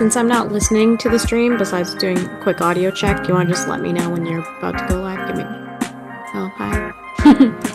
Since I'm not listening to the stream, besides doing a quick audio check, do you want to just let me know when you're about to go live? Give me. Oh, hi.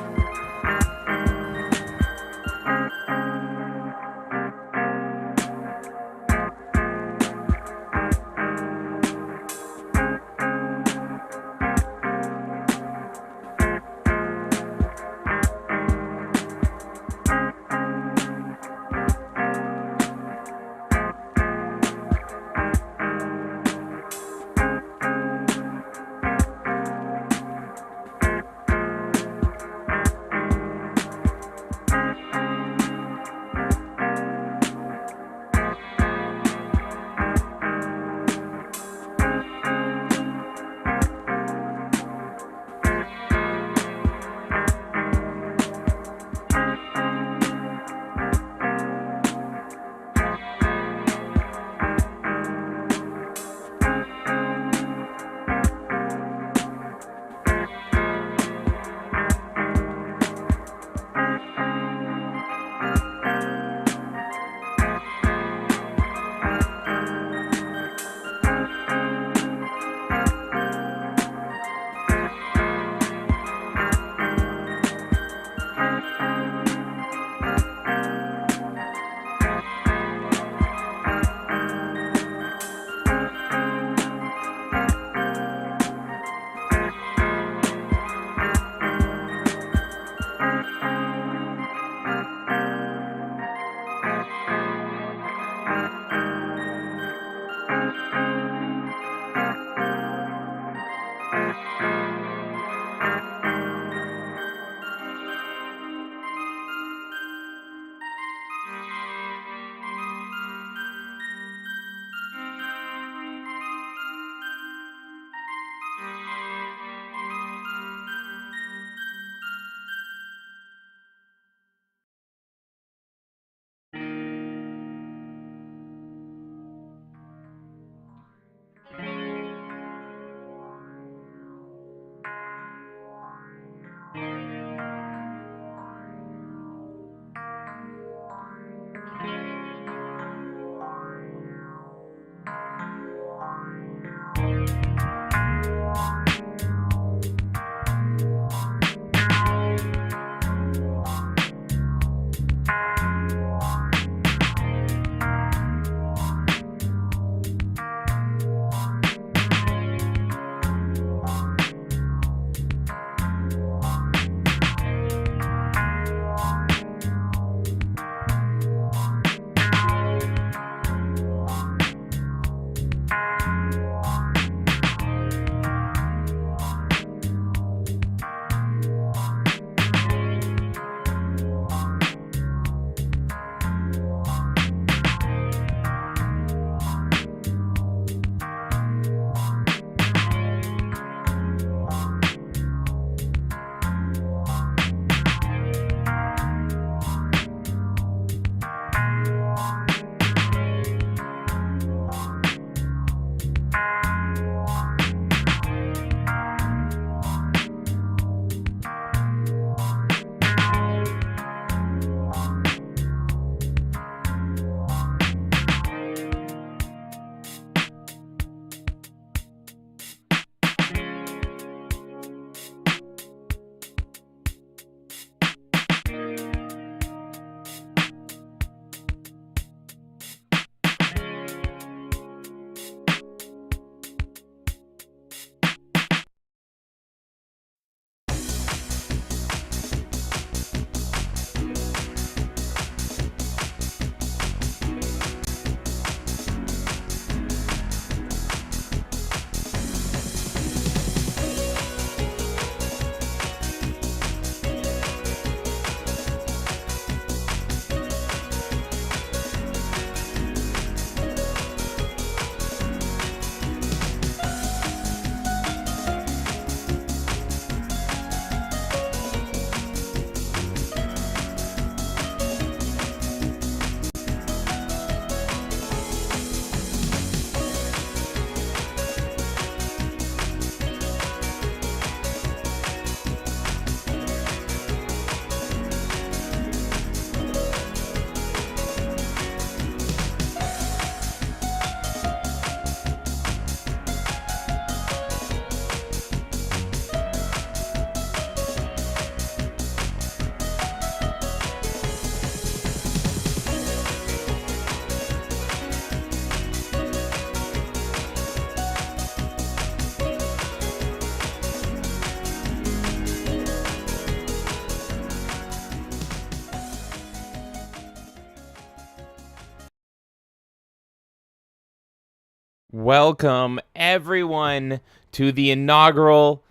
Welcome, everyone, to the initial,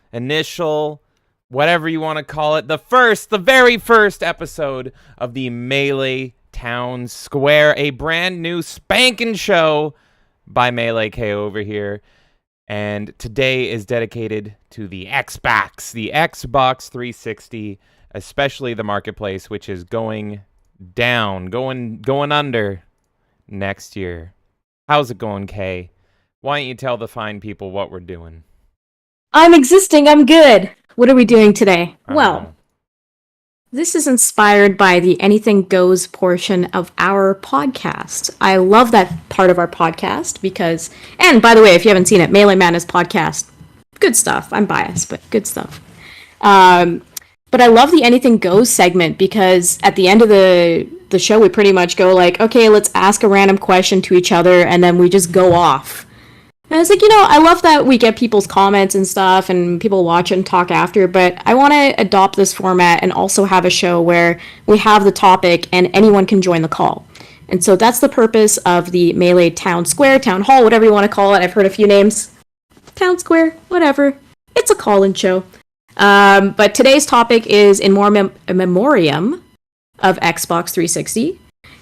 whatever you want to call it, the very first episode of the Melee Town Square, a brand new spanking show by Melee K over here. And today is dedicated to the Xbox 360, especially the marketplace, which is going down, going under next year. How's it going, Kay? Why don't you tell the fine people what we're doing? I'm existing, I'm good. What are we doing today? Well, this is inspired by the Anything Goes portion of our podcast. I love that part of our podcast because, and by the way, if you haven't seen it, Melee Madness podcast, good stuff. I'm biased, but good stuff. But I love the Anything Goes segment because at the end of the show, we pretty much go like, okay, let's ask a random question to each other, and then we just go off. And it's like, I love that we get people's comments and stuff, and people watch and talk after, but I want to adopt this format and also have a show where we have the topic and anyone can join the call. And so that's the purpose of the Melee Town Square, Town Hall, whatever you want to call it. I've heard a few names. Town Square, whatever. It's a call-in show. But today's topic is in memoriam of Xbox 360.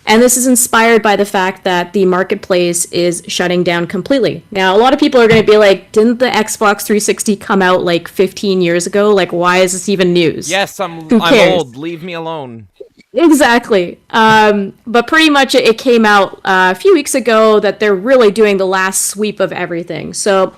And this is inspired by the fact that the marketplace is shutting down completely. Now, a lot of people are going to be like, didn't the Xbox 360 come out like 15 years ago? Like, why is this even news? Yes, I'm old. Leave me alone. Exactly. But pretty much it came out a few weeks ago that they're really doing the last sweep of everything. So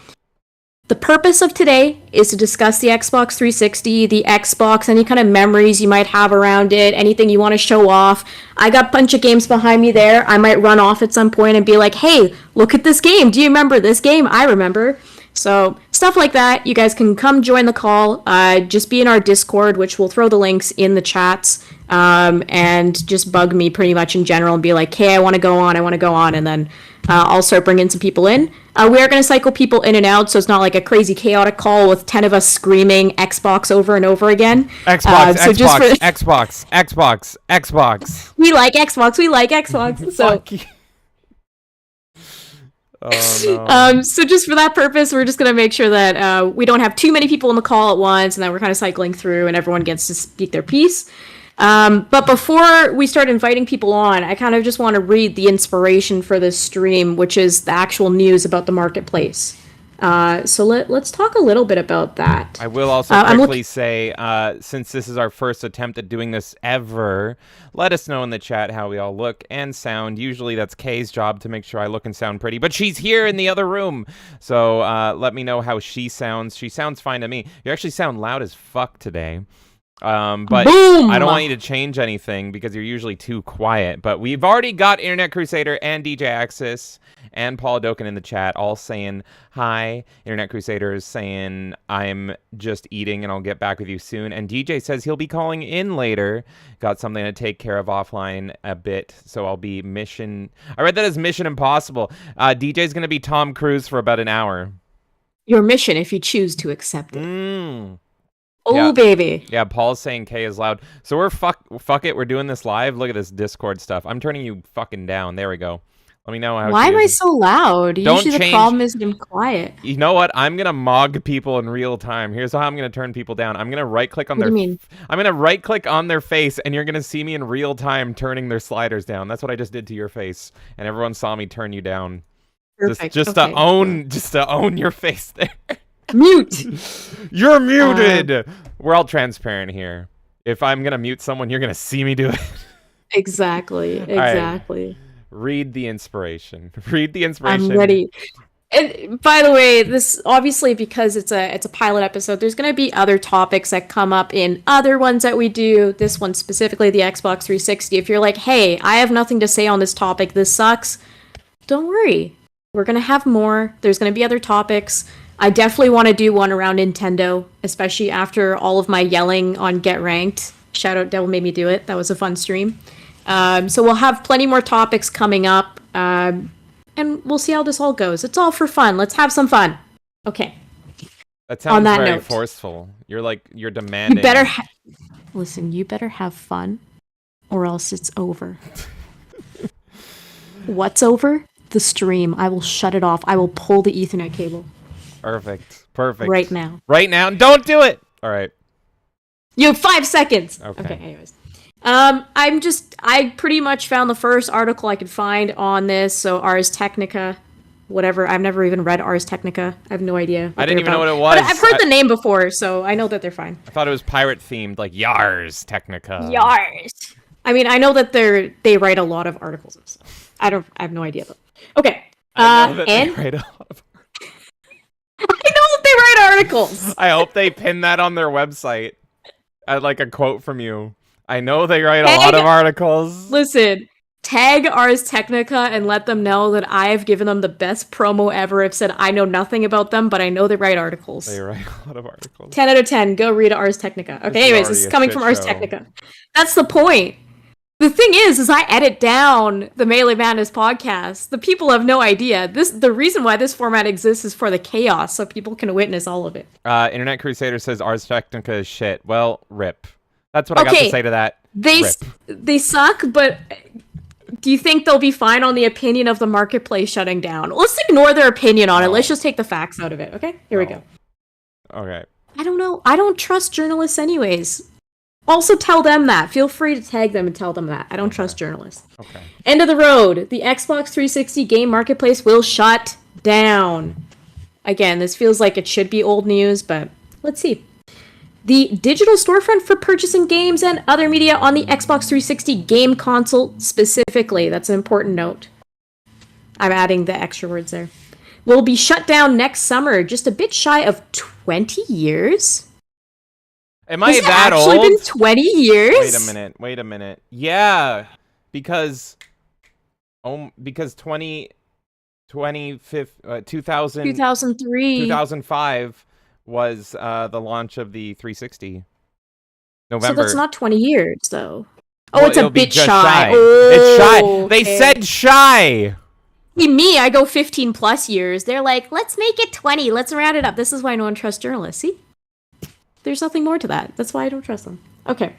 the purpose of today is to discuss the Xbox 360, the Xbox, any kind of memories you might have around it, anything you want to show off. I got a bunch of games behind me there. I might run off at some point and be like, hey, look at this game. Do you remember this game? I remember. So stuff like that. You guys can come join the call. Just be in our Discord, which we'll throw the links in the chats, and just bug me pretty much in general and be like, hey, I want to go on, and then I'll start bringing some people in. We are going to cycle people in and out, so it's not like a crazy chaotic call with 10 of us screaming Xbox over and over again. Xbox. We like Xbox. So. Oh, no. So just for that purpose, we're just going to make sure that we don't have too many people in the call at once, and that we're kind of cycling through and everyone gets to speak their piece. But before we start inviting people on, I kind of just want to read the inspiration for this stream, which is the actual news about the marketplace. So let's talk a little bit about that. I will also quickly say, since this is our first attempt at doing this ever, let us know in the chat how we all look and sound. Usually that's Kay's job to make sure I look and sound pretty, but she's here in the other room. So let me know how she sounds. She sounds fine to me. You actually sound loud as fuck today. But Boom! I don't want you to change anything because you're usually too quiet. But we've already got Internet Crusader and DJ Axis and Paul Doken in the chat all saying hi. Internet Crusader is saying I'm just eating and I'll get back with you soon. And DJ says he'll be calling in later. Got something to take care of offline a bit, so I'll be I read that as Mission Impossible. DJ's gonna be Tom Cruise for about an hour. Your mission, if you choose to accept it. Oh, yeah. Baby. Yeah, Paul's saying K is loud. So we're fuck it. We're doing this live. Look at this Discord stuff. I'm turning you fucking down. There we go. Let me know how. Why am I so loud? Usually the problem is I'm quiet. You know what? I'm gonna mog people in real time. Here's how I'm gonna turn people down. I'm gonna right click on their. I'm gonna right click on their face, and you're gonna see me in real time turning their sliders down. That's what I just did to your face, and everyone saw me turn you down. Perfect. Just to own your face there. Mute. You're muted. We're all transparent here. If I'm gonna mute someone, you're gonna see me do it. Exactly. Right. Read the inspiration. I'm ready. And by the way, this obviously because it's a pilot episode. There's gonna be other topics that come up in other ones that we do. This one specifically, the Xbox 360. If you're like, hey, I have nothing to say on this topic. This sucks. Don't worry. We're gonna have more. There's gonna be other topics. I definitely want to do one around Nintendo, especially after all of my yelling on Get Ranked. Shout out Devil Made Me Do It. That was a fun stream. So we'll have plenty more topics coming up, and we'll see how this all goes. It's all for fun. Let's have some fun. Okay. That sounds very forceful. You're demanding. You better listen. You better have fun, or else it's over. What's over? the stream. I will shut it off. I will pull the Ethernet cable. Perfect. Right now. Right now. Don't do it. All right. You have 5 seconds. Okay. Anyways. I pretty much found the first article I could find on this. So Ars Technica, whatever. I've never even read Ars Technica. I have no idea. I didn't even know what it was. But I've heard the name before, so I know that they're fine. I thought it was pirate themed, like Yars Technica. Yars. I mean, I know that they write a lot of articles and stuff. I have no idea though. Okay. I know that they write a lot of I know that they write articles. I hope they pin that on their website. I'd like a quote from you. I know they write a lot of articles. Listen, tag Ars Technica and let them know that I have given them the best promo ever. I've said I know nothing about them, but I know they write articles. They write a lot of articles. 10 out of 10. Go read Ars Technica. Okay, anyways, this is coming from Ars Technica. That's the point. The thing is I edit down the Melee Madness podcast. The people have no idea. The reason why this format exists is for the chaos, so people can witness all of it. Internet Crusader says Ars Technica is shit. Well, rip. That's what I got to say to that. They suck, but do you think they'll be fine on the opinion of the marketplace shutting down? Let's ignore their opinion on it. Let's just take the facts out of it, okay? Here we go. Okay. I don't know. I don't trust journalists anyways. Also tell them that. Feel free to tag them and tell them that. I don't trust journalists. Okay. End of the road. The Xbox 360 game marketplace will shut down. Again, this feels like it should be old news, but let's see. The digital storefront for purchasing games and other media on the Xbox 360 game console specifically, that's an important note. I'm adding the extra words there. Will be shut down next summer, just a bit shy of 20 years. Am I that old? Has it actually been 20 years? Wait a minute. Yeah, because 2005 was the launch of the 360. November. So that's not 20 years, though. Oh, well, it's a bit shy. Oh, it's shy. Okay. They said shy. Me, I go 15 plus years. They're like, let's make it 20. Let's round it up. This is why no one trusts journalists. See? There's nothing more to that. That's why I don't trust them. Okay.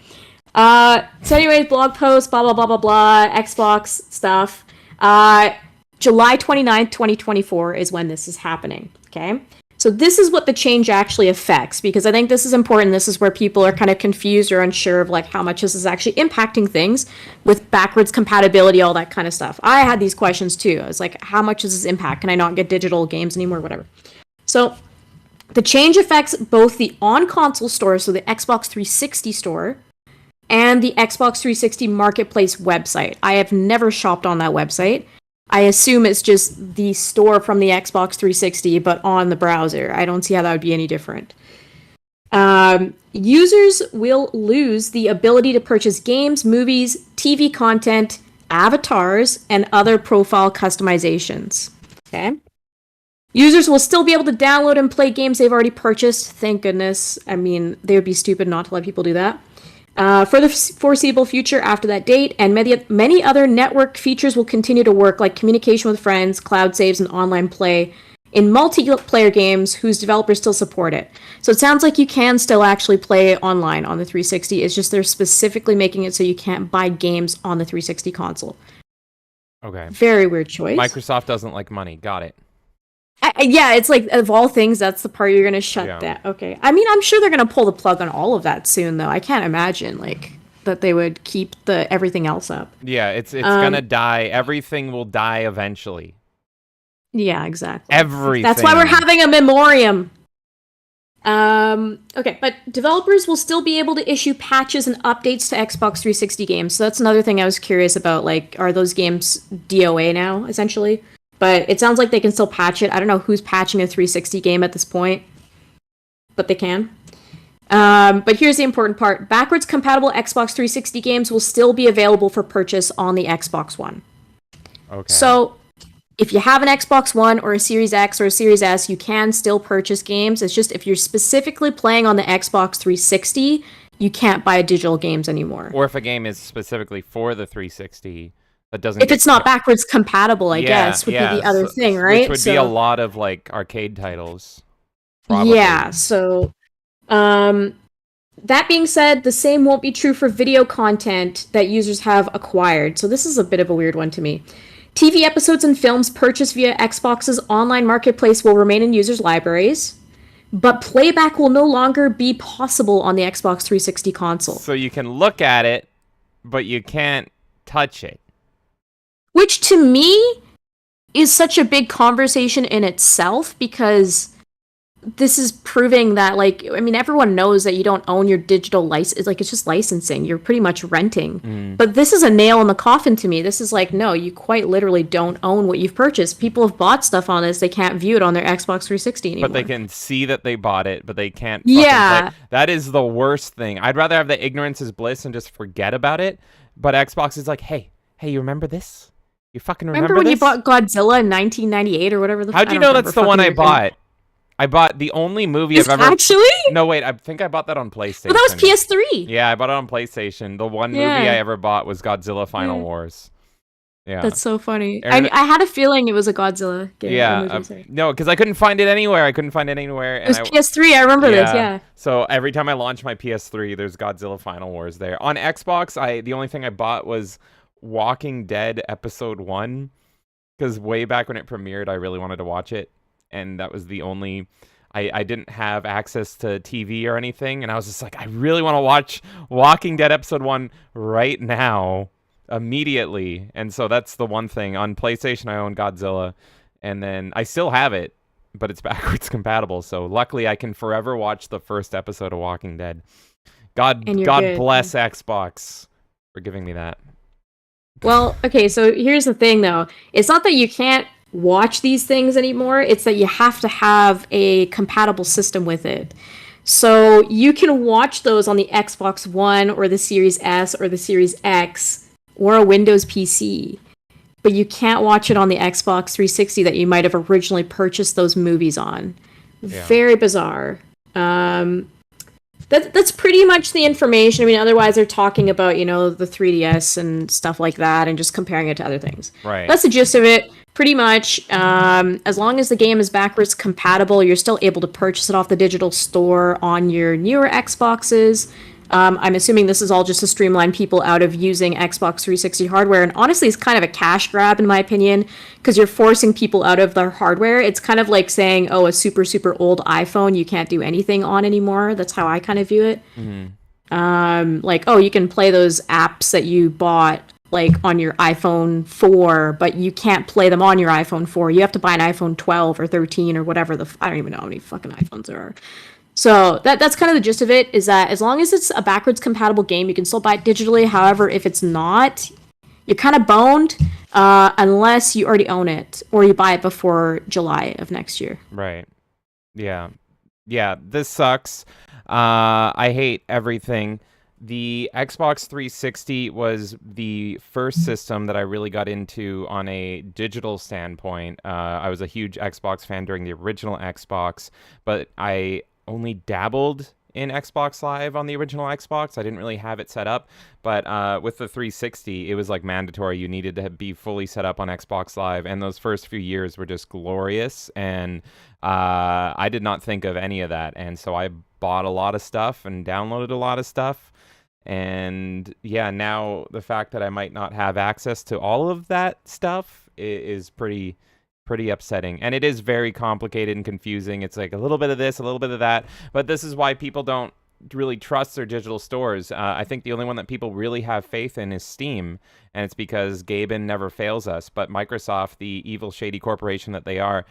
So anyways, blog post, blah, blah, blah, blah, blah, Xbox stuff. July 29th, 2024 is when this is happening. Okay? So this is what the change actually affects, because I think this is important. This is where people are kind of confused or unsure of like how much this is actually impacting things with backwards compatibility, all that kind of stuff. I had these questions too. I was like, how much does this impact? Can I not get digital games anymore? Whatever. So the change affects both the on-console store, so the Xbox 360 store, and the Xbox 360 Marketplace website. I have never shopped on that website. I assume it's just the store from the Xbox 360, but on the browser. I don't see how that would be any different. Users will lose the ability to purchase games, movies, TV content, avatars, and other profile customizations. Okay? Users will still be able to download and play games they've already purchased. Thank goodness. I mean, they would be stupid not to let people do that. For the foreseeable future after that date, and many other network features will continue to work, like communication with friends, cloud saves, and online play in multiplayer games whose developers still support it. So it sounds like you can still actually play online on the 360. It's just they're specifically making it so you can't buy games on the 360 console. Okay. Very weird choice. Microsoft doesn't like money. Got it. Yeah, it's like, of all things, that's the part you're going to shut down. Okay. I mean, I'm sure they're going to pull the plug on all of that soon, though. I can't imagine, like, that they would keep everything else up. Yeah, it's going to die. Everything will die eventually. Yeah, exactly. Everything. That's why we're having a Memoriam. Okay, but developers will still be able to issue patches and updates to Xbox 360 games. So that's another thing I was curious about. Like, are those games DOA now, essentially? But it sounds like they can still patch it. I don't know who's patching a 360 game at this point, but they can. But here's the important part. Backwards compatible Xbox 360 games will still be available for purchase on the Xbox One. Okay. So if you have an Xbox One or a Series X or a Series S, you can still purchase games. It's just if you're specifically playing on the Xbox 360, you can't buy digital games anymore. Or if a game is specifically for the 360... that doesn't if it's not backwards compatible, I guess, would be the other thing, right? Which would be a lot of, like, arcade titles. Probably. Yeah, so... that being said, the same won't be true for video content that users have acquired. So this is a bit of a weird one to me. TV episodes and films purchased via Xbox's online marketplace will remain in users' libraries, but playback will no longer be possible on the Xbox 360 console. So you can look at it, but you can't touch it. Which to me is such a big conversation in itself, because this is proving that, like, I mean, everyone knows that you don't own your digital license. Like, it's just licensing. You're pretty much renting. But this is a nail in the coffin to me. This is like, no, you quite literally don't own what you've purchased. People have bought stuff on this. They can't view it on their Xbox 360 anymore. But they can see that they bought it, but they can't Yeah. play. That is the worst thing. I'd rather have the ignorance is bliss and just forget about it. But Xbox is like, hey, you remember this? You fucking remember when this? you bought Godzilla in 1998 or whatever the How'd you know that's the one I bought? I bought the only movie I've ever... Actually? No, wait, I think I bought that on PlayStation. But that was PS3. Yeah, I bought it on PlayStation. The one movie I ever bought was Godzilla Final Wars. Yeah. That's so funny. I had a feeling it was a Godzilla game. Yeah, no, because I couldn't find it anywhere. It was PS3, I remember this, yeah. So every time I launch my PS3, there's Godzilla Final Wars there. On Xbox, the only thing I bought was Walking Dead Episode 1, because way back when it premiered, I really wanted to watch it. And that was the only... I didn't have access to TV or anything, and I was just like, I really want to watch Walking Dead Episode 1 right now, immediately. And so that's the one thing. On PlayStation, I own Godzilla, and then I still have it, but it's backwards compatible. So luckily, I can forever watch the first episode of Walking Dead. God bless Xbox for giving me that. Well, okay, so here's the thing, though. It's not that you can't watch these things anymore. It's that you have to have a compatible system with it. So you can watch those on the Xbox One or the Series S or the Series X or a Windows PC, but you can't watch it on the Xbox 360 that you might have originally purchased those movies on. Yeah. Very bizarre. That's pretty much the information. I mean, otherwise they're talking about, the 3DS and stuff like that and just comparing it to other things. Right. That's the gist of it. Pretty much, as long as the game is backwards compatible, you're still able to purchase it off the digital store on your newer Xboxes. I'm assuming this is all just to streamline people out of using Xbox 360 hardware. And honestly, it's kind of a cash grab, in my opinion, because you're forcing people out of their hardware. It's kind of like saying, a super, super old iPhone you can't do anything on anymore. That's how I kind of view it. Mm-hmm. You can play those apps that you bought on your iPhone 4, but you can't play them on your iPhone 4. You have to buy an iPhone 12 or 13 or whatever I don't even know how many fucking iPhones there are. So that's kind of the gist of it, is that as long as it's a backwards compatible game, you can still buy it digitally. However, if it's not, you're kind of boned unless you already own it or you buy it before July of next year. Right. Yeah. Yeah, this sucks. I hate everything. The Xbox 360 was the first system that I really got into on a digital standpoint. I was a huge Xbox fan during the original Xbox, but I only dabbled in Xbox Live on the original Xbox. I didn't really have it set up, but with the 360, it was mandatory. You needed to be fully set up on Xbox Live, and those first few years were just glorious, and I did not think of any of that, and so I bought a lot of stuff and downloaded a lot of stuff. And yeah, now the fact that I might not have access to all of that stuff is pretty upsetting. And it is very complicated and confusing. It's like a little bit of this, a little bit of that. But this is why people don't really trust their digital stores. I think the only one that people really have faith in is Steam. And it's because Gaben never fails us. But Microsoft, the evil, shady corporation that they are,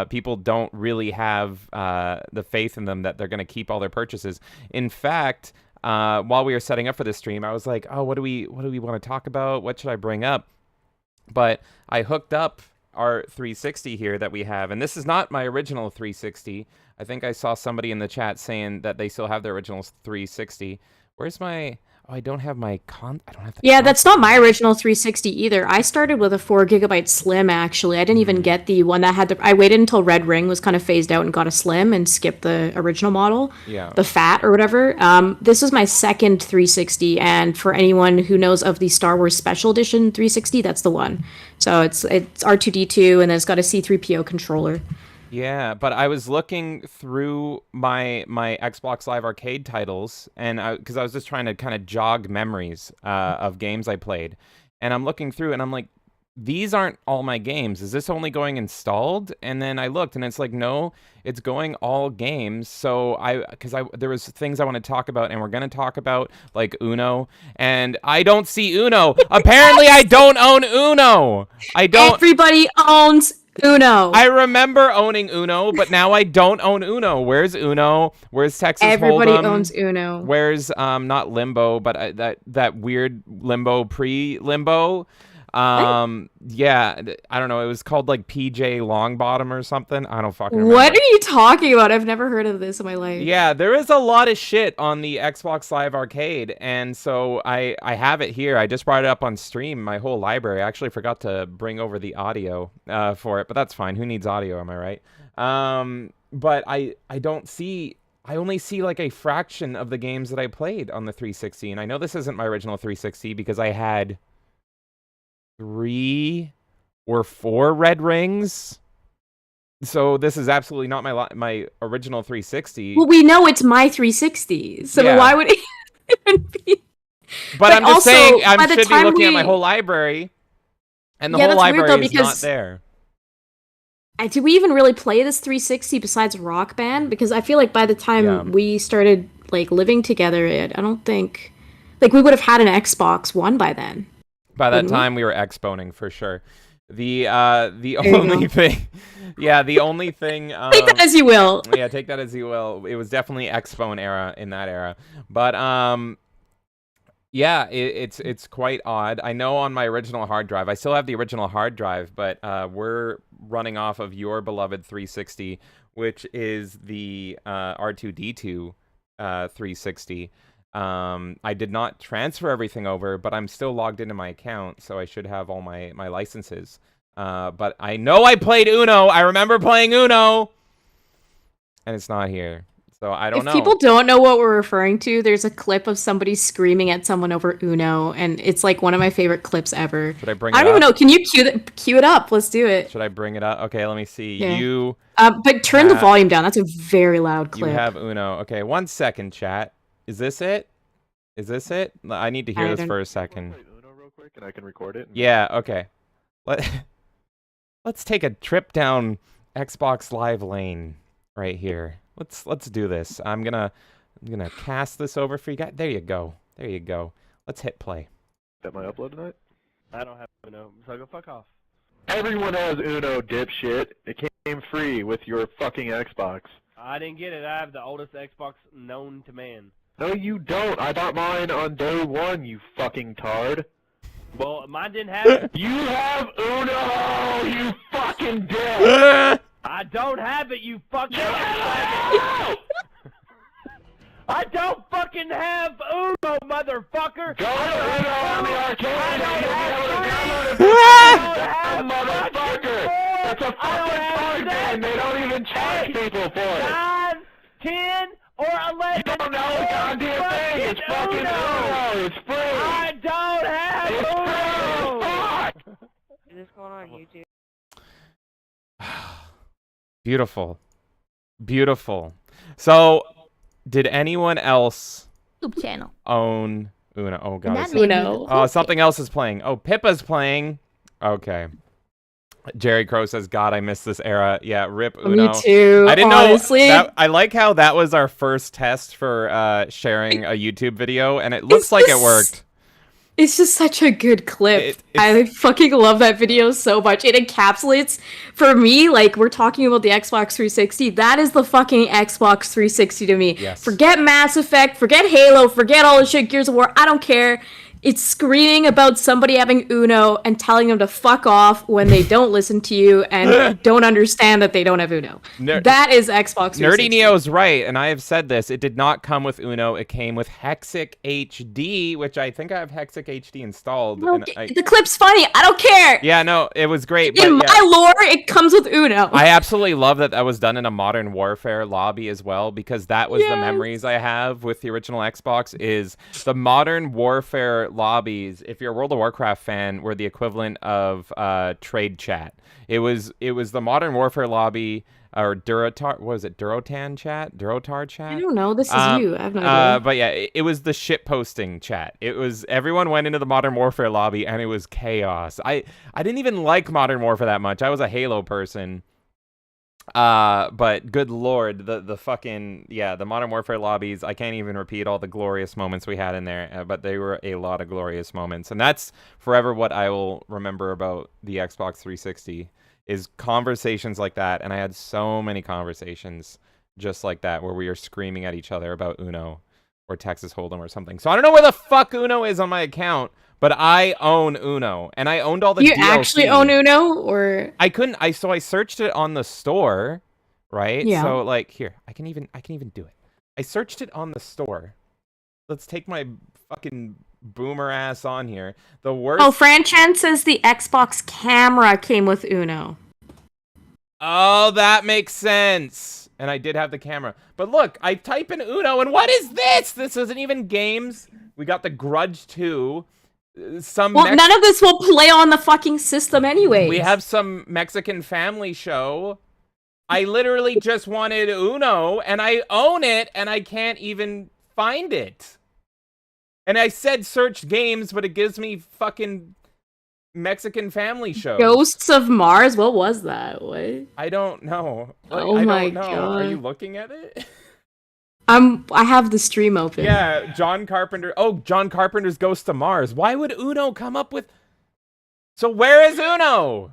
people don't really have the faith in them that they're going to keep all their purchases. In fact... while we were setting up for this stream, I was like, oh, what do we want to talk about? What should I bring up? But I hooked up our 360 here that we have, and this is not my original 360. I think I saw somebody in the chat saying that they still have their original 360. Where's my... Oh, I don't have my I don't have the... Yeah, that's not my original 360 either. I started with a 4GB Slim, actually. I didn't even get the one that had the... I waited until Red Ring was kind of phased out and got a Slim and skipped the original model. Yeah. The Fat or whatever. This is my second 360, and for anyone who knows of the Star Wars Special Edition 360, that's the one. So it's R2-D2, and then it's got a C-3PO controller. Yeah, but I was looking through my Xbox Live Arcade titles, and because I was just trying to kind of jog memories of games I played, and I'm looking through, and I'm like, these aren't all my games. Is this only going installed? And then I looked, and it's like, no, it's going all games. So there was things I want to talk about, and we're going to talk about, like Uno, and I don't see Uno. Apparently, I don't own Uno. I don't. Everybody owns Uno. I remember owning Uno, but now I don't own Uno. Where's Uno? Where's Texas Everybody Hold'em? owns Uno. Where's not Limbo, but that weird Limbo pre-Limbo? Yeah, I don't know. It was called like PJ Longbottom or something. I don't fucking remember. What are you talking about? I've never heard of this in my life. Yeah, there is a lot of shit on the Xbox Live Arcade, and so I have it here. I just brought it up on stream, my whole library. I actually forgot to bring over the audio for it, but that's fine. Who needs audio, am I right? But I don't see... I only see like a fraction of the games that I played on the 360, and I know this isn't my original 360 because I had 3 or 4 red rings. So this is absolutely not my original 360. Well, we know it's my 360, so Yeah. why would it even be? But I'm just also, saying, I by the should be time looking at my we- whole library, and the Yeah, whole that's weird, library though, is not because- there. Did we even really play this 360 besides Rock Band? Because I feel like by the time we started like living together, I don't think like we would have had an Xbox One by then. By that Wouldn't we? time, we were exponing for sure. The you only go. thing, yeah, the only thing. Take that as you will. Yeah, take that as you will. It was definitely Xbone era in that era, but yeah, it's quite odd. I know on my original hard drive, I still have the original hard drive, but we're running off of your beloved 360, which is the R2D2 360. I did not transfer everything over, but I'm still logged into my account, so I should have all my licenses. But I know I played Uno. I remember playing Uno, and it's not here. So I don't know. If people don't know what we're referring to, there's a clip of somebody screaming at someone over Uno, and it's like one of my favorite clips ever. Should I bring it I don't even up? know. Can you cue it up? Let's do it. Should I bring it up? Okay, let me see. Yeah. But turn the volume down. That's a very loud You clip. have Uno. Okay, 1 second, chat. Is this it? Is this it? I need to hear this for a second. Play Uno real quick, and I can record it. Yeah, okay. Let's take a trip down Xbox Live lane right here. Let's do this. I'm gonna cast this over for you guys. There you go. There you go. Let's hit play. That my upload tonight? I don't have Uno, so go fuck off. Everyone has Uno, dipshit. It came free with your fucking Xbox. I didn't get it. I have the oldest Xbox known to man. No, you don't. I bought mine on day 1, you fucking tard. Well, mine didn't have it. You have Uno, you fucking dick. I don't have it, you fucking You faggot. have I don't fucking have Uno, motherfucker. Go to Uno on the arcade and you'll be able to download it. I don't have Motherfucker. That's a fucking card game. They don't even charge people for it. 9, 10, or 11. You don't know the goddamn thing. It's fucking Uno. It's free. I don't have It's free Uno. as fuck. Is this going on YouTube? Beautiful. Beautiful. So, did anyone else YouTube channel. own Uno? Oh god. that it's- made me Uno. the Oh, something else is playing. Oh, Pippa's playing. Okay. Jerry Crow says, God, I miss this era. Yeah, rip Uno. Me too. I didn't honestly. know. I like how that was our first test for sharing a YouTube video, and it looks like it worked. It's just such a good clip. It's- I fucking love that video so much. It encapsulates, for me, like, we're talking about the Xbox 360. That is the fucking Xbox 360 to me. Yes. Forget Mass Effect, forget Halo, forget all the shit, Gears of War. I don't care. It's screaming about somebody having Uno and telling them to fuck off when they don't listen to you and don't understand that they don't have Uno. That is Xbox 360. Nerdy Neo's right, and I have said this. It did not come with Uno. It came with Hexic HD, which I think I have Hexic HD installed. No, and the clip's funny. I don't care. yeah, no, it was great. But In yeah. my lore, it comes with Uno. I absolutely love that that was done in a Modern Warfare lobby as well, because that was the Yes. memories I have with the original Xbox is the Modern Warfare lobbies, if you're a World of Warcraft fan, were the equivalent of trade chat. It was the Modern Warfare lobby or Durotar. What was it? Durotar chat. I don't know. This is you. I have no idea. But yeah, it was the shit posting chat. It was everyone went into the Modern Warfare lobby and it was chaos. I didn't even like Modern Warfare that much. I was a Halo person. But good lord, the fucking the Modern Warfare lobbies. I can't even repeat all the glorious moments we had in there, but they were a lot of glorious moments, and that's forever what I will remember about the Xbox 360 is conversations like that. And I had so many conversations just like that where we were screaming at each other about Uno or Texas Hold'em or something. So I don't know where the fuck Uno is on my account, but I own Uno, and I owned all the You DLC. actually own Uno, or I couldn't. So I searched it on the store, right? Yeah. So like here, I can even do it. I searched it on the store. Let's take my fucking boomer ass on here. The worst. Oh, Fran Chen says the Xbox camera came with Uno. Oh, that makes sense. And I did have the camera. But look, I type in Uno, and what is this? This isn't even games. We got the Grudge 2. None of this will play on the fucking system anyway. We have some Mexican family show. I literally just wanted Uno, and I own it, and I can't even find it. And I said search games, but it gives me fucking Mexican family show. Ghosts of Mars? What was that? What? I don't know. Oh I my don't know. God. Are you looking at it? I have the stream open. Yeah, John Carpenter. Oh, John Carpenter's Ghost of Mars. Why would Uno come up with... So where is Uno?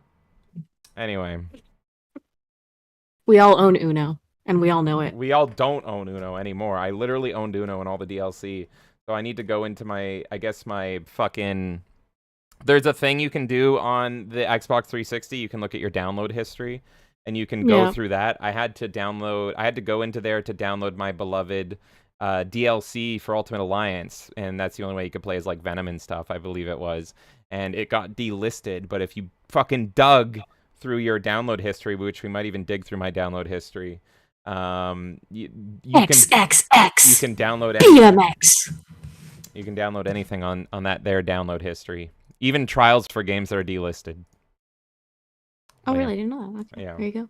Anyway. We all own Uno, and we all know it. We all don't own Uno anymore. I literally owned Uno and all the DLC. So I need to go into my fucking... There's a thing you can do on the Xbox 360. You can look at your download history, and you can go through that. I had to go into there to download my beloved DLC for Ultimate Alliance, and that's the only way you could play is like Venom and stuff, I believe it was. And it got delisted, but if you fucking dug through your download history, which we might even dig through my download history, you can download BMX. You can download anything on that there download history. Even trials for games that are delisted. Oh, really? I didn't know that. Okay. Yeah. There you go.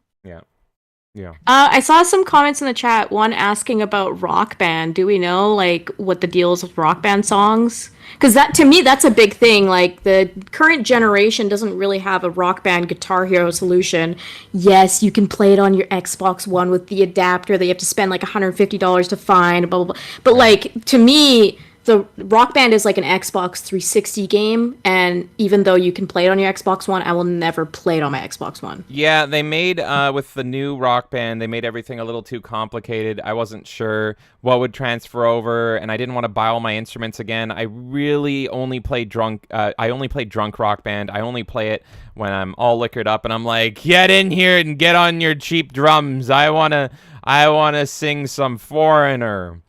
Yeah. I saw some comments in the chat, one asking about Rock Band. Do we know, like, what the deal is with Rock Band songs? Because that, to me, that's a big thing. Like, the current generation doesn't really have a Rock Band Guitar Hero solution. Yes, you can play it on your Xbox One with the adapter that you have to spend, like, $150 to find, blah, blah, blah. But, like, to me... The Rock Band is like an Xbox 360 game, and even though you can play it on your Xbox One, I will never play it on my Xbox One. Yeah, they made, with the new Rock Band, they made everything a little too complicated. I wasn't sure what would transfer over, and I didn't want to buy all my instruments again. I really only play drunk Rock Band. I only play it when I'm all liquored up, and I'm like, get in here and get on your cheap drums. I wanna sing some Foreigner.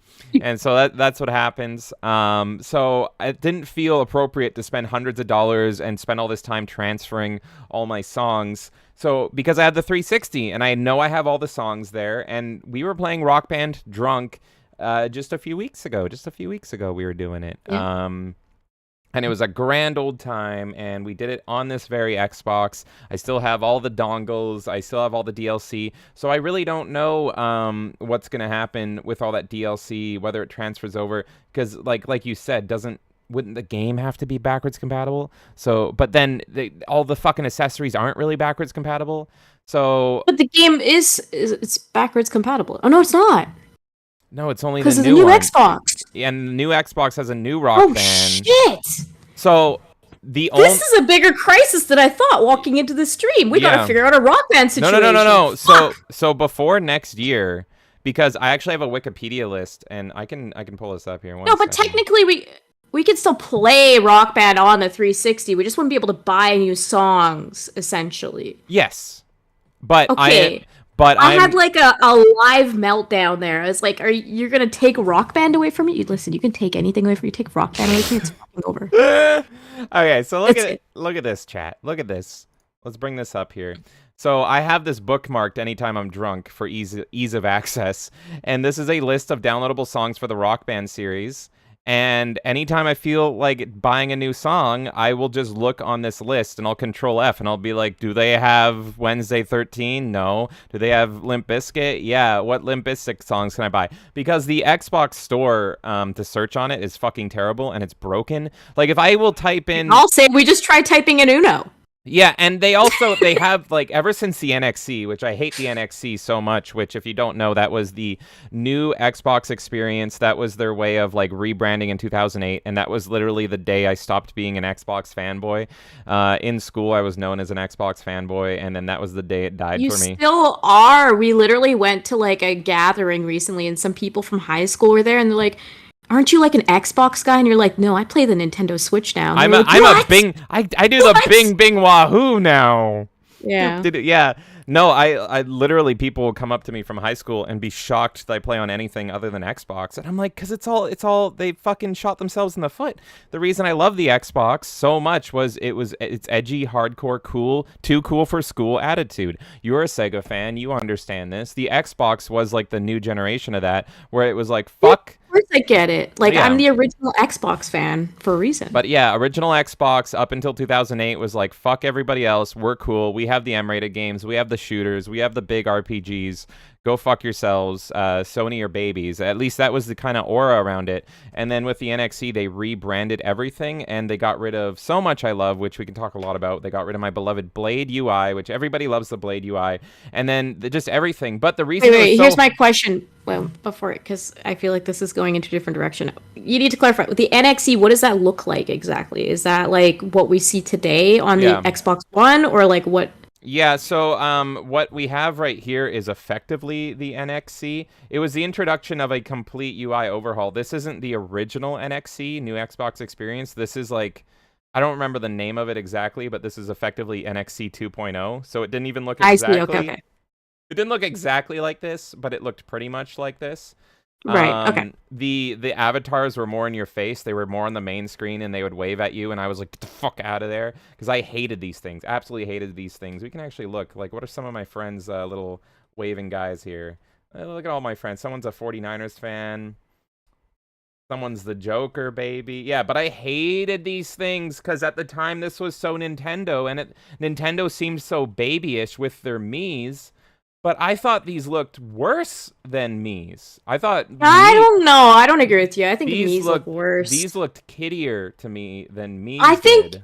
And so that's what happens. So it didn't feel appropriate to spend hundreds of dollars and spend all this time transferring all my songs. So because I had the 360 and I know I have all the songs there, and we were playing Rock Band drunk just a few weeks ago. We were doing it. Yeah. And it was a grand old time, and we did it on this very Xbox. I still have all the dongles. I still have all the DLC. So I really don't know what's going to happen with all that DLC, whether it transfers over. Because, like you said, wouldn't the game have to be backwards compatible? So, but then all the fucking accessories aren't really backwards compatible. So, but the game it's backwards compatible. Oh no, it's not. No, it's only because the of the new one. Xbox. And the new Xbox has a new Rock Band. Oh shit! So this is a bigger crisis than I thought. Walking into the stream, we gotta figure out a Rock Band situation. No. So before next year, because I actually have a Wikipedia list, and I can pull this up here. But technically we could still play Rock Band on the 360. We just wouldn't be able to buy new songs, essentially. Yes, but okay. I had like a live meltdown there. I was like, you're going to take Rock Band away from me? Listen, you can take anything away from me. Take Rock Band away from me, it's fucking over. Okay, so look at this, chat. Look at this. Let's bring this up here. So I have this bookmarked anytime I'm drunk for ease of access. And this is a list of downloadable songs for the Rock Band series. And anytime I feel like buying a new song, I will just look on this list and I'll control F and I'll be like, do they have Wednesday 13? No. Do they have Limp Bizkit? Yeah. What Limp Bizkit songs can I buy? Because the Xbox store to search on it is fucking terrible and it's broken. Like if I will type in... I'll say we just tried typing in Uno. Yeah, and they have, like, ever since the NXC, which I hate the NXC so much, which, if you don't know, that was the new Xbox experience. That was their way of, like, rebranding in 2008, and that was literally the day I stopped being an Xbox fanboy. In school, I was known as an Xbox fanboy, and then that was the day it died for me. You still are. We literally went to, like, a gathering recently, and some people from high school were there, and they're like, aren't you like an Xbox guy? And you're like, no, I play the Nintendo Switch now. I'm like, a Bing. I do the Bing Bing Wahoo now. Yeah. Yeah. No, I literally, people will come up to me from high school and be shocked that I play on anything other than Xbox. And I'm like, because it's all, they fucking shot themselves in the foot. The reason I love the Xbox so much was it's edgy, hardcore, cool, too cool for school attitude. You're a Sega fan. You understand this. The Xbox was like the new generation of that, where it was like, fuck. Of course I get it. Like, Yeah. I'm the original Xbox fan for a reason. But yeah, original Xbox up until 2008 was like, fuck everybody else. We're cool. We have the M-rated games. We have the shooters. We have the big RPGs. Go fuck yourselves. Sony or babies. At least that was the kind of aura around it. And then with the NXE, they rebranded everything and they got rid of so much I love, which we can talk a lot about. They got rid of my beloved Blade UI, which everybody loves the Blade UI. And then just everything. But the reason Wait, here's my question. Well, before it, because I feel like this is going into a different direction. You need to clarify. With the NXE, what does that look like exactly? Is that like what we see today on the Xbox One, or like what? Yeah, so what we have right here is effectively the NXC. It was the introduction of a complete UI overhaul. This isn't the original NXC, New Xbox Experience. This is like, I don't remember the name of it exactly, but this is effectively NXC 2.0. So it didn't even look exactly... I see, okay. It didn't look exactly like this, but it looked pretty much like this. Right, okay. The avatars were more in your face. They were more on the main screen, and they would wave at you, and I was like, get the fuck out of there. Because I hated these things. Absolutely hated these things. We can actually look. Like, what are some of my friends' little waving guys here? Look at all my friends. Someone's a 49ers fan. Someone's the Joker, baby. Yeah, but I hated these things, because at the time, this was so Nintendo, and Nintendo seemed so babyish with their Miis. But I thought these looked worse than Mii's. I don't know. I don't agree with you. I think Mii's look worse. These looked kiddier to me than Mii's I think did.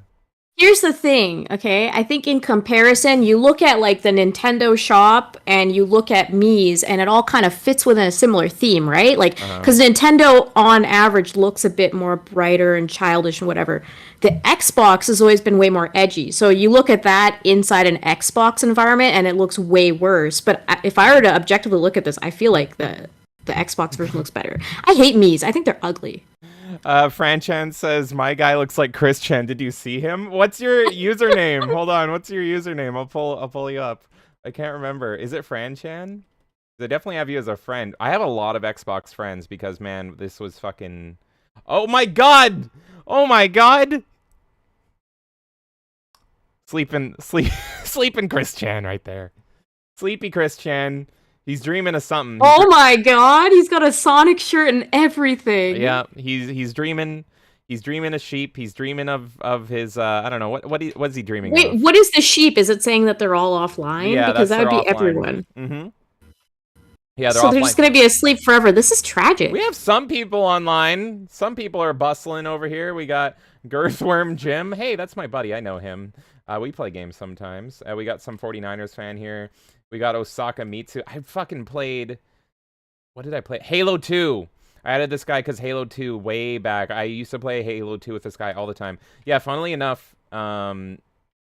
Here's the thing, okay? I think in comparison, you look at like the Nintendo shop and you look at Mii's, and it all kind of fits within a similar theme, right? Like, because Nintendo on average looks a bit more brighter and childish and whatever. The Xbox has always been way more edgy. So you look at that inside an Xbox environment and it looks way worse. But if I were to objectively look at this, I feel like the Xbox version looks better. I hate Mii's. I think they're ugly. Franchan says, my guy looks like Chris Chen. Did you see him? What's your username? Hold on. What's your username? I'll pull you up. I can't remember. Is it Franchan? They definitely have you as a friend. I have a lot of Xbox friends because, man, this was fucking... Oh my god! Oh my god! Sleeping Chris Chan right there. Sleepy Chris Chan. He's dreaming of something. Oh my god, he's got a Sonic shirt and everything. Yeah, he's dreaming. He's dreaming of sheep. He's dreaming of his I don't know what's he dreaming of? Wait, what is the sheep? Is it saying that they're all offline? Yeah, because that would be offline. everyone. Mm-hmm. Yeah, so they're just gonna be asleep forever. This is tragic. We have some people online. Some people are bustling over here. We got Girthworm Jim. Hey, that's my buddy. I know him. We play games sometimes. We got some 49ers fan here. We got Osaka Mitsu. I fucking played... What did I play? Halo 2. I added this guy because Halo 2 way back. I used to play Halo 2 with this guy all the time. Yeah, funnily enough,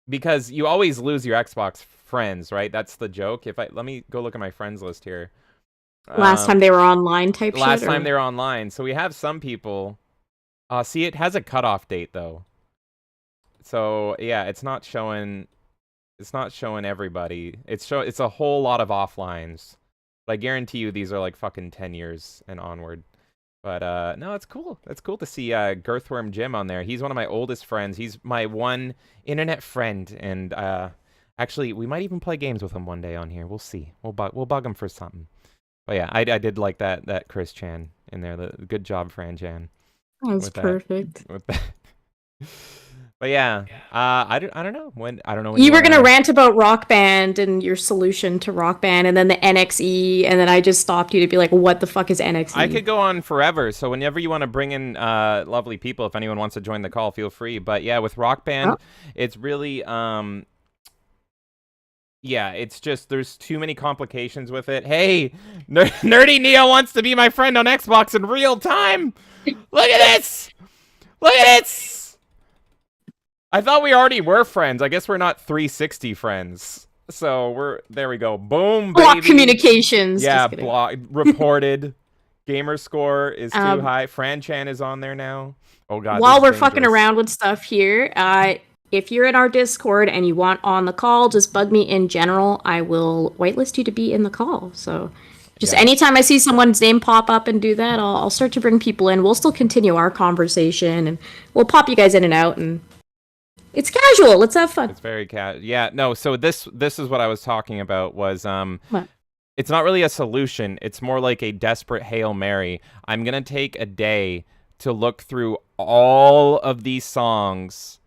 because you always lose your Xbox friends, right? That's the joke. Let me go look at my friends list here. Last time they were online type shit? Last time they were online. So we have some people... see, it has a cutoff date, though. So, yeah, it's not showing... It's not showing everybody. It's a whole lot of offlines. But I guarantee you these are like fucking 10 years and onward. But no, it's cool. It's cool to see Girthworm Jim on there. He's one of my oldest friends. He's my one internet friend. And actually, we might even play games with him one day on here. We'll see. We'll bug him for something. But yeah, I did like that Chris Chan in there. Good job, Fran Chan. That's with that. perfect. With that. But yeah, I don't know when. I don't know when You were gonna wanna- rant about Rock Band and your solution to Rock Band, and then the NXE, and then I just stopped you to be like, "What the fuck is NXE?" I could go on forever. So whenever you want to bring in lovely people, if anyone wants to join the call, feel free. But yeah, with Rock Band, it's really yeah, it's just there's too many complications with it. Hey, Nerdy Neo wants to be my friend on Xbox in real time. Look at this. Look at this. I thought we already were friends. I guess we're not 360 friends. So there we go. Boom, baby. Block communications. Yeah, Just kidding. reported. Gamer score is too high. Fran Chan is on there now. Oh god. While this we're is fucking dangerous. around with stuff here, if you're in our Discord and you want on the call, just bug me in general. I will whitelist you to be in the call. So just Yeah. anytime I see someone's name pop up and do that, I'll start to bring people in. We'll still continue our conversation and we'll pop you guys in and out, and it's casual. Let's have fun. It's very yeah, no, so this is what I was talking about was What? it's not really a solution. It's more like a desperate Hail Mary. I'm going to take a day to look through all of these songs,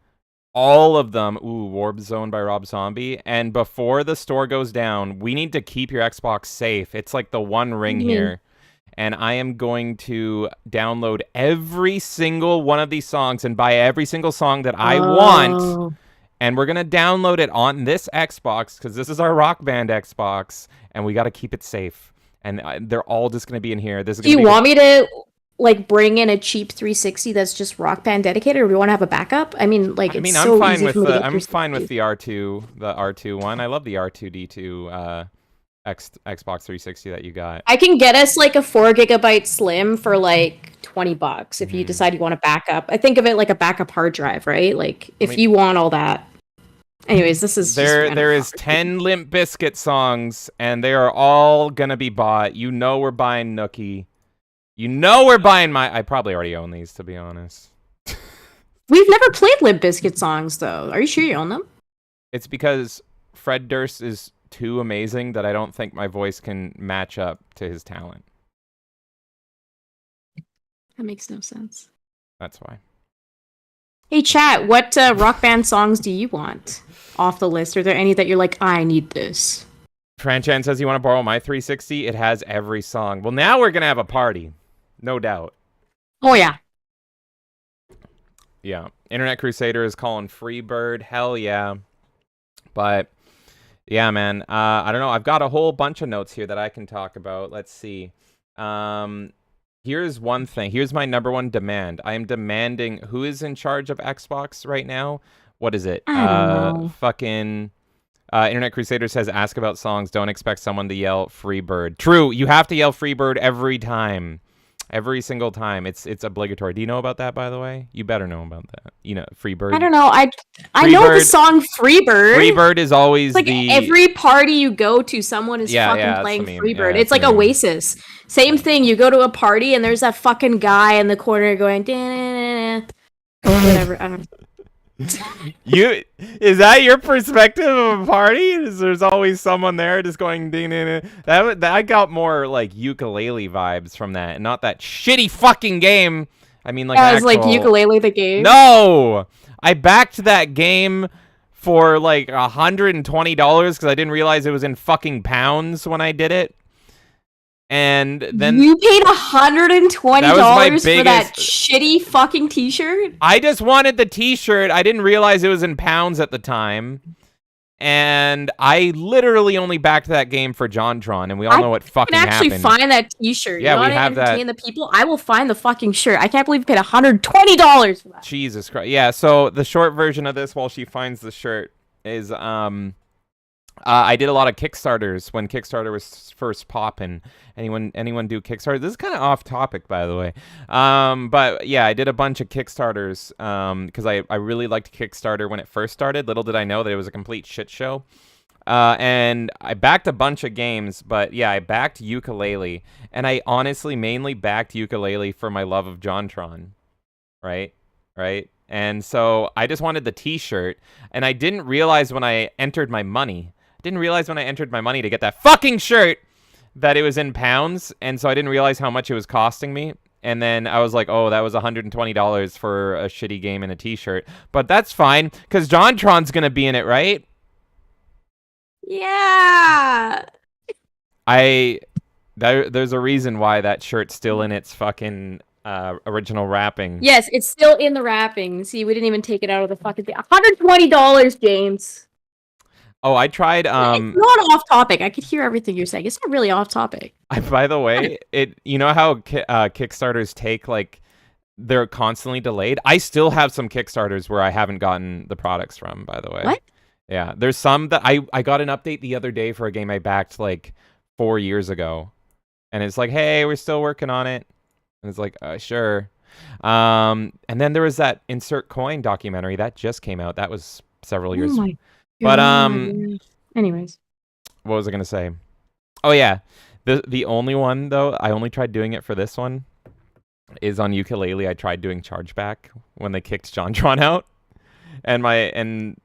all of them. Ooh, Warp Zone by Rob Zombie. And before the store goes down, we need to keep your Xbox safe. It's like the one ring here. And I am going to download every single one of these songs and buy every single song that I want. And we're going to download it on this Xbox because this is our Rock Band Xbox. And we got to keep it safe. And they're all just going to be in here. This is Do you want me to like bring in a cheap 360 that's just Rock Band dedicated, or do you want to have a backup? I mean, like, I mean, it's I'm so fine easy with for me to get I'm fine with 360s. the R2 one. I love the R2D2 Xbox 360 that you got. I can get us like a 4 GB Slim for like $20 if you decide you want to back up. I think of it like a backup hard drive, right? Like if you want all that. Anyways, this is there is 10 Limp Bizkit songs, and they are all gonna be bought. You know we're buying Nookie. You know we're buying I probably already own these, to be honest. We've never played Limp Bizkit songs though. Are you sure you own them? It's because Fred Durst is too amazing that I don't think my voice can match up to his talent. That makes no sense. That's why. Hey chat, what Rock Band songs do you want off the list? Are there any that you're like, I need this? Fran Chan says you want to borrow my 360? It has every song. Well, now we're gonna have a party. No doubt. Oh yeah. Yeah. Internet Crusader is calling Freebird. Hell yeah. But yeah, man. I don't know. I've got a whole bunch of notes here that I can talk about. Let's see. Here's one thing. Here's my number one demand. I am demanding who is in charge of Xbox right now. What is it? I don't know. Fucking Internet Crusader says ask about songs. Don't expect someone to yell Freebird. True. You have to yell Freebird every time. Every single time. It's obligatory. Do you know about that, by the way? You better know about that. You know, Freebird. I don't know. I know the Freebird- song Freebird. Freebird is always It's like the every party you go to, someone is Yeah, fucking yeah, that's playing the meme. Freebird. Yeah, It's that's like the meme. Oasis. Same thing. You go to a party and there's that fucking guy in the corner going, "Da-na-na-na." Whatever. I don't know. Is that your perspective of a party? There's always someone there just going ding ding ding. That I got more like ukulele vibes from that, and not that shitty fucking game. I mean, like I was like actual- ukulele the game. No, I backed that game for like $120 because I didn't realize it was in fucking pounds when I did it. And then you paid $120 That was my for that biggest- shitty fucking t-shirt. I just wanted the t-shirt. I didn't realize it was in pounds at the time. And I literally only backed that game for JonTron, and we all know what I fucking can actually happened. find that t-shirt. Yeah, you we want to have that. entertain the people? I will find the fucking shirt. I can't believe you paid $120 for that. Jesus Christ. Yeah, so the short version of this while she finds the shirt is I did a lot of Kickstarters when Kickstarter was first popping. Anyone do Kickstarter? This is kind of off topic, by the way. But yeah, I did a bunch of Kickstarters because I really liked Kickstarter when it first started. Little did I know that it was a complete shit show. And I backed a bunch of games, but yeah, I backed Ukulele. And I honestly mainly backed Ukulele for my love of JonTron. Right? And so I just wanted the t-shirt, and I didn't realize when I entered my money to get that fucking shirt that it was in pounds, and so I didn't realize how much it was costing me. and then I was like, oh, that was $120 for a shitty game and a T-shirt. But that's fine, because JonTron's gonna be in it, right? Yeah. There's a reason why that shirt's still in its fucking original wrapping. Yes, it's still in the wrapping. See, we didn't even take it out of the fucking thing. $120, James. Oh, I tried. It's not off topic. I could hear everything you're saying. It's not really off topic. By the way, you know how Kickstarters take, like, they're constantly delayed? I still have some Kickstarters where I haven't gotten the products from, by the way. What? Yeah, there's some that I got an update the other day for a game I backed like 4 years ago. And it's like, hey, we're still working on it. And it's like, sure. And then there was that Insert Coin documentary that just came out. That was several years. Oh my But anyways, what was I gonna say? Oh yeah, the only one though, I only tried doing it for this one, is on Ukulele. I tried doing chargeback when they kicked JonTron out, and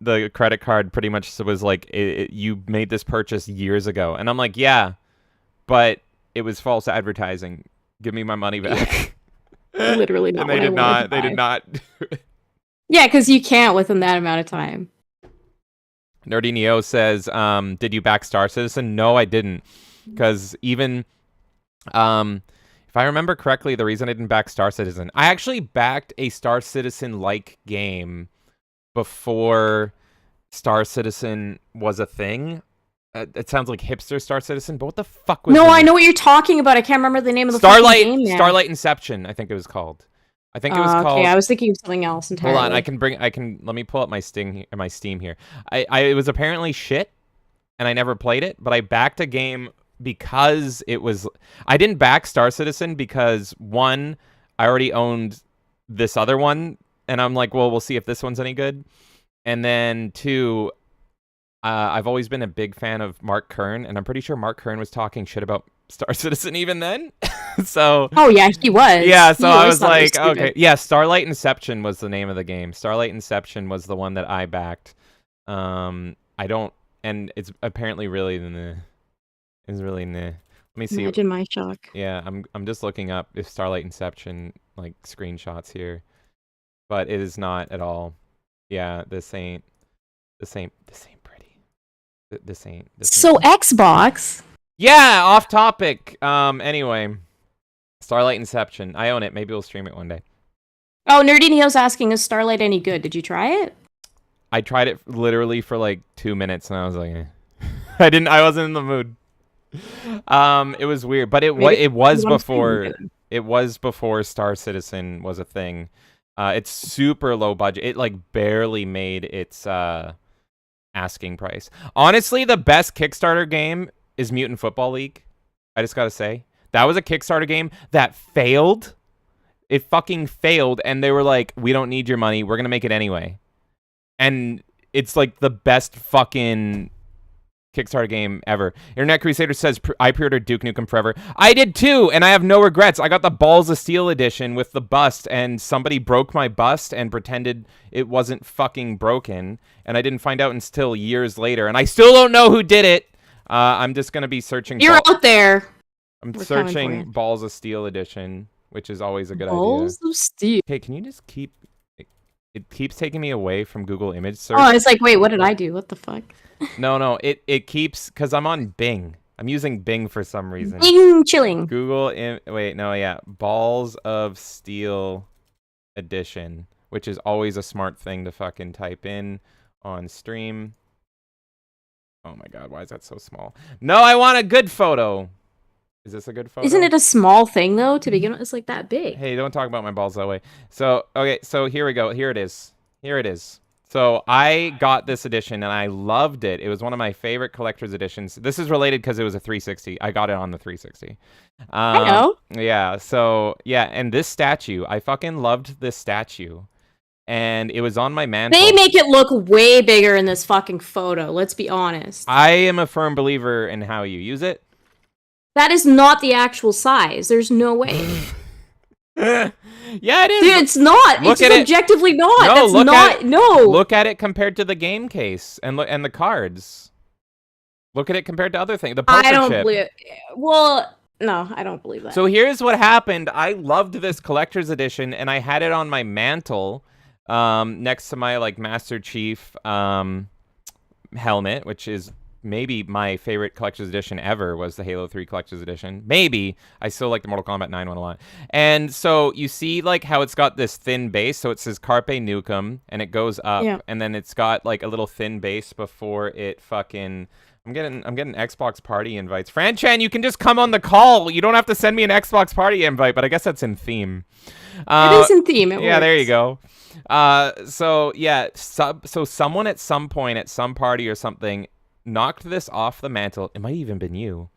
the credit card pretty much was like, you made this purchase years ago, and I'm like, yeah, but it was false advertising. Give me my money back. literally not. And they did not. They did not. Yeah, because you can't within that amount of time. Nerdy Neo says, did you back Star Citizen? No, I didn't. Because even, if I remember correctly, the reason I didn't back Star Citizen, I actually backed a Star Citizen-like game before Star Citizen was a thing. It sounds like hipster Star Citizen, but what the fuck was No, I know what you're talking about. I can't remember the name of the Starlight, fucking game now. Starlight Inception, I think it was called. I think it was called. Okay, I was thinking of something else entirely. Hold on, let me pull up my Steam here. It was apparently shit, and I never played it, but I backed a game because it was. I didn't back Star Citizen because, one, I already owned this other one, and I'm like, well, we'll see if this one's any good. And then two, I've always been a big fan of Mark Kern, and I'm pretty sure Mark Kern was talking shit about Star Citizen even then. So oh yeah, he was. Yeah, so I was like, okay, yeah, Starlight Inception was the name of the game. Starlight Inception was the one that I backed. I don't, and it's apparently really nah. It's really nah. Let me see. Imagine my shock. Yeah, I'm just looking up if Starlight Inception, like, screenshots here, but it is not at all. Yeah, this ain't pretty. This ain't. So Xbox. Yeah, off topic. Anyway, Starlight Inception. I own it. Maybe we'll stream it one day. Oh, Nerdy Neo's asking, is Starlight any good? Did you try it? I tried it literally for like 2 minutes, and I was like, eh. I wasn't in the mood. It was weird, but it was before Star Citizen was a thing. It's super low budget. It like barely made its asking price. Honestly, the best Kickstarter game is Mutant Football League. I just gotta say, that was a Kickstarter game that failed. It fucking failed, and they were like, we don't need your money, we're gonna make it anyway. And it's like the best fucking Kickstarter game ever. Internet Crusader says, I pre-ordered Duke Nukem Forever. I did too, and I have no regrets. I got the Balls of Steel edition with the bust, and somebody broke my bust and pretended it wasn't fucking broken, and I didn't find out until years later, and I still don't know who did it. I'm just going to be searching. You're out there. We're searching Balls of Steel edition, which is always a good idea. Balls of Steel. Okay, can you just keep... It keeps taking me away from Google image search. Oh, it's like, wait, what did I do? What the fuck? No, it keeps... Because I'm on Bing. I'm using Bing for some reason. Bing chilling. Balls of Steel edition, which is always a smart thing to fucking type in on stream. Oh my god, why is that so small? No, I want a good photo. Is this a good photo? Isn't it a small thing though to begin with? It's like that big. Hey, don't talk about my balls that way. So, okay, so here we go. Here it is. So I got this edition and I loved it. It was one of my favorite collector's editions. This is related because it was a 360. I got it on the 360. I know. Yeah, so, yeah, and this statue, I fucking loved this statue. And it was on my mantle. They make it look way bigger in this fucking photo, let's be honest. I am a firm believer in how you use it. That is not the actual size. There's no way. Yeah, it is. Dude, it's not. Look it's objectively not. No, Look at it compared to the game case and the cards. Look at it compared to other things. The poker I don't chip. believe. Well, No, I don't believe that. So here's what happened. I loved this collector's edition, and I had it on my mantle, next to my like Master Chief helmet, which is maybe my favorite collector's edition ever. Was the Halo 3 collector's edition? Maybe. I still like the Mortal Kombat 9 one a lot. And so you see like how it's got this thin base, so it says Carpe Nukem, and it goes up, Yeah. and then it's got like a little thin base before it fucking. I'm getting Xbox party invites. Fran-chan, you can just come on the call. You don't have to send me an Xbox party invite, but I guess that's in theme. It is in theme. It Yeah, there you works. go. So yeah, so someone at some point at some party or something knocked this off the mantle. It might even been you.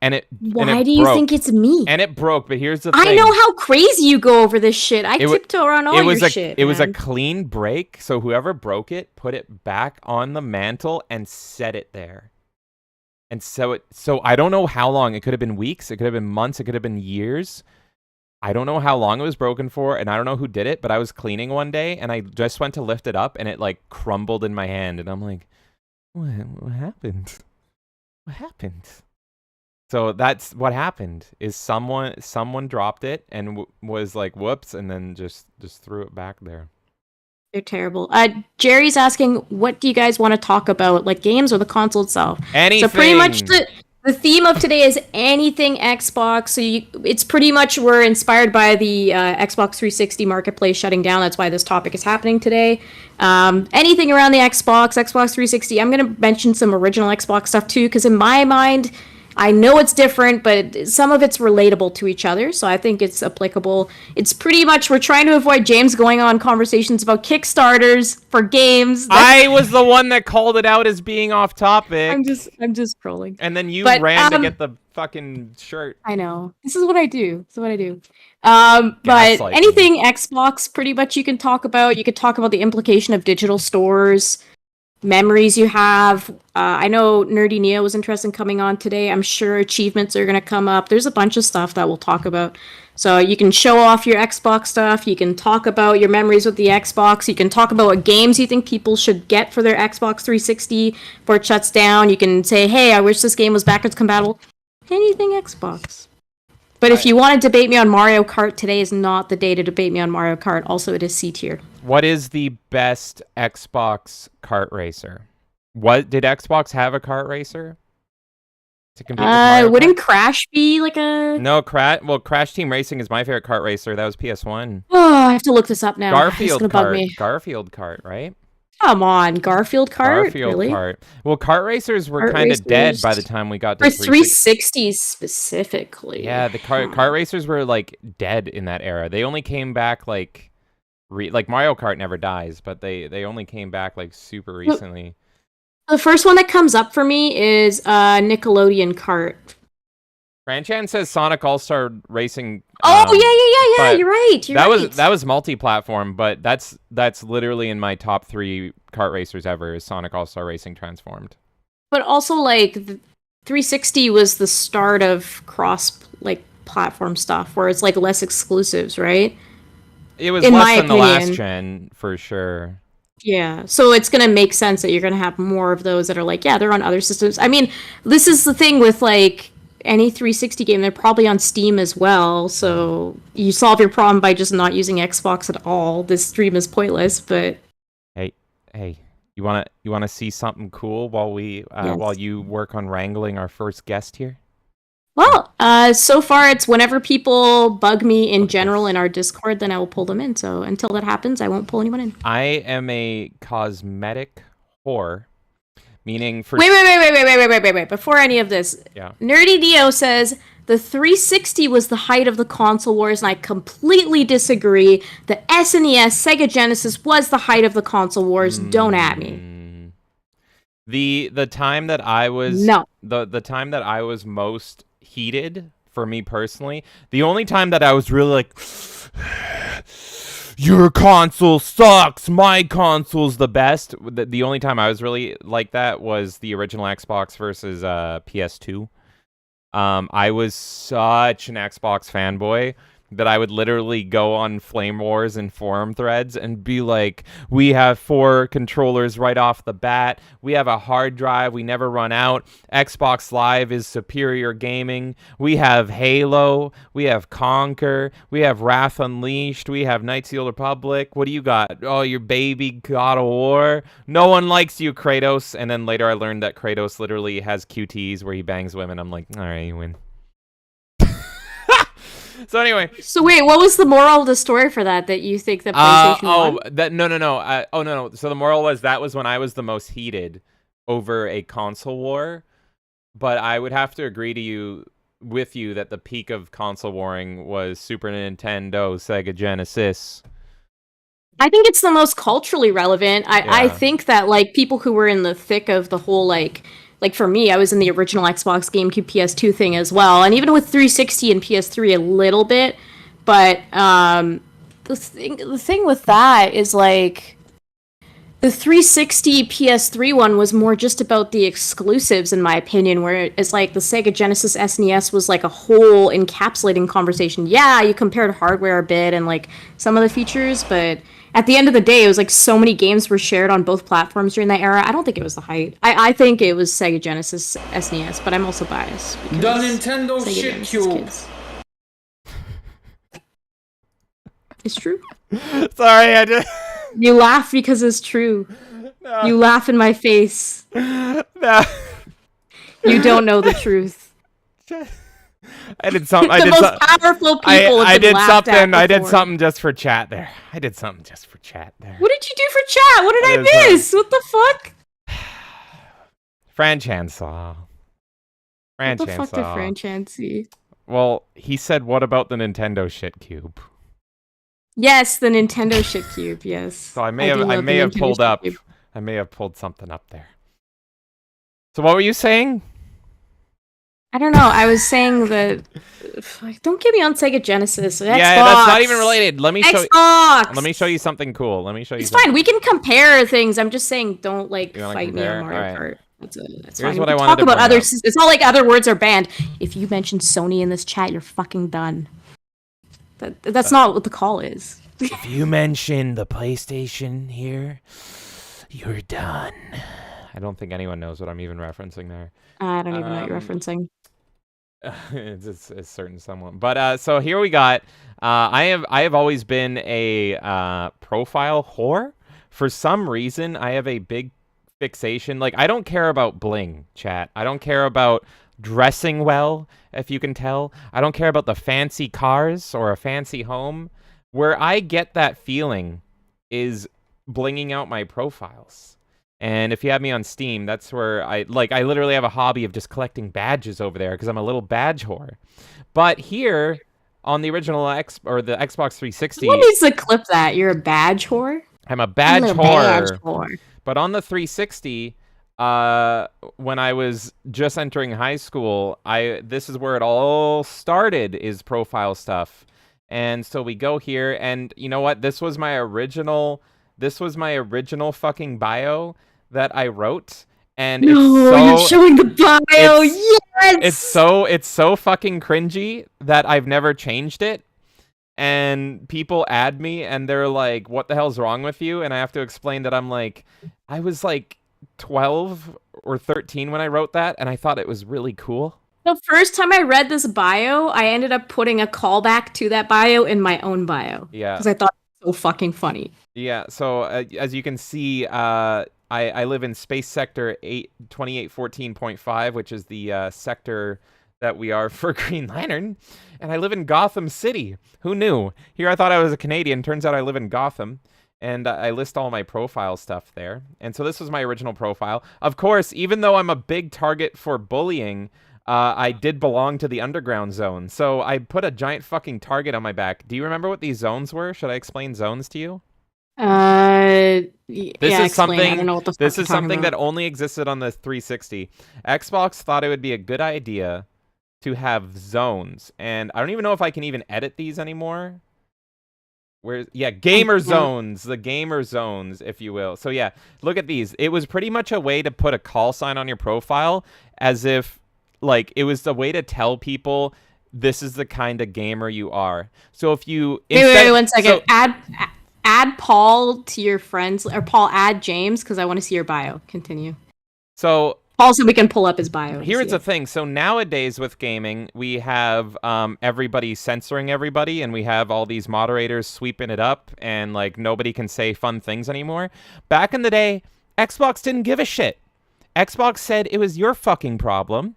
And it Why do you broke. think it's me? And it broke, but here's the thing. I know how crazy you go over this shit. I tiptoe around all your shit. It was a man. clean break, so whoever broke it put it back on the mantle and set it there. And so I don't know how long. It could have been weeks, it could have been months, it could have been years. I don't know how long it was broken for, and I don't know who did it, but I was cleaning one day, and I just went to lift it up, and it, like, crumbled in my hand, and I'm like, what happened? What happened? So that's what happened, is someone dropped it, and was like, whoops, and then just threw it back there. They're terrible. Jerry's asking, what do you guys want to talk about, like games or the console itself? Anything! So pretty much the theme of today is anything Xbox. So it's pretty much we're inspired by the Xbox 360 marketplace shutting down. That's why this topic is happening today. Anything around the Xbox 360. I'm going to mention some original Xbox stuff too, because in my mind, I know it's different, but some of it's relatable to each other, so I think it's applicable. It's pretty much, we're trying to avoid James going on conversations about Kickstarters for games. I was the one that called it out as being off topic. I'm just trolling. And then you But, ran to get the fucking shirt. I know. This is what I do. But Gaslighting. anything Xbox, pretty much you can talk about. You could talk about the implication of digital stores, memories you have. I know Nerdy Neo was interested in coming on today. I'm sure achievements are going to come up. There's a bunch of stuff that we'll talk about. So you can show off your Xbox stuff. You can talk about your memories with the Xbox. You can talk about what games you think people should get for their Xbox 360 before it shuts down. You can say, hey, I wish this game was backwards compatible. Anything Xbox. But if you want to debate me on Mario Kart, today is not the day to debate me on Mario Kart. Also, it is C tier. What is the best Xbox kart racer? What did Xbox have a kart racer to compete with Mario Wouldn't Kart? Crash be like a... No, Crash Team Racing is my favorite kart racer. That was PS1. Oh, I have to look this up now. It's Garfield gonna bug me. kart. Garfield kart, right? Come on, Garfield Kart? Garfield Really? kart. Well, kart racers were Kart kind of dead racers. by the time we got to For 360. 360s specifically. Yeah, the kart racers were like dead in that era. They only came back like Mario Kart never dies, but they only came back like super recently. The first one that comes up for me is Nickelodeon Kart. Franchan says Sonic All-Star Racing. Oh, yeah, but you're right. That was multi-platform, but that's literally in my top 3 kart racers ever, is Sonic All-Star Racing Transformed. But also, like, the 360 was the start of platform stuff, where it's, like, less exclusives, right? It was In less my than the last opinion. gen, for sure. Yeah, so it's going to make sense that you're going to have more of those that are like, yeah, they're on other systems. I mean, this is the thing with, like, any 360 game, they're probably on Steam as well, so you solve your problem by just not using Xbox at all. This stream is pointless, but... Hey, you wanna see something cool while Yes. while you work on wrangling our first guest here? Well, so far it's whenever people bug me in Look at general this. in our Discord, then I will pull them in. So until that happens, I won't pull anyone in. I am a cosmetic whore, meaning for Wait. Before any of this, Yeah. Nerdy Dio says the 360 was the height of the console wars, and I completely disagree. The SNES, Sega Genesis was the height of the console wars. Don't at me. The time that I was No. the time that I was most heated for me personally, the only time that I was really like, your console sucks, my console's the best, the only time I was really like that was the original Xbox versus PS2. I was such an Xbox fanboy that I would literally go on Flame Wars and forum threads and be like, we have 4 controllers right off the bat. We have a hard drive. We never run out. Xbox Live is superior gaming. We have Halo. We have Conquer. We have Wrath Unleashed. We have Knights of the Old Republic. What do you got? Oh, your baby God of War. No one likes you, Kratos. And then later I learned that Kratos literally has QTs where he bangs women. I'm like, all right, you win. So anyway. So wait, what was the moral of the story for that you think that PlayStation won? No. So the moral was that was when I was the most heated over a console war. But I would have to agree with you that the peak of console warring was Super Nintendo, Sega Genesis. I think it's the most culturally relevant. I think that like people who were in the thick of the whole like for me, I was in the original Xbox, GameCube, PS2 thing as well, and even with 360 and PS3 a little bit. But the thing with that is like the 360 PS3 one was more just about the exclusives, in my opinion, where it's like the Sega Genesis SNES was like a whole encapsulating conversation. Yeah, you compared hardware a bit and like some of the features, but at the end of the day, it was like so many games were shared on both platforms during that era. I don't think it was the height. I think it was Sega Genesis SNES, but I'm also biased. The Nintendo Sega shit Genesis cube. kids. It's true. Sorry, I just... You laugh because it's true. No. You laugh in my face. No. You don't know the truth. I did something. The most powerful people have been laughed at before. I did something just for chat there. What did you do for chat? What did I miss? What the fuck? Fran Chan saw. What the fuck did Fran Chan see? Well, he said, "What about the Nintendo shit cube?" Yes, the Nintendo shit cube. Yes. So I may have pulled something up there. So what were you saying? I don't know. I was saying that. Don't get me on Sega Genesis. Xbox. Yeah, that's not even related. Let me show you something cool. It's fine. We can compare things. I'm just saying, don't like fight me on Mario Kart. That's Here's fine. what We I can wanted talk to about bring other. up. It's not like other words are banned. If you mention Sony in this chat, you're fucking done. That's not what the call is. If you mention the PlayStation here, you're done. I don't think anyone knows what I'm even referencing there. I don't even know what you're referencing. It's a certain someone. But so here we got. I have always been a profile whore. For some reason, I have a big fixation. Like, I don't care about bling, chat. I don't care about dressing well, if you can tell. I don't care about the fancy cars or a fancy home. Where I get that feeling is blinging out my profiles. And if you have me on Steam, that's where I literally have a hobby of just collecting badges over there because I'm a little badge whore. But here on the original the Xbox 360, Someone needs to clip that. You're a badge whore. I'm a badge whore. But on the 360, when I was just entering high school, this is where it all started, is profile stuff. And so we go here, and you know what? This was my original fucking bio that I wrote, and you're showing the bio. Yes, it's so fucking cringy that I've never changed it. And people add me, and they're like, "What the hell's wrong with you?" And I have to explain that I'm like, I was like 12 or 13 when I wrote that, and I thought it was really cool. The first time I read this bio, I ended up putting a callback to that bio in my own bio. Yeah. Because I thought it was so fucking funny. Yeah, so as you can see, I live in Space Sector 2814.5, which is the sector that we are for Green Lantern. And I live in Gotham City. Who knew? Here I thought I was a Canadian. Turns out I live in Gotham. And I list all my profile stuff there. And so this was my original profile. Of course, even though I'm a big target for bullying, I did belong to the underground zone. So I put a giant fucking target on my back. Do you remember what these zones were? Should I explain zones to you? This is something. I don't know what the fuck This you're is talking something about. that only existed on the 360. Xbox thought it would be a good idea to have zones, and I don't even know if I can even edit these anymore. Gamer zones, the gamer zones, if you will. So yeah, look at these. It was pretty much a way to put a call sign on your profile, as if like it was the way to tell people this is the kind of gamer you are. So if you wait, 1 second. Add Paul to your friends, or Paul, add James, because I want to see your bio. Continue. So Paul, so we can pull up his bio. here's the thing. So nowadays with gaming, we have everybody censoring everybody, and we have all these moderators sweeping it up, and like nobody can say fun things anymore. Back in the day, Xbox didn't give a shit. Xbox said it was your fucking problem,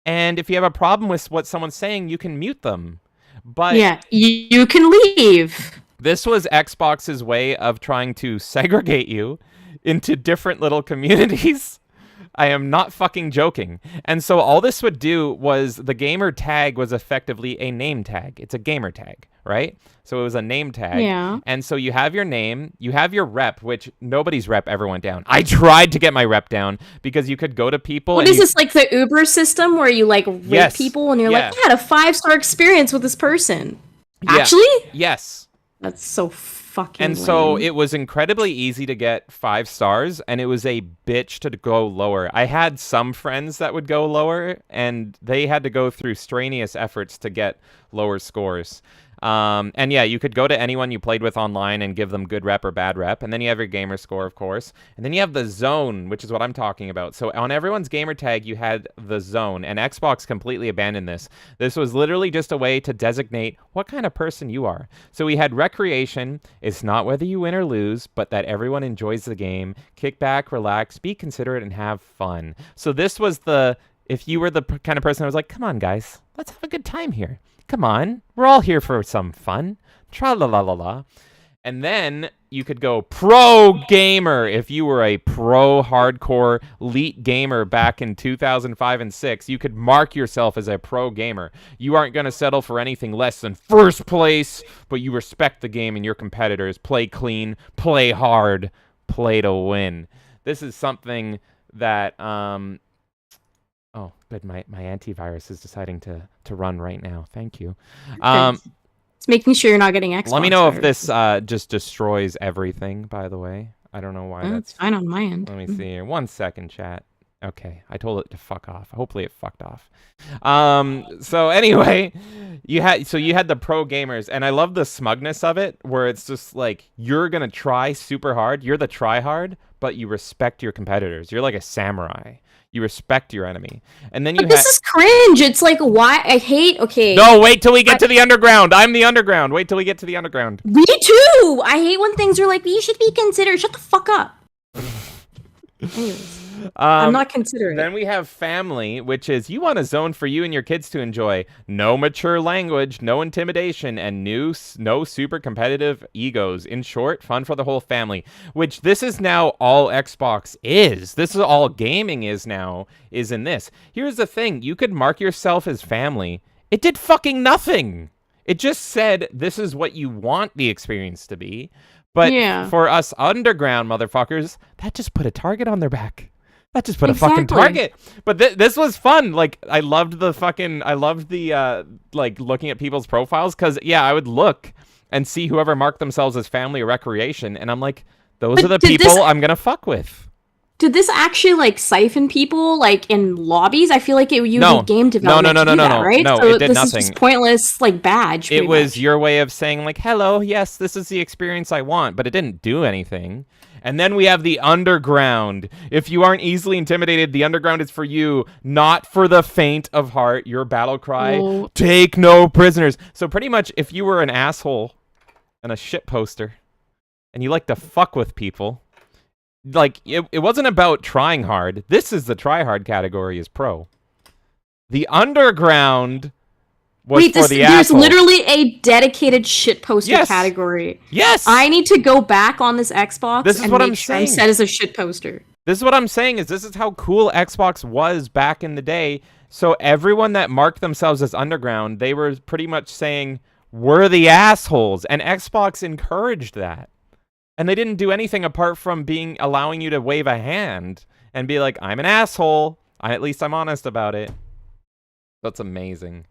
and if you have a problem with what someone's saying, you can mute them. But yeah, you can leave. This was Xbox's way of trying to segregate you into different little communities. I am not fucking joking. And so all this would do was the gamer tag was effectively a name tag. It's a gamer tag, right? So it was a name tag. Yeah. And so you have your name, you have your rep, which nobody's rep ever went down. I tried to get my rep down because you could go to people. What is this, like the Uber system where you like rate Yes. people and you're Yeah. like, I had a 5-star experience with this person. Yeah. Actually? Yes. That's so fucking And so lame. it was incredibly easy to get 5 stars, and it was a bitch to go lower. I had some friends that would go lower, and they had to go through strenuous efforts to get lower scores. And yeah, you could go to anyone you played with online and give them good rep or bad rep. And then you have your gamer score, of course. And then you have the zone, which is what I'm talking about. So on everyone's gamer tag, you had the zone. And Xbox completely abandoned this. This was literally just a way to designate what kind of person you are. So we had recreation. It's not whether you win or lose, but that everyone enjoys the game. Kick back, relax, be considerate, and have fun. So this was if you were the kind of person that was like, come on, guys, let's have a good time here. Come on, we're all here for some fun. Tra-la-la-la-la. And then you could go pro gamer if you were a pro hardcore elite gamer back in 2005 and 6. You could mark yourself as a pro gamer. You aren't going to settle for anything less than first place, but you respect the game and your competitors. Play clean, play hard, play to win. This is something that... Oh, good. My antivirus is deciding to run right now. Thank you. It's making sure you're not getting Xbox. Let me know if viruses. this just destroys everything, by the way. I don't know why It's fine on my end. Let me see here. 1 second, chat. Okay, I told it to fuck off. Hopefully it fucked off. So anyway, you had the pro gamers, and I love the smugness of it, where it's just like you're gonna try super hard. You're the try hard, but you respect your competitors. You're like a samurai. You respect your enemy. And then you But this is cringe. It's like, why? I hate, okay. No, wait till we get to the underground. I'm the underground. Wait till we get to the underground. Me too! I hate when things are like, you should be considered. Shut the fuck up. Anyways, I'm not considering. Then we have family, which is you want a zone for you and your kids to enjoy. No mature language, no intimidation, and no super competitive egos. In short, fun for the whole family, which this is now all Xbox is. This is all gaming is now, is in this. Here's the thing. You could mark yourself as family. It did fucking nothing. It just said this is what you want the experience to be. But for us underground motherfuckers, that just put a target on their back. That just put a fucking target. But this was fun. Like, I loved the like looking at people's profiles, because yeah, I would look and see whoever marked themselves as family or recreation, and I'm like, those are the people I'm gonna fuck with. Did this actually like siphon people like in lobbies? I feel like you need game development to do that, right? No, so it did this nothing. is just pointless like badge. It was your way of saying like, hello, yes, this is the experience I want, but it didn't do anything. And then we have the underground. If you aren't easily intimidated, the underground is for you, not for the faint of heart. Your battle cry, take no prisoners. So pretty much if you were an asshole and a shit poster and you like to fuck with people, like it wasn't about trying hard. This is the try hard category is pro. The underground was for the there's assholes. literally a dedicated shit poster category. Yes. I need to go back on this Xbox This is and what make I'm sure saying. I'm set as a shit poster. This is what I'm saying is this is how cool Xbox was back in the day. So everyone that marked themselves as underground, they were pretty much saying, we're the assholes. And Xbox encouraged that. And they didn't do anything apart from allowing you to wave a hand and be like, I'm an asshole. At least I'm honest about it. That's amazing.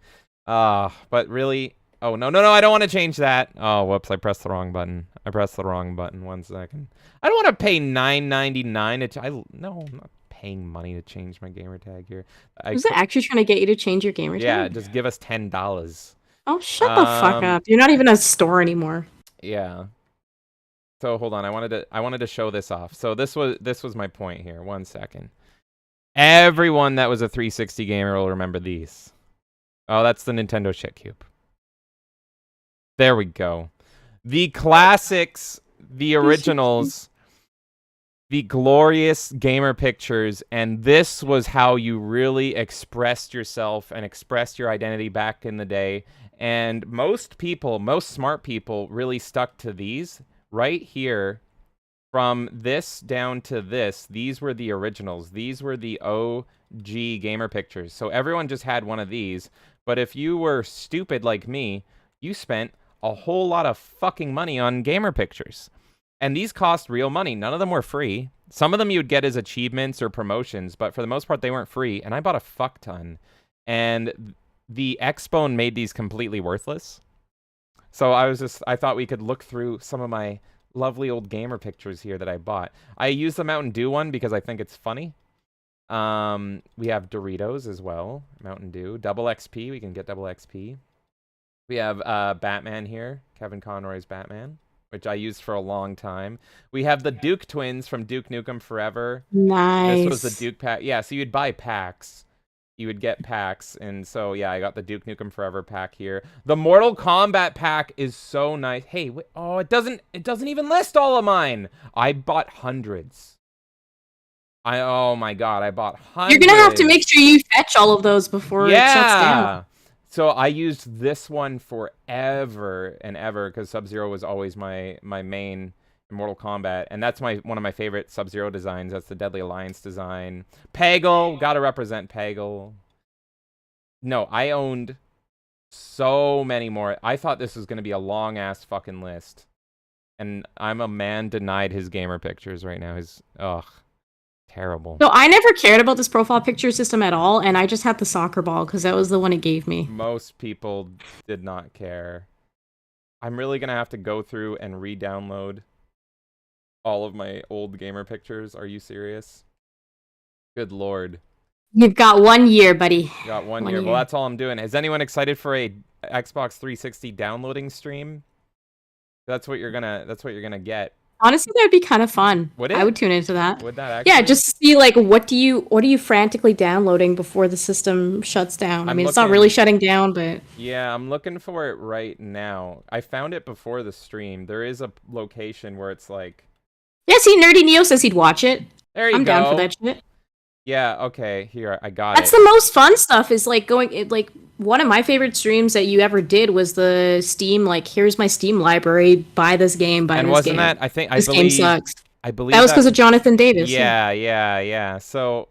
But really, oh, no, I don't want to change that. Oh, whoops, I pressed the wrong button. 1 second. I don't want to pay $9.99. No, I'm not paying money to change my gamer tag here. Was it actually trying to get you to change your gamer Yeah, tag? just give us $10. Oh, shut the fuck up. You're not even a store anymore. Yeah. So hold on, I wanted to show this off. So this was my point here. 1 second. Everyone that was a 360 gamer will remember these. Oh, that's the Nintendo shit cube. There we go. The classics, the originals, the glorious gamer pictures, and this was how you really expressed yourself and expressed your identity back in the day. And most people, most smart people, really stuck to these right here. From this down to this, these were the originals. These were the OG gamer pictures. So everyone just had one of these. But if you were stupid like me, you spent a whole lot of fucking money on gamer pictures. And these cost real money. None of them were free. Some of them you would get as achievements or promotions, but for the most part, they weren't free. And I bought a fuck ton. And the Xbone made these completely worthless. So I thought we could look through some of my lovely old gamer pictures here that I bought. I use the Mountain Dew one because I think it's funny. We have Doritos as well. Mountain Dew. Double XP. We can get double XP. We have Batman here. Kevin Conroy's Batman, which I used for a long time. We have the Duke twins from Duke Nukem Forever. Nice. This was the Duke pack. Yeah, so you'd buy packs. You would get packs, and so yeah, I got the Duke Nukem Forever pack here. The Mortal Kombat pack is so nice. Hey, oh, it doesn't even list all of mine. I bought hundreds. Oh my god, I bought hundreds. You're gonna have to make sure you fetch all of those before it shuts down. So I used this one forever and ever because Sub-Zero was always my main in Mortal Kombat, and that's one of my favorite Sub-Zero designs. That's the Deadly Alliance design. Peggle, gotta represent Peggle. No, I owned so many more. I thought this was gonna be a long ass fucking list, and I'm a man denied his gamer pictures right now. Terrible. So I never cared about this profile picture system at all, and I just had the soccer ball because that was the one it gave me. Most people did not care. I'm really gonna have to go through and re-download all of my old gamer pictures. Are you serious? Good lord. You've got 1 year, buddy. Got one year. Well, that's all I'm doing. Is anyone excited for a Xbox 360 downloading stream? That's what you're gonna get. Honestly, that would be kind of fun. Would it? I would tune into that. Would that actually? Yeah, just to see like what are you frantically downloading before the system shuts down? I mean, it's not really shutting down, but yeah, I'm looking for it right now. I found it before the stream. There is a location where it's like. Yeah, see, Nerdy Neo says he'd watch it. There you go. I'm down for that shit. Yeah. Okay. Here, I got That's it. the most fun stuff. Is like one of my favorite streams that you ever did was the Steam. Like, here's my Steam library. Buy this game. Buy this game. And wasn't that? I think this game sucks. I believe that was because of Jonathan Davis. Yeah. So,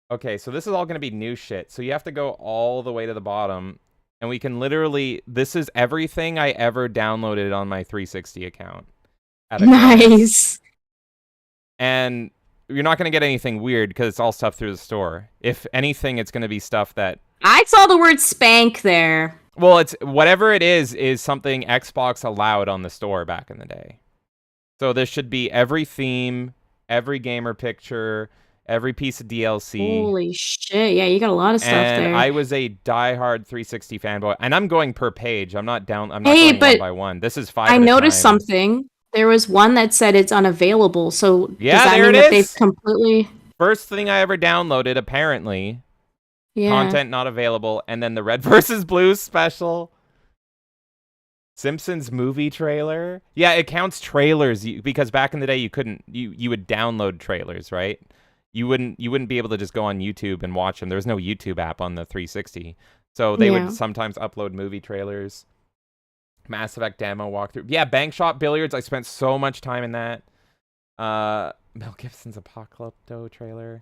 okay, so this is all going to be new shit. So you have to go all the way to the bottom, and we can literally. This is everything I ever downloaded on my 360 account. Nice. And you're not going to get anything weird because it's all stuff through the store. If anything, it's going to be stuff that. I saw the word spank there. Well, it's whatever it is something Xbox allowed on the store back in the day. So this should be every theme, every gamer picture, every piece of DLC. Holy shit! Yeah, you got a lot of stuff and there. I was a diehard 360 fanboy, and I'm going per page. I'm not going one by one. This is 5. I noticed something. There was one that said it's unavailable. So yeah, does that there mean it that is. they've completely? First thing I ever downloaded, apparently. Yeah. Content not available, and then the Red vs. Blue special. Simpsons movie trailer. Yeah, it counts trailers because back in the day you couldn't. You would download trailers, right? You wouldn't be able to just go on YouTube and watch them. There was no YouTube app on the 360, so they would sometimes upload movie trailers. Mass Effect demo walkthrough. Yeah, Bank Shot Billiards. I spent so much time in that. Mel Gibson's Apocalypto trailer.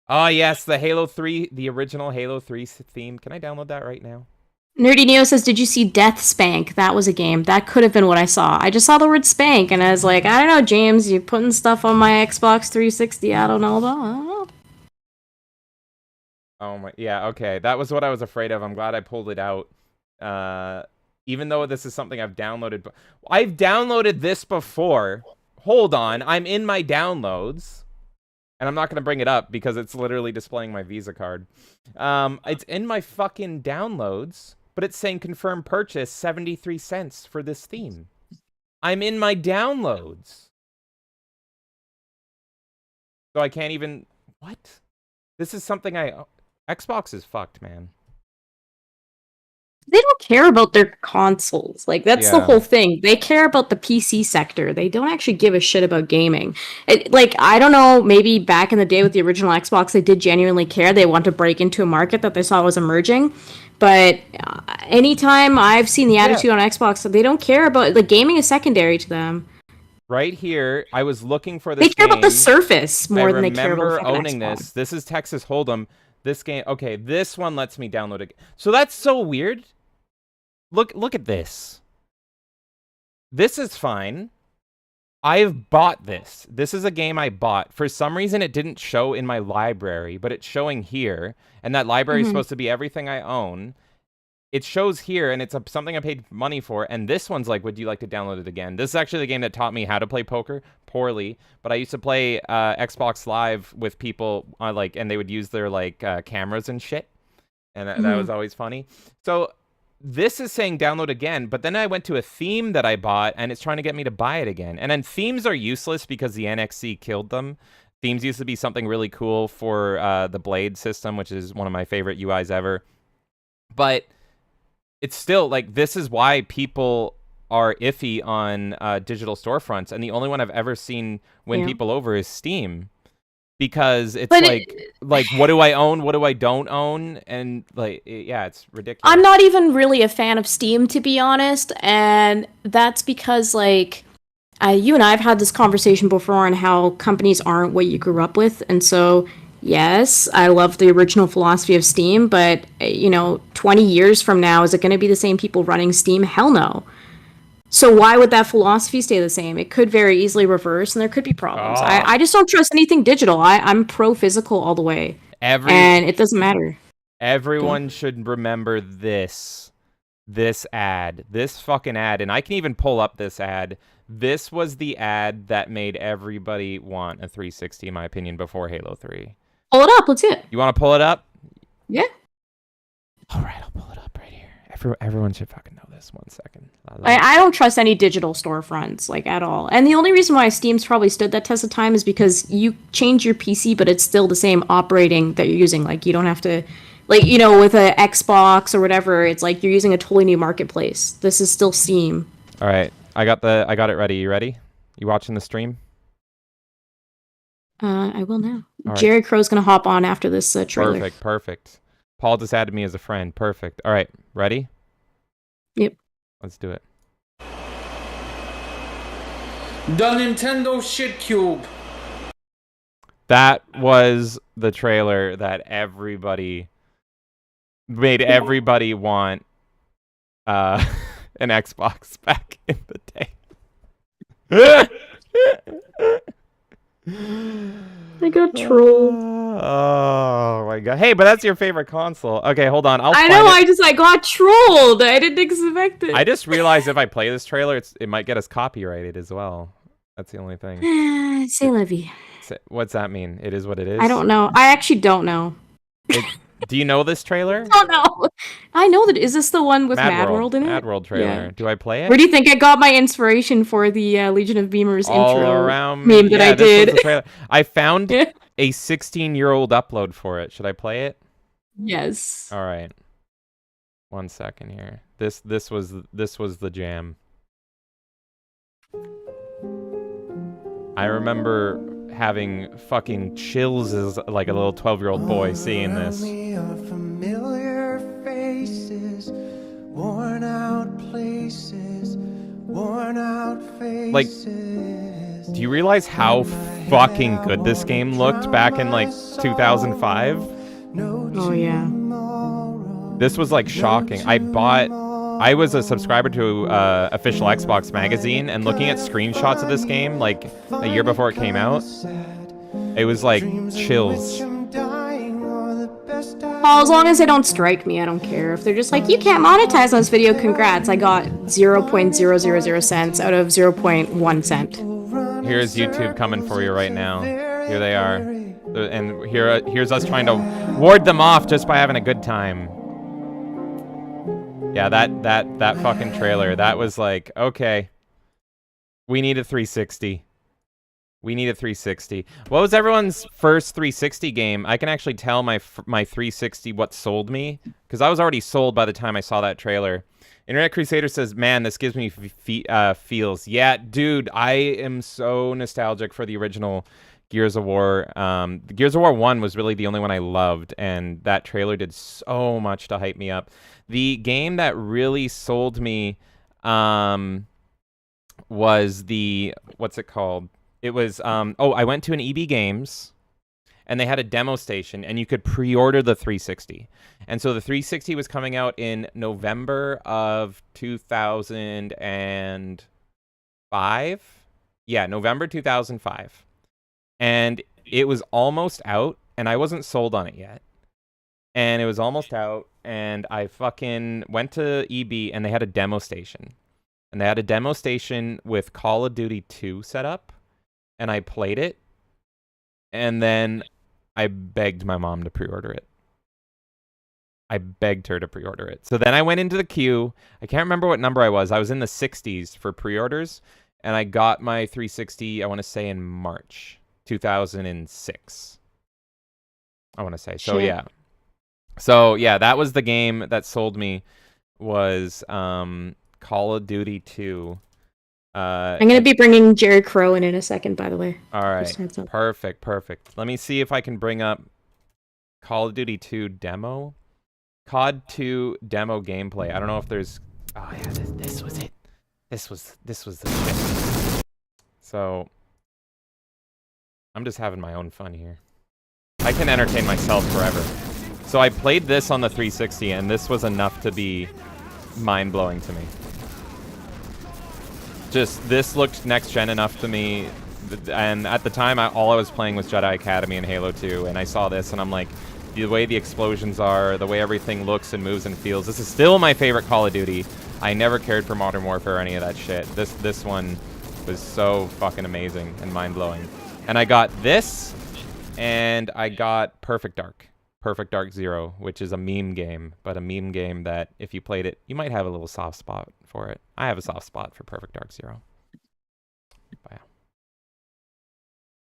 Oh, yes, the Halo 3, the original Halo 3 theme. Can I download that right now? Nerdy Neo says, did you see Death Spank? That was a game. That could have been what I saw. I just saw the word spank, and I was like, I don't know, James, you're putting stuff on my Xbox 360 I don't know about. Oh, my. Yeah, okay. That was what I was afraid of. I'm glad I pulled it out. Even though this is something I've downloaded. I've downloaded this before. Hold on. I'm in my downloads. And I'm not going to bring it up because it's literally displaying my Visa card. It's in my fucking downloads, but it's saying confirm purchase 73 cents for this theme. I'm in my downloads. So I can't even... What? This is something Xbox is fucked, man. They don't care about their consoles. Like, that's the Yeah. whole thing. They care about the PC sector. They don't actually give a shit about gaming. Like, I don't know, maybe back in the day with the original Xbox, they did genuinely care. They want to break into a market that they saw was emerging. But anytime I've seen the attitude on Xbox, they don't care about... Like, gaming is secondary to them. Right here, I was looking for this They care about the game. Surface more than they care about the remember fucking owning Xbox. this. This is Texas Hold'em. This game... Okay, this one lets me download it. So that's so weird. Look at this. This is fine. I've bought this. This is a game I bought. For some reason, it didn't show in my library, but it's showing here. And that library is supposed to be everything I own. It shows here, and it's something I paid money for. And this one's like, would you like to download it again? This is actually the game that taught me how to play poker poorly. But I used to play Xbox Live with people, and they would use their cameras and shit. And that was always funny. So... This is saying download again, but then I went to a theme that I bought, and it's trying to get me to buy it again. And then themes are useless because the NXC killed them. Themes used to be something really cool for the Blade system, which is one of my favorite UIs ever. But it's still, this is why people are iffy on digital storefronts, and the only one I've ever seen win people over is Steam. Because it's what do I own? What do I don't own? And it's ridiculous. I'm not even really a fan of Steam, to be honest, and that's because you and I have had this conversation before on how companies aren't what you grew up with, and so yes, I love the original philosophy of Steam, but 20 years from now, is it going to be the same people running Steam? Hell no. So why would that philosophy stay the same? It could very easily reverse, and there could be problems. I just don't trust anything digital. I'm pro-physical all the way. And it doesn't matter. Everyone should remember this ad. This fucking ad. And I can even pull up this ad. This was the ad that made everybody want a 360, in my opinion, before Halo 3. Pull it up. Let's see it. You want to pull it up? Yeah. All right, I'll pull it up right here. Everyone should fucking know this. 1 second. I don't trust any digital storefronts, at all. And the only reason why Steam's probably stood that test of time is because you change your PC, but it's still the same operating that you're using. You don't have to, with a Xbox or whatever, it's like you're using a totally new marketplace. This is still Steam. All right, I got it ready. You ready? You watching the stream? I will now. All right. Jerry Crow's gonna hop on after this trailer. Perfect. Paul just added me as a friend. Perfect. All right, ready? Yep. Let's do it. The Nintendo Shit Cube. That was the trailer that made everybody want an Xbox back in the day. I got trolled. Oh my god. Hey, but that's your favorite console. Okay, hold on. I got trolled. I didn't expect it. I just realized if I play this trailer, it might get us copyrighted as well. That's the only thing. C'est la vie. What's that mean? It is what it is? I don't know. I actually don't know. Do you know this trailer? I don't know. I know that. Is this the one with Mad World in it? Mad World trailer. Yeah. Do I play it? Where do you think I got my inspiration for the Legion of Beamers All intro around meme that I this was did? the trailer. I found a 16-year-old upload for it. Should I play it? Yes. All right. 1 second here. This was the jam. I remember having fucking chills as a little 12-year-old boy seeing this. Familiar faces, worn out places, worn out faces. Do you realize how fucking good this game looked back in 2005? Oh yeah. This was shocking. I was a subscriber to official Xbox magazine, and looking at screenshots of this game a year before it came out, it was chills. Well, as long as they don't strike me, I don't care. If they're just you can't monetize on this video, congrats. I got 0.000 cents out of 0.1 cent. Here's YouTube coming for you right now. Here they are. And here's us trying to ward them off just by having a good time. Yeah, that fucking trailer. That was like, okay, we need a 360. We need a 360. What was everyone's first 360 game? I can actually tell my 360 what sold me, because I was already sold by the time I saw that trailer. Internet Crusader says, man, this gives me feels. Yeah, dude, I am so nostalgic for the original Gears of War. Gears of War 1 was really the only one I loved, and that trailer did so much to hype me up. The game that really sold me was the, what's it called? It was, I went to an EB Games, and they had a demo station, and you could pre-order the 360. And so the 360 was coming out in November of 2005. Yeah, November 2005. And it was almost out, and I wasn't sold on it yet. And it was almost out, and I fucking went to EB, and they had a demo station. And they had a demo station with Call of Duty 2 set up. And I played it, and then I begged my mom to pre-order it. I begged her to pre-order it. So then I went into the queue. I can't remember what number I was. I was in the 60s for pre-orders, and I got my 360, I want to say, in March 2006. I want to say. So, yeah. So, yeah, that was the game that sold me, was Call of Duty 2. I'm going to be bringing Jerry Crow in a second, by the way. All right. Perfect. Let me see if I can bring up Call of Duty 2 demo. COD 2 demo gameplay. I don't know if there's... Oh, yeah, this was it. This was the shit. So, I'm just having my own fun here. I can entertain myself forever. So I played this on the 360, and this was enough to be mind-blowing to me. Just, this looked next-gen enough to me, and at the time, all I was playing was Jedi Academy and Halo 2, and I saw this, and I'm like, the way the explosions are, the way everything looks and moves and feels, this is still my favorite Call of Duty. I never cared for Modern Warfare or any of that shit. This one was so fucking amazing and mind-blowing. And I got this, and I got Perfect Dark 0, which is a meme game, but a meme game that if you played it, you might have a little soft spot for it. I have a soft spot for Perfect Dark 0. Bye.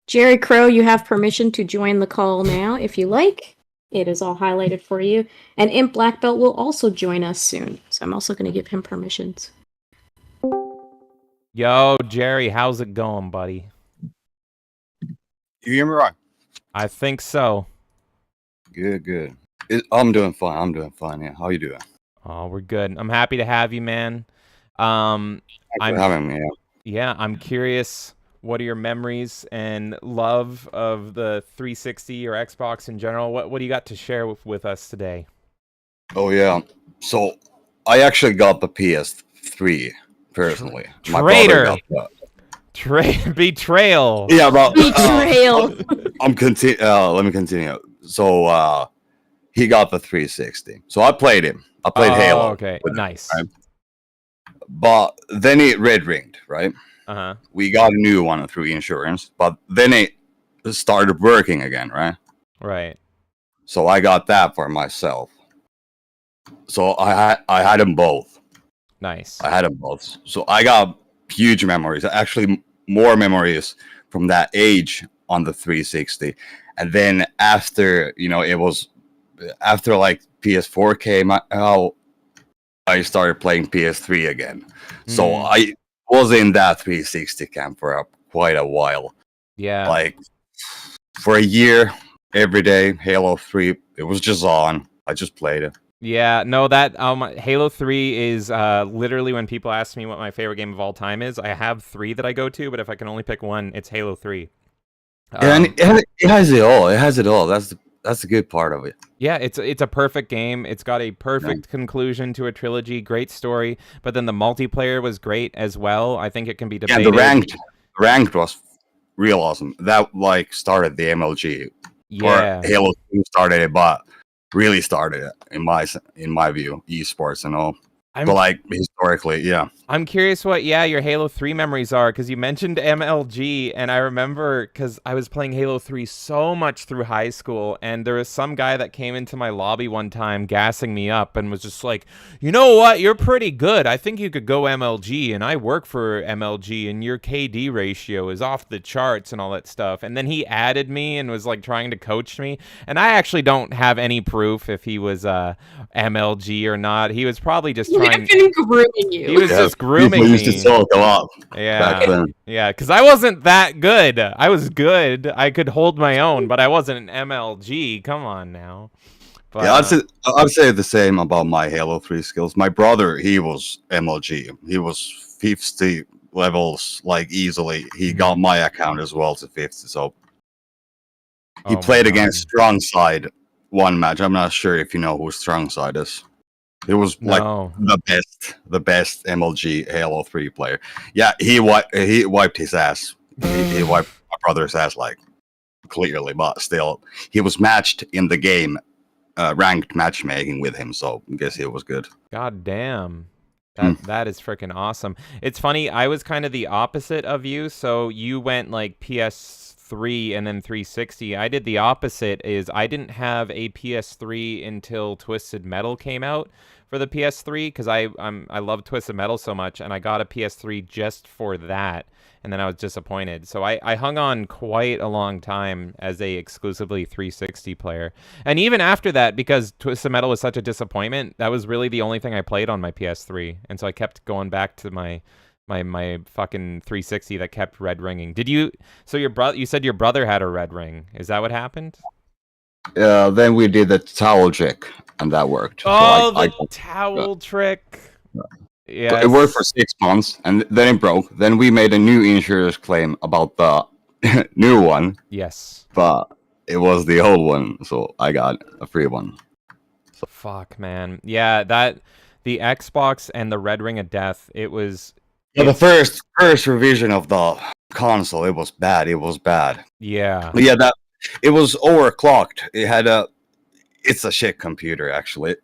Jerry Crow, you have permission to join the call now if you like. It is all highlighted for you. And Imp Black Belt will also join us soon, so I'm also going to give him permissions. Yo, Jerry, how's it going, buddy? You hear me right? I think so. Good. I'm doing fine. Yeah, how you doing? Oh, we're good. I'm happy to have you, man. Thanks for having me. Yeah, I'm curious. What are your memories and love of the 360 or Xbox in general? What do you got to share with us today? Oh yeah. So I actually got the PS3 personally. Traitor. Betrayal. Yeah, but Betrayal. Let me continue. So he got the 360. So I played him. I played Halo. Okay, nice. Him, right? But then it red ringed, right? Uh-huh. We got a new one through insurance, but then it started working again, right? Right. So I got that for myself. So I had them both. Nice. I had them both. So I got huge memories. Actually, more memories from that age on the 360. And then after, it was after like PS4 came out, I started playing PS3 again. So I was in that 360 camp for quite a while. Yeah. Like for a year, every day, Halo 3, it was just on. I just played it. Yeah, no, that Halo 3 is literally when people ask me what my favorite game of all time is, I have 3 that I go to, but if I can only pick one, it's Halo 3. And it has it all. It has it all. That's the good part of it. Yeah, it's a perfect game. It's got a perfect conclusion to a trilogy. Great story, but then the multiplayer was great as well. I think it can be debated. Yeah, the ranked was real awesome. That started the MLG. Yeah, or Halo 2 started it, but really started it in my view, esports and all. but like historically, yeah. I'm curious what, your Halo 3 memories are, because you mentioned MLG, and I remember because I was playing Halo 3 so much through high school, and there was some guy that came into my lobby one time gassing me up and was just like, you know what, you're pretty good. I think you could go MLG, and I work for MLG, and your KD ratio is off the charts and all that stuff. And then he added me and was like trying to coach me, and I actually don't have any proof if he was MLG or not. He was probably just trying... grooming you. He was just grooming People used me. to talk a lot back then. Yeah, because I wasn't that good. I was good. I could hold my own, but I wasn't an MLG. Come on now. But, Yeah, I'd say the same about my Halo 3 skills. My brother, he was MLG. He was 50 levels, like, easily. He got my account as well to 50, so... He played against Strong Side one match. I'm not sure if you know who Strong Side is. It was like the best MLG Halo 3 player. Yeah, he wiped his ass. He wiped my brother's ass, like, clearly, but still, he was matched in the game, ranked matchmaking with him, so I guess it was good. God damn. That is freaking awesome. It's funny, I was kind of the opposite of you, so you went like PS3 and then 360. I did the opposite, is I didn't have a PS3 until Twisted Metal came out for the PS3, because I love Twisted Metal so much, and I got a PS3 just for that, and then I was disappointed. So I hung on quite a long time as a exclusively 360 player. And even after that, because Twisted Metal was such a disappointment, that was really the only thing I played on my PS3. And so I kept going back to my fucking 360 that kept red ringing. You said your brother had a red ring. Is that what happened? Then we did the towel trick, and that worked. Oh, so the towel trick. Yeah, it worked for 6 months, and then it broke. Then we made a new insurance claim about the new one. Yes. But it was the old one, so I got a free one. So. Fuck, man. Yeah, the Xbox and the Red Ring of Death, it was... Yeah, the first revision of the console, it was bad. It was bad. Yeah. But yeah, it was overclocked. It's a shit computer, actually.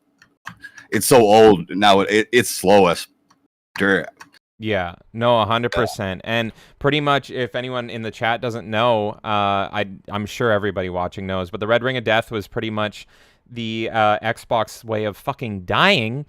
It's so old now. It's slow as dirt. Yeah, no, 100%. And pretty much, if anyone in the chat doesn't know, I'm sure everybody watching knows, but the Red Ring of Death was pretty much the Xbox way of fucking dying.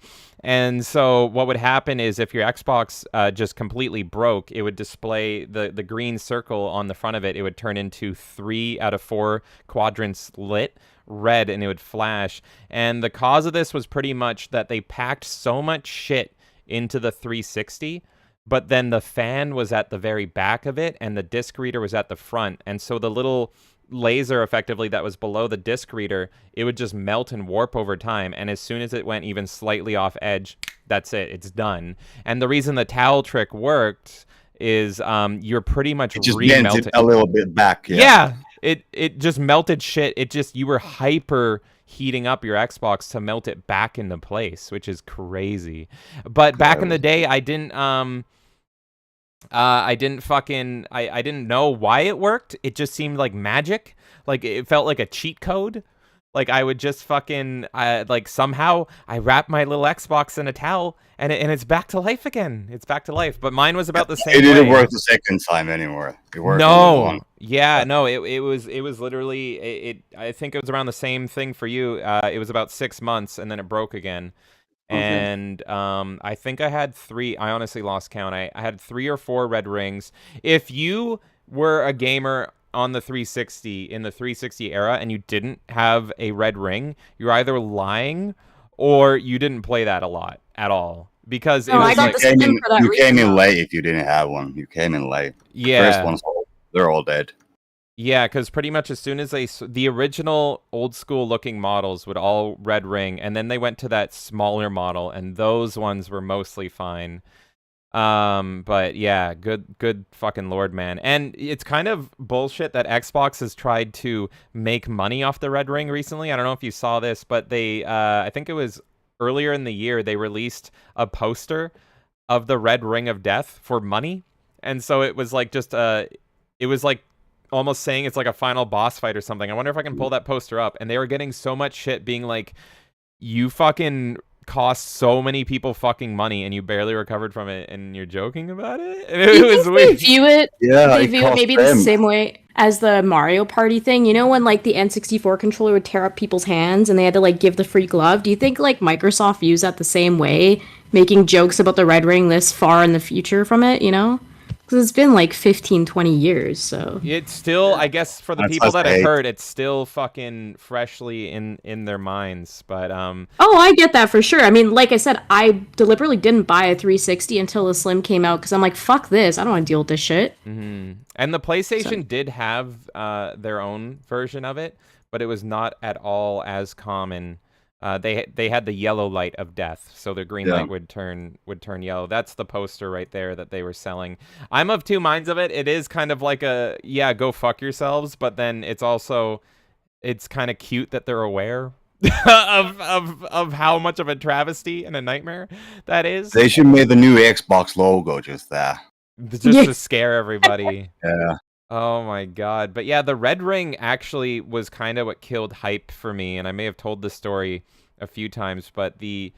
And so what would happen is if your Xbox just completely broke, it would display the green circle on the front of it. It would turn into 3 out of 4 quadrants lit red, and it would flash. And the cause of this was pretty much that they packed so much shit into the 360, but then the fan was at the very back of it and the disc reader was at the front. And so the little laser effectively that was below the disc reader, it would just melt and warp over time, and as soon as it went even slightly off edge, that's it's done. And the reason the towel trick worked is you're pretty much remelting a little bit back. Yeah, it just melted shit. You were hyper heating up your Xbox to melt it back into place, which is crazy. But back in the day, I didn't know why it worked. It just seemed like magic. Like it felt like a cheat code. Like I would just fucking like somehow I wrap my little Xbox in a towel and it's back to life again. It's back to life. But mine was about the same. It didn't work the second time anymore. It worked. No. Yeah, no, it was literally I think it was around the same thing for you. It was about 6 months and then it broke again. And I think I had 3. I honestly lost count. I had 3 or 4 red rings. If you were a gamer on the 360 in the 360 era and you didn't have a red ring, you're either lying or you didn't play that a lot at all. Because it was like, you came in late if you didn't have one. You came in late. Yeah. First ones, they're all dead. Yeah, because pretty much as soon as the original old school looking models would all red ring, and then they went to that smaller model, and those ones were mostly fine. But yeah, good fucking lord, man. And it's kind of bullshit that Xbox has tried to make money off the red ring recently. I don't know if you saw this, but they, I think it was earlier in the year, they released a poster of the Red Ring of Death for money. And so it was like it was like almost saying it's like a final boss fight or something. I wonder if I can pull that poster up. And they were getting so much shit being like, you fucking cost so many people fucking money, and you barely recovered from it, and you're joking about it. Do It you was think they weird. view it? Yeah, They it view it cost maybe the them. same way as the Mario Party thing. You know, when like the N64 controller would tear up people's hands and they had to like give the free glove. Do you think like Microsoft views that the same way, making jokes about the Red Ring this far in the future from it? You know, because it's been like 15, 20 years. So It's still, I guess, for the That's people that have hate. heard, it's still fucking freshly in their minds. But oh, I get that for sure. I mean, like I said, I deliberately didn't buy a 360 until the Slim came out because I'm like, fuck this. I don't want to deal with this shit. and the PlayStation did have their own version of it, but it was not at all as common. They had the yellow light of death, so the green light would turn yellow. That's the poster right there that they were selling. I'm of two minds of it. It is kind of like a go fuck yourselves, but then it's also kind of cute that they're aware of how much of a travesty and a nightmare that is. They should make the new Xbox logo just that. Just to scare everybody. Yeah. Oh my god. But yeah, the Red Ring actually was kind of what killed hype for me, and I may have told this story a few times, but the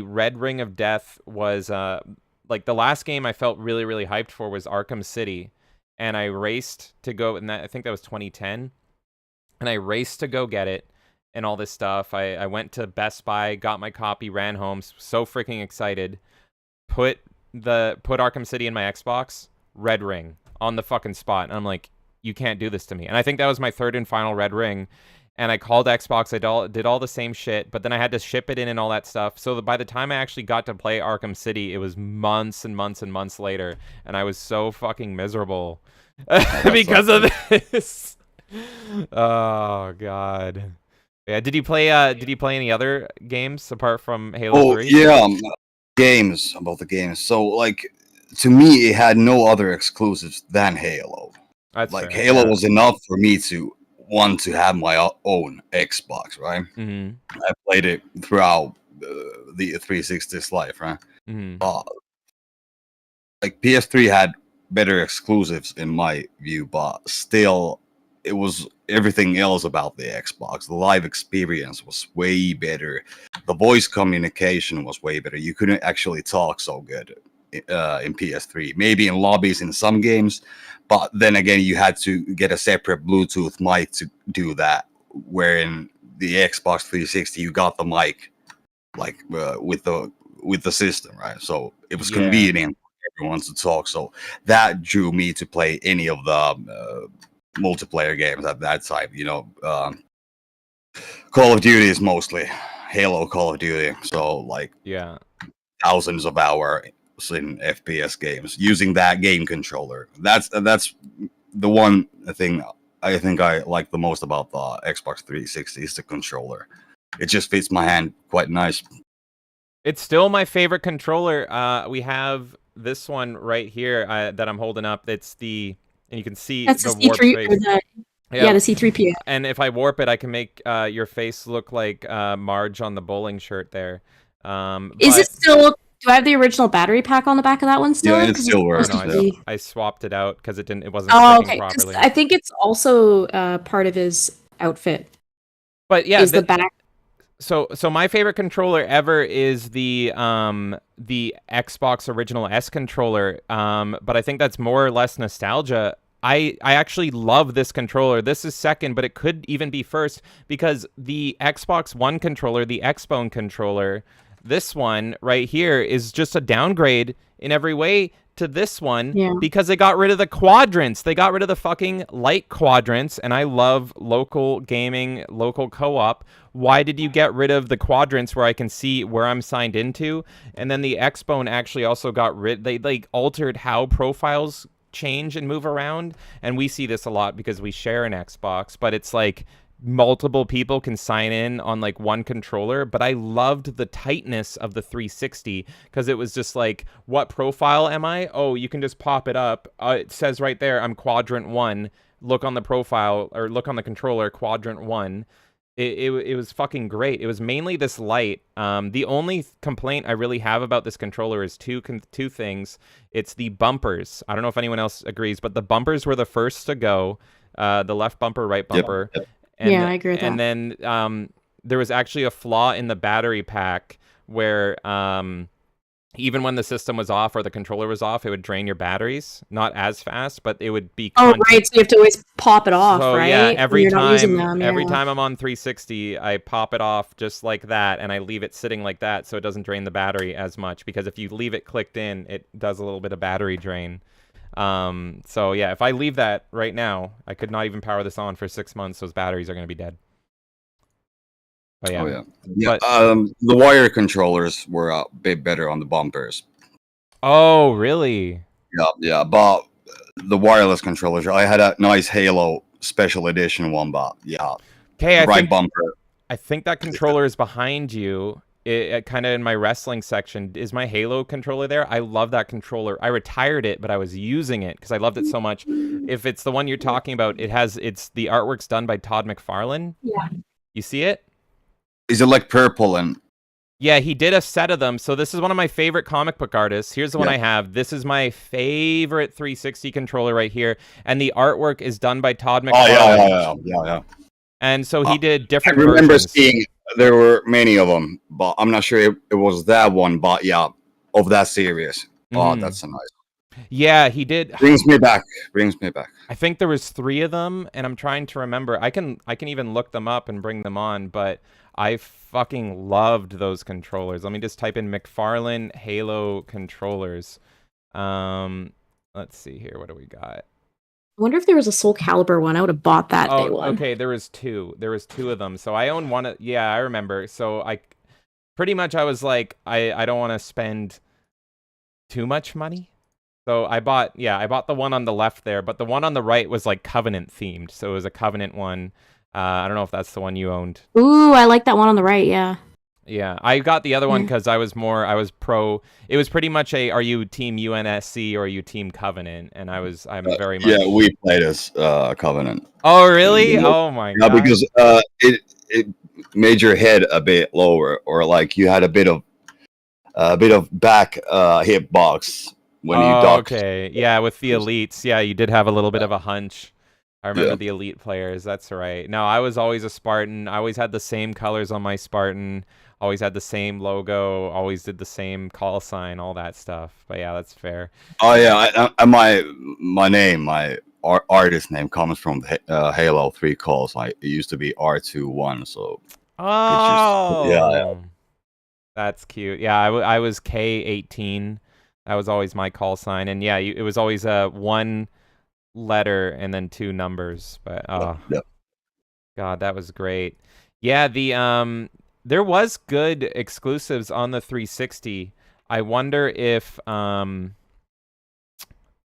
Red Ring of Death was like the last game I felt really, really hyped for was Arkham City, and I raced to go, and I think that was 2010, and I raced to go get it and all this stuff. I went to Best Buy, got my copy, ran home, so freaking excited, put Arkham City in my Xbox, Red Ring on the fucking spot, and I'm like, you can't do this to me. And I think that was my third and final Red Ring, and I called Xbox. I did all the same shit, but then I had to ship it in and all that stuff. So by the time I actually got to play Arkham City, it was months and months and months later, and I was so fucking miserable because of this. Oh god. Yeah, did you play any other games apart from Halo 3? Yeah, games about the games. So like, to me, it had no other exclusives than Halo. That's like fair, Halo yeah. was enough for me to want to have my own Xbox, right? Mm-hmm. I played it throughout the 360's life, right? Mm-hmm. Like PS3 had better exclusives in my view, but still, it was everything else about the Xbox. The live experience was way better. The voice communication was way better. You couldn't actually talk so good in PS3. Maybe in lobbies in some games, but then again, you had to get a separate Bluetooth mic to do that. Where in the Xbox 360, you got the mic like with the system, right? So it was convenient for everyone to talk. So that drew me to play any of the multiplayer games at that time. You know, Call of Duty is mostly Halo, Call of Duty. So like thousands of hours in FPS games using that game controller. That's the one thing I think I like the most about the Xbox 360 is the controller. It just fits my hand quite nice. It's still my favorite controller. We have this one right here that I'm holding up. It's and you can see That's the the warp C3 face. or the C3PO. And if I warp it, I can make your face look like Marge on the bowling shirt there. Is it still? Do I have the original battery pack on the back of that one still? Yeah, it still works. I swapped it out because it wasn't sticking properly. I think it's also part of his outfit. But yeah, is the back. So my favorite controller ever is the Xbox original S controller. But I think that's more or less nostalgia. I actually love this controller. This is second, but it could even be first because the Xbox One controller, the Xbone controller, this one right here is just a downgrade in every way to this one because they got rid of the quadrants. They got rid of the fucking light quadrants, and I love local gaming, local co-op. Why did you get rid of the quadrants where I can see where I'm signed into? And then the Xbone actually also got they altered how profiles change and move around, and we see this a lot because we share an Xbox, but it's like multiple people can sign in on like one controller. But I loved the tightness of the 360 because it was just like, what profile am I? Oh, you can just pop it up. It says right there, I'm quadrant 1. Look on the profile or look on the controller, quadrant 1. It was fucking great. It was mainly this light. The only complaint I really have about this controller is two things. It's the bumpers. I don't know if anyone else agrees, but the bumpers were the first to go. The left bumper, right bumper. Yep. I agree with that. And then there was actually a flaw in the battery pack where even when the system was off or the controller was off, it would drain your batteries. Not as fast, but it would be. Oh, right. So you have to always pop it off, So right? yeah, When every you're not using time, them, every yeah. time I'm on 360, I pop it off just like that, and I leave it sitting like that, so it doesn't drain the battery as much. Because if you leave it clicked in, it does a little bit of battery drain. So yeah, if I leave that right now, I could not even power this on for 6 months. Those batteries are going to be dead. But yeah. Oh yeah. Yeah. But The wire controllers were a bit better on the bumpers. oh, really? Yeah. But the wireless controllers, I had a nice Halo special edition one, but yeah, Okay, right bumper. I think that controller is behind you. It kind of in my wrestling section. Is my Halo controller there? I love that controller. I retired it, but I was using it because I loved it so much. If it's the one you're talking about, it's the artwork's done by Todd McFarlane. Yeah. You see it? Is it like purple and? Yeah, he did a set of them. So this is one of my favorite comic book artists. Here's the one Yeah. I have. This is my favorite 360 controller right here, and the artwork is done by Todd McFarlane. Oh yeah. And so he did I different remember versions. seeing there were many of them, but I'm not sure it was that one. But yeah, of that series. Oh, that's a nice. Yeah, he did. Brings me back. I think there was 3 of them, and I'm trying to remember. I can even look them up and bring them on, but I fucking loved those controllers. Let me just type in McFarlane Halo controllers. Let's see here. What do we got? I wonder if there was a Soul Calibur one. I would have bought that day one. Okay. There was 2. There was 2 of them. So I own one. Yeah, I remember. So I pretty much I was like, I don't want to spend too much money. So I bought the one on the left there, but the one on the right was like Covenant themed. So it was a Covenant one. I don't know if that's the one you owned. Ooh, I like that one on the right, yeah. Yeah, I got the other one because I was pro. It was pretty much are you team UNSC or are you team Covenant? And I'm very much. Yeah, we played as Covenant. Oh really? Oh my god. Yeah, because it made your head a bit lower, or like you had a bit of back hitbox when you ducked. Okay, yeah, with the elites, yeah, you did have a little bit of a hunch. I remember the elite players. That's right. No, I was always a Spartan. I always had the same colors on my Spartan. Always had the same logo. Always did the same call sign. All that stuff. But yeah, that's fair. Oh yeah, my name, my artist name comes from Halo 3 calls. It used to be R21. So oh yeah. That's cute. Yeah, I was K18. That was always my call sign, and yeah, it was always 1 letter and then 2 numbers. But God, that was great. Yeah, there was good exclusives on the 360. I wonder if I'm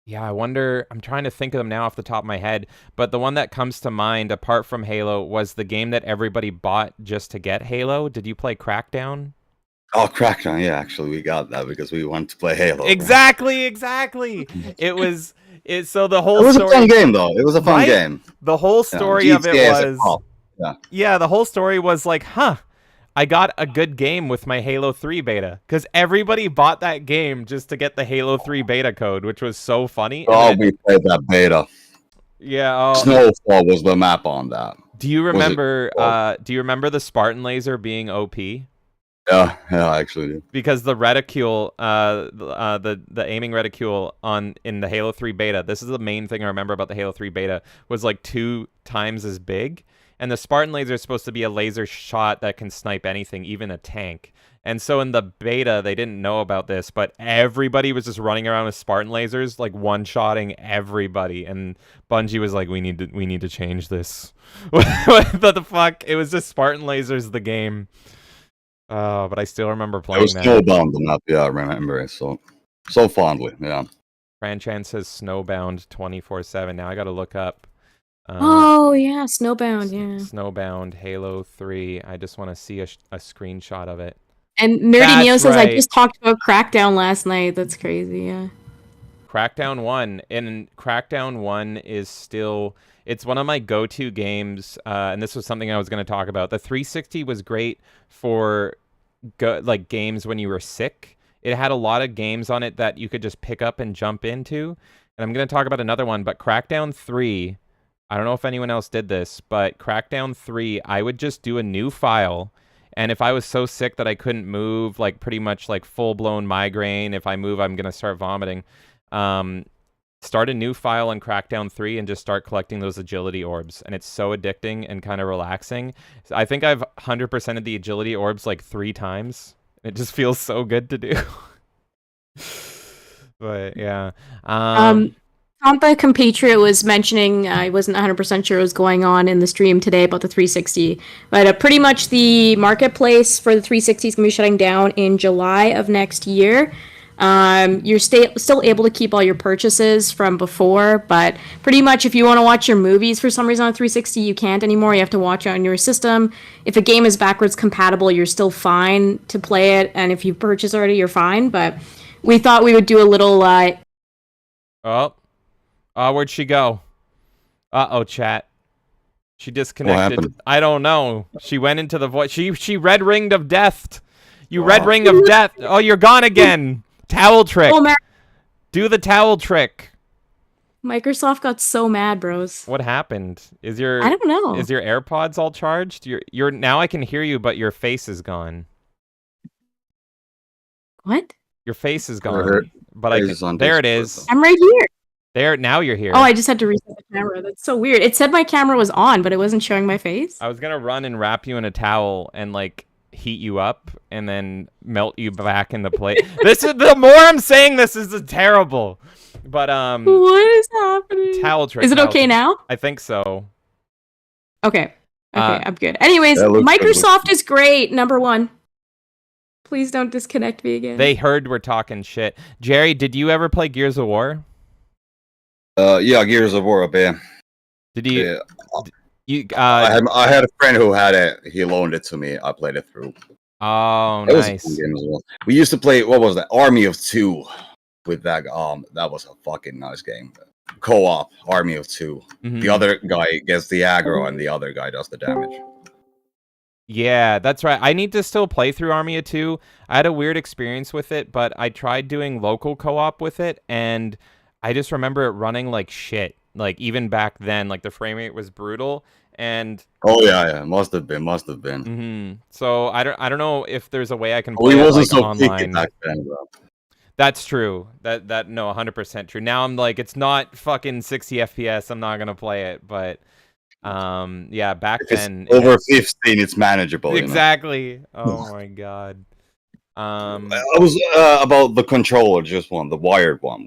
trying to think of them now off the top of my head, but the one that comes to mind apart from Halo was the game that everybody bought just to get Halo. Did you play Crackdown? Oh, Crackdown, yeah, actually we got that because we wanted to play Halo. Exactly. So the whole It was story, a fun game though. It was a fun game. The whole story of it was yeah. The whole story was like, I got a good game with my Halo 3 beta because everybody bought that game just to get the Halo 3 beta code, which was so funny. We played that beta. Yeah. Snowfall was the map on that. Do you remember? Do you remember the Spartan laser being OP? Yeah, I actually do. Because the reticule, the aiming reticule in the Halo 3 beta, this is the main thing I remember about the Halo 3 beta, was like 2 times as big. And the Spartan laser is supposed to be a laser shot that can snipe anything, even a tank. And so in the beta, they didn't know about this, but everybody was just running around with Spartan lasers, like one-shotting everybody. And Bungie was like, we need to change this. What the fuck? It was just Spartan lasers, the game. But I still remember playing that. It was Snowbound the map, yeah, I remember it so fondly, yeah. Franchan says Snowbound 24/7. Now I gotta look up. Oh yeah, Snowbound, yeah. Snowbound Halo 3. I just want to see a screenshot of it. And Nerdy Neo says, I just talked about Crackdown last night. That's crazy, yeah. Crackdown 1. And Crackdown 1 is still... It's one of my go-to games, and this was something I was going to talk about. The 360 was great for games when you were sick. It had a lot of games on it that you could just pick up and jump into. And I'm going to talk about another one, but Crackdown 3... I don't know if anyone else did this, but Crackdown 3, I would just do a new file, And if I was so sick that I couldn't move, like pretty much like full-blown migraine, if I move, I'm going to start vomiting. Start a new file on Crackdown 3 and just start collecting those agility orbs. And it's so addicting and kind of relaxing. I think I've 100% of the agility orbs like 3 times. It just feels so good to do. But yeah. Tampa Compatriot was mentioning, I wasn't 100% sure what was going on in the stream today about the 360, but pretty much the marketplace for the 360 is going to be shutting down in July of next year. You're still able to keep all your purchases from before, but pretty much if you want to watch your movies for some reason on 360, you can't anymore. You have to watch it on your system. If a game is backwards compatible, you're still fine to play it, and if you purchase already, you're fine, but we thought we would do a little, where'd she go? Uh-oh, chat. She disconnected. What happened? I don't know. She went into the void. She red ringed of death. You red ring of death. Oh, you're gone again. Towel trick. Oh, man. Do the towel trick. Microsoft got so mad, bros. What happened? I don't know. Is your AirPods all charged? You're now I can hear you, but your face is gone. What? Your face is gone. But there it is. I'm right here. Now you're here. Oh, I just had to reset the camera. That's so weird. It said my camera was on, but it wasn't showing my face. I was gonna run and wrap you in a towel and like heat you up and then melt you back into place. The more I'm saying this is terrible. But what is happening? Towel trick. Is it okay now? I think so. Okay. I'm good. Anyways, Microsoft is great. Number 1. Please don't disconnect me again. They heard we're talking shit. Jerry, did you ever play Gears of War? Yeah, Gears of War, yeah. Did you? Yeah. I had a friend who had it. He loaned it to me. I played it through. Oh, it nice. Was a game as well. We used to play. What was that? Army of Two. With that, that was a fucking nice game. Co-op, Army of Two. Mm-hmm. The other guy gets the aggro, and the other guy does the damage. Yeah, that's right. I need to still play through Army of Two. I had a weird experience with it, but I tried doing local co-op with it, and I just remember it running like shit. Like even back then, like the frame rate was brutal. And yeah, must have been. Mm-hmm. So I don't know if there's a way I can play it like, wasn't so online. Back then, bro. That's true. That no, 100% true. Now I'm like, it's not fucking 60 FPS. I'm not gonna play it, but yeah, back if then it's over 15, it's manageable. Exactly. You know? Oh my god. I was about the controller, just one, the wired one.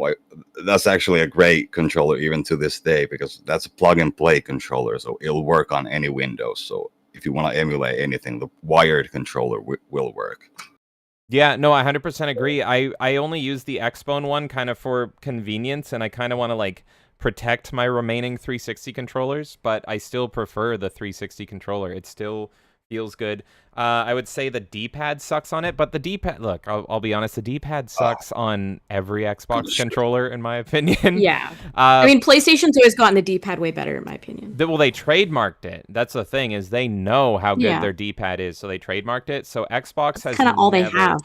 That's actually a great controller even to this day because that's a plug and play controller, so it'll work on any Windows. So if you want to emulate anything, the wired controller will work. Yeah, no, I 100% agree. I only use the Xbone one kind of for convenience, and I kind of want to like protect my remaining 360 controllers, but I still prefer the 360 controller. It still feels good. I would say the D-pad sucks on it, but the D-pad, look, I'll be honest, the D-pad sucks on every Xbox controller, in my opinion. Yeah. I mean, PlayStation's always gotten the D-pad way better, in my opinion. Well, they trademarked it. That's the thing, is they know how good their D-pad is, so they trademarked it. So Xbox has kind of all they have.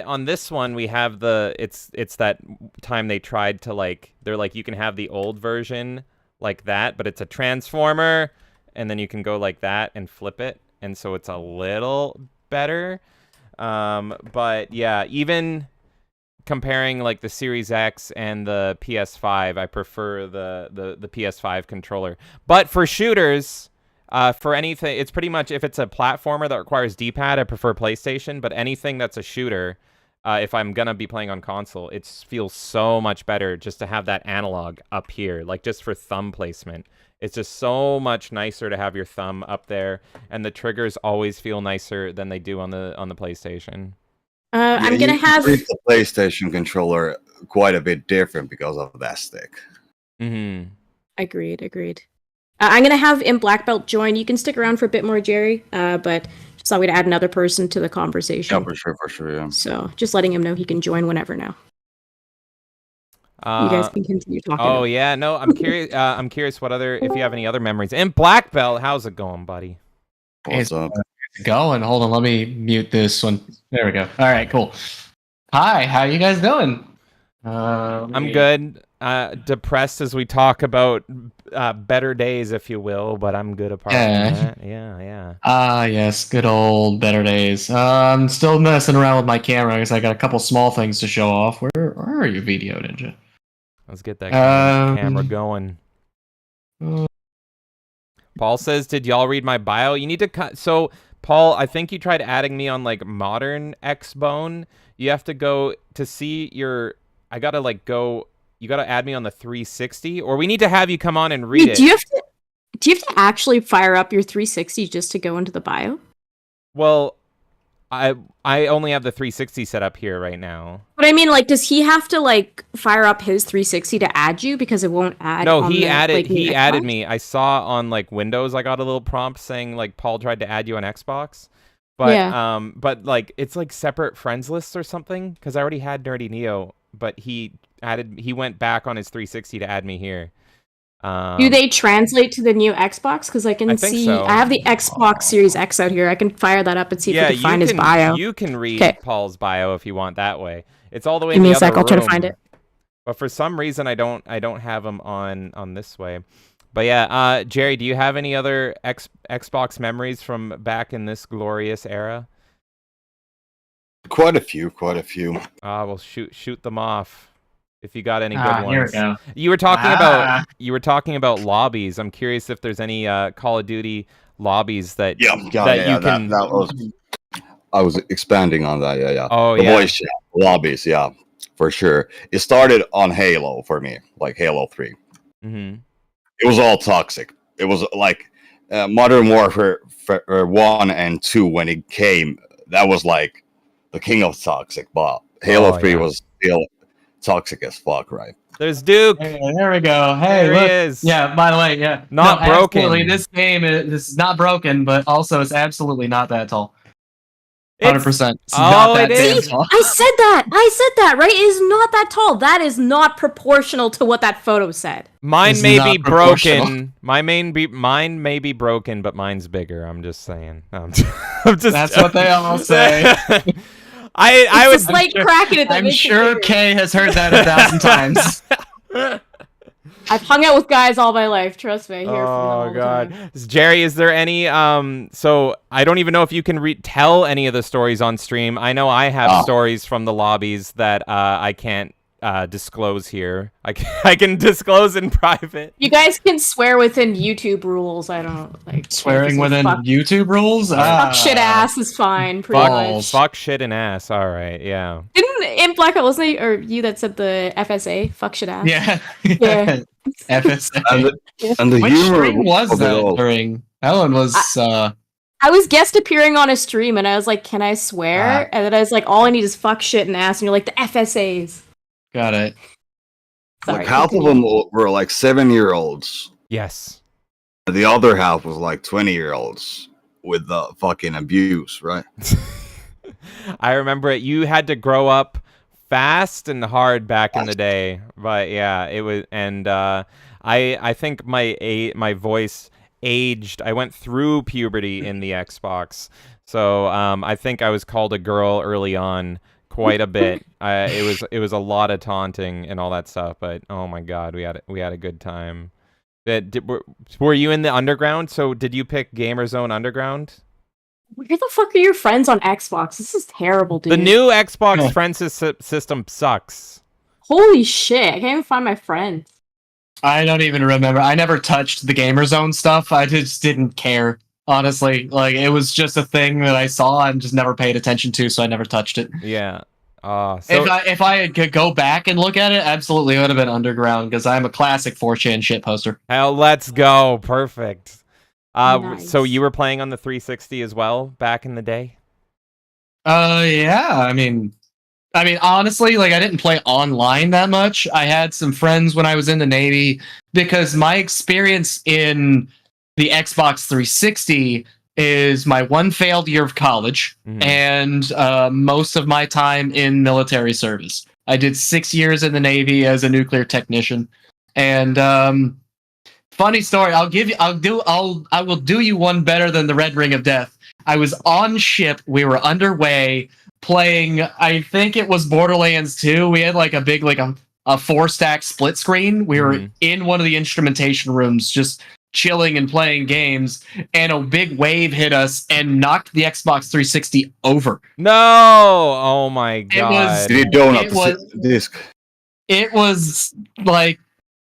On this one, we have it's that time they tried to, like, they're like, you can have the old version like that, but it's a transformer, and then you can go like that and flip it. And so it's a little better. But yeah, even comparing like the Series X and the PS5, I prefer the PS5 controller. But for shooters, for anything, it's pretty much, if it's a platformer that requires D-pad, I prefer PlayStation. But anything that's a shooter, if I'm going to be playing on console, it feels so much better just to have that analog up here, like just for thumb placement. It's just so much nicer to have your thumb up there, and the triggers always feel nicer than they do on the PlayStation. I'm gonna have the PlayStation controller quite a bit different because of that stick. Mm-hmm. Agreed. I'm gonna have In Black Belt join. You can stick around for a bit more, Jerry. But just thought we'd add another person to the conversation. Yeah, for sure. Yeah. So just letting him know he can join whenever now. You guys can continue talking. Oh yeah, no, I'm curious. I'm curious if you have any other memories. And Black Belt, how's it going, buddy? What's up? Going. Hold on, let me mute this one. There we go. All right, cool. Hi, how you guys doing? I'm good. depressed as we talk about better days, if you will, but I'm good apart from that. Yeah. Yes, good old better days. I'm still messing around with my camera because I got a couple small things to show off. Where are you, Video Ninja? Let's get that camera going. Paul says, did y'all read my bio? You need to cut. So, Paul, I think you tried adding me on like modern Xbone. You have to go to see your. I gotta like go. You gotta add me on the 360, or we need to have you come on and read it. Do you have to actually fire up your 360 just to go into the bio? Well, I only have the 360 set up here right now. But I mean, like, does he have to like fire up his 360 to add you because it won't add? No, on he the, added. like, He new added Xbox? me. I saw on like Windows. I got a little prompt saying like Paul tried to add you on Xbox. But but like it's like separate friends lists or something because I already had Nerdy Neo, but he went back on his 360 to add me here. Do they translate to the new Xbox? Because I can think see so. I have the Xbox Series X out here. I can fire that up and see if I can find his bio. You can read 'Kay. Paul's bio if you want that way. It's all the way Give in me the a sec. other I'll try to room. find it. But for some reason I don't have him on this way. But yeah, Jerry, do you have any other Xbox memories from back in this glorious era? Quite a few. Well, shoot them off. If you got any good ones. Here we go. You were talking about lobbies. I'm curious if there's any Call of Duty lobbies that you can. I was expanding on that. Yeah. Oh, the yeah. voice chat lobbies. Yeah, for sure. It started on Halo for me, like Halo 3. Mm-hmm. It was all toxic. It was like Modern Warfare 1 and 2 when it came. That was like the king of toxic. But Halo 3 was still toxic as fuck, right? There's Duke. Hey, there we go. Hey, there look. he is. Yeah, by the way, yeah. Not broken. Absolutely, this game is not broken, but also it's absolutely not that tall. 100%. It's not that damn tall. I said that, right? It is not that tall. That is not proportional to what that photo said. Mine It's may not be proportional. broken. Mine may be broken, but mine's bigger. I'm just saying. I'm just. That's what they all say. I was Just like cracking it. That I'm makes it sure bigger. Kay has heard that 1,000 times. I've hung out with guys all my life. Trust me. I hear from them all Oh the god, time. Jerry, is there any? So I don't even know if you can tell any of the stories on stream. I know I have stories from the lobbies that I can't disclose here. I can disclose in private. You guys can swear within YouTube rules. I don't like Swearing within fuck, YouTube rules? fuck shit ass is fine. Pretty much. Fuck shit and ass. All right, yeah. Didn't in Blackout wasn't it, or you that said the FSA? Fuck shit ass. Yeah. Yeah. FSA. And the Which humor stream was of it that all. during? Ellen was. I was guest appearing on a stream and I was like, can I swear? And then I was like, all I need is fuck shit and ass. And you're like, the FSAs. Got it. Sorry, Like half of continue. them were like 7-year-olds. Yes. And the other half was like 20-year-olds with the fucking abuse, right? I remember it. You had to grow up and hard back in the day, but yeah, it was. And I think my voice aged. I went through puberty in the Xbox, so I think I was called a girl early on quite a bit. It was a lot of taunting and all that stuff, but oh my god, we had a good time. Were you in the underground? So did you pick Gamer Zone Underground? Where the fuck are your friends on Xbox? This is terrible, dude. The new Xbox friend system sucks. Holy shit, I can't even find my friends. I don't even remember. I never touched the Gamer Zone stuff. I just didn't care. Honestly, like it was just a thing that I saw and just never paid attention to, so I never touched it. Yeah. So If I could go back and look at it, absolutely it would have been Underground because I'm a classic 4chan shit poster. hell, let's go. Perfect. Nice. So you were playing on the 360 as well back in the day? Yeah. I mean, honestly, like I didn't play online that much. I had some friends when I was in the Navy because my experience in the Xbox 360 is my one failed year of college and most of my time in military service. I did 6 years in the Navy as a nuclear technician, and funny story. I will do you one better than the Red Ring of Death. I was on ship. We were underway playing. I think it was Borderlands 2. We had like a big a 4-stack split screen. We were in one of the instrumentation rooms, just chilling and playing games, and a big wave hit us and knocked the Xbox 360 over. No! Oh my god. Did it donut the disc? It was like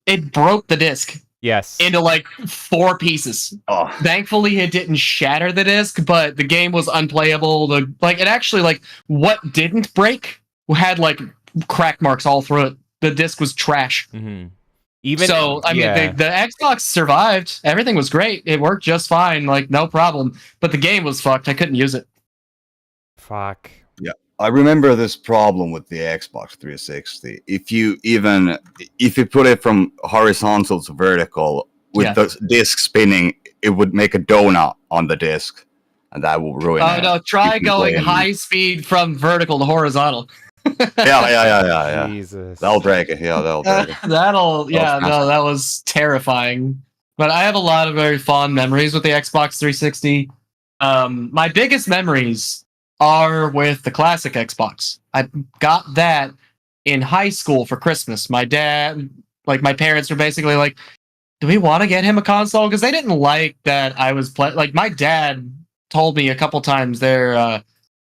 it broke the disc Yes. into like 4 pieces. Oh. Thankfully, it didn't shatter the disc, but the game was unplayable. It actually, like, what didn't break had like crack marks all through it. The disc was trash. Mm-hmm. Even so, I mean, the Xbox survived. Everything was great. It worked just fine, like no problem. But the game was fucked. I couldn't use it. Fuck. Yeah, I remember this problem with the Xbox 360. If you put it from horizontal to vertical with the disc spinning, it would make a donut on the disc, and that will ruin it. Oh no! Try going high speed from vertical to horizontal. Yeah. Jesus. That'll break it. Yeah, that'll break it. That was terrifying. But I have a lot of very fond memories with the Xbox 360. My biggest memories are with the classic Xbox. I got that in high school for Christmas. My dad, like my parents were basically like, do we want to get him a console? Because they didn't like that I was playing. Like my dad told me a couple times that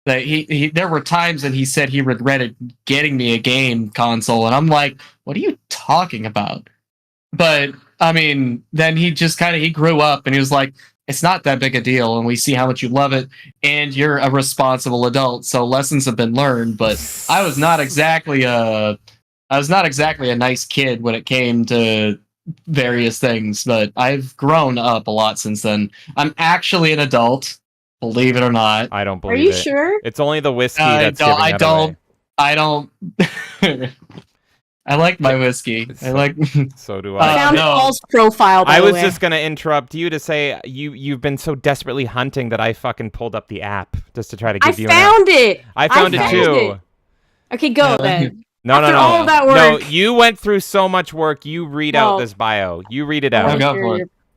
there were times that he said he regretted getting me a game console, and I'm like, what are you talking about? But I mean, then he just he grew up and he was like, it's not that big a deal, and we see how much you love it, and you're a responsible adult, so lessons have been learned. But I was not exactly a nice kid when it came to various things, but I've grown up a lot since then. I'm actually an adult. Believe it or not. I don't believe it. Are you sure? It's only the whiskey that's giving that away. I don't. I like my whiskey. So do I. I found Paul's profile, by I the was way. just going to interrupt you to say you've been so desperately hunting that I fucking pulled up the app just to try to give you an app. I found it too. Okay, go then. No. all of that work. No, you went through so much work. You read out this bio. You read it out.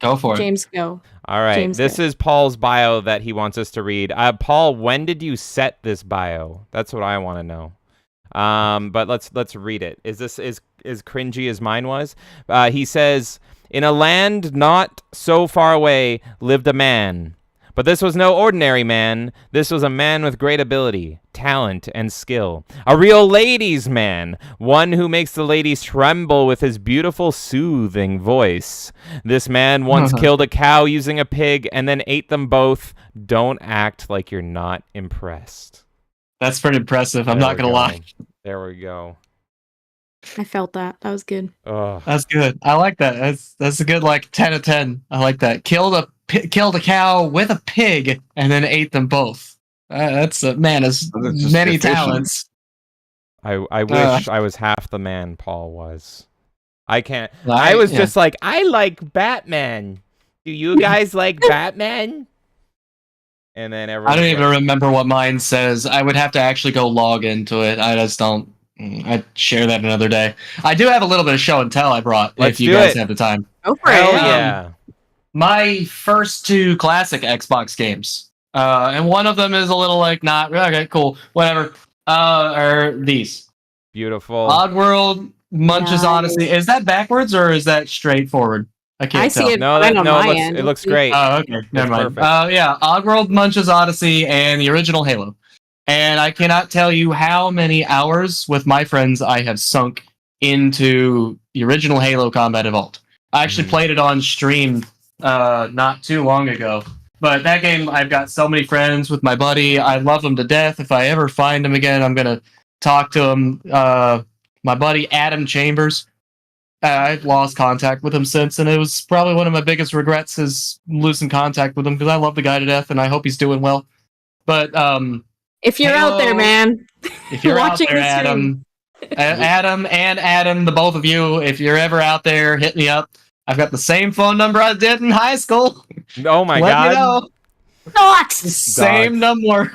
Go for it. James, go. All right. James, this is Paul's bio that he wants us to read. Paul, when did you set this bio? That's what I want to know. But let's read it. Is this as cringy as mine was? He says, in a land not so far away lived a man. But this was no ordinary man. This was a man with great ability, talent, and skill. A real ladies' man. One who makes the ladies tremble with his beautiful, soothing voice. This man once killed a cow using a pig and then ate them both. Don't act like you're not impressed. That's pretty impressive. I'm not going to lie. There we go. I felt that. That was good. Ugh. That's good. I like that. That's a good 10 out of 10. I like that. Killed a cow with a pig and then ate them both. That's a man has many talents. I wish I was half the man Paul was. I can't. I was just like, I like Batman. Do you guys like Batman? And then everyone. I don't even remember what mine says. I would have to actually go log into it. I just don't. I'd share that another day. I do have a little bit of show and tell I brought. If you guys have the time. Go for it. Hell yeah. My first 2 classic Xbox games, and one of them is a little not okay, cool, whatever. Are these beautiful Oddworld, Munch's Odyssey? Is that backwards or is that straightforward? I can't tell. See it. No, it looks great. Oh, okay, never mind. Perfect. Yeah, Oddworld, Munch's Odyssey, and the original Halo. And I cannot tell you how many hours with my friends I have sunk into the original Halo Combat Evolved. I actually played it on stream not too long ago. But that game, I've got so many friends with my buddy. I love him to death. If I ever find him again, I'm going to talk to him. My buddy, Adam Chambers. I've lost contact with him since, and it was probably one of my biggest regrets is losing contact with him because I love the guy to death, and I hope he's doing well. But if you're out there, man, if you're out there, Adam, Adam, the both of you, if you're ever out there, hit me up. I've got the same phone number I did in high school. Oh my Let god! Me know. Dogs. Same number.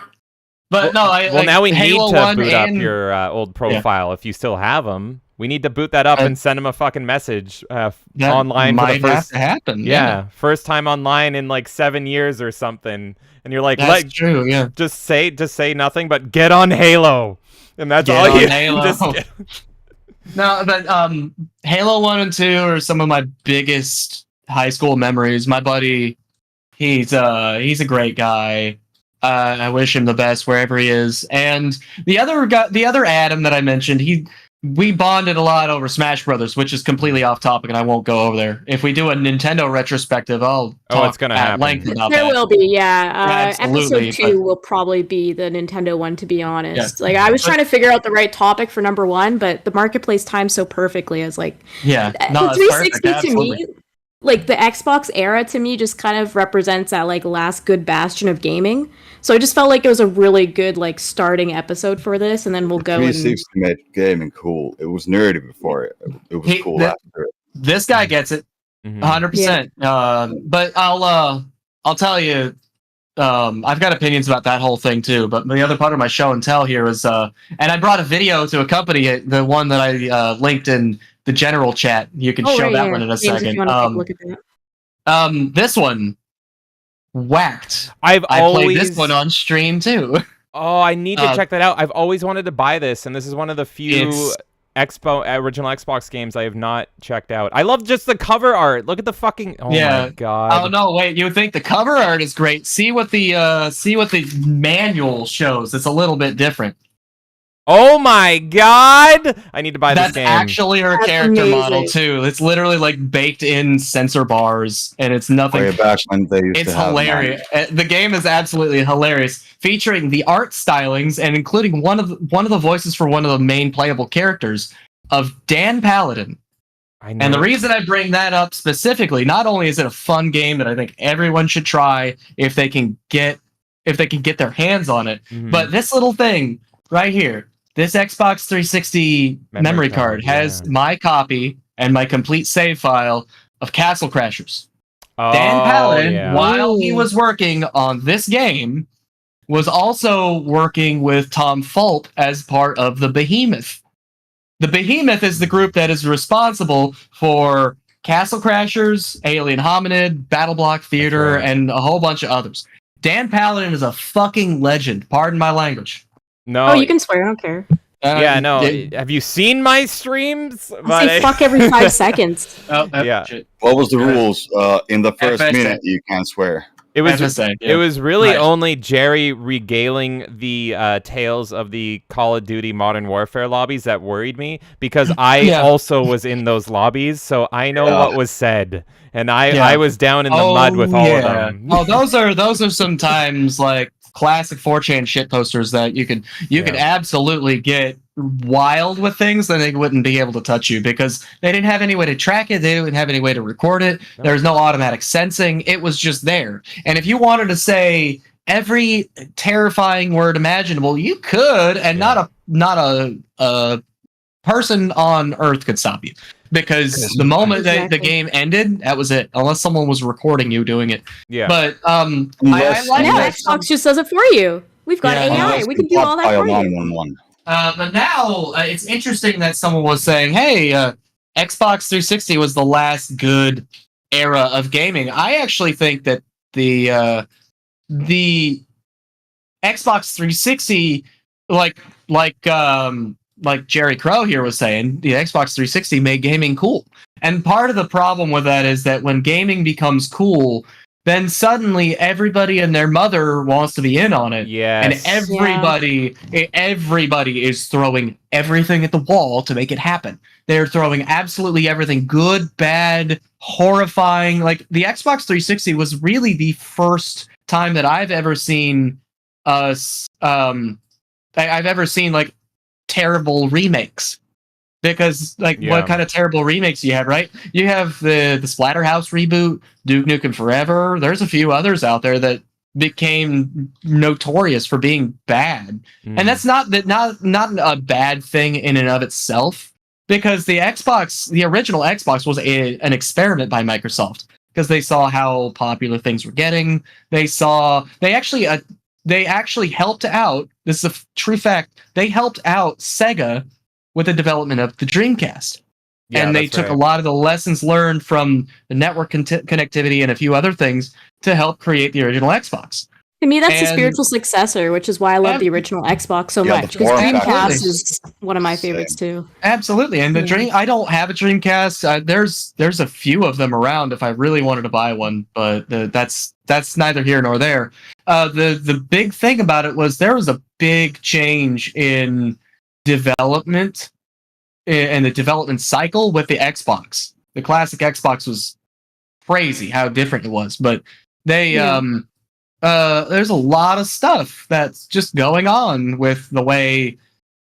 But now we Halo need to boot up and your old profile if you still have them. We need to boot that up and send him a fucking message online for the first. Have to happen. Yeah, first time online in 7 years or something, and you're like, that's true. Yeah, just say nothing, but get on Halo, and that's get all on you. Halo. No, but Halo 1 and 2 are some of my biggest high school memories. My buddy, he's a great guy. I wish him the best wherever he is. And the other Adam that I mentioned, we bonded a lot over Smash Brothers, which is completely off topic, and I won't go over there. If we do a Nintendo retrospective, I'll talk it's gonna at happen. length about There that. will be, yeah. Absolutely, Episode 2 will probably be the Nintendo one, to be honest. Yeah. Like, I was trying to figure out the right topic for number 1, but the marketplace timed so perfectly. I was like, Yeah, the it's 360 perfect, to me, absolutely. like the Xbox era to me just kind of represents that like last good bastion of gaming. So I just felt like it was a really good like starting episode for this, and then we'll go and 360 made gaming cool. It was nerdy before it. It was cool after it. This guy gets it, Mhm. 100%. But I'll tell you, I've got opinions about that whole thing too. But the other part of my show and tell here is, and I brought a video to accompany it, the one that I linked in the general chat. You can show that one in a James, if second. you want to take a look at that. This one whacked. I played this one on stream too. Oh, I need to check that out. I've always wanted to buy this, and this is one of the few original Xbox games I have not checked out. I love just the cover art. Look at the fucking. Oh my god. Oh no, wait. You would think the cover art is great. See what the manual shows. It's a little bit different. Oh my god! I need to buy this game. That's actually her character model too. It's literally like baked in sensor bars, and it's nothing. Way back when they used It's to have hilarious. The game is absolutely hilarious, featuring the art stylings and including one of the voices for one of the main playable characters of Dan Paladin. I know. And the reason I bring that up specifically, not only is it a fun game that I think everyone should try if they can get their hands on it, but this little thing right here, this Xbox 360 memory card has my copy and my complete save file of Castle Crashers. Dan Paladin, while he was working on this game, was also working with Tom Fulp as part of the Behemoth. The Behemoth is the group that is responsible for Castle Crashers, Alien Hominid, Battle Block Theater, and a whole bunch of others. Dan Paladin is a fucking legend. Pardon my language. No. Oh, you can swear. I don't care. Yeah, no. Have you seen my streams? I say fuck every 5 seconds. Yeah. What was the rules? In the first FSA. minute, you can't swear. It was FSA, it was really only Jerry regaling the tales of the Call of Duty Modern Warfare lobbies that worried me, because I also was in those lobbies, so I know what was said, and I was down in the mud with all of them. Oh, those are sometimes like classic 4chan shit posters that you could absolutely get wild with things, and they wouldn't be able to touch you because they didn't have any way to track it. They didn't have any way to record it. There was no automatic sensing. It was just there. And if you wanted to say every terrifying word imaginable, you could, and not a person on Earth could stop you. Because the moment that the game ended, that was it. Unless someone was recording you doing it. Yeah. But I like Now that Xbox just does it for you. We've got AI. We can do all that for you. But now it's interesting that someone was saying, "Hey, Xbox 360 was the last good era of gaming." I actually think that the Xbox 360, like Jerry Crow here was saying, the Xbox 360 made gaming cool. And part of the problem with that is that when gaming becomes cool, then suddenly everybody and their mother wants to be in on it. And everybody is throwing everything at the wall to make it happen. They're throwing absolutely everything, good, bad, horrifying. Like, the Xbox 360 was really the first time that I've ever seen like terrible remakes. Because what kind of terrible remakes do you have, right? You have the Splatterhouse reboot, Duke Nukem Forever. There's a few others out there that became notorious for being bad. And that's not a bad thing in and of itself, because the original Xbox was an experiment by Microsoft, because they saw how popular things were getting. They actually helped out. This is a true fact. They helped out Sega with the development of the Dreamcast. And they took a lot of the lessons learned from the network connectivity and a few other things to help create the original Xbox. To me, that's a And- spiritual successor, which is why I love the original Xbox so Yeah, the much. Because form Dreamcast factor. is one of my Same. favorites too. Absolutely, and the Yeah. dream. I don't have a Dreamcast. There's a few of them around if I really wanted to buy one, but that's neither here nor there. The big thing about it was there was a big change in development and the development cycle with the Xbox. The classic Xbox was crazy how different it was, but they Yeah. there's a lot of stuff that's just going on with the way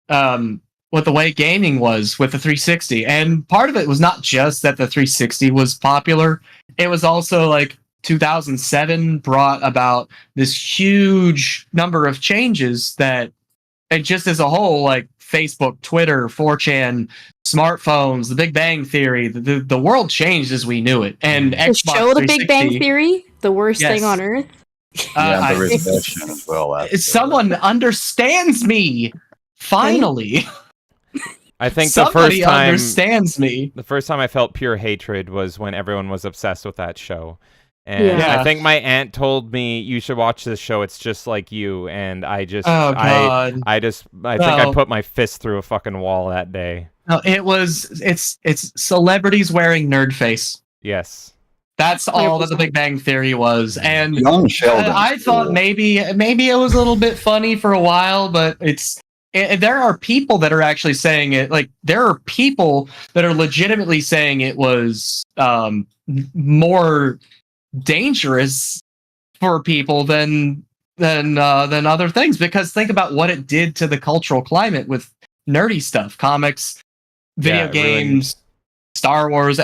gaming was with the 360. And part of it was not just that the 360 was popular, it was also like 2007 brought about this huge number of changes that, and just as a whole, like Facebook, Twitter, 4chan, smartphones, the Big Bang Theory, the world changed as we knew it. And The Xbox show The Big Bang 360 Theory, the worst Yes. thing on earth. Yeah, I- the reservation as well. someone understands me. Finally, I think somebody understands me. the first time I felt pure hatred was when everyone was obsessed with that show. And Yeah. I think my aunt told me you should watch this show. It's just like you. And I just, Oh God! I think I No. put my fist through a fucking wall that day. No, it's celebrities wearing nerd face. Yes. That's all that the Big Bang Theory was, and Young Sheldon. I thought maybe it was a little bit funny for a while, but there are people that are actually saying it. Like there are people that are legitimately saying it was more dangerous for people than other things, because think about what it did to the cultural climate with nerdy stuff, comics, video Yeah, it really- games, Star Wars,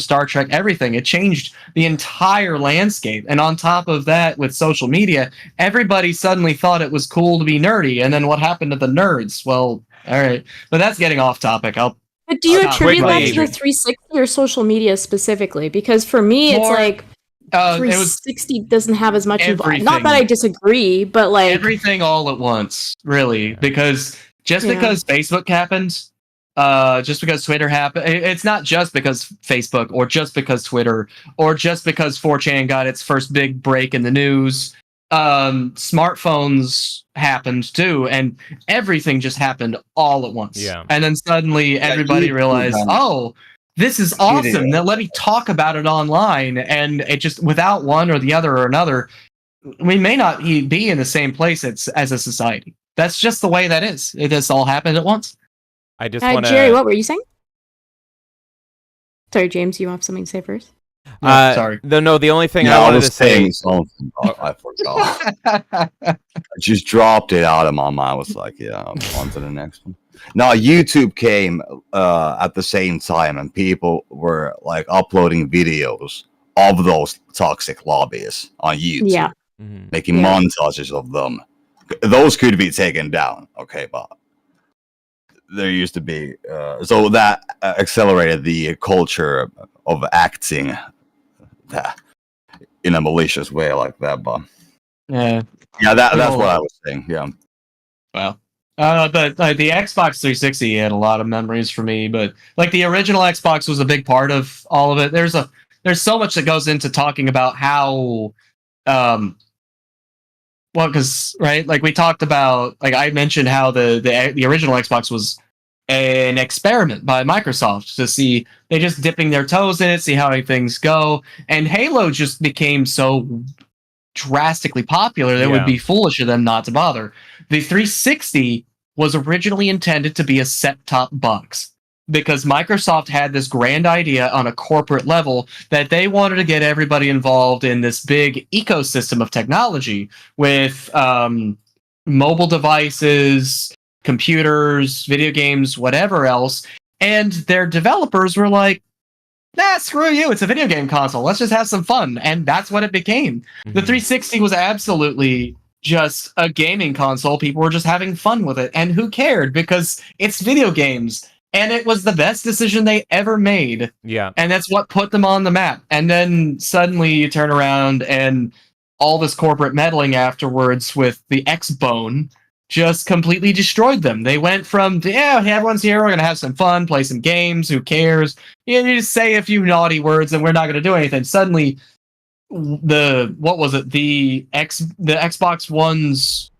Star Trek, everything. It changed the entire landscape. And on top of that, with social media, everybody suddenly thought it was cool to be nerdy. And then what happened to the nerds? Well, all right, but that's getting off topic. But do you Stop. attribute that to Quickly. the 360 or social media specifically? Because for me, it's More, like it was 360 doesn't have as much involvement. everything. Not that I disagree, but like everything all at once, really, because just Yeah. because Facebook happened, just because Twitter happened, it's not just because Facebook or just because Twitter or just because 4chan got its first big break in the news. Smartphones happened too, and everything just happened all at once. Yeah. And then suddenly everybody YouTube realized, done. oh, this is awesome. Video. Now let me talk about it online. And it just, without one or the other or another, we may not be in the same place as a society. That's just the way that is. It just all happened at once. I just want to. Jerry, what were you saying? Sorry, James, you have something to say first? Sorry. The only thing Yeah, I I wanted was to say. saying something. I forgot. I just dropped it out of my mind. I was like, yeah, on to the next one. No, YouTube came at the same time, and people were like uploading videos of those toxic lobbyists on YouTube, Yeah. Mhm. making Yeah. montages of them. Those could be taken down, okay, but there used to be so that accelerated the culture of acting in a malicious way like that. But Yeah. that's Well, what I was saying. Yeah. Well, but the Xbox 360 had a lot of memories for me. But like the original Xbox was a big part of all of it. There's so much that goes into talking about how, because right, like we talked about, like I mentioned how the original Xbox was an experiment by Microsoft to see, they just dipping their toes in it, see how things go, and Halo just became so drastically popular that it would Yeah. be foolish of them not to bother. The 360 was originally intended to be a set-top box because Microsoft had this grand idea on a corporate level that they wanted to get everybody involved in this big ecosystem of technology with mobile devices, computers, video games, whatever else. And their developers were like, nah, screw you. It's a video game console. Let's just have some fun. And that's what it became. The Mhm. 360 was absolutely just a gaming console. People were just having fun with it. And who cared? Because it's video games. And it was the best decision they ever made. Yeah. And that's what put them on the map. And then suddenly you turn around and all this corporate meddling afterwards with the X-Bone just completely destroyed them. They went from, yeah, everyone's here, we're going to have some fun, play some games, who cares? You just say a few naughty words and we're not going to do anything. Suddenly, what was it? The Xbox One's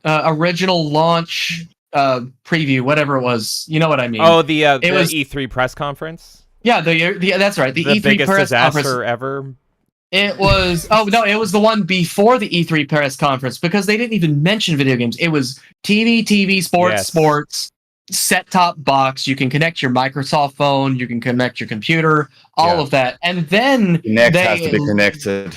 original launch preview, whatever it was. You know what I mean? Oh, the was E3 press conference. Yeah, that's right. The E3 biggest press disaster conference. ever. It was it was the one before the E3 press conference because they didn't even mention video games. It was TV, sports, set-top box. You can connect your Microsoft phone, you can connect your computer, all of that. And then Next has to be connected.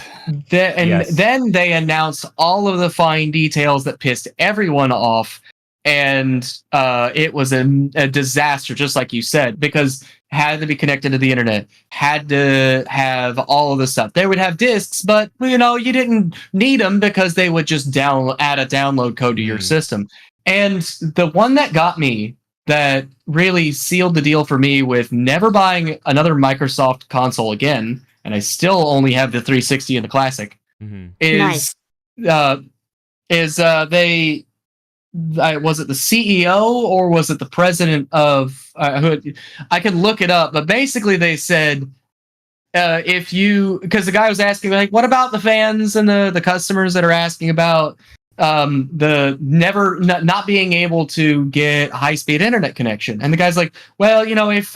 Then they announced all of the fine details that pissed everyone off. And it was a disaster, just like you said, because had to be connected to the internet, had to have all of the stuff. They would have discs, but you didn't need them because they would just add a download code to your system. And the one that got me, that really sealed the deal for me with never buying another Microsoft console again, and I still only have the 360 and the Classic, is they. Was it the CEO or was it the president of I could look it up, but basically they said because the guy was asking like, what about the fans and the customers that are asking about the not being able to get high-speed internet connection, and the guy's like, well, if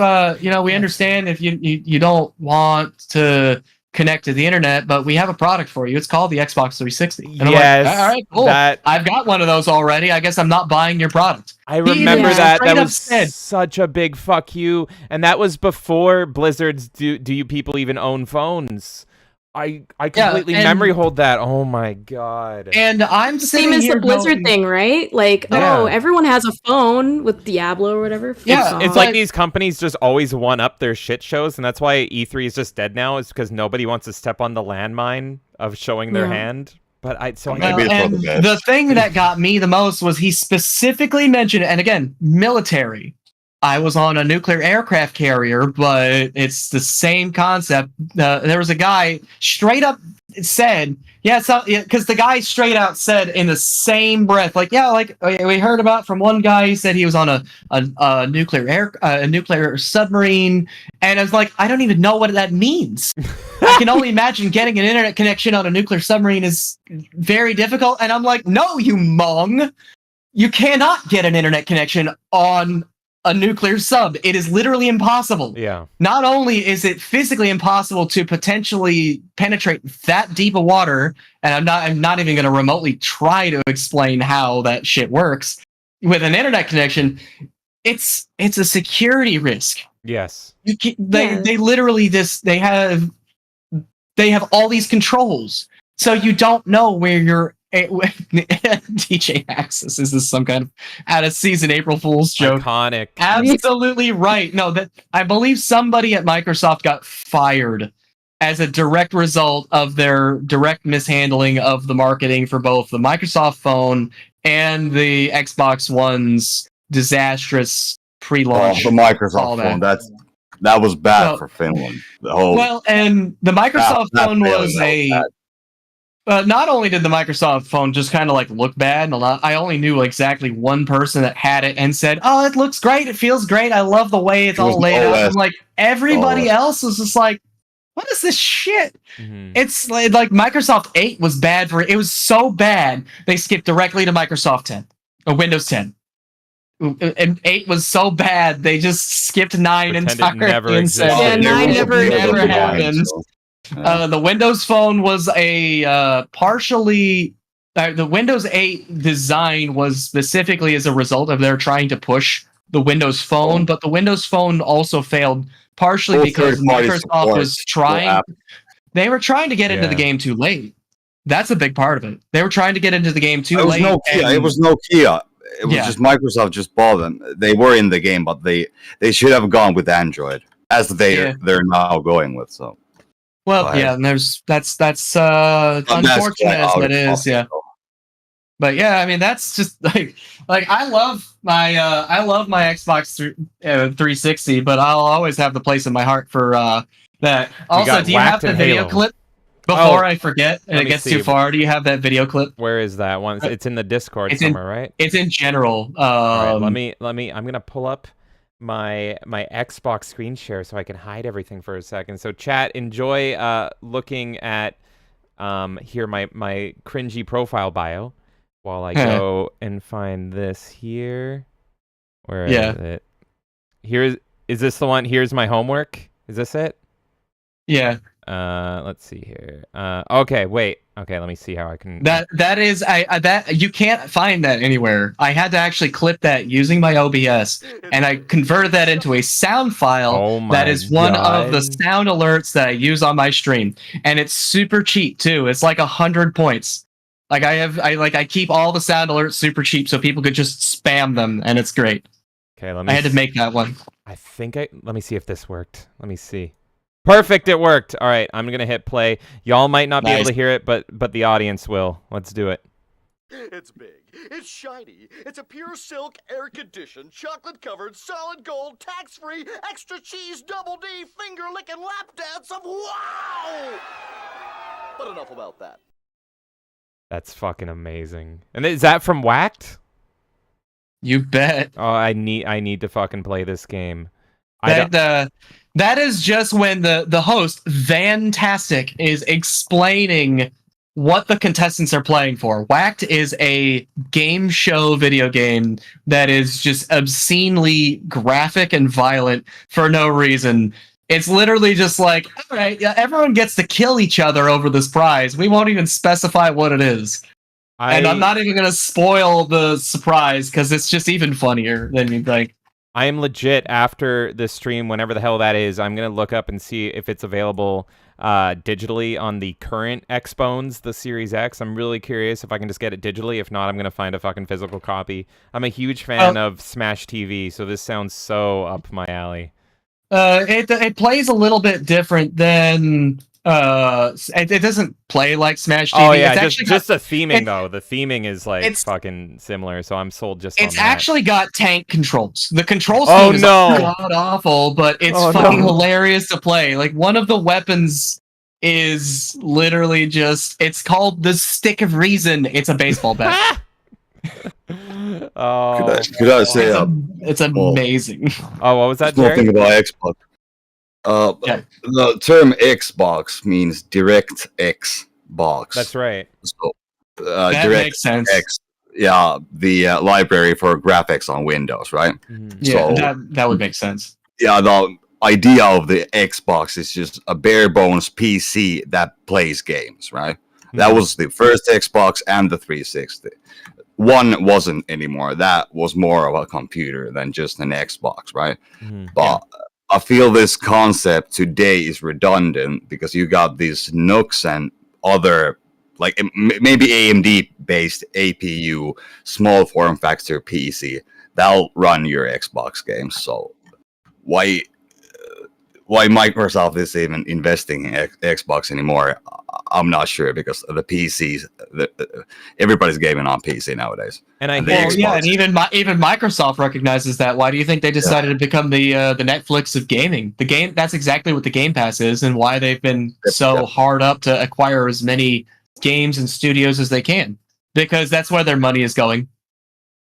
we understand if you don't want to connect to the internet, but we have a product for you. It's called the Xbox 360. And I'm like, all right, cool. I've got one of those already. I guess I'm not buying your product. I remember that. That was such a big fuck you. And that was before Blizzard's do you people even own phones? I completely memory hold that. Oh my god. And I'm same as the Blizzard thing, right? Like, everyone has a phone with Diablo or whatever. Yeah, it's like these companies just always one up their shit shows, and that's why E3 is just dead now. Is because nobody wants to step on the landmine of showing their hand. But the thing that got me the most was he specifically mentioned, and again, military. I was on a nuclear aircraft carrier, but it's the same concept. There was a guy straight up said, because the guy straight out said in the same breath, like, we heard about from one guy. He said he was on a nuclear submarine, and I was like, I don't even know what that means. I can only imagine getting an internet connection on a nuclear submarine is very difficult. And I'm like, no, you mong, you cannot get an internet connection on a nuclear sub. It is literally impossible. Yeah. Not only is it physically impossible to potentially penetrate that deep of water, and I'm not even going to remotely try to explain how that shit works with an internet connection. It's a security risk. Yes. They literally they have all these controls, so you don't know where you're. DJ Axis, is this some kind of out of season April Fool's joke? Iconic. Absolutely right. No, that I believe somebody at Microsoft got fired as a direct result of their direct mishandling of the marketing for both the Microsoft phone and the Xbox One's disastrous pre-launch. The Microsoft phone. That was bad for Finland. And the Microsoft phone was not only did the Microsoft phone just kind of like look bad, I only knew exactly one person that had it and said, "Oh, it looks great. It feels great. I love the way it's all laid out." I'm like, everybody else was just like, "What is this shit?" Mm-hmm. It's like Microsoft 8 was bad for it. It was so bad they skipped directly to Microsoft 10 or Windows 10. And 8 was so bad they just skipped 9 entirely. Never existed. Yeah, 9 never happened. The Windows Phone was a partially. The Windows 8 design was specifically as a result of their trying to push the Windows Phone, but the Windows Phone also failed partially because Microsoft was trying. They were trying to get into the game too late. That's a big part of it. They were trying to get into the game too late. It was Nokia. It was just Microsoft just bought them. They were in the game, but they should have gone with Android as they're now going with. So. Well, and that's unfortunate as it is, But yeah, I mean that's just like I love my Xbox 360, but I'll always have the place in my heart for that. Also, do you have the video clip? Before I forget, and it gets too far, do you have that video clip? Where is that one? It's in the Discord somewhere, right? It's in general. All right, let me. I'm gonna pull up my Xbox screen share so I can hide everything for a second. So chat, enjoy looking at here my cringy profile bio while I go and find this here. Where is it? Is this the one? Here's my homework. Is this it? Yeah. Let's see here. Okay, wait. Okay, let me see how I can. That is that you can't find that anywhere. I had to actually clip that using my OBS, and I converted that into a sound file that is one of the sound alerts that I use on my stream, and it's super cheap too. It's like 100 points. Like I keep all the sound alerts super cheap so people could just spam them, and it's great. Okay, let me. I had to make that one. Let me see if this worked. Let me see. Perfect, it worked. All right, I'm gonna hit play. Y'all might not be able to hear it, but the audience will. Let's do it. It's big. It's shiny. It's a pure silk, air-conditioned, chocolate-covered, solid gold, tax-free, extra cheese, double D, finger-licking lap dance of wow! But enough about that. That's fucking amazing. And is that from Whacked? You bet. Oh, I need to fucking play this game. That is just when the host, Vantastic, is explaining what the contestants are playing for. Whacked is a game show video game that is just obscenely graphic and violent for no reason. It's literally just like, all right, yeah, everyone gets to kill each other over this prize. We won't even specify what it is. And I'm not even going to spoil the surprise because it's just even funnier than you'd think. I am legit, after this stream, whenever the hell that is, I'm going to look up and see if it's available digitally on the current Xbones, the Series X. I'm really curious if I can just get it digitally. If not, I'm going to find a fucking physical copy. I'm a huge fan of Smash TV, so this sounds so up my alley. It plays a little bit different than... it doesn't play like Smash TV. Oh yeah, just the theming though. The theming is like fucking similar, so I'm sold just on that. It's actually got tank controls. The control scheme is god awful, but it's fucking hilarious to play. Like one of the weapons is literally it's called the Stick of Reason. It's a baseball bat. Oh, could I say it's amazing. Oh, what was that? Small thing about Xbox. The term Xbox means Direct X box. That's right. So, that Direct makes sense. X, yeah, the library for graphics on Windows, right? Yeah, so, that would make sense. Yeah, the idea of the Xbox is just a bare bones PC that plays games, right? That was the first Xbox and the 360. One wasn't anymore. That was more of a computer than just an Xbox, right? But I feel this concept today is redundant because you got these Nooks and other, like maybe AMD-based APU, small form factor PC that'll run your Xbox games. So why Microsoft is even investing in Xbox anymore, I'm not sure, because the PCs, everybody's gaming on PC nowadays. And and even Microsoft recognizes that. Why do you think they decided to become the Netflix of gaming? That's exactly what the Game Pass is, and why they've been so hard up to acquire as many games and studios as they can, because that's where their money is going.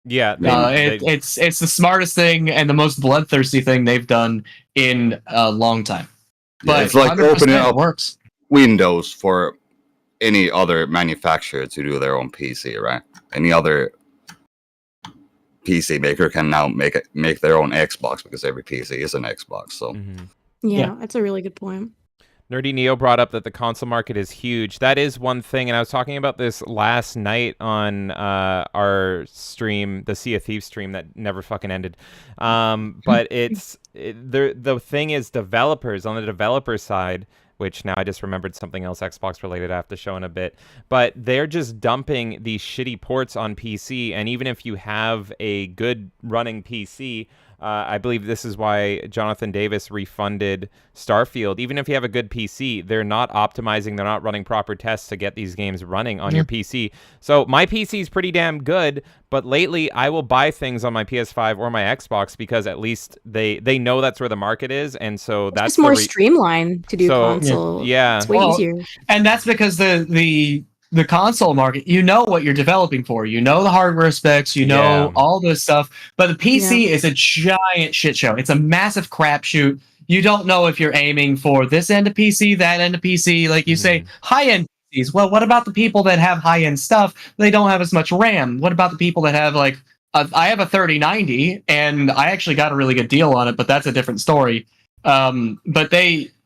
Yeah, it's the smartest thing and the most bloodthirsty thing they've done in a long time. But it's like opening up works. Windows for any other manufacturer to do their own PC, right? Any other PC maker can now make their own Xbox because every PC is an Xbox. So yeah, that's a really good point. Nerdy Neo brought up that the console market is huge. That is one thing, and I was talking about this last night on our stream, the Sea of Thieves stream that never fucking ended. But the thing is, developers, on the developer side, which now I just remembered something else Xbox related I have to show in a bit, but they're just dumping these shitty ports on PC, and even if you have a good running PC, I believe this is why Jonathan Davis refunded Starfield. Even if you have a good PC, they're not optimizing, they're not running proper tests to get these games running on your PC. So my PC is pretty damn good, but lately I will buy things on my PS5 or my Xbox because at least they know that's where the market is, and so that's more streamlined to do console. Yeah, it's way easier. And that's because the the console market, you know what you're developing for. You know the hardware specs, you know all this stuff. But the PC is a giant shit show. It's a massive crapshoot. You don't know if you're aiming for this end of PC, that end of PC. Like you say, high-end PCs. Well, what about the people that have high-end stuff? They don't have as much RAM. What about the people that have like I have a 3090 and I actually got a really good deal on it, but that's a different story. But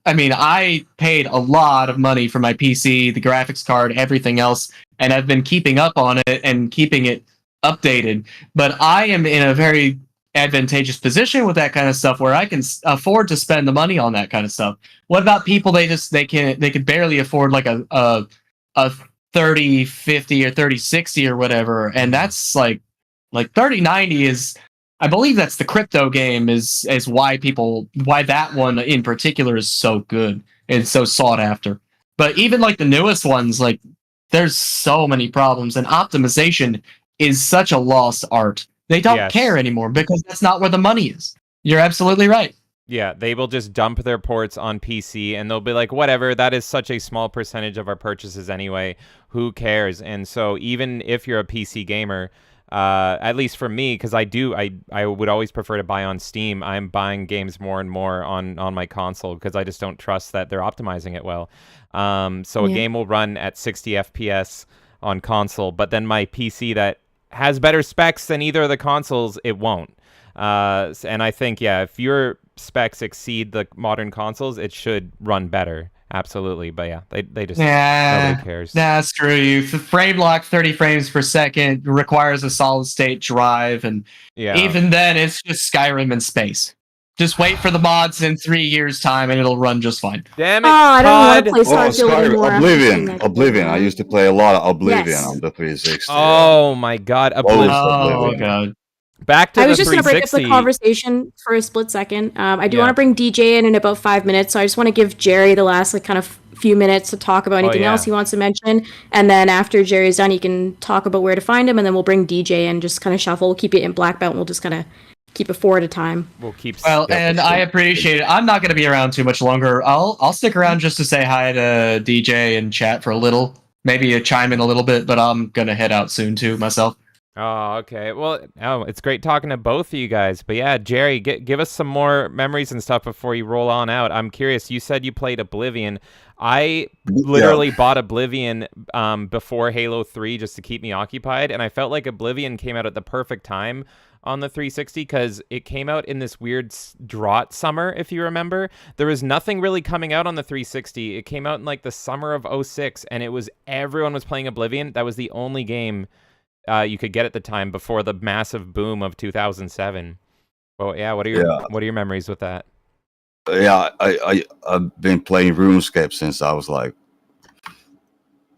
I paid a lot of money for my PC, the graphics card, everything else, and I've been keeping up on it and keeping it updated. But I am in a very advantageous position with that kind of stuff where I can afford to spend the money on that kind of stuff. What about people they could barely afford like a 3050 or 3060 or whatever, and that's like 3090 is, I believe that's the crypto game is why that one in particular is so good and so sought after. But even like the newest ones, like there's so many problems, and optimization is such a lost art. They don't care anymore because that's not where the money is. You're absolutely right. Yeah, they will just dump their ports on PC and they'll be like, whatever, that is such a small percentage of our purchases anyway. Who cares? And so even if you're a PC gamer, at least for me, because I would always prefer to buy on Steam. I'm buying games more and more on my console because I just don't trust that they're optimizing it well. So a game will run at 60 FPS on console, but then my PC that has better specs than either of the consoles, it won't. And I think, if your specs exceed the modern consoles, it should run better. Absolutely. But they just, nobody cares. Nah, screw you. The frame lock 30 frames per second requires a solid state drive, and even then it's just Skyrim in space. Just wait for the mods in 3 years' time and it'll run just fine. Damn it, I don't want to play Starfield Skyrim, anymore. Oblivion. I used to play a lot of Oblivion on the 360. Oh my god, Oblivion. Oh god. Back to I was the just going to break up the 360. conversation for a split second. I do want to bring DJ in about 5 minutes, so I just want to give Jerry the last kind of few minutes to talk about anything else he wants to mention, and then after Jerry's done, he can talk about where to find him, and then we'll bring DJ in, just kind of shuffle. We'll keep it in black belt, and we'll just kind of keep it 4 at a time. We'll keep. And I appreciate it. I'm not going to be around too much longer. I'll stick around just to say hi to DJ and chat for a little, maybe chime in a little bit, but I'm going to head out soon too myself. Oh, okay. Well, it's great talking to both of you guys. But yeah, Jerry, give us some more memories and stuff before you roll on out. I'm curious. You said you played Oblivion. I literally bought Oblivion before Halo 3 just to keep me occupied, and I felt like Oblivion came out at the perfect time on the 360 because it came out in this weird drought summer, if you remember. There was nothing really coming out on the 360. It came out in like the summer of 06, and everyone was playing Oblivion. That was the only game you could get at the time before the massive boom of 2007. Well, yeah, what are your memories with that? Yeah, I've been playing RuneScape since I was like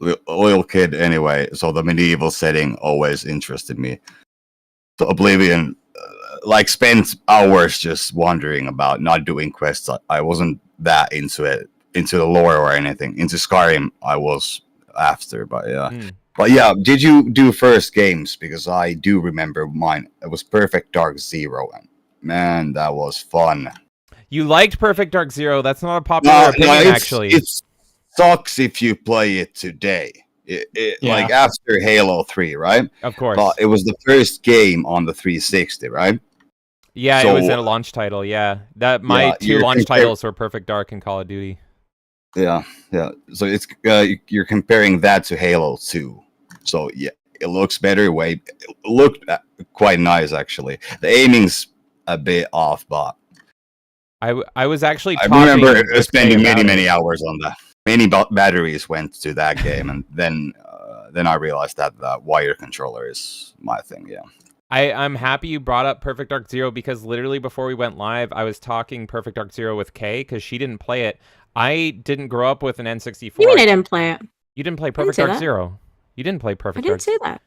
a little kid anyway, so the medieval setting always interested me. So Oblivion, spent hours just wandering about, not doing quests. I wasn't that into it, into the lore or anything. Into Skyrim, I was after, but yeah. But yeah, did you do first games? Because I do remember mine. It was Perfect Dark Zero, and man, that was fun. You liked Perfect Dark Zero. That's not a popular opinion, actually. It sucks if you play it today. Like after Halo 3, right? Of course. But it was the first game on the 360, right? Yeah, so, it was a launch title, yeah. My two launch titles were Perfect Dark and Call of Duty. Yeah. So it's you're comparing that to Halo 2. So yeah, it looks better. It looked quite nice, actually. The aiming's a bit off, but I was actually I remember spending many hours on that. Many batteries went to that game, and then I realized that the wire controller is my thing. Yeah. I'm happy you brought up Perfect Dark Zero because literally before we went live, I was talking Perfect Dark Zero with Kay because she didn't play it. I didn't grow up with an N64. You mean I didn't play it? You didn't play Perfect Dark Zero. You didn't play Perfect Dark. I didn't say that.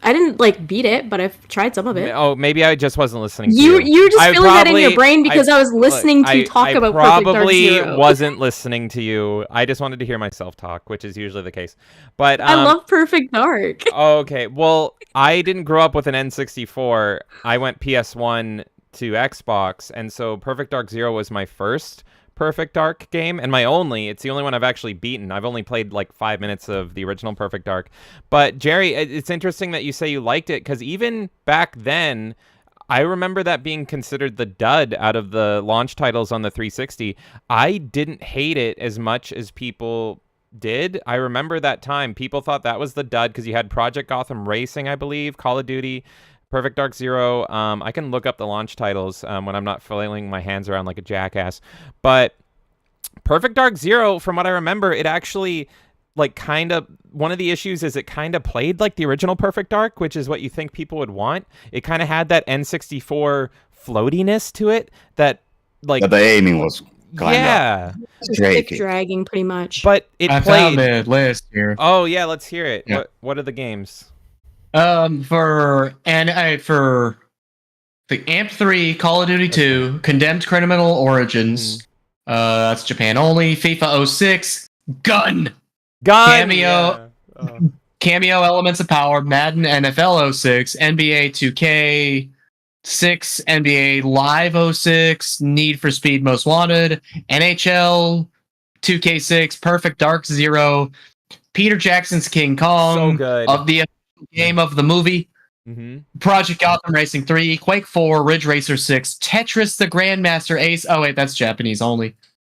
I didn't beat it, but I've tried some of it. Oh, maybe I just wasn't listening to you. You're just feeling that in your brain because I was listening to you talk about Perfect Dark Zero. I probably wasn't listening to you. I just wanted to hear myself talk, which is usually the case. But I love Perfect Dark. Okay, well, I didn't grow up with an N64. I went PS1 to Xbox, and so Perfect Dark Zero was my first Perfect Dark game, and it's the only one I've actually beaten. I've only played like 5 minutes of the original Perfect Dark. But Jerry, it's interesting that you say you liked it, because even back then, I remember that being considered the dud out of the launch titles on the 360. I didn't hate it as much as people did. I remember that time people thought that was the dud because you had Project Gotham Racing, I believe, Call of Duty, Perfect Dark Zero. I can look up the launch titles when I'm not flailing my hands around like a jackass. But Perfect Dark Zero, from what I remember, it actually like kind of, one of the issues is it kind of played like the original Perfect Dark, which is what you think people would want. It kind of had that N64 floatiness to it that like But the aiming was yeah, Stick dragging pretty much. but it I played. found the list here. Oh yeah, let's hear it. Yeah. What are the games? For the AMP3, Call of Duty 2, Condemned Criminal Origins. That's Japan only. FIFA 06, Gun. Cameo. Yeah. Cameo Elements of Power, Madden NFL 06, NBA 2K 6, NBA Live 06, Need for Speed Most Wanted, NHL 2K6, Perfect Dark Zero, Peter Jackson's King Kong, So good. of the game of the movie, Project Gotham Racing 3, Quake 4, Ridge Racer 6, Tetris the Grandmaster Ace. Oh wait, that's Japanese only.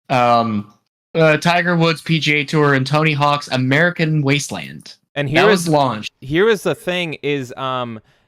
Tiger Woods PGA Tour and Tony Hawk's American Wasteland. And that was launched. Here is the thing: is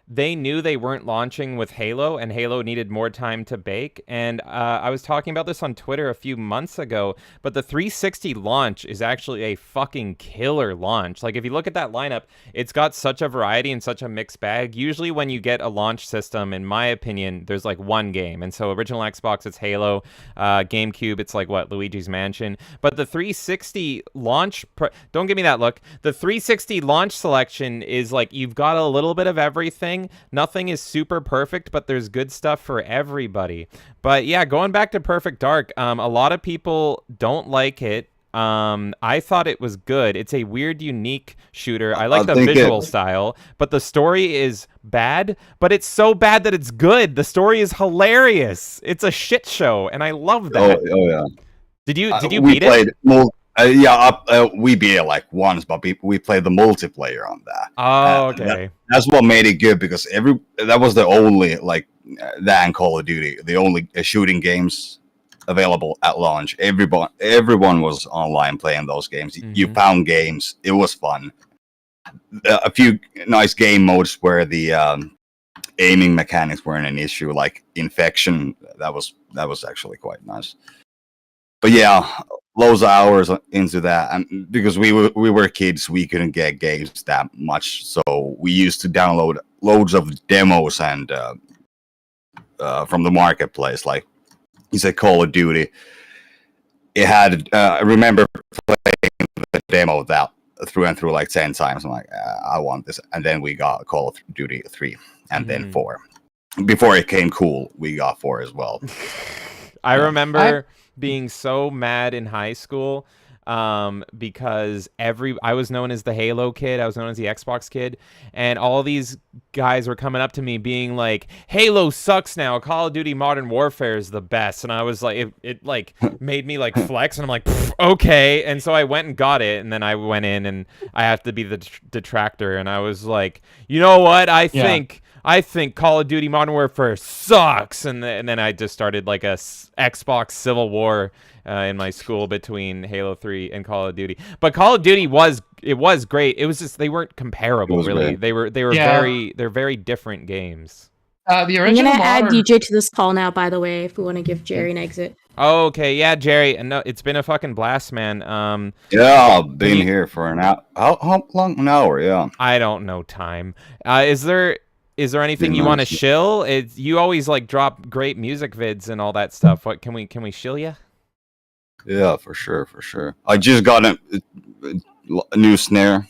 they knew they weren't launching with Halo, and Halo needed more time to bake. And I was talking about this on Twitter a few months ago, but the 360 launch is actually a fucking killer launch. Like, if you look at that lineup, it's got such a variety and such a mixed bag. Usually when you get a launch system, in my opinion, there's like one game. And so original Xbox, it's Halo. GameCube, it's like, what, Luigi's Mansion. But the 360 launch, don't give me that look. The 360 launch selection is like, you've got a little bit of everything. Nothing is super perfect, but there's good stuff for everybody. But yeah, going back to Perfect Dark, a lot of people don't like it. I thought it was good. It's a weird, unique shooter. I like the visual style, but the story is bad, but it's so bad that it's good. The story is hilarious. It's a shit show, and I love that. Oh yeah. Did you beat it? We beat it like once, but we played the multiplayer on that. Oh, okay. That's what made it good, because that was the only, like, that and Call of Duty, the only shooting games available at launch. Everyone was online playing those games. You found games. It was fun. A few nice game modes where the aiming mechanics weren't an issue, like Infection. That was actually quite nice. But yeah, loads of hours into that, and because we were kids, we couldn't get games that much, so we used to download loads of demos and from the marketplace. Like you said, Call of Duty. It had I remember playing the demo of that through and through like 10 times. I'm like, I want this, and then we got Call of Duty 3, and then 4. Before it came cool, we got 4 as well. I remember being so mad in high school because I was known as the Halo kid, I was known as the Xbox kid, and all these guys were coming up to me being like, Halo sucks now, Call of Duty Modern Warfare is the best. And I was like, it like made me like flex, and I'm like, okay. And so I went and got it, and then I went in and I have to be the detractor, and I was like, you know what, I think Call of Duty Modern Warfare sucks, and then I just started like a Xbox civil war in my school between Halo 3 and Call of Duty. But Call of Duty was great. It was just they weren't comparable, really. Great. They were very different games. The original. I'm gonna add DJ to this call now, by the way, if we want to give Jerry an exit. Oh, okay, yeah, Jerry. And no, it's been a fucking blast, man. Yeah, I've been here for an hour. How long? An hour? Yeah. I don't know time. Is there anything you want to shill? You always like drop great music vids and all that stuff. What can we shill you? Yeah, for sure. I just got a new snare.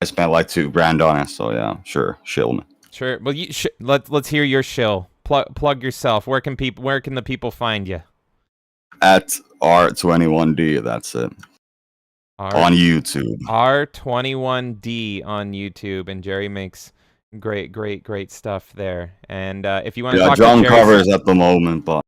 I spent like $2,000 on it, so yeah, sure, shill me. Sure. Well, let's hear your shill. Plug yourself. Where can the people find you? At R21D. That's it. On YouTube. R21D on YouTube, and Jerry makes great stuff there. And if you want to talk John to Jerry, covers at the moment, but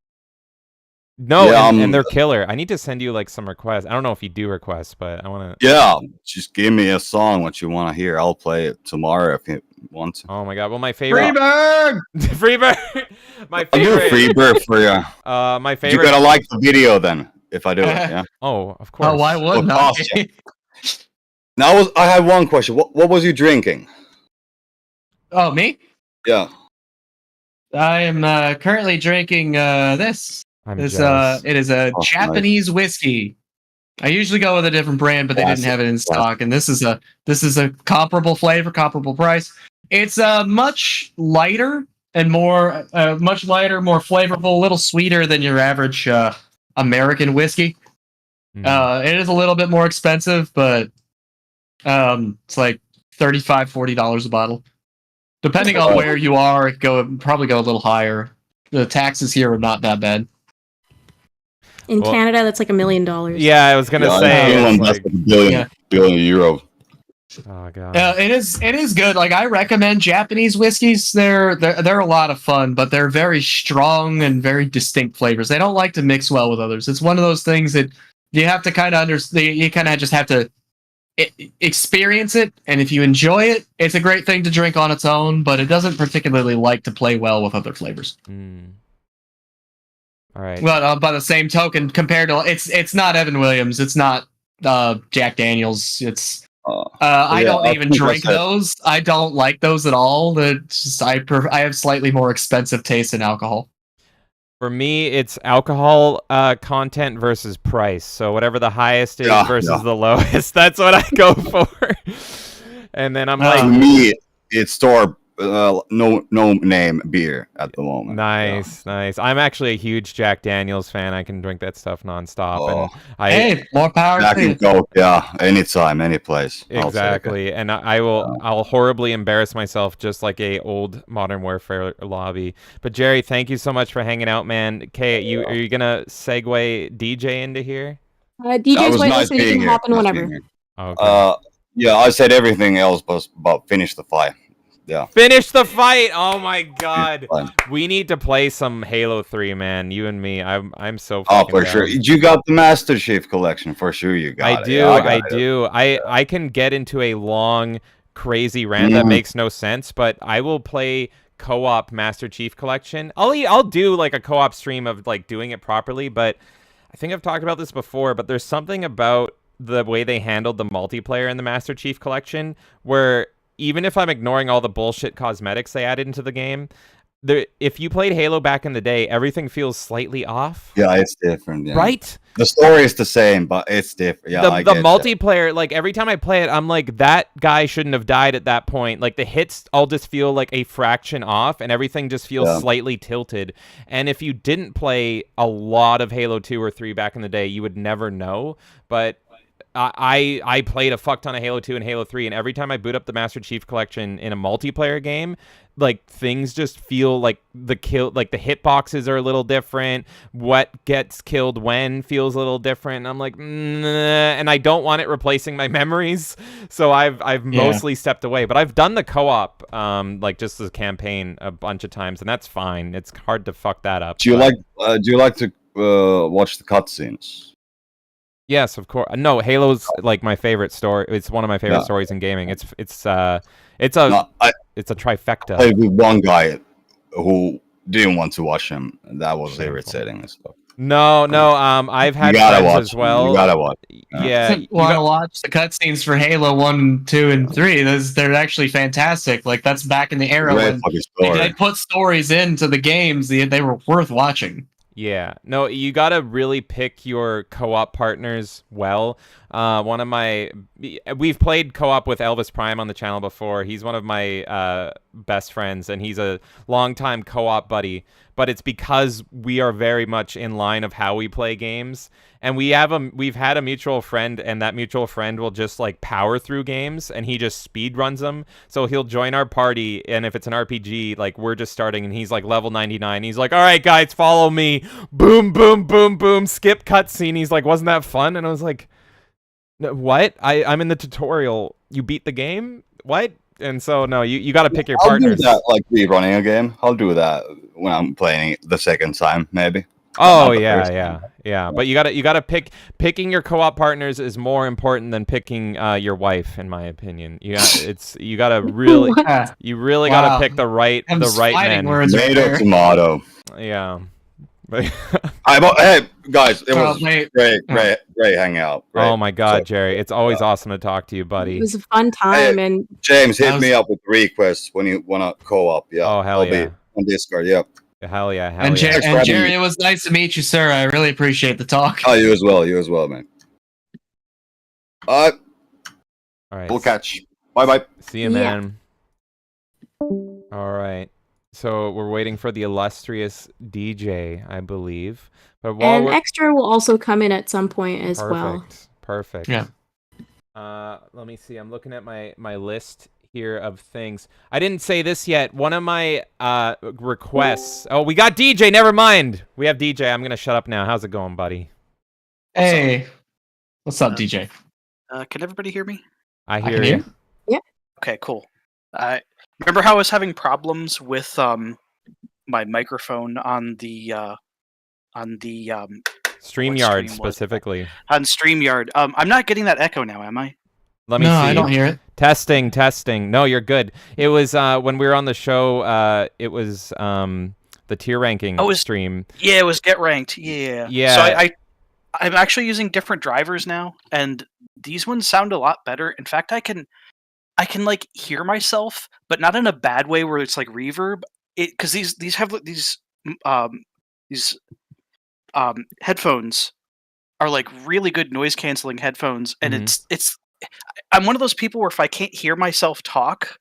No, Yeah, and they're killer. I need to send you like some requests. I don't know if you do requests, but I want to. Yeah, just give me a song what you want to hear. I'll play it tomorrow if you want to. Oh my god! Well, my favorite. Freeberg! Freebird. My I'll do a favorite. free bird for you. My You favorite. gotta like the video then if I do it. Yeah. Oh, of course. Oh, why wouldn't What I? cost you? Now I have one question. What was you drinking? Oh, me? Yeah. I am currently drinking this. I'm This jealous. it is a Oh, Japanese whiskey. I usually go with a different brand, but they didn't Classic, have it in stock. And this is a comparable flavor, comparable price. It's much lighter and more more flavorful, a little sweeter than your average American whiskey. Mm. It is a little bit more expensive, but it's like $35-$40 a bottle. Depending on where you are, probably go a little higher. The taxes here are not that bad. In Well- Canada, that's like $1 million. Yeah, I was gonna Yeah, say. Finland, It's that's like, like billion euro. oh god. It is good. Like I recommend Japanese whiskeys. They're a lot of fun, but they're very strong and very distinct flavors. They don't like to mix well with others. It's one of those things that you have to kind of understand. You kind of just have to experience it, and if you enjoy it, it's a great thing to drink on its own. But it doesn't particularly like to play well with other flavors. Mm. All right. Well, by the same token, compared to it's not Evan Williams. It's not Jack Daniels. It's I Yeah, don't I even think drink that's it. those. I don't like those at all. It's just, I have slightly more expensive taste in alcohol. For me, it's alcohol content versus price. So whatever the highest is Yeah, versus yeah. the lowest, that's what I go for. And then I'm For like, me, it's store no name beer at the moment. nice, nice. I'm actually a huge Jack Daniels fan. I can drink that stuff nonstop. Oh. And I Hey, more power Jack to you. and Coke, yeah, anytime, any place. I'll take it. exactly, and I'll horribly embarrass myself just like a old Modern Warfare lobby. But Jerry, thank you so much for hanging out, man. Kay, are you gonna segue DJ into here? That DJ's was white nice so you being can here. hop in Nice whenever. being here. Okay. Yeah, I said everything else was about finish the fight. Yeah. Finish the fight! Oh my god. Fine. We need to play some Halo 3, man. You and me. I'm so Oh, fucking for down. sure. You got the Master Chief collection for sure. You got I it. do, Yeah, got I it. do. I can get into a long, crazy rant that makes no sense, but I will play co-op Master Chief Collection. I'll do like a co-op stream of like doing it properly, but I think I've talked about this before, but there's something about the way they handled the multiplayer in the Master Chief Collection where even if I'm ignoring all the bullshit cosmetics they added into the game, if you played Halo back in the day, everything feels slightly off. Yeah, it's different. Yeah. Right? The story is the same, but it's different. Yeah, I the get multiplayer, like every time I play it, I'm like, that guy shouldn't have died at that point. Like the hits all just feel like a fraction off, and everything just feels slightly tilted. And if you didn't play a lot of Halo 2 or 3 back in the day, you would never know. But I played a fuck ton of Halo 2 and Halo 3, and every time I boot up the Master Chief Collection in a multiplayer game, like things just feel like the hitboxes are a little different. What gets killed when feels a little different. And I'm like, and I don't want it replacing my memories, so I've mostly stepped away. But I've done the co-op, like just the campaign a bunch of times, and that's fine. It's hard to fuck that up. Do you like to watch the cutscenes? Yes, of course. No, Halo's like my favorite story. It's one of my favorite stories in gaming. It's a trifecta. I played with one guy who didn't want to watch him. That was irritating and stuff. No. I've had You gotta friends watch as well. You gotta watch. Yeah, You want to watch the cutscenes for Halo 1, 2, and 3? They're actually fantastic. Like that's back in the era Great when fucking they story. put stories into the games. They were worth watching. Yeah, no, you gotta really pick your co-op partners well. We've played co-op with Elvis Prime on the channel before. He's one of my best friends, and he's a longtime co-op buddy. But it's because we are very much in line of how we play games, and we've had a mutual friend, and that mutual friend will just like power through games, and he just speed runs them. So he'll join our party, and if it's an RPG, like we're just starting, and he's like level 99. He's like, "All right, guys, follow me." Boom, boom, boom, boom. Skip cutscene. He's like, "Wasn't that fun?" And I was like, "No, what? I'm in the tutorial. You beat the game? What?" And so no, you got to pick your partners. I'll do that, like rerunning a game. I'll do that when I'm playing it the second time, maybe. Oh not the yeah, first yeah. But you gotta picking your co-op partners is more important than picking your wife, in my opinion. You gotta really Ah, you really Wow. gotta pick the right Them's fighting men. words right Tomato, there. tomato. Yeah. Hey guys, it Well, was wait. great hanging out. Great. Oh my God, So, Jerry, it's always awesome to talk to you, It buddy. was a fun time, and James, That hit was- me up with requests when you wanna co-op. Yeah, Oh, hell I'll yeah. be on Discord. Yep. Hell yeah, hell And, yeah. Thanks for and having Jerry, me. it was nice to meet you, sir. I really appreciate the talk. Oh, you as well, man. All right, All right. we'll catch. Bye. See you, Yeah. man. All right. So we're waiting for the illustrious DJ, I believe. But while and we're extra will also come in at some point as well. Perfect. Yeah. Let me see. I'm looking at my list here of things. I didn't say this yet. One of my requests. Oh, we got DJ. Never mind. We have DJ. I'm gonna shut up now. How's it going, buddy? Hey. What's up, DJ? Can everybody hear me? I can hear hear you. you. Okay, cool. Remember how I was having problems with my microphone on the StreamYard stream was it? specifically. on StreamYard? I'm not getting that echo now, am I? Let me No, see. I don't hear it. Testing. No, you're good. It was when we were on the show. It was the tier ranking stream. Yeah, it was Get Ranked. Yeah. Yeah. So I'm actually using different drivers now, and these ones sound a lot better. In fact, I can like hear myself, but not in a bad way where it's like reverb. Because these have these headphones are like really good noise canceling headphones, and it's I'm one of those people where if I can't hear myself talk,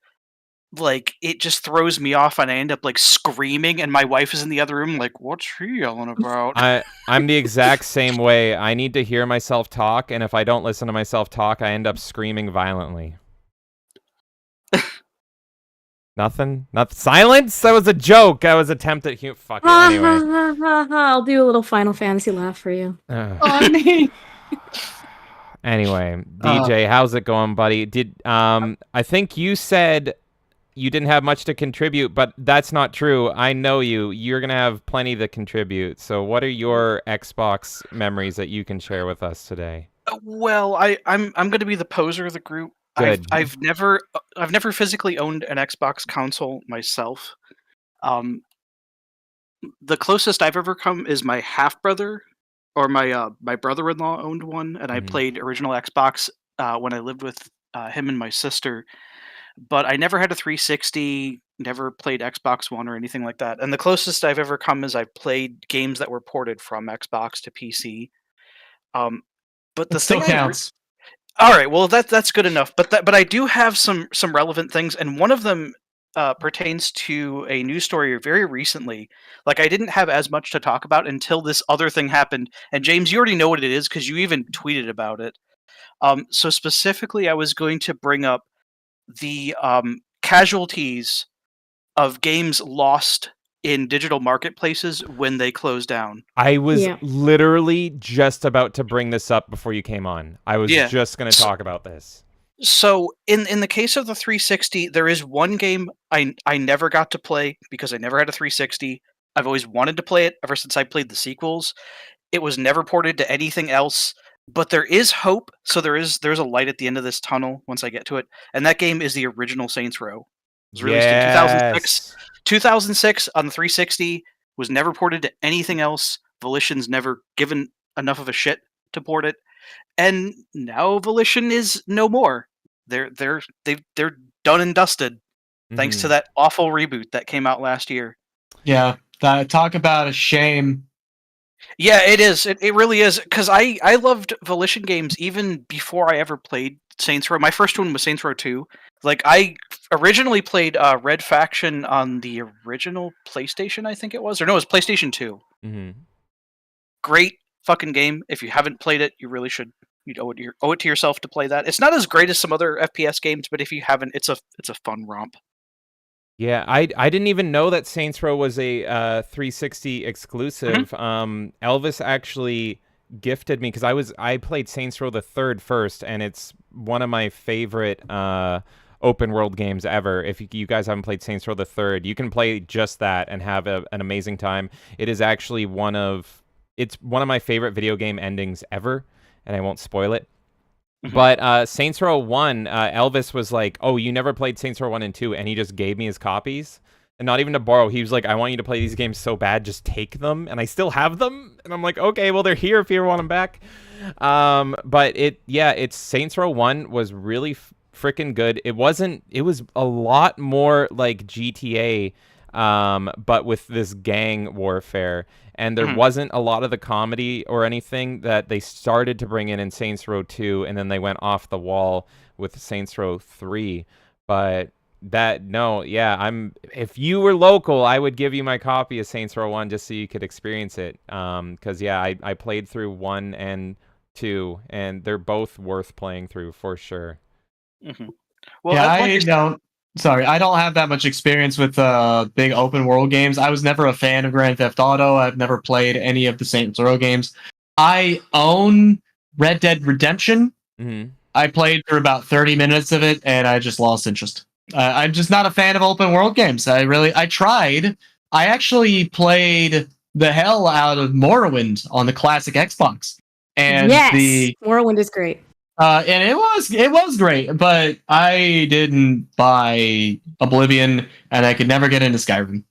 like it just throws me off, and I end up like screaming, and my wife is in the other room like, what's she yelling about? I'm the exact same way. I need to hear myself talk, and if I don't listen to myself talk, I end up screaming violently. Nothing? Silence? That was a joke. That was attempted fuck it, anyway. I'll do a little Final Fantasy laugh for you. Anyway, DJ, how's it going, buddy? I think you said you didn't have much to contribute, but that's not true. I know you. You're gonna have plenty to contribute. So, what are your Xbox memories that you can share with us today? Well, I'm going to be the poser of the group. Good. I've never physically owned an Xbox console myself. The closest I've ever come is my half brother, or my brother-in-law owned one, and I played original Xbox when I lived with him and my sister. But I never had a 360, never played Xbox One or anything like that. And the closest I've ever come is I've played games that were ported from Xbox to PC. But the It still thing counts. all right, well that's good enough. But I do have some relevant things, and one of them pertains to a news story very recently. Like I didn't have as much to talk about until this other thing happened. And James, you already know what it is because you even tweeted about it. So specifically, I was going to bring up the casualties of games lost in digital marketplaces when they close down. I was literally just about to bring this up before you came on. I was just going to talk about this. So in the case of the 360, there is one game I never got to play because I never had a 360. I've always wanted to play it ever since I played the sequels. It was never ported to anything else, but there is hope. So there's a light at the end of this tunnel once I get to it, and that game is the original Saints Row. It was released in 2006. 2006 on the 360, was never ported to anything else. Volition's never given enough of a shit to port it, and now Volition is no more. They're done and dusted, thanks to that awful reboot that came out last year. Yeah, talk about a shame. Yeah, it is. It really is, because I loved Volition games even before I ever played Saints Row. My first one was Saints Row 2. Like, I originally played Red Faction on the original PlayStation, I think it was. Or no, it was PlayStation 2. Great fucking game. If you haven't played it, you really should. You owe it to yourself to play that. It's not as great as some other FPS games, but if you haven't, it's a fun romp. Yeah, I didn't even know that Saints Row was a 360 exclusive. Elvis actually gifted me, because I played Saints Row the Third first, and it's one of my favorite open world games ever. If you guys haven't played Saints Row the Third, you can play just that and have an amazing time. It is actually one of it's one of my favorite video game endings ever, and I won't spoil it. But Saints Row 1, Elvis was like, "Oh, you never played Saints Row 1 and 2," and he just gave me his copies. And not even to borrow. He was like, "I want you to play these games so bad, just take them." And I still have them. And I'm like, "Okay, well, they're here if you ever want them back." But it's Saints Row 1 was really freaking good. It was a lot more like GTA, but with this gang warfare. And there wasn't a lot of the comedy or anything that they started to bring in Saints Row 2, and then they went off the wall with Saints Row 3. But if you were local, I would give you my copy of Saints Row 1 just so you could experience it. Because I played through 1 and 2, and they're both worth playing through for sure. Well, yeah, I don't have that much experience with big open world games. I was never a fan of Grand Theft Auto. I've never played any of the Saints Row games. I own Red Dead Redemption. I played for about 30 minutes of it, and I just lost interest. I'm just not a fan of open world games. I tried. I actually played the hell out of Morrowind on the classic Xbox. And Morrowind is great. And it was great, but I didn't buy Oblivion, and I could never get into Skyrim.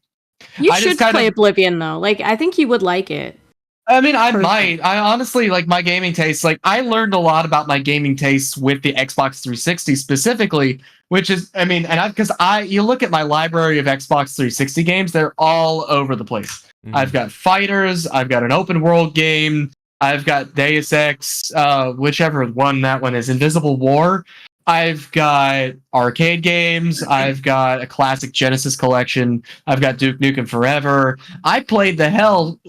You should play Oblivion though. Like, I think you would like it. I mean, I might. I honestly like my gaming tastes. Like, I learned a lot about my gaming tastes with the Xbox 360 specifically, which is, I mean, you look at my library of Xbox 360 games, they're all over the place. I've got fighters, I've got an open world game, I've got Deus Ex, whichever one that one is, Invisible War. I've got arcade games. I've got a classic Genesis collection. I've got Duke Nukem Forever.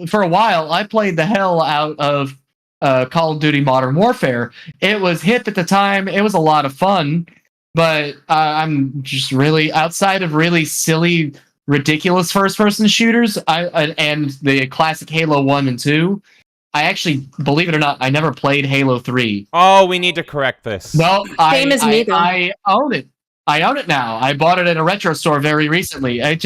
For a while, I played the hell out of Call of Duty Modern Warfare. It was hip at the time. It was a lot of fun. But I'm just really, outside of really silly, ridiculous first-person shooters and the classic Halo 1 and 2, I actually, believe it or not, I never played Halo 3. Oh, we need to correct this. No, Same as me, though. I own it. I own it now. I bought it at a retro store very recently. It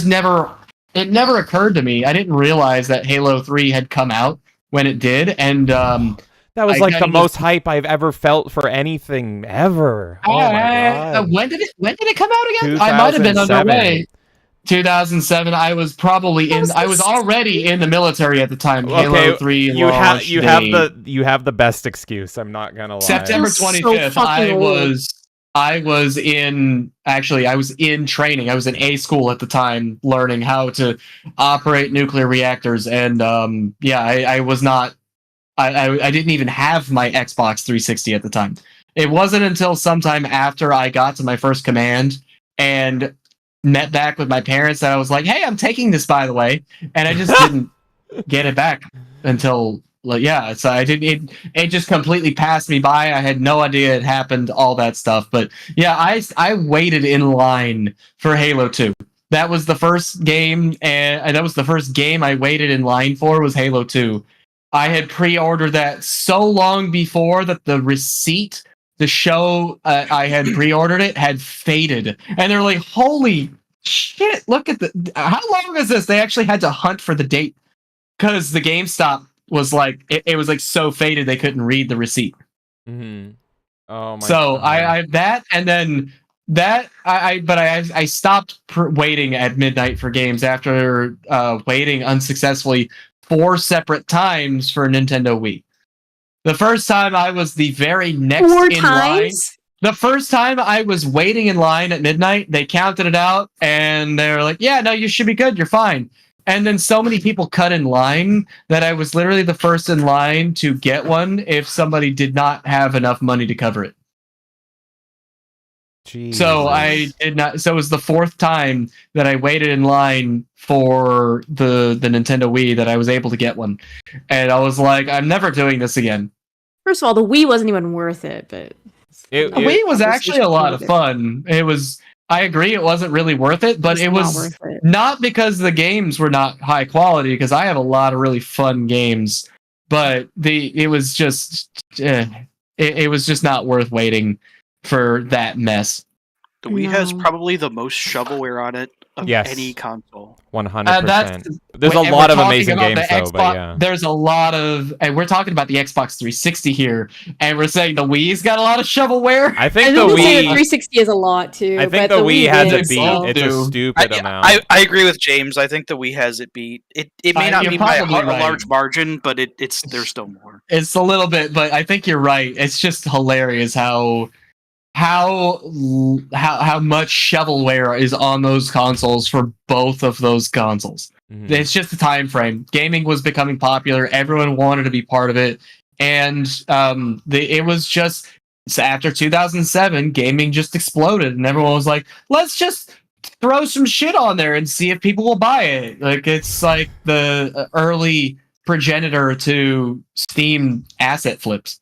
never occurred to me. I didn't realize that Halo 3 had come out when it did, and that was like the most hype I've ever felt for anything ever. Oh my god! When did it come out again? I might have been underway. 2007. I was probably I was already in the military at the time. Okay, Halo 3 launch you have the best excuse. I'm not gonna lie. September 25th. I was in training. I was in A school at the time, learning how to operate nuclear reactors, and I was not. I didn't even have my Xbox 360 at the time. It wasn't until sometime after I got to my first command and met back with my parents that I was like, "Hey, I'm taking this, by the way," and I just didn't get it back until so I didn't. It just completely passed me by. I had no idea it happened, all that stuff. But yeah, I waited in line for Halo 2. That was the first game, and that was the first game I waited in line for was Halo 2. I had pre-ordered that so long before that the receipt, the show I had pre-ordered it, had faded. And they're like, holy shit, look at how long is this? They actually had to hunt for the date because the GameStop was like, it was like so faded they couldn't read the receipt. Mm-hmm. Oh my so God. I stopped waiting at midnight for games after waiting unsuccessfully 4 separate times for Nintendo Wii. The first time I was the very next in line. The first time I was waiting in line at midnight, they counted it out and they were like, "Yeah, no, you should be good. You're fine." And then so many people cut in line that I was literally the first in line to get one if somebody did not have enough money to cover it. Jesus. So I did not. So it was the 4th time that I waited in line for the Nintendo Wii that I was able to get one, and I was like, "I'm never doing this again." First of all, the Wii wasn't even worth it, but the Wii was actually a lot of fun. It was. I agree, it wasn't really worth it, but it was not because the games were not high quality. Because I have a lot of really fun games, but it was just not worth waiting for that mess. The Wii has probably the most shovelware on it of Yes. any console. 100%. There's a and lot we're of talking amazing about games, the though, but Xbox- yeah. There's a lot of, and we're talking about the Xbox 360 here, and we're saying the Wii's got a lot of shovelware. I I think was the gonna say the Wii. 360 is a lot too. I think but the Wii has did, it beat. so- It's a do. stupid amount. I agree with James. I think the Wii has it beat. It may not You're be by a probably right. large margin, but it's there's still more. It's a little bit, but I think you're right. It's just hilarious how much shovelware is on those consoles for both of those consoles. Mhm. It's just a time frame. Gaming was becoming popular. Everyone wanted to be part of it, and it was just so after 2007, gaming just exploded, and everyone was like, "Let's just throw some shit on there and see if people will buy it." Like it's like the early progenitor to Steam asset flips.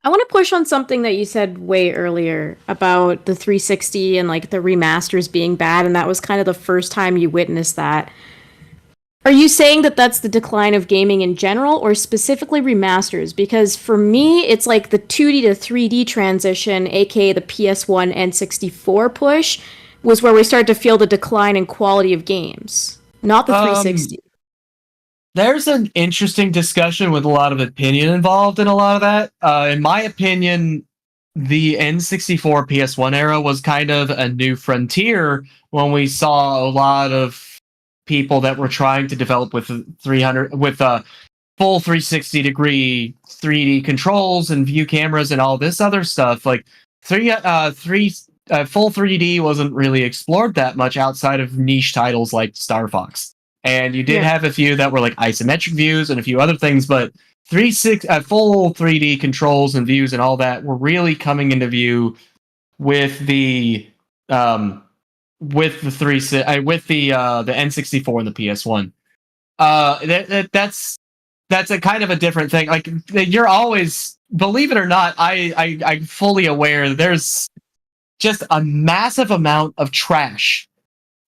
I want to push on something that you said way earlier about the 360 and like the remasters being bad, and that was kind of the first time you witnessed that. Are you saying that that's the decline of gaming in general, or specifically remasters? Because for me, it's like the 2D to 3D transition, aka the PS1 N64 push, was where we started to feel the decline in quality of games, not the 360. There's an interesting discussion with a lot of opinion involved in a lot of that. In my opinion, the N64 PS1 era was kind of a new frontier when we saw a lot of people that were trying to develop with full 360 degree 3D controls and view cameras and all this other stuff. Like full 3D wasn't really explored that much outside of niche titles like Star Fox. And you did have a few that were like isometric views and a few other things, but full 3D controls and views and all that were really coming into view with the N64 and the PS1. That's a kind of a different thing. Like you're always, believe it or not, I'm fully aware there's just a massive amount of trash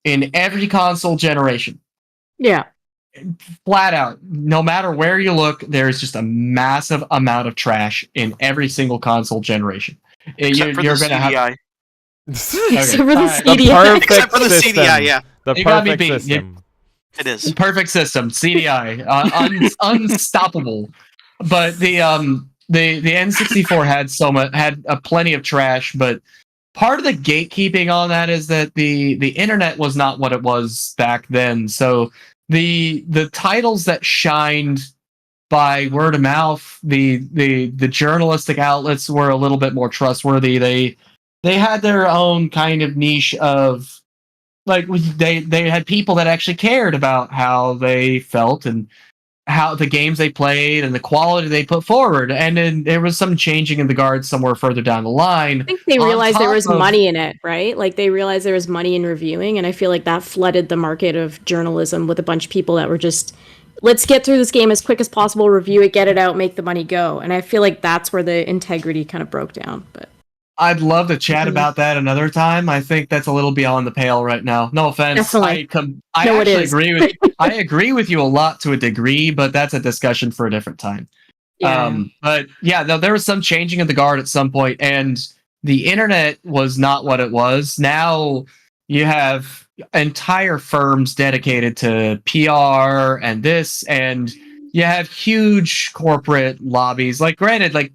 in every console generation. Yeah. Flat out, no matter where you look, there's just a massive amount of trash in every single console generation. Except for the CDI. Except for the Alright. The CDI. perfect Except for the system. CDI, yeah. The You got me perfect beat. system. It is. Perfect system, CDI, unstoppable. But the N64 had plenty of trash, but part of the gatekeeping on that is that the internet was not what it was back then. So the titles that shined by word of mouth, the journalistic outlets were a little bit more trustworthy. They had their own kind of niche of like they had people that actually cared about how they felt and how the games they played and the quality they put forward. And then there was some changing in the guard somewhere further down the line. I think they realized there was money in it, right? Like they realized there was money in reviewing, and I feel like that flooded the market of journalism with a bunch of people that were just, let's get through this game as quick as possible, review it, get it out, make the money go. And I feel like that's where the integrity kind of broke down. But I'd love to chat about that another time. I think that's a little beyond the pale right now. No offense. Definitely. I No, it actually is. agree with I agree with you a lot to a degree, but that's a discussion for a different time. yeah. But yeah, no, there was some changing of the guard at some point, and the internet was not what it was. Now you have entire firms dedicated to PR and this, and you have huge corporate lobbies. Like, granted, like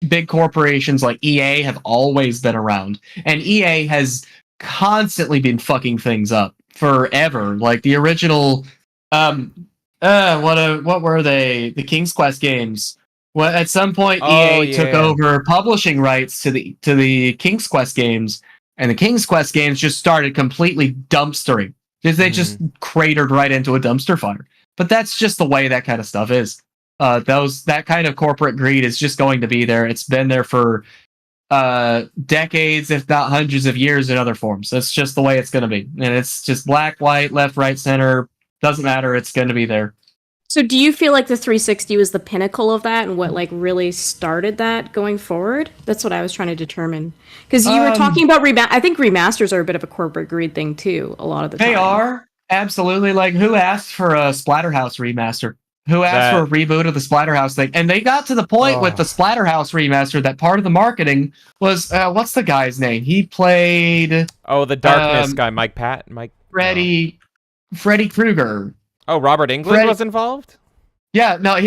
big corporations like EA have always been around, and EA has constantly been fucking things up forever. Like the original, what were they? The King's Quest games. Well, at some point, EA took over publishing rights to the King's Quest games, and the King's Quest games just started completely dumpstering. They just cratered right into a dumpster fire. But that's just the way that kind of stuff is. That kind of corporate greed is just going to be there. It's been there for decades, if not hundreds of years in other forms. That's just the way it's going to be. And it's just black, white, left, right, center. Doesn't matter. It's going to be there. So do you feel like the 360 was the pinnacle of that and what like really started that going forward? That's what I was trying to determine. Because you were talking about I think remasters are a bit of a corporate greed thing too, a lot of the time. They are. Absolutely. Like, who asked for a Splatterhouse remaster? who asked for a reboot of the Splatterhouse thing, and they got to the point with the Splatterhouse remaster that part of the marketing was what's the guy's name? He played the Darkness guy, Freddy Krueger. Oh, Robert Englund was involved? Yeah, no,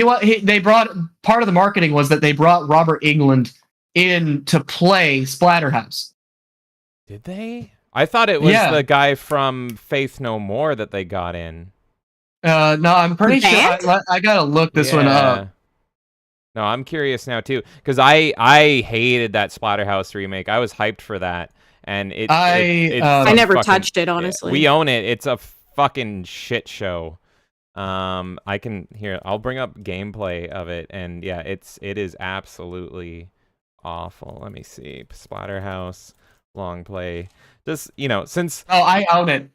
they brought part of the marketing was that they brought Robert Englund in to play Splatterhouse. Did they? I thought it was the guy from Faith No More that they got in. No, I'm pretty sure. I gotta look this one up. No, I'm curious now too, because I hated that Splatterhouse remake. I was hyped for that, and I never touched it, honestly. We own it. It's a fucking shit show. I'll bring up gameplay of it, and yeah, it is absolutely awful. Let me see. Splatterhouse long play. Just since I own it.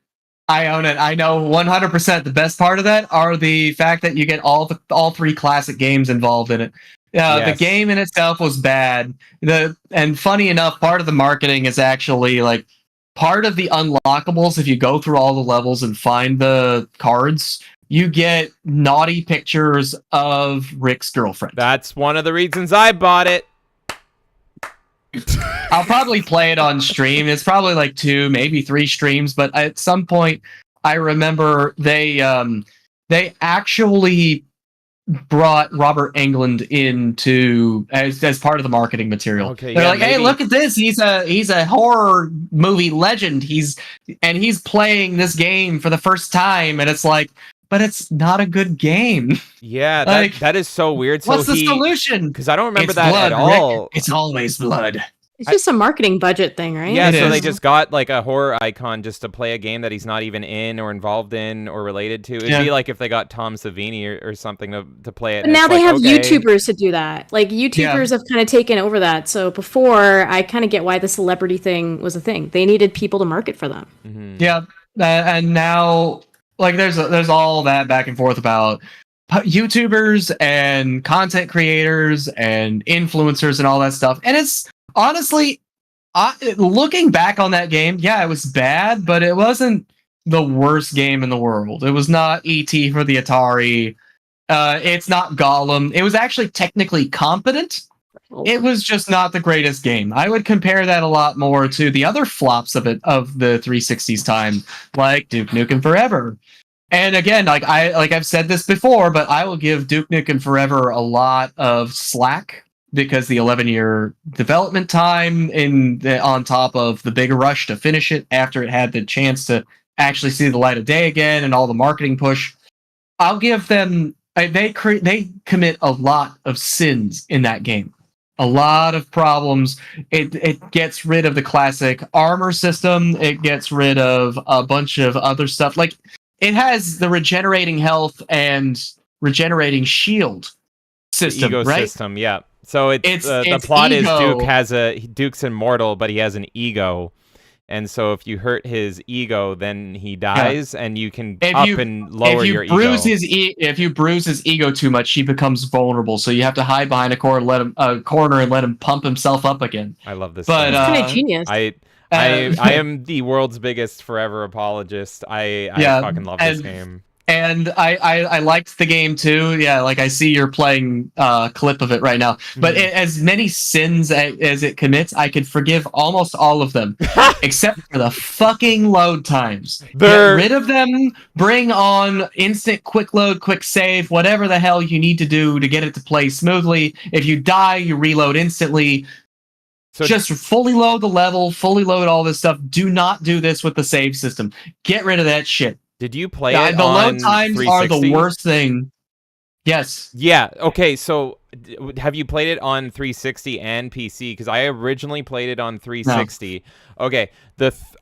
I know 100%. The best part of that are the fact that you get all three classic games involved in it. The game in itself was bad. And funny enough, part of the marketing is actually like part of the unlockables. If you go through all the levels and find the cards, you get naughty pictures of Rick's girlfriend. That's one of the reasons I bought it. I'll probably play it on stream. It's probably like 2, maybe 3 streams, but at some point I remember they actually brought Robert Englund into as part of the marketing material. Okay, They're like, hey, look at this. He's a horror movie legend. He's playing this game for the first time, and it's like, but it's not a good game. Yeah, that is so weird. What's the solution? Because I don't remember it's that blood, at all. Rick. It's always blood. It's just a marketing budget thing, right? Yeah, so they just got like a horror icon just to play a game that he's not even in or involved in or related to. It'd be like if they got Tom Savini or something to play it. But now they have YouTubers to do that. Like YouTubers have kind of taken over that. So before, I kind of get why the celebrity thing was a thing. They needed people to market for them. Mm-hmm. Yeah, and now like there's all that back and forth about YouTubers and content creators and influencers and all that stuff. And it's honestly, looking back on that game, yeah, it was bad, but it wasn't the worst game in the world. It was not E.T. for the Atari. It's not Gollum. It was actually technically competent. It was just not the greatest game. I would compare that a lot more to the other flops of the 360's time, like Duke Nukem Forever. And again, like I've said this before, but I will give Duke Nukem Forever a lot of slack because the 11-year development time on top of the big rush to finish it after it had the chance to actually see the light of day again and all the marketing push. I'll give them they commit a lot of sins in that game. A lot of problems. It gets rid of the classic armor system. It gets rid of a bunch of other stuff. Like it has the regenerating health and regenerating shield system, ego right? system, yeah. So the plot ego. Is Duke's immortal, but he has an ego. And so if you hurt his ego, then he dies, and you can and lower your ego. If you bruise his ego too much, he becomes vulnerable. So you have to hide behind a corner and let him pump himself up again. I love this. But kind of genius. I am the world's biggest Forever apologist. I fucking love this game. And I liked the game too. Yeah, like I see you're playing a clip of it right now. But as many sins as it commits, I could forgive almost all of them, except for the fucking load times. Get rid of them. Bring on instant quick load, quick save, whatever the hell you need to do to get it to play smoothly. If you die, you reload instantly. So just fully load the level, fully load all this stuff. Do not do this with the save system. Get rid of that shit. Did you play it the on load times 360? are the worst thing. Yes. Yeah. Okay. So, have you played it on 360 and PC? Because I originally played it on 360. No. Okay.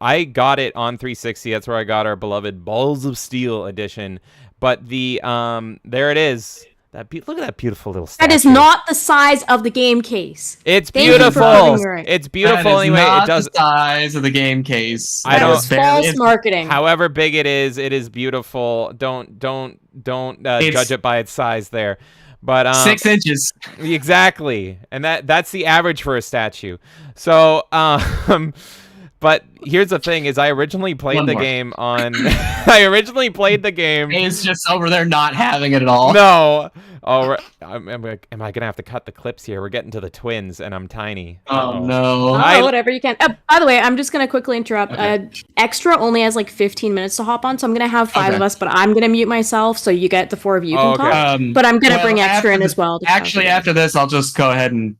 I got it on 360. That's where I got our beloved Balls of Steel edition. But there it is. Look at that beautiful little statue. That is not the size of the game case. It's beautiful. It's beautiful anyway. Not it does the size of the game case. False marketing. However big it is beautiful. Don't judge it by its size there. But 6 inches. Exactly. And that's the average for a statue. So But here's the thing: is I originally played One the more. game on. I originally played the game. He's just over there not having it at all. No. Oh, am I gonna have to cut the clips here? We're getting to the twins, and I'm tiny. Oh Uh-oh. no. Whatever you can. By the way, I'm just gonna quickly interrupt. Extra only has like 15 minutes to hop on, so I'm gonna have 5 of us, but I'm gonna mute myself so you get the 4 of you can talk. But I'm gonna bring extra in as well. Actually, after this, I'll just go ahead and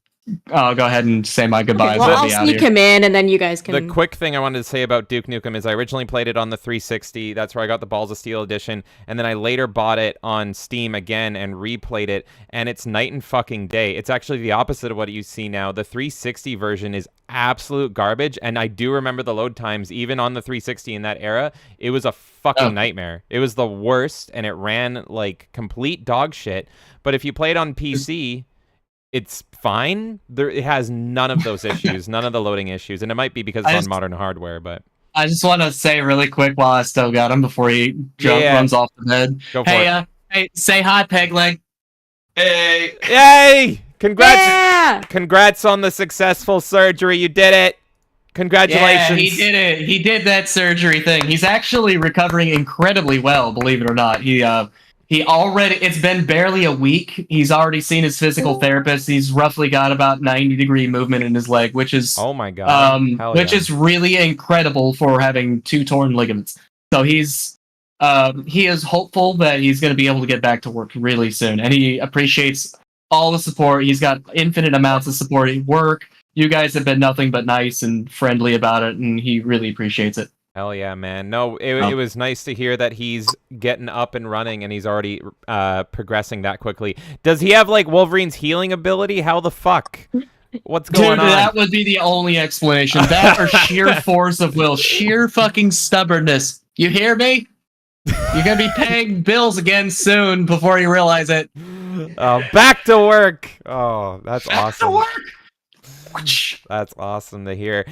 say my goodbyes. Well, I'll sneak him in, and then you guys can. The quick thing I wanted to say about Duke Nukem is I originally played it on the 360. That's where I got the Balls of Steel edition, and then I later bought it on Steam again and replayed it, and it's night and fucking day. It's actually the opposite of what you see now. The 360 version is absolute garbage, and I do remember the load times, even on the 360 in that era. It was a fucking nightmare. It was the worst, and it ran like complete dog shit. But if you play it on PC, it's fine. It has none of those issues, none of the loading issues, and it might be because it's on modern hardware. But I just want to say really quick while I still got him before he runs off the bed. Go for it. Hey, say hi, Pegleg. Hey, yay! Congrats on the successful surgery. You did it. Congratulations. Yeah, he did it. He did that surgery thing. He's actually recovering incredibly well, believe it or not. He already, it's been barely a week. He's already seen his physical therapist. He's roughly got about 90-degree movement in his leg, which is oh my god, which is really incredible for having 2 torn ligaments. So he is hopeful that he's going to be able to get back to work really soon, and he appreciates all the support. He's got infinite amounts of support at work. You guys have been nothing but nice and friendly about it, and he really appreciates it. Hell yeah, man. No, it was nice to hear that he's getting up and running and he's already progressing that quickly. Does he have, like, Wolverine's healing ability? How the fuck? What's going on? That would be the only explanation. That or sheer force of will. Sheer fucking stubbornness. You hear me? You're going to be paying bills again soon before you realize it. Back to work. Oh, that's awesome. Back to work. That's awesome to hear.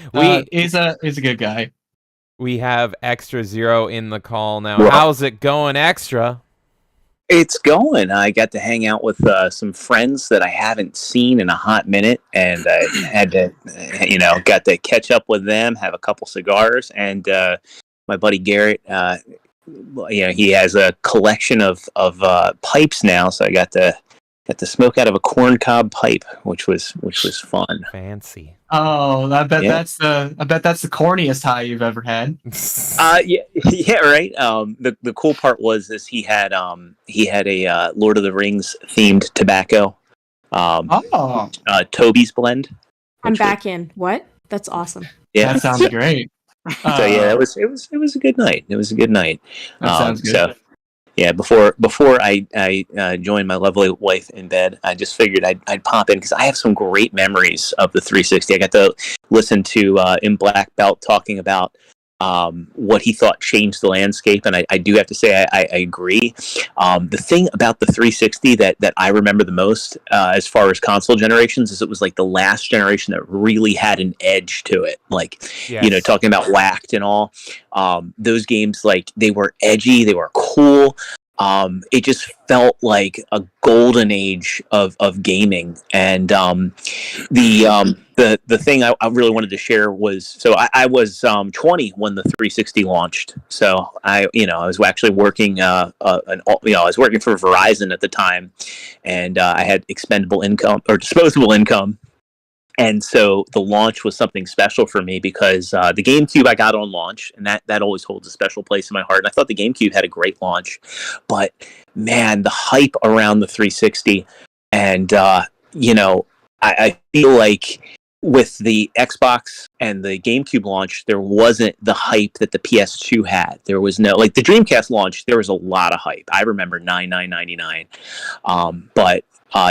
He's a good guy. We have Extra Zero in the call now. How's it going, Extra? It's going. I got to hang out with some friends that I haven't seen in a hot minute, and I had to, got to catch up with them, have a couple cigars, and my buddy Garrett, he has a collection of pipes now, so I got to smoke out of a corncob pipe, which was fun. Fancy. Oh, I bet that's the corniest high you've ever had. Yeah, right. The cool part was he had a Lord of the Rings themed tobacco. Toby's blend. I'm back in. What? That's awesome. Yeah, that sounds great. So yeah, it was a good night. It was a good night. That sounds good. So, yeah, before I joined my lovely wife in bed, I just figured I'd pop in because I have some great memories of the 360. I got to listen to in Black Belt talking about what he thought changed the landscape, and I do have to say I agree. The thing about the 360 that I remember the most as far as console generations is it was like the last generation that really had an edge to it. Like, talking about Whacked and all, those games, like, they were edgy, they were cool. It just felt like a golden age of gaming, and the thing I really wanted to share was, so I was 20 when the 360 launched. So I was actually working I was working for Verizon at the time, and I had disposable income. And so the launch was something special for me because the GameCube I got on launch, and that always holds a special place in my heart. And I thought the GameCube had a great launch, but man, the hype around the 360, and I feel like with the Xbox and the GameCube launch, there wasn't the hype that the PS2 had. There was no, like, the Dreamcast launch, there was a lot of hype. I remember $99.99, but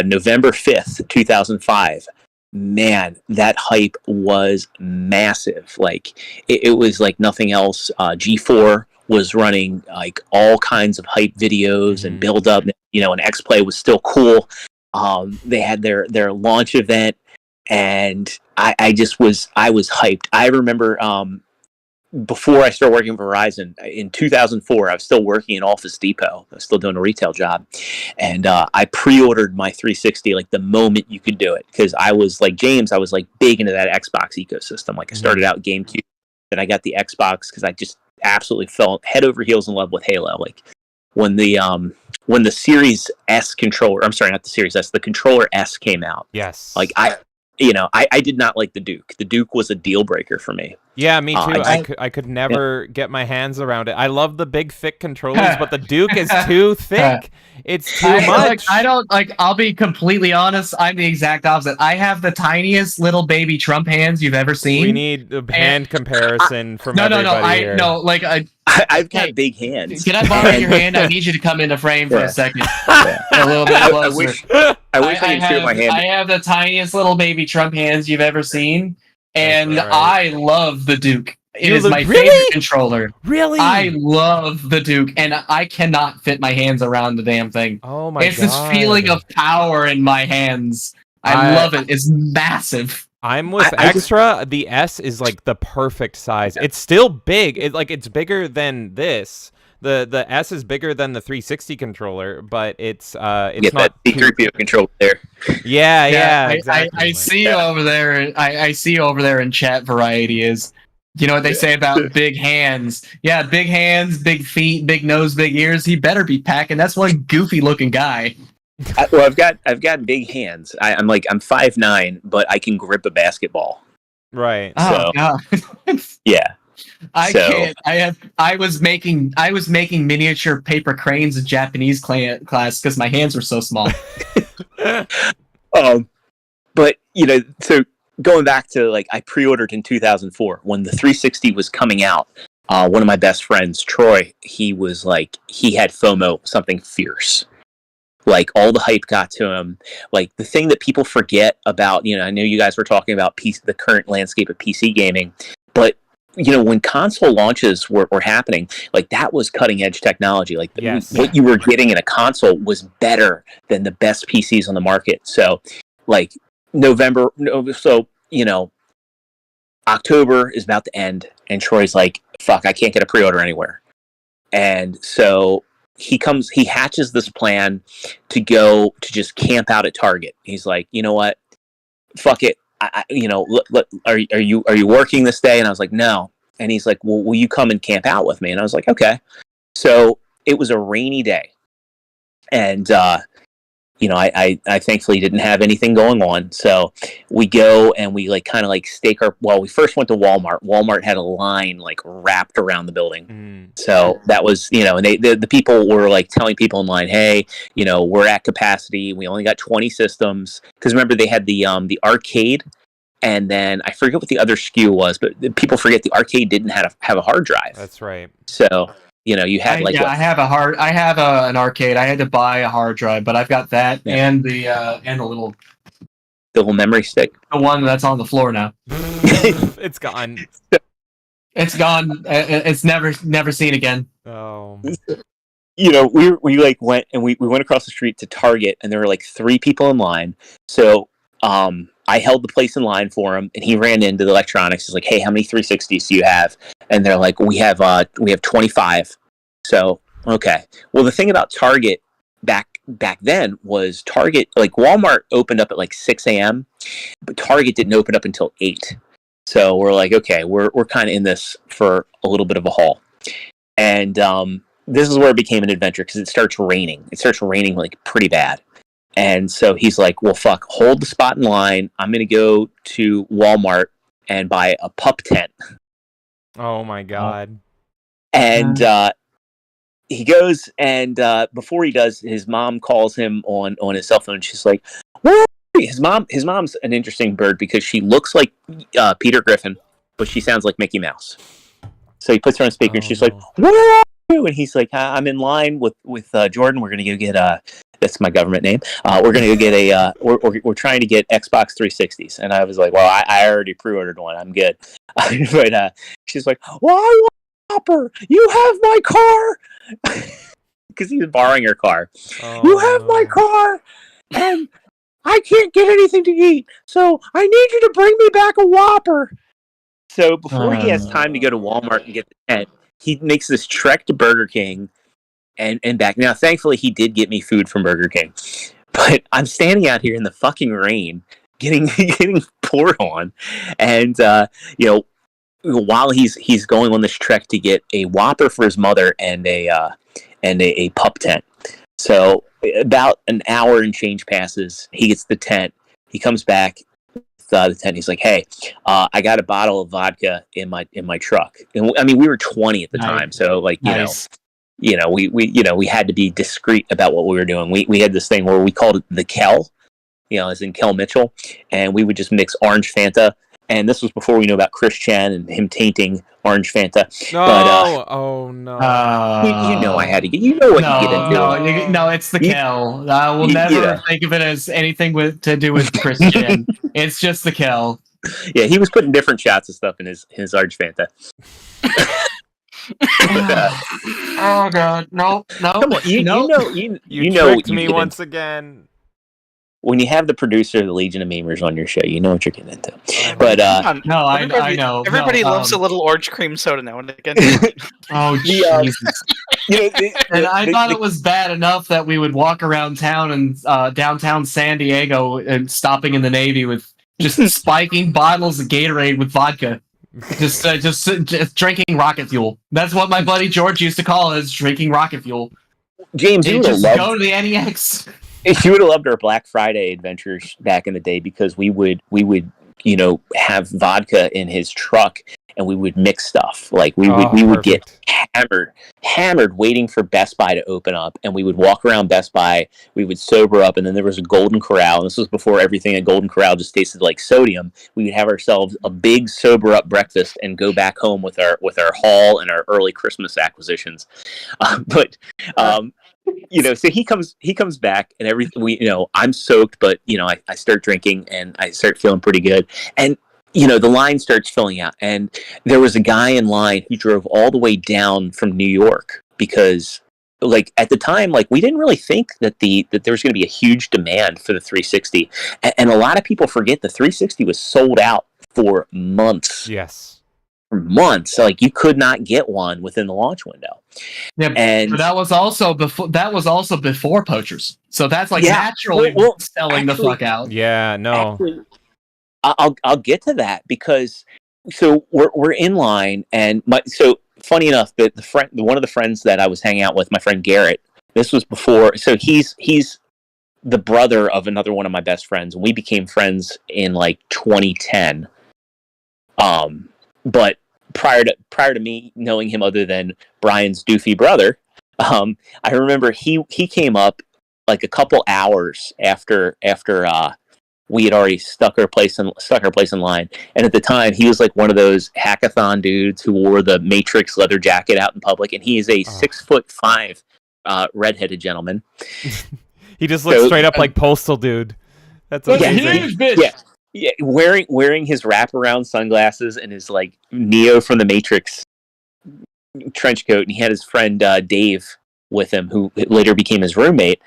November 5th, 2005. Man, that hype was massive. Like, it was like nothing else. G4 was running like all kinds of hype videos and build up, and X-Play was still cool. They had their launch event, and I was hyped. I remember before I started working for Verizon in 2004, I was still working in Office Depot. I was still doing a retail job, and I pre-ordered my 360 like the moment you could do it, because I was like James. I was like big into that Xbox ecosystem. Like, I started out GameCube, that I got the Xbox because I just absolutely fell head over heels in love with Halo. Like when the Series S controller, I'm sorry, not the Series S, the controller S came out. Yes. Like I did not like the Duke. The Duke was a deal breaker for me. Yeah, me too. I could never get my hands around it. I love the big thick controllers, but the Duke is too thick. It's too much. I'll be completely honest. I'm the exact opposite. I have the tiniest little baby Trump hands you've ever seen. We need a hand comparison from everybody here. I've got big hands. Can I borrow your hand? I need you to come into frame for a second. A little bit closer. I wish I could share my hand. I have the tiniest little baby Trump hands you've ever seen, and I love the Duke. It is my favorite controller. Really? I love the Duke, and I cannot fit my hands around the damn thing. Oh my god. It's this feeling of power in my hands. I love it. It's massive. I'm with Extra. The S is like the perfect size. It's still big. It's bigger than this. The S is bigger than the 360 controller, but it's not that C3PO controller there. Yeah, exactly. I see you over there. I see you over there in chat. Variety is, you know what they say about big hands? Yeah, big hands, big feet, big nose, big ears. He better be packing. That's one goofy looking guy. I've got big hands. I'm 5'9", but I can grip a basketball. Right. Oh god. Yeah. I can't. I was making miniature paper cranes in Japanese class because my hands were so small. But so going back to I pre-ordered in 2004 when the 360 was coming out. One of my best friends, Troy, he was he had FOMO, something fierce. All the hype got to him. The thing that people forget about, I know you guys were talking about the current landscape of PC gaming, but when console launches were happening, that was cutting edge technology. What you were getting in a console was better than the best PCs on the market. So October is about to end and Troy's like, fuck, I can't get a pre-order anywhere. And so he hatches this plan to go to just camp out at Target. He's like, you know what? Fuck it. Are you working this day? And I was like, no. And he's like, well, will you come and camp out with me? And I was like, okay. So it was a rainy day. And, I thankfully didn't have anything going on. So we go and we stake we first went to Walmart. Walmart had a line wrapped around the building. So that was, and the people were telling people in line, hey, we're at capacity. We only got 20 systems. Cause remember they had the arcade and then I forget what the other SKU was, but people forget the arcade didn't have a hard drive. That's right. So, you had I have an arcade. I had to buy a hard drive, but I've got that and the little memory stick. The one that's on the floor now. It's gone. It's gone. It's never seen again. Oh. We went and we went across the street to Target and there were 3 people in line. So I held the place in line for him and he ran into the electronics. He's like, hey, how many 360s do you have? And they're like, we have 25. So, okay. Well, the thing about Target back then was Target, Walmart opened up at 6 a.m., but Target didn't open up until 8. So we're like, okay, we're kind of in this for a little bit of a haul. And this is where it became an adventure because it starts raining. It starts raining pretty bad. And so he's like, well, fuck, hold the spot in line. I'm going to go to Walmart and buy a pup tent. Oh my god. And he goes and before he does, his mom calls him on his cell phone. She's like, where are you? His mom's an interesting bird because she looks like Peter Griffin, but she sounds like Mickey Mouse. So he puts her on speaker and she's like, where are you? And he's like, I'm in line with Jordan. We're going to go get that's my government name. We're going to go get we're trying to get Xbox 360s. And I was like, well, I already pre-ordered one. I'm good. But she's like, well, I want a Whopper. You have my car. Because he was borrowing her car. Oh. You have my car. And I can't get anything to eat. So I need you to bring me back a Whopper. So before he has time to go to Walmart and get the tent, he makes this trek to Burger King and back. Now, thankfully, he did get me food from Burger King. But I'm standing out here in the fucking rain, getting poured on. And, while he's going on this trek to get a Whopper for his mother and a pup tent. So about an hour and change passes. He gets the tent. He comes back with the tent. He's like, "Hey, I got a bottle of vodka in my truck." And I mean, we were 20 at the time, so like we had to be discreet about what we were doing. We had this thing where we called it the Kel, as in Kel Mitchell, and we would just mix orange Fanta. And this was before we knew about Chris Chan and him tainting orange Fanta. No, but, oh no! You know I had to get. You know what you get into. No, it's the Kel. I will never think of it as anything to do with Chris Chan. It's just the Kel. Yeah, he was putting different shots of stuff in his orange Fanta. Oh god, no. Come on, you know tricked me once again. When you have the producer of the Legion of Memers on your show, you know what you're getting into. No, I know. Everybody loves a little orange cream soda now and again. Oh, Jesus. And I thought it was bad enough that we would walk around town and downtown San Diego and stopping in the Navy with just spiking bottles of Gatorade with vodka. Just drinking rocket fuel. That's what my buddy George used to call it, is drinking rocket fuel. James, you just go to the NEX. You would have loved our Black Friday adventures back in the day, because we would have vodka in his truck and we would mix stuff. Like we would get hammered waiting for Best Buy to open up, and we would walk around Best Buy, we would sober up, and then there was a Golden Corral, and this was before everything at Golden Corral just tasted like sodium. We would have ourselves a big sober up breakfast and go back home with our haul and our early Christmas acquisitions. So he comes back, and everything, I'm soaked, but I start drinking and I start feeling pretty good. And the line starts filling out, and there was a guy in line who drove all the way down from New York, because like at the time, like we didn't really think that there was going to be a huge demand for the 360. And a lot of people forget the 360 was sold out for months. Yes. Months. Like you could not get one within the launch window. Yeah, but that was also before poachers. So that's like naturally selling the fuck out. Yeah, no. Actually, I'll get to that, because so we're in line, and funny enough, one of the friends that I was hanging out with, my friend Garrett, this was before, so he's the brother of another one of my best friends, and we became friends in like 2010. But prior to me knowing him, other than Brian's doofy brother, I remember he came up like a couple hours after we had already stuck our place in line. And at the time, he was like one of those hackathon dudes who wore the Matrix leather jacket out in public, and he is a 6'5" redheaded gentleman. He just looks straight up like Postal Dude. That's amazing. Huge bitch. Yeah, wearing his wraparound sunglasses and his like Neo from the Matrix trench coat, and he had his friend Dave with him, who later became his roommate.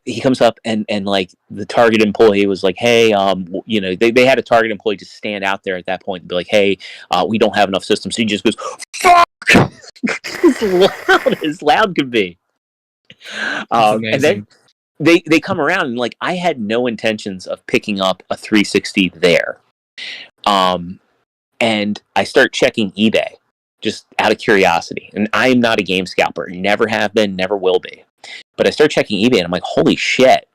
He comes up and like the Target employee was like, "Hey, they had a Target employee just stand out there at that point and be like, "Hey, we don't have enough systems." So he just goes, "Fuck!" as loud could be. And then they come around, and like I had no intentions of picking up a 360 there. And I start checking eBay just out of curiosity. And I am not a game scalper. Never have been, never will be. But I start checking eBay, and I'm like, holy shit.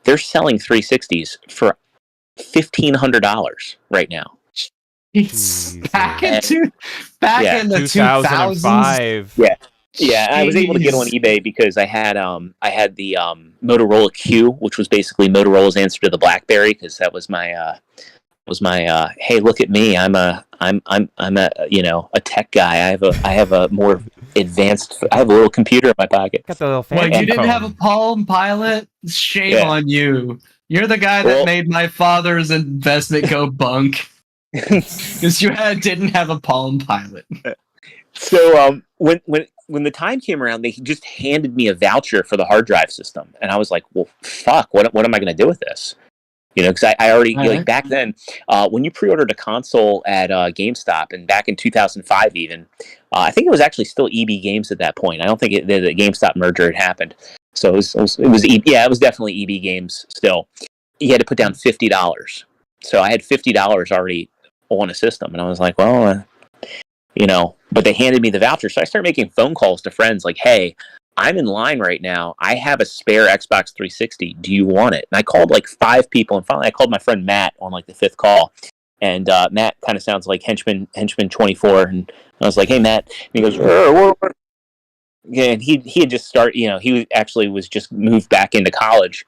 They're selling 360s for $1,500 right now. Back in the 2005. Yeah, I was able to get on eBay because I had the Motorola Q, which was basically Motorola's answer to the BlackBerry, because that was my hey, look at me, I'm a tech guy. I have a more advanced, I have a little computer in my pocket. Got the little Well, fan you didn't phone. have a Palm Pilot? Shame on you. You're the guy that made my father's investment go bunk. Because you didn't have a Palm Pilot. So when the time came around, they just handed me a voucher for the hard drive system, and I was like, well, fuck, what am I going to do with this? Because I already, like back then, when you pre-ordered a console at GameStop, and back in 2005 even, I think it was actually still EB Games at that point. I don't think the GameStop merger had happened. So it was definitely EB Games still. You had to put down $50. So I had $50 already on a system, and I was like, well, but they handed me the voucher. So I started making phone calls to friends like, hey, I'm in line right now. I have a spare Xbox 360. Do you want it? And I called like 5 people. And finally I called my friend Matt on like the 5th call. And Matt kind of sounds like henchman 24. And I was like, hey, Matt. And he goes, yeah, and he had just started, he actually was just moved back into college.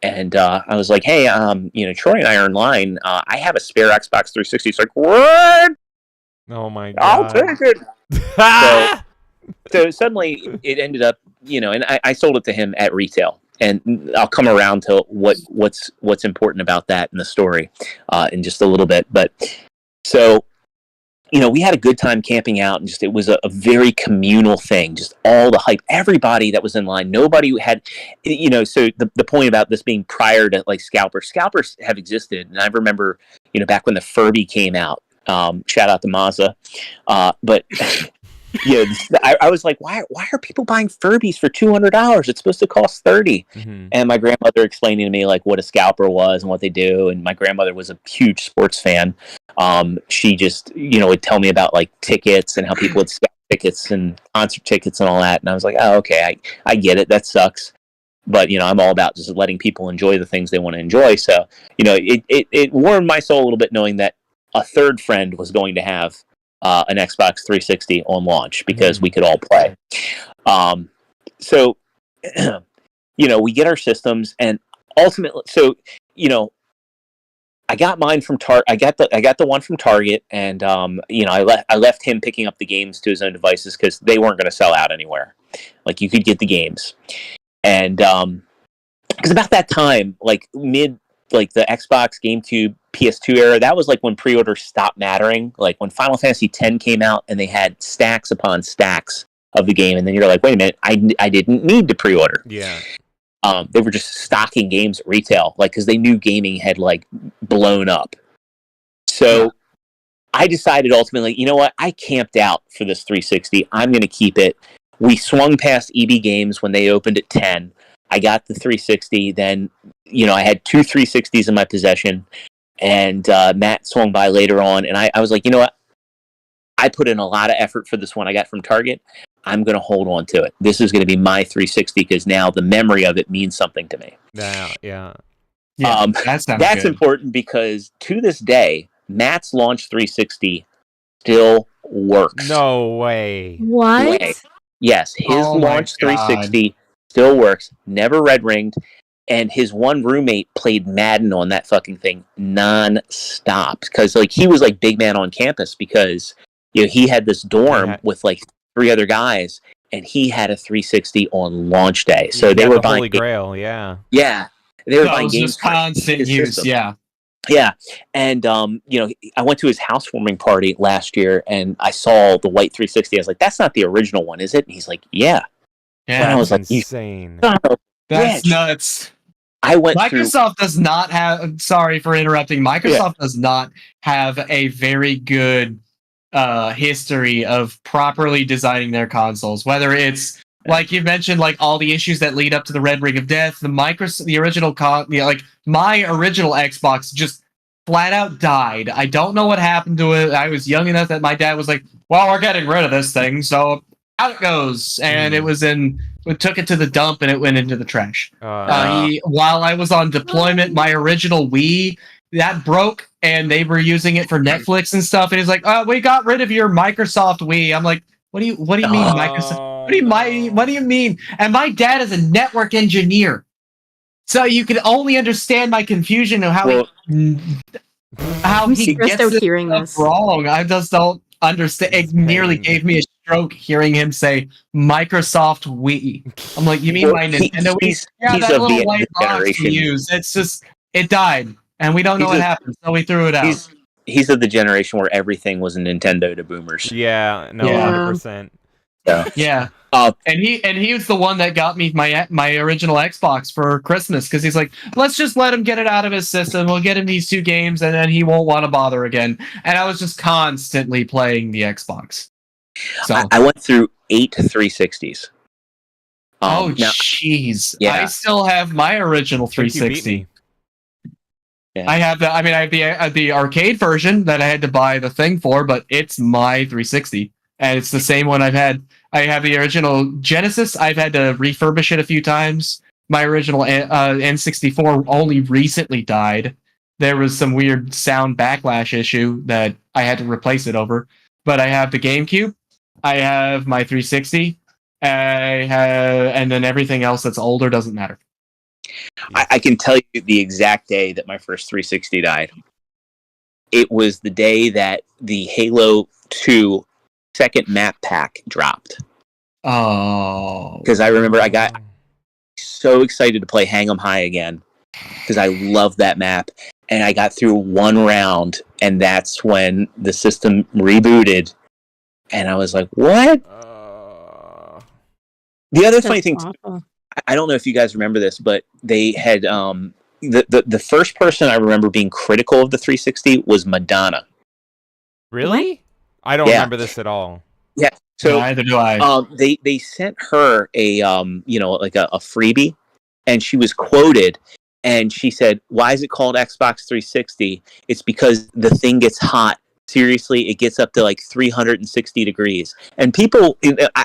And I was like, hey, Troy and I are in line. I have a spare Xbox 360. It's like, what? Oh my God. I'll take it. So suddenly it ended up, and I sold it to him at retail. And I'll come around to what's important about that in the story in just a little bit. But so, we had a good time camping out, and it was a very communal thing. Just all the hype, everybody that was in line, nobody had, so the point about this being prior to like scalpers have existed. And I remember, back when the Furby came out, shout out to Mazda. But I was like, why are people buying Furbies for $200? It's supposed to cost $30. Mm-hmm. And my grandmother explaining to me like what a scalper was and what they do. And my grandmother was a huge sports fan. She just, would tell me about like tickets and how people would scalp tickets and concert tickets and all that. And I was like, oh, okay, I get it. That sucks. But, I'm all about just letting people enjoy the things they want to enjoy. So, it warmed my soul a little bit knowing that a third friend was going to have an Xbox 360 on launch because we could all play. So, we get our systems, and ultimately, I got mine from I got the one from Target, and I left him picking up the games to his own devices because they weren't going to sell out anywhere. Like you could get the games, and because about that time, like the Xbox, GameCube, PS2 era, that was like when pre-orders stopped mattering. Like when Final Fantasy X came out and they had stacks upon stacks of the game, and then you're like, wait a minute, I didn't need to pre-order. Yeah. They were just stocking games at retail, like because they knew gaming had like blown up. So I decided ultimately, you know what? I camped out for this 360. I'm going to keep it. We swung past EB Games when they opened at 10. I got the 360. Then, I had 2 360s in my possession, and Matt swung by later on, and I was like, you know what? I put in a lot of effort for this one I got from Target. I'm going to hold on to it. This is going to be my 360 because now the memory of it means something to me. Yeah. That's good. Important because to this day, Matt's launch 360 still works. No way. What? Yes, his launch 360 still works. Never red ringed. And his one roommate played Madden on that fucking thing non-stop because like he was like big man on campus because he had this dorm with like 3 other guys, and he had a 360 on launch day. So they were buying Holy Grail, yeah. Yeah. They were buying games just constant use, yeah. Yeah. And I went to his housewarming party last year and I saw the white 360. I was like, that's not the original one, is it? And he's like, yeah. Yeah, I was like, insane. That's nuts. I went Microsoft does not have, sorry for interrupting, Microsoft does not have a very good history of properly designing their consoles, whether it's like you mentioned, like all the issues that lead up to the Red Ring of Death, the original like my original Xbox just flat out died. I don't know what happened to it. I was young enough that my dad was like, well, we're getting rid of this thing, so out it goes. And we took it to the dump and it went into the trash. While I was on deployment, my original Wii, that broke, and they were using it for Netflix and stuff. And he's like, "Oh, we got rid of your Microsoft Wii." I'm like, "What do you mean, Microsoft? What do you mean?" And my dad is a network engineer, so you can only understand my confusion of how he gets this hearing stuff wrong. I just don't understand. It nearly gave me a stroke hearing him say Microsoft Wii. I'm like, you mean my Nintendo Wii? Yeah, that little white box we use. It's just it died. And we don't know what happened, so we threw it out. He's of the generation where everything was a Nintendo to boomers. Yeah, no, 100%. Yeah. And he was the one that got me my original Xbox for Christmas because he's like, let's just let him get it out of his system. We'll get him these 2 games, and then he won't want to bother again. And I was just constantly playing the Xbox. So I went through 8 360s. Jeez. Yeah. I still have my original 360. Yeah. I have I have the arcade version that I had to buy the thing for, but it's my 360, and it's the same one I've had. I have the original Genesis. I've had to refurbish it a few times. My original N64 only recently died. There was some weird sound backlash issue that I had to replace it over. But I have the GameCube. I have my 360. And then everything else that's older doesn't matter. I can tell you the exact day that my first 360 died. It was the day that the Halo 2 second map pack dropped. Oh. Because I remember I got so excited to play Hang 'em High again because I love that map. And I got through one round, and that's when the system rebooted. And I was like, what? The other funny thing, I don't know if you guys remember this, but they had the first person I remember being critical of the 360 was Madonna. Really? I don't remember this at all. Yeah. So neither do I. They sent her a like a freebie, and she was quoted, and she said, "Why is it called Xbox 360? It's because the thing gets hot. Seriously, it gets up to like 360 degrees." And people,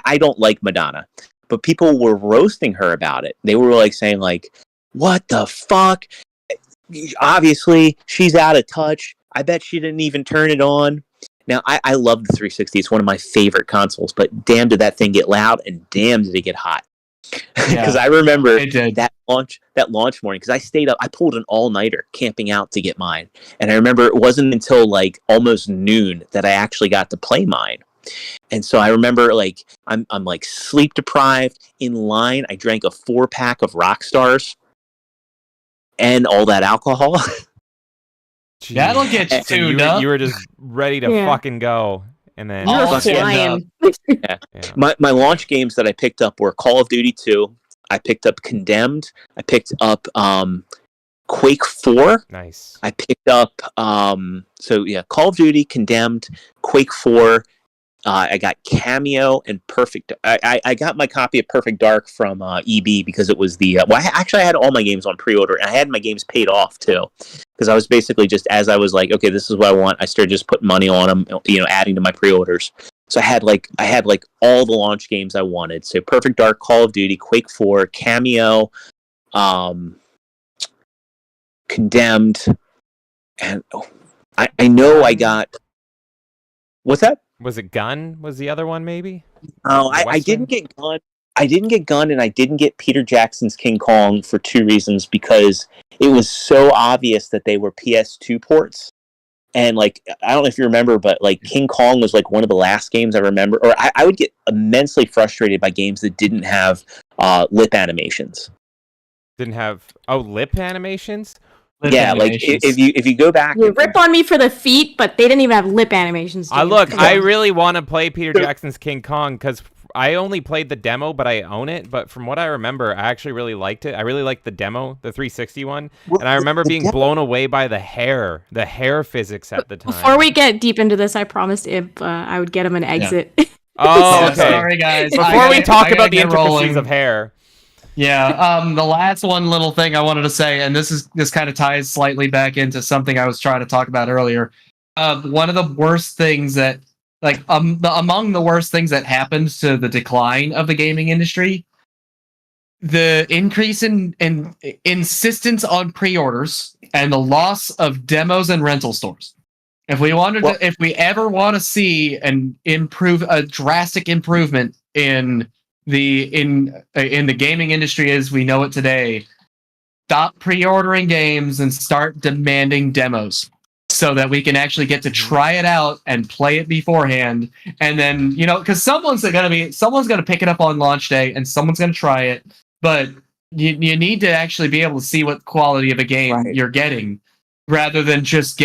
I don't like Madonna, but people were roasting her about it. They were like saying like, "What the fuck? Obviously, she's out of touch. I bet she didn't even turn it on." Now, I love the 360. It's one of my favorite consoles, but damn did that thing get loud, and damn did it get hot. Because I remember that launch morning, because I stayed up, I pulled an all-nighter camping out to get mine. And I remember it wasn't until like almost noon that I actually got to play mine. And so I remember like I'm like sleep deprived, in line. I drank a 4-pack of Rockstars and all that alcohol. Jeez. That'll get you tuned up. You were just ready to fucking go. And then Yeah. My launch games that I picked up were Call of Duty 2. I picked up Condemned. I picked up Quake 4. Nice. I picked up Call of Duty, Condemned, Quake 4. I got Cameo and Perfect. I got my copy of Perfect Dark from EB because it was the. I had all my games on pre-order, and I had my games paid off too, because I was basically just, as I was like, okay, this is what I want, I started just putting money on them, adding to my pre-orders. So I had like all the launch games I wanted. So Perfect Dark, Call of Duty, Quake 4, Cameo, Condemned, and I know I got. What's that? Was it Gun? Was the other one maybe? Oh, I didn't get Gun. I didn't get Gun, and I didn't get Peter Jackson's King Kong for 2 reasons. Because it was so obvious that they were PS2 ports. And like, I don't know if you remember, but like King Kong was like one of the last games I remember. Or I would get immensely frustrated by games that didn't have lip animations. Didn't have lip animations? Like if you go back, you rip on me for the feet, but they didn't even have lip animations. I really want to play Peter Jackson's King Kong because I only played the demo, but I own it. But from what I remember, I actually really liked it. I really liked the demo, the 360 one, and I remember being blown away by the hair physics at the time. Before we get deep into this, I promised Imp I would get him an exit. Yeah. Oh, okay. Sorry, guys. Before we talk about the intricacies of hair. Yeah, the last one little thing I wanted to say, and this kind of ties slightly back into something I was trying to talk about earlier. One of the worst things that, like, among the worst things that happened to the decline of the gaming industry, the increase in insistence on pre-orders and the loss of demos and rental stores. If we ever want to see a drastic improvement in the gaming industry as we know it today, stop pre-ordering games and start demanding demos so that we can actually get to try it out and play it beforehand. And then, because someone's gonna pick it up on launch day and someone's gonna try it, but you need to actually be able to see what quality of a game you're getting, rather than just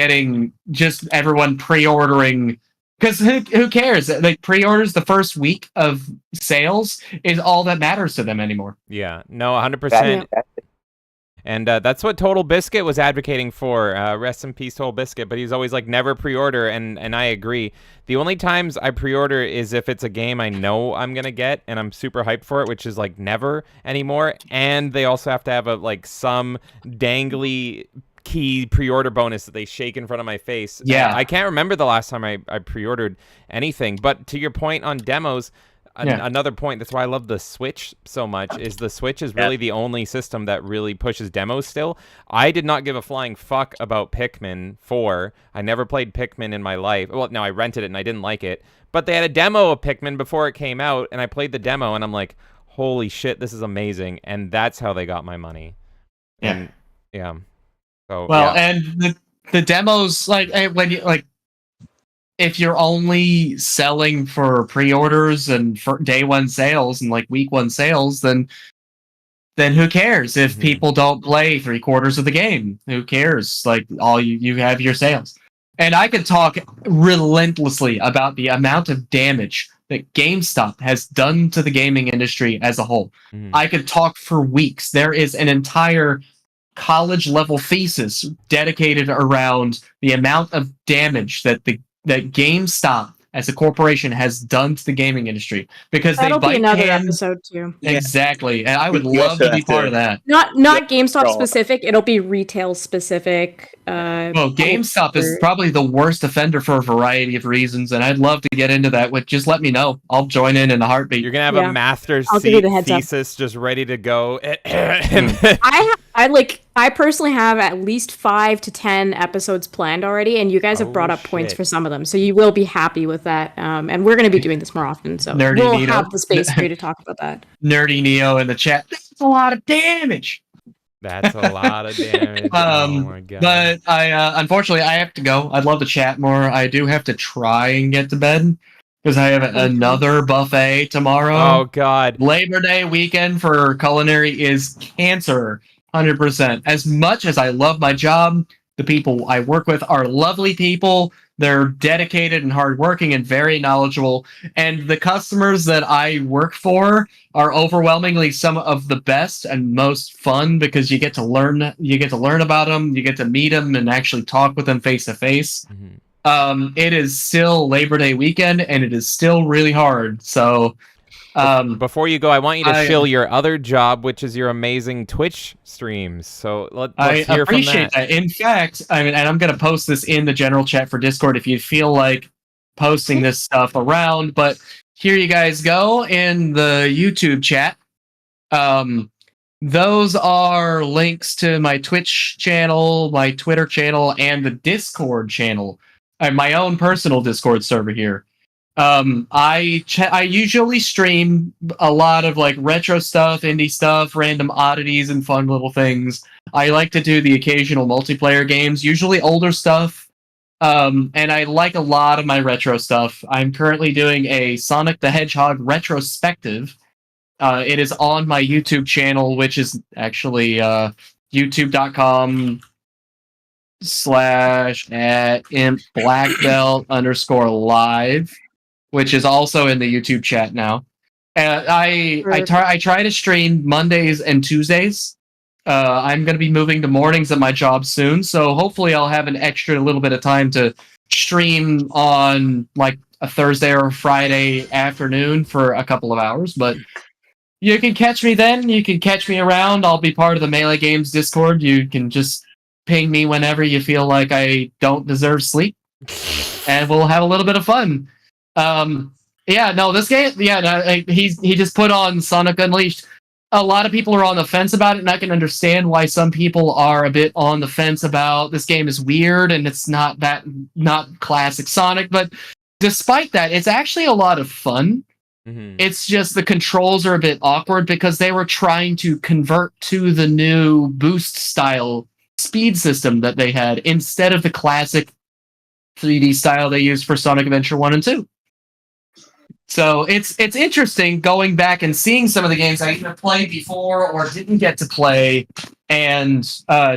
everyone pre-ordering. Because who cares? Like, pre-orders the first week of sales is all that matters to them anymore. Yeah, no, 100%. And that's what Total Biscuit was advocating for. Rest in peace, Total Biscuit. But he's always like, never pre-order, and I agree. The only times I pre-order is if it's a game I know I'm gonna get and I'm super hyped for it, which is like never anymore. And they also have to have some dangly key pre-order bonus that they shake in front of my face. Yeah. I can't remember the last time I pre-ordered anything. But to your point on demos, another point, that's why I love the Switch so much, is the Switch is really the only system that really pushes demos still. I did not give a flying fuck about Pikmin 4. I never played Pikmin in my life. Well, no, I rented it and I didn't like it. But they had a demo of Pikmin before it came out, and I played the demo, and I'm like, holy shit, this is amazing. And that's how they got my money. Yeah. And, so, well, and the demos, like, when you, like, if you're only selling for pre-orders and for day one sales and like week one sales, then who cares if people don't play 3/4 of the game? Who cares? Like, all you have your sales. And I could talk relentlessly about the amount of damage that GameStop has done to the gaming industry as a whole. I could talk for weeks. There is an entire college level thesis dedicated around the amount of damage that GameStop as a corporation has done to the gaming industry, because that'll they be bite another hand. episode too. Exactly, and I would You love also to be have part to- of that. Not GameStop specific. It'll be retail specific. Well, GameStop is probably the worst offender for a variety of reasons, and I'd love to get into that. Just let me know. I'll join in a heartbeat. You're gonna have a master's I'll give you the heads up. thesis just ready to go. I personally have at least 5 to 10 episodes planned already, and you guys have brought up points shit. for some of them, so you will be happy with that. And we're going to be doing this more often, so Nerdy we'll Nito. have the space for you to talk about that. Nerdy Neo in the chat. That's a lot of damage. That's a lot of damage. Oh my god. But I unfortunately I have to go. I'd love to chat more. I do have to try and get to bed because I have another buffet tomorrow. Oh god. Labor Day weekend for culinary is cancer. 100%. As much as I love my job, the people I work with are lovely people. They're dedicated and hardworking and very knowledgeable. And the customers that I work for are overwhelmingly some of the best and most fun, because you get to learn. You get to learn about them. You get to meet them and actually talk with them face to face. It is still Labor Day weekend, and it is still really hard. So. Before you go, I want you to shill your other job, which is your amazing Twitch streams. So let's hear appreciate from that. In fact, and I'm going to post this in the general chat for Discord if you feel like posting this stuff around. But here you guys go in the YouTube chat. Those are links to my Twitch channel, my Twitter channel, and the Discord channel. My own personal Discord server here. I usually stream a lot of like retro stuff, indie stuff, random oddities, and fun little things. I like to do the occasional multiplayer games, usually older stuff. And I like a lot of my retro stuff. I'm currently doing a Sonic the Hedgehog retrospective. It is on my YouTube channel, which is actually youtube.com/@impblackbelt_live. Which is also in the YouTube chat now. I try to stream Mondays and Tuesdays. I'm going to be moving to mornings at my job soon, so hopefully I'll have an extra little bit of time to stream on like a Thursday or a Friday afternoon for a couple of hours. But you can catch me then. You can catch me around. I'll be part of the Melee Games Discord. You can just ping me whenever you feel like I don't deserve sleep, and we'll have a little bit of fun. This game, he just put on Sonic Unleashed. A lot of people are on the fence about it, and I can understand why some people are a bit on the fence about this game is weird and it's not classic Sonic, but despite that, it's actually a lot of fun. It's just the controls are a bit awkward because they were trying to convert to the new boost style speed system that they had instead of the classic 3D style they used for Sonic Adventure 1 and 2. So it's interesting going back and seeing some of the games I either played before or didn't get to play, and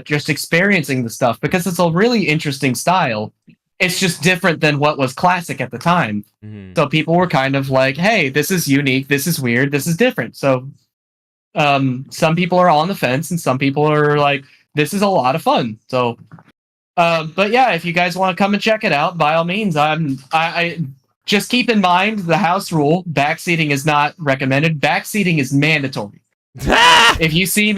just experiencing the stuff, because it's a really interesting style. It's just different than what was classic at the time. So people were kind of like, hey, this is unique, this is weird, this is different. So some people are on the fence, and some people are like, this is a lot of fun. So but yeah, if you guys want to come and check it out, by all means. I just keep in mind the house rule: backseating is not recommended. Backseating is mandatory. If you see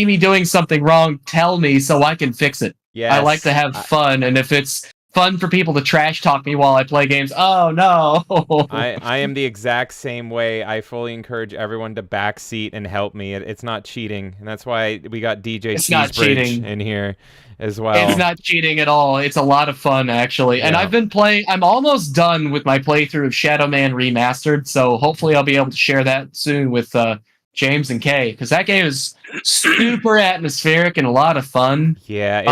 me doing something wrong, tell me so I can fix it. Yes. I like to have fun, and if it's fun for people to trash talk me while I play games, oh no. I am the exact same way. I fully encourage everyone to backseat and help me. It's not cheating, and that's why we got DJ It's not Cheesebridge cheating. in here as well. It's not cheating at all. It's a lot of fun, actually. And Yeah. I've been playing. I'm almost done with my playthrough of Shadow Man Remastered, so hopefully I'll be able to share that soon with James and Kay, because that game is super atmospheric and a lot of fun. Yeah,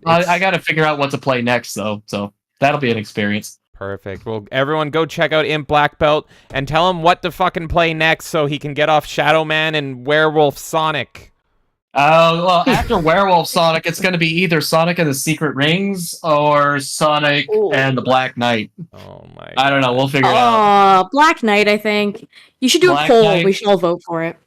I got to figure out what to play next, though. So that'll be an experience. Perfect. Well, everyone go check out Imp Black Belt and tell him what to fucking play next so he can get off Shadow Man and Werewolf Sonic. Well, after Werewolf Sonic, it's going to be either Sonic and the Secret Rings or Sonic and the Black Knight. Oh my! I don't know. We'll figure it out. Black Knight, I think. You should do Black a poll. Knight. We should all vote for it.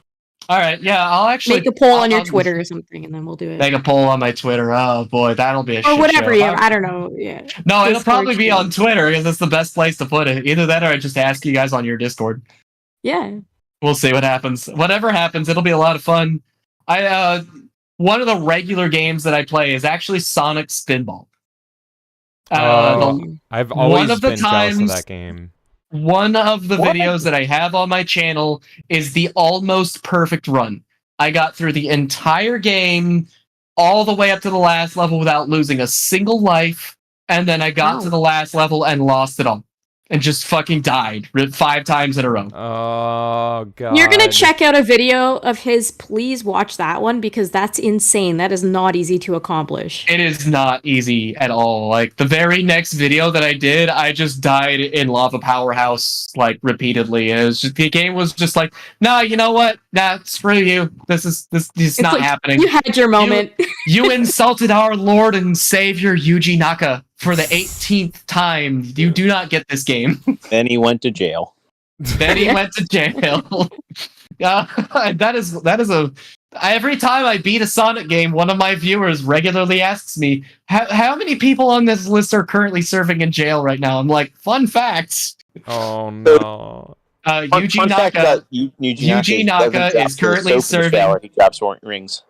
All right, yeah, I'll actually Make a poll on your I'll- Twitter or something, and then we'll do it. Make a poll on my Twitter. Oh boy, that'll be a Or shit whatever. show. Yeah, I don't know. Yeah. No, it'll Discord probably be too. on Twitter because it's the best place to put it. Either that or I just ask you guys on your Discord. Yeah. We'll see what happens. Whatever happens, it'll be a lot of fun. One of the regular games that I play is actually Sonic Spinball. I've always one of the been jealous of times- that game. One of the videos that I have on my channel is the almost perfect run. I got through the entire game all the way up to the last level without losing a single life, and then I got to the last level and lost it all. And just fucking died 5 times in a row. Oh god! You're gonna check out a video of his. Please watch that one because that's insane. That is not easy to accomplish. It is not easy at all. Like the very next video that I did, I just died in Lava Powerhouse like repeatedly. It was just, the game was just like, nah, you know what? Nah, screw you. This is It's not like, happening. You had your moment. You insulted our Lord and Savior Yuji Naka for the 18th time. You do not get this game. Then he went to jail. Then he went to jail. That is a. Every time I beat a Sonic game, one of my viewers regularly asks me, "How many people on this list are currently serving in jail right now?" I'm like, "Fun facts." Oh no. Yuji Naka. Yuji Naka is currently serving. He drops rings.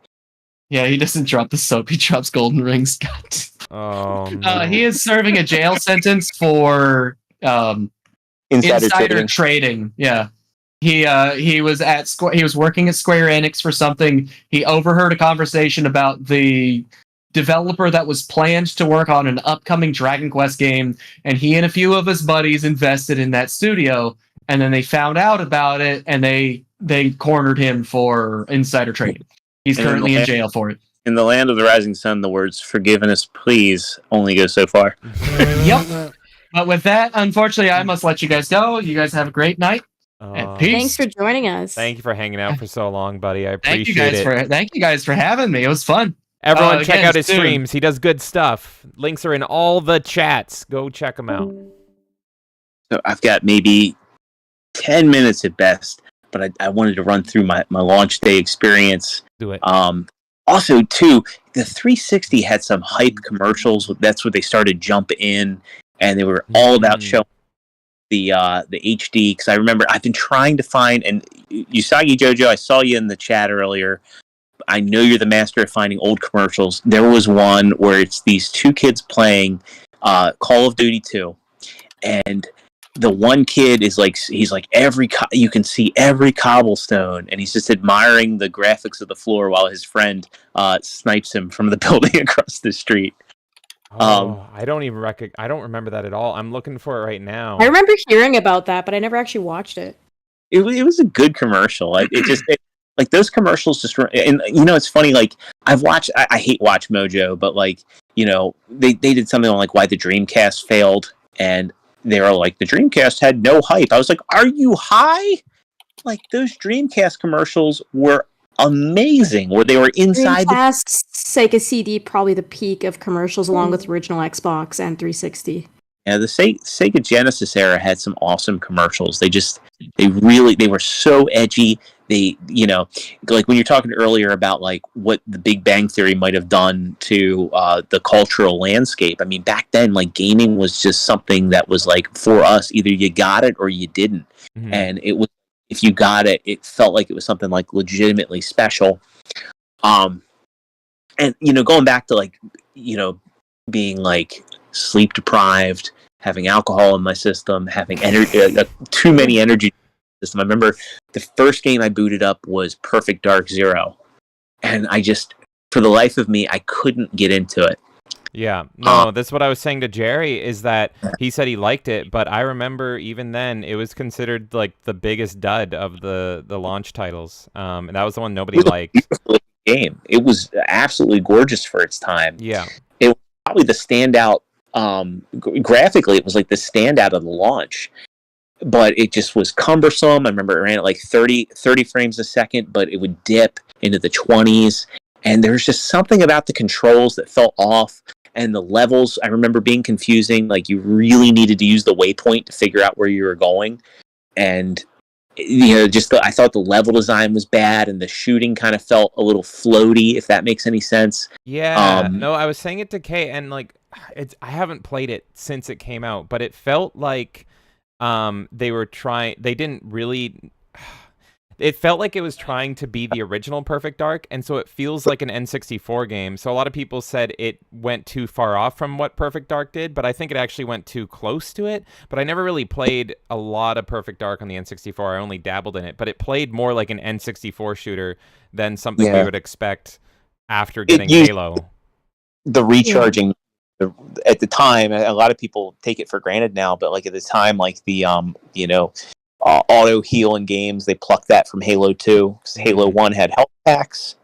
Yeah, he doesn't drop the soap. He drops golden rings. God. Oh no. He is serving a jail sentence for insider trading. Yeah, he was at he was working at Square Enix for something. He overheard a conversation about the developer that was planned to work on an upcoming Dragon Quest game, and he and a few of his buddies invested in that studio. And then they found out about it, and they cornered him for insider trading. He's currently in jail for it. In the land of the rising sun, the words "forgiveness, please" only go so far. Yep. But with that, unfortunately, I must let you guys go. You guys have a great night. And peace. Thanks for joining us. Thank you for hanging out for so long, buddy. I Thank appreciate it. Thank you guys for having me. It was fun. Everyone, check again, out his soon. streams. He does good stuff. Links are in all the chats. Go check him out. So I've got maybe 10 minutes at best, but I wanted to run through my launch day experience. Do it. Also, too, the 360 had some hype commercials. That's where they started jump in, and they were all about showing the HD. Because I remember I've been trying to find, and Usagi Jojo, I saw you in the chat earlier. I know you're the master of finding old commercials. There was one where it's these two kids playing Call of Duty 2, and the one kid is like, he's like you can see every cobblestone, and he's just admiring the graphics of the floor while his friend snipes him from the building across the street. I don't even I don't remember that at all. I'm looking for it right now. I remember hearing about that, but I never actually watched it. It was a good commercial. Like those commercials just, and you know, it's funny. Like I've watched, I hate Watch Mojo, but like, you know, they did something on like why the Dreamcast failed, and they were like, the Dreamcast had no hype. I was like, are you high? Like those Dreamcast commercials were amazing, where they were inside Dreamcast, Sega CD, probably the peak of commercials, along with original Xbox and 360. Yeah, the Sega Genesis era had some awesome commercials. They were so edgy. They, you know, like when you're talking earlier about like what the Big Bang Theory might have done to the cultural landscape. I mean, back then, like gaming was just something that was like for us, either you got it or you didn't. Mm-hmm. And it was if you got it, it felt like it was something like legitimately special. And going back to like being like sleep deprived, having alcohol in my system, having too many energy system. I remember the first game I booted up was Perfect Dark Zero, and I just, for the life of me, I couldn't get into it. Yeah, no, that's what I was saying to Jerry, is that he said he liked it, but I remember even then it was considered like the biggest dud of the launch titles, and that was the one nobody liked. Game. It was absolutely gorgeous for its time. Yeah, it was probably the standout. Graphically, it was like the standout of the launch, but it just was cumbersome. I remember it ran at like 30 frames a second, but it would dip into the 20s, and there was just something about the controls that felt off, and the levels I remember being confusing. Like you really needed to use the waypoint to figure out where you were going, and I thought the level design was bad, and the shooting kind of felt a little floaty, if that makes any sense. Yeah, no, I was saying it to Kay, and like, I haven't played it since it came out, but it felt like they didn't really. It felt like it was trying to be the original Perfect Dark, and so it feels like an N64 game. So a lot of people said it went too far off from what Perfect Dark did, but I think it actually went too close to it. But I never really played a lot of Perfect Dark on the N64. I only dabbled in it, but it played more like an N64 shooter than something we would expect after getting Halo. The recharging at the time, a lot of people take it for granted now, but like at the time, like the auto heal in games, they plucked that from Halo 2 because Halo 1 had health packs.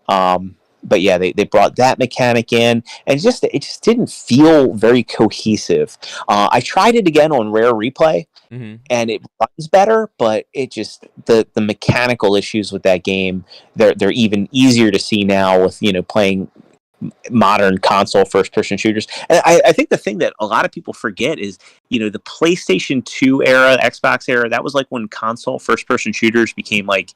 But yeah, they brought that mechanic in, and it just didn't feel very cohesive. I tried it again on Rare Replay, and it runs better, but it just the mechanical issues with that game, they're even easier to see now with playing modern console first-person shooters. And I think the thing that a lot of people forget is, the PlayStation 2 era, Xbox era, that was like when console first-person shooters became like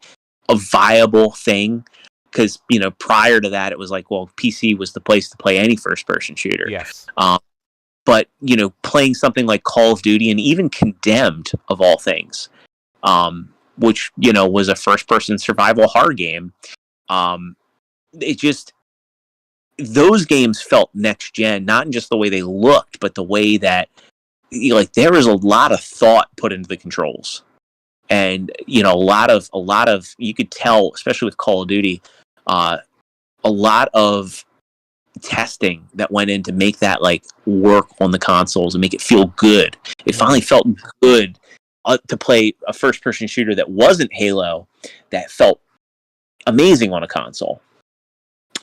a viable thing. Because, prior to that, it was like, well, PC was the place to play any first-person shooter. Yes. But, playing something like Call of Duty, and even Condemned, of all things, which, was a first-person survival horror game, those games felt next gen, not in just the way they looked, but the way that there was a lot of thought put into the controls, and a lot of you could tell, especially with Call of Duty, a lot of testing that went in to make that work on the consoles and make it feel good. It finally felt good to play a first person shooter that wasn't Halo, that felt amazing on a console.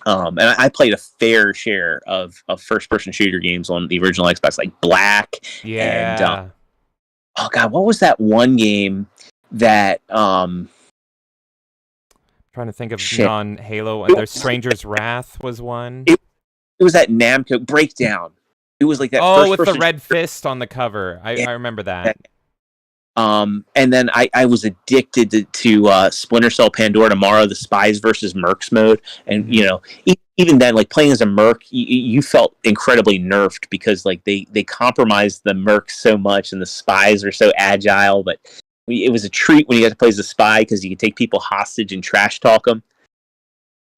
And I played a fair share of first-person shooter games on the original Xbox, like Black. Yeah. And, oh god, what was that one game that? Trying to think of non-Halo. There's Stranger's Wrath was one. It was that Namco Breakdown. It was like that. Oh, with the red fist on the cover. I remember that. And then I was addicted to Splinter Cell Pandora Tomorrow, the Spies versus Mercs mode, and even then, playing as a Merc, you felt incredibly nerfed because they compromised the Mercs so much, and the Spies are so agile. But it was a treat when you got to play as a spy because you could take people hostage and trash talk them.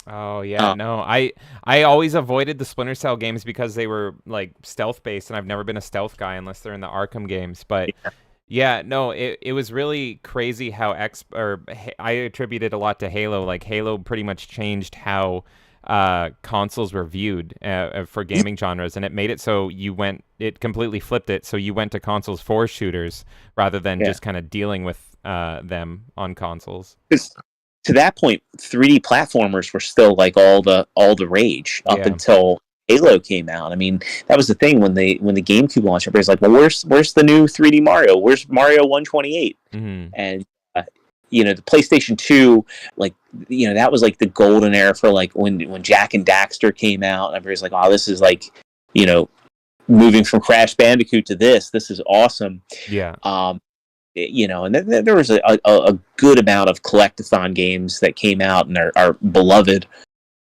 Oh yeah, no, I always avoided the Splinter Cell games because they were stealth based, and I've never been a stealth guy unless they're in the Arkham games, but. Yeah. Yeah, no, it was really crazy how I attributed a lot to Halo. Like Halo pretty much changed how consoles were viewed for gaming genres, and it made it so it completely flipped it. So you went to consoles for shooters rather than just kind of dealing with them on consoles. To that point, 3D platformers were still all the rage up until Halo came out. I mean, that was the thing when the GameCube launched. Everybody's like, "Well, where's the new 3D Mario? Where's Mario 128?" And the PlayStation 2, that was the golden era for when Jak and Daxter came out. And everybody's like, "Oh, this is moving from Crash Bandicoot to this. This is awesome." Yeah. And there was a good amount of collectathon games that came out and are beloved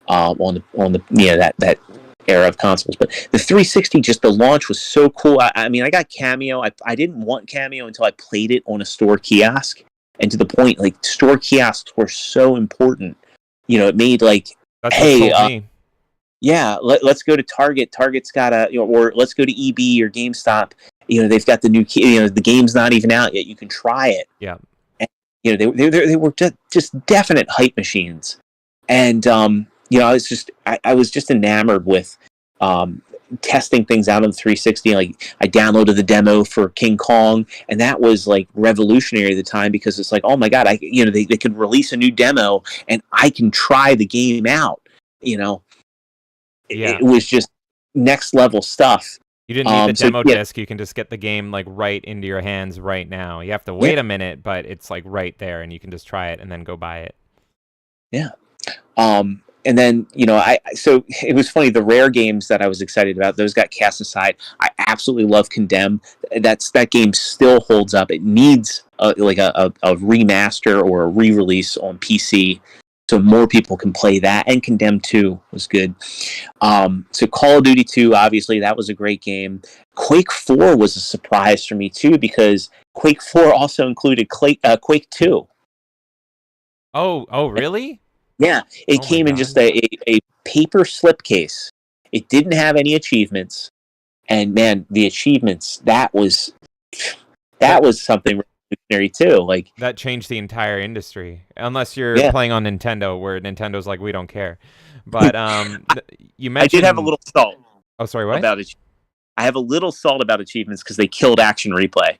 on the that era of consoles. But the 360, just the launch was so cool. I mean, I got Cameo. I didn't want Cameo until I played it on a store kiosk, and to the point, like store kiosks were so important. You know, it made like, That's hey, what sold me. yeah, let's go to Target. Target's got a, you know, or let's go to EB or GameStop. You know, they've got the new, you know, the game's not even out yet. You can try it. Yeah. And, you know, they were just definite hype machines. And, you know, I was just enamored with testing things out on the 360. Like, I downloaded the demo for King Kong, and that was like revolutionary at the time, because it's like, oh my God, you know, they could release a new demo and I can try the game out, you know. Yeah. It was just next level stuff. You didn't need the demo disc. You can just get the game like right into your hands right now. You have to wait a minute, but it's like right there, and you can just try it and then go buy it. Yeah. And then, you know, so it was funny, the rare games that I was excited about, those got cast aside. I absolutely love Condemn. That game still holds up. It needs a remaster or a re-release on PC, so more people can play that. And Condemn 2 was good. So Call of Duty 2, obviously, that was a great game. Quake 4 was a surprise for me, too, because Quake 4 also included Quake 2. Oh, really? Yeah, it came in just a paper slipcase. It didn't have any achievements. And, man, the achievements, that was something revolutionary, too. Like, that changed the entire industry, unless you're playing on Nintendo, where Nintendo's like, we don't care. But you mentioned, I did have a little salt. Oh, sorry, what? I have a little salt about achievements because they killed Action Replay.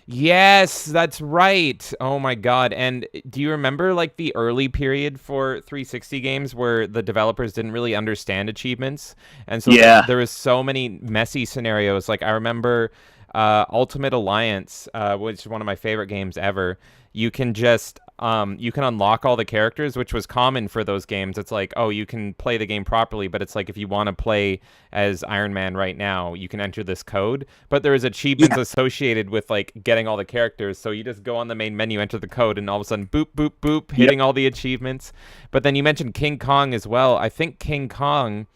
Yes, that's right. Oh my God. And do you remember like the early period for 360 games where the developers didn't really understand achievements? And so there was so many messy scenarios. Like I remember Ultimate Alliance, which is one of my favorite games ever. You can just you can unlock all the characters, which was common for those games. It's like, oh, you can play the game properly, but it's like, if you want to play as Iron Man right now, you can enter this code. But there is achievements associated with like getting all the characters. So you just go on the main menu, enter the code, and all of a sudden, boop, boop, boop, hitting all the achievements. But then you mentioned King Kong as well. I think King Kong,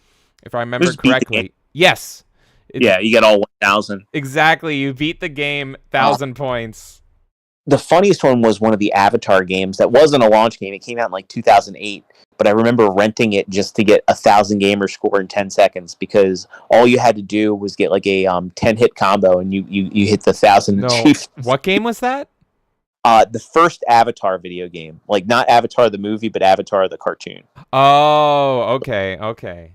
if I remember correctly, yes. Yeah, you get all 1,000. Exactly. You beat the game, 1,000 points. The funniest one was one of the Avatar games. That wasn't a launch game. It came out in like 2008. But I remember renting it just to get 1,000 gamer score in 10 seconds, because all you had to do was get like a 10-hit combo, and you hit the 1,000 achievements. What game was that? The first Avatar video game. Like, not Avatar the movie, but Avatar the cartoon. Oh, okay.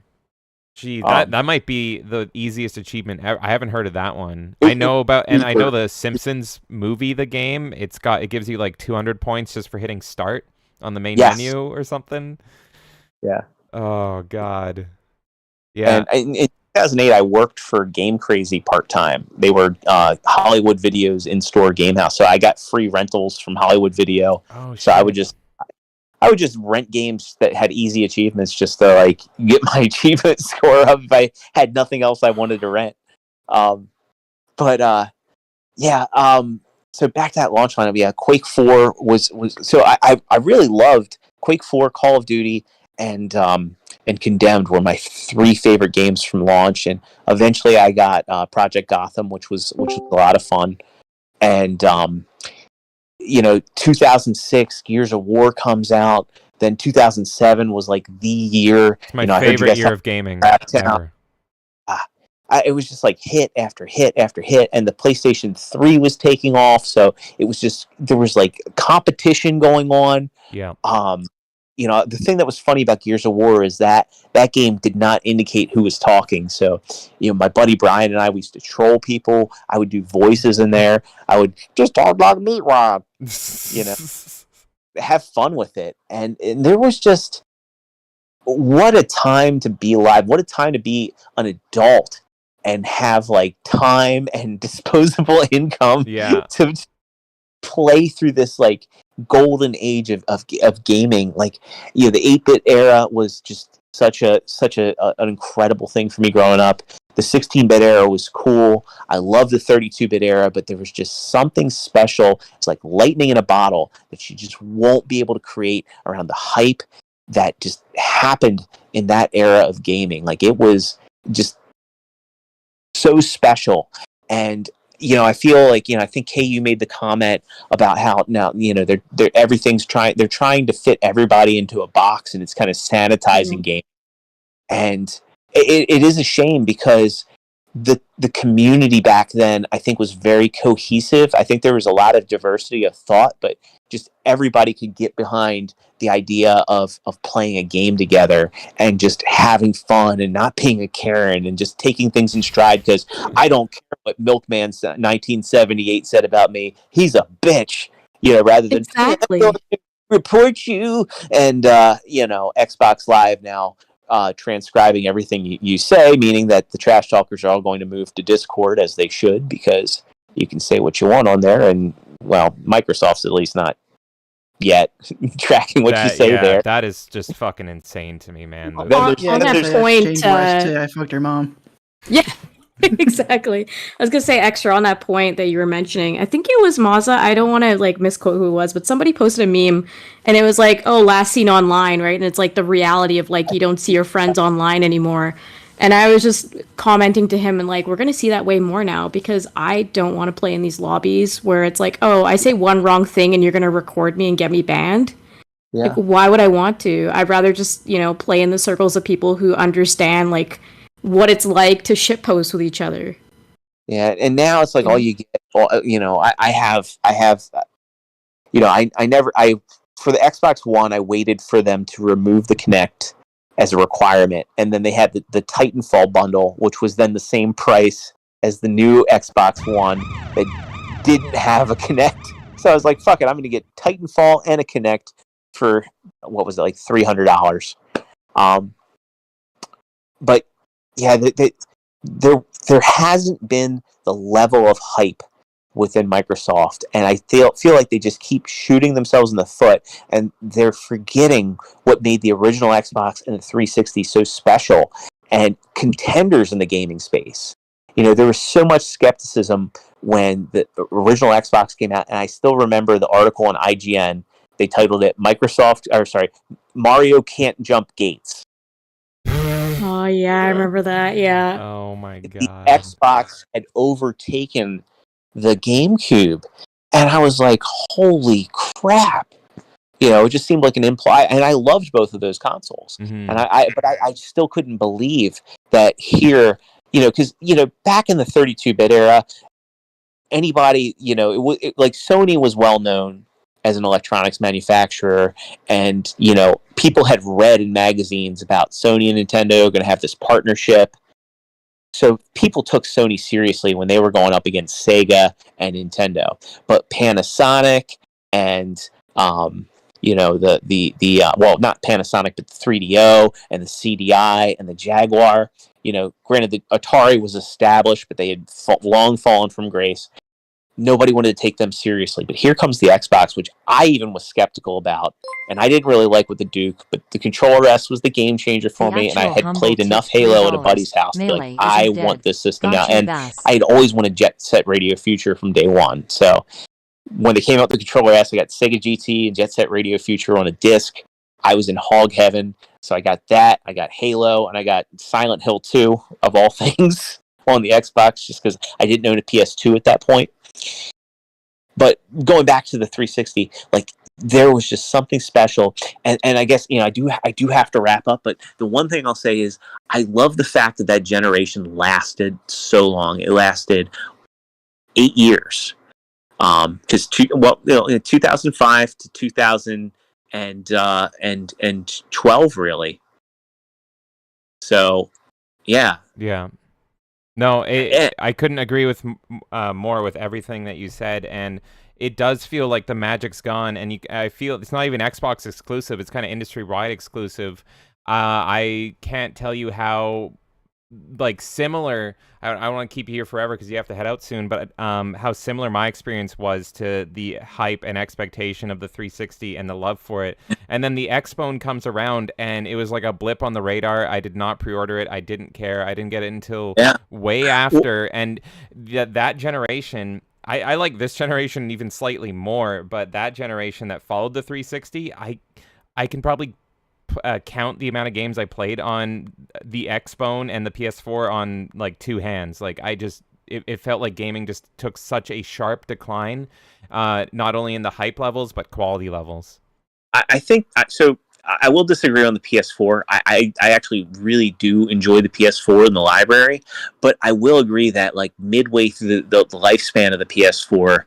Gee, that might be the easiest achievement ever. I haven't heard of that one. I know the Simpsons movie, the game. It gives you like 200 points just for hitting start on the main menu or something. Yeah. Oh God. Yeah. And in 2008, I worked for Game Crazy part-time. They were Hollywood Video's in-store game house, so I got free rentals from Hollywood Video. Oh, so I would just rent games that had easy achievements just to like get my achievement score up if I had nothing else I wanted to rent. So back to that launch lineup. Yeah, Quake 4 was so I really loved Quake 4, Call of Duty, and Condemned were my three favorite games from launch. And eventually I got Project Gotham, which was a lot of fun. And 2006, Gears of War comes out. Then 2007 was like the year. It's my favorite year of gaming ever. It was just like hit after hit after hit, and the PlayStation 3 was taking off. So it was just, there was like competition going on. Yeah. The thing that was funny about Gears of War is that game did not indicate who was talking. So, my buddy Brian and I, we used to troll people. I would do voices in there. I would just talk like meat Rob. Have fun with it. And there was just, what a time to be alive. What a time to be an adult and have like time and disposable income to play through this like golden age of gaming. Like, the 8-bit era was just such an incredible thing for me growing up. The 16-bit era was cool. I love the 32-bit era, but there was just something special. It's like lightning in a bottle that you just won't be able to create around the hype that just happened in that era of gaming. Like, it was just so special. And I feel like, I think KU made the comment about how now, they're they're trying to fit everybody into a box, and it's kind of sanitizing game. And it is a shame because the community back then, I think, was very cohesive. I think there was a lot of diversity of thought, but just everybody could get behind the idea of playing a game together and just having fun and not being a Karen and just taking things in stride, because I don't care what Milkman 1978 said about me. He's a bitch, rather than report you. And, Xbox Live now transcribing everything you say, meaning that the trash talkers are all going to move to Discord, as they should, because you can say what you want on there, and Microsoft's at least not yet tracking what you say there. That is just fucking insane to me, man. On that point, I fucked her mom. Yeah. Exactly. I was gonna say, extra on that point that you were mentioning. I think it was Maza. I don't want to misquote who it was, but somebody posted a meme, and it was like, "Oh, last seen online," right? And it's like the reality of you don't see your friends online anymore. And I was just commenting to him and we're gonna see that way more now, because I don't want to play in these lobbies where it's like, oh, I say one wrong thing and you're gonna record me and get me banned. Yeah. Why would I want to? I'd rather just play in the circles of people who understand what it's like to shitpost with each other. Yeah, and now it's all you get. I have, for the Xbox One, I waited for them to remove the Kinect as a requirement, and then they had the Titanfall bundle, which was then the same price as the new Xbox One that didn't have a Kinect. So I was like, fuck it, I'm going to get Titanfall and a Kinect for, what was it, $300. But yeah, there hasn't been the level of hype within Microsoft, and I feel like they just keep shooting themselves in the foot, and they're forgetting what made the original Xbox and the 360 so special and contenders in the gaming space. There was so much skepticism when the original Xbox came out, and I still remember the article on IGN. They titled it Mario Can't Jump Gates. Oh yeah, I remember that. Yeah. Oh my god. The Xbox had overtaken the GameCube, and I was like, "Holy crap!" It just seemed like an imply. And I loved both of those consoles, and I still couldn't believe that here, because back in the 32-bit era, anybody, Sony was well known as an electronics manufacturer, and people had read in magazines about Sony and Nintendo going to have this partnership. So people took Sony seriously when they were going up against Sega and Nintendo. But Panasonic and well, not Panasonic, but the 3DO and the CDI and the Jaguar. Granted, the Atari was established, but they had long fallen from grace. Nobody wanted to take them seriously. But here comes the Xbox, which I even was skeptical about. And I didn't really like with the Duke, but the Control S was the game changer for me. And I had played enough Halo at a buddy's house to be like, I want this system now. And I had always wanted Jet Set Radio Future from day one. So when they came out with the Controller S, I got Sega GT and Jet Set Radio Future on a disc. I was in hog heaven. So I got that. I got Halo, and I got Silent Hill 2, of all things, on the Xbox, just because I didn't own a PS2 at that point. But going back to the 360, there was just something special, and I guess I do have to wrap up. But the one thing I'll say is I love the fact that generation lasted so long. It lasted 8 years, because 2005 to 2012 really. So, yeah. No, I couldn't agree with more with everything that you said, and it does feel like the magic's gone, and I feel it's not even Xbox exclusive; it's kind of industry-wide exclusive. I can't tell you how similar. I don't want to keep you here forever because you have to head out soon, but how similar my experience was to the hype and expectation of the 360 and the love for it. And then the Xbone comes around, and it was like a blip on the radar. I did not pre-order it. I didn't care. I didn't get it until way after. And that generation, I like this generation even slightly more, but that generation that followed the 360, I can probably count the amount of games I played on the Xbone and the PS4 on two hands. It it felt like gaming just took such a sharp decline, not only in the hype levels but quality levels. I think so. I will disagree on the PS4. I actually really do enjoy the PS4 in the library, but I will agree that like midway through the lifespan of the PS4,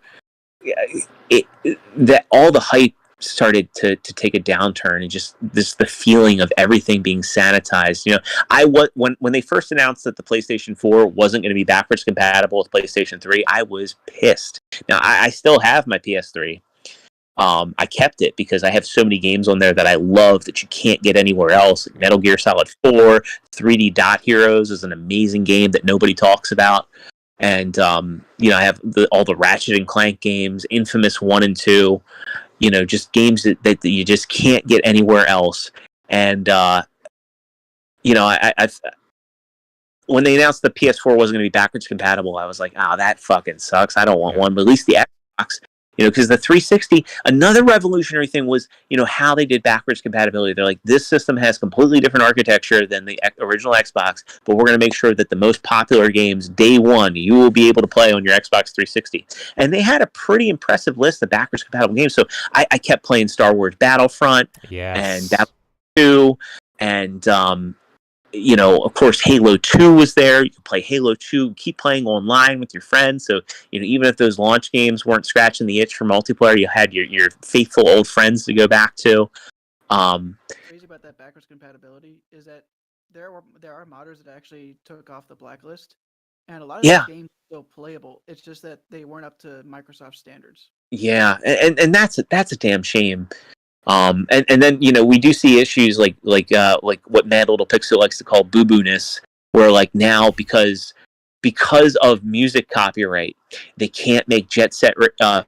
that all the hype started to take a downturn, and just the feeling of everything being sanitized. You know, when they first announced that the PlayStation 4 wasn't going to be backwards compatible with PlayStation 3, I was pissed. Now I still have my PS3. I kept it because I have so many games on there that I love that you can't get anywhere else. Metal Gear Solid 4, 3D Dot Heroes is an amazing game that nobody talks about. And, you know, I have all the Ratchet and Clank games, Infamous 1 and 2, you know, just games that you just can't get anywhere else. And, you know, I've when they announced the PS4 wasn't going to be backwards compatible, I was like, oh, that fucking sucks. I don't want one. But at least the Xbox, you know, because the 360, another revolutionary thing was, you know, how they did backwards compatibility. They're like, this system has completely different architecture than the original Xbox, but we're going to make sure that the most popular games, day one, you will be able to play on your Xbox 360. And they had a pretty impressive list of backwards compatible games. So I kept playing Star Wars Battlefront, and Battlefront 2, and you know, of course, Halo 2 was there. You could play Halo 2, keep playing online with your friends. So, you know, even if those launch games weren't scratching the itch for multiplayer, you had your faithful old friends to go back to. Crazy about that backwards compatibility is that there are modders that actually took off the blacklist, and a lot of these games are still playable. It's just that they weren't up to Microsoft standards. Yeah, and that's a damn shame. And then, you know, we do see issues like what Mad Little Pixel likes to call boo-boo-ness, where like now because of music copyright, they can't make Jet Set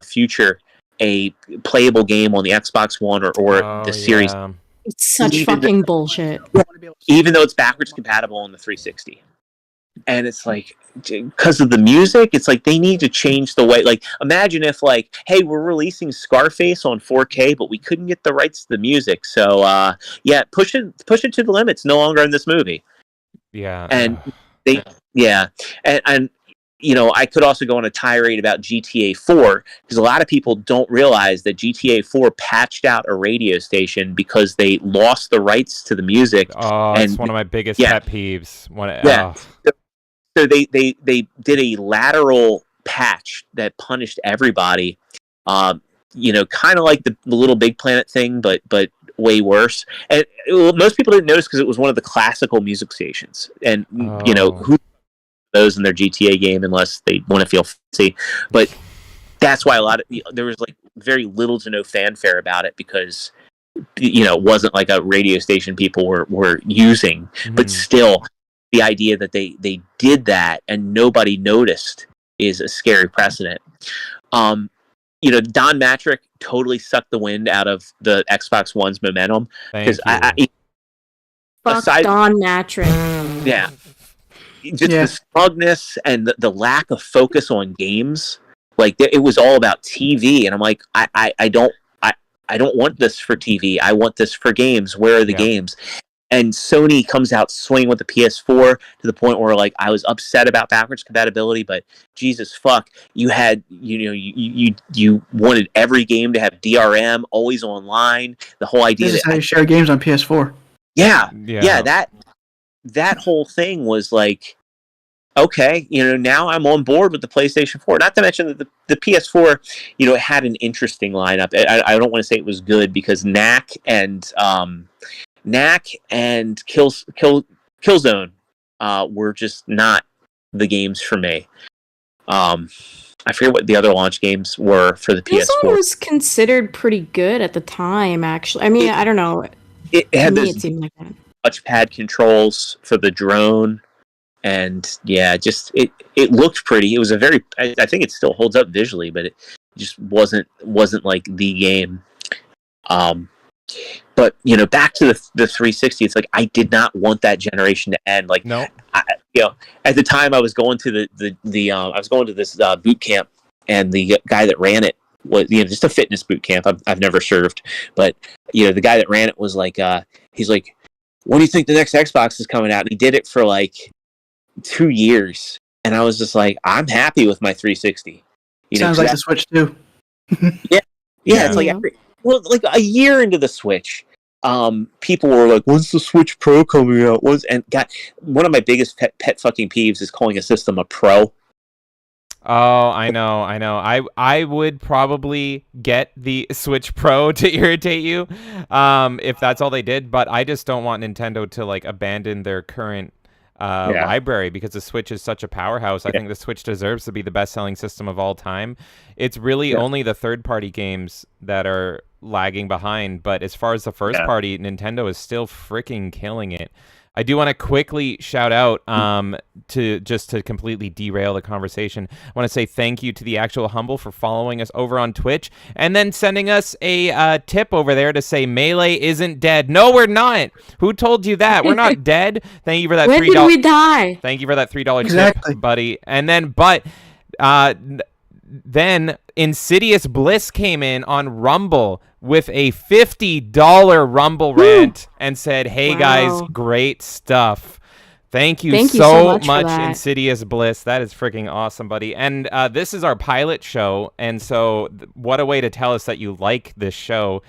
Future a playable game on the Xbox One or the Series. It's such fucking bullshit. Even though it's backwards compatible on the 360. And it's like, because of the music, it's like they need to change the way. Like, imagine if, like, hey, we're releasing Scarface on 4K, but we couldn't get the rights to the music. So, yeah, push it to the limits. No longer in this movie. Yeah. And and you know, I could also go on a tirade about GTA 4 because a lot of people don't realize that GTA 4 patched out a radio station because they lost the rights to the music. Oh, and it's one of my biggest pet peeves. So they did a lateral patch that punished everybody. You know, kind of like the Little Big Planet thing, but way worse. And most people didn't notice because it was one of the classical music stations. And you know, who those in their GTA game unless they want to feel fancy. But that's why there was like very little to no fanfare about it because, you know, it wasn't like a radio station people were using. Mm-hmm. But still, the idea that they did that and nobody noticed is a scary precedent. You know, Don Matrick totally sucked the wind out of the Xbox One's momentum because fuck Don Matrick. Yeah, just the smugness and the lack of focus on games. Like it was all about TV, and I'm like, I don't want this for TV. I want this for games. Where are the games? And Sony comes out swinging with the PS4 to the point where, like, I was upset about backwards compatibility, but Jesus fuck, you had, you know, you wanted every game to have DRM, always online. The whole idea this is how you share games on PS4. Yeah. That whole thing was like, okay, you know, now I'm on board with the PlayStation 4. Not to mention that the PS4, you know, it had an interesting lineup. I don't want to say it was good because Knack and Killzone were just not the games for me. I forget what the other launch games were for the PS4. Killzone was considered pretty good at the time, actually. I mean, I don't know. It had it seemed like that. Touchpad controls for the drone, and just it looked pretty. It was I think it still holds up visually, but it just wasn't like the game. But, you know, back to the 360, it's like I did not want that generation to end. Like, no, you know, at the time I was going to I was going to this boot camp, and the guy that ran it was, you know, just a fitness boot camp. I've never served, but you know, the guy that ran it was like, he's like, "When do you think the next Xbox is coming out?" And he did it for like 2 years, and I was just like, I'm happy with my 360. Sounds like the Switch too. Yeah, it's like like a year into the Switch, people were like, "When's the Switch Pro coming out?" And one of my biggest pet fucking peeves is calling a system a Pro. Oh, I know. I would probably get the Switch Pro to irritate you, if that's all they did. But I just don't want Nintendo to like abandon their current library, because the Switch is such a powerhouse. I think the Switch deserves to be the best-selling system of all time. It's really only the third-party games that are lagging behind. But as far as the first-party, Nintendo is still freaking killing it. I do want to quickly shout out, to completely derail the conversation, I want to say thank you to the Actual Humble for following us over on Twitch and then sending us a tip over there to say Melee isn't dead. No, we're not. Who told you that? We're not dead. Thank you for that $3. When did we die? Thank you for that $3 tip, buddy. And then, then Insidious Bliss came in on Rumble with a $50 Rumble rant and said, "Hey guys, great stuff." Thank you so much Insidious Bliss. That is freaking awesome, buddy. And this is our pilot show, and so what a way to tell us that you like this show.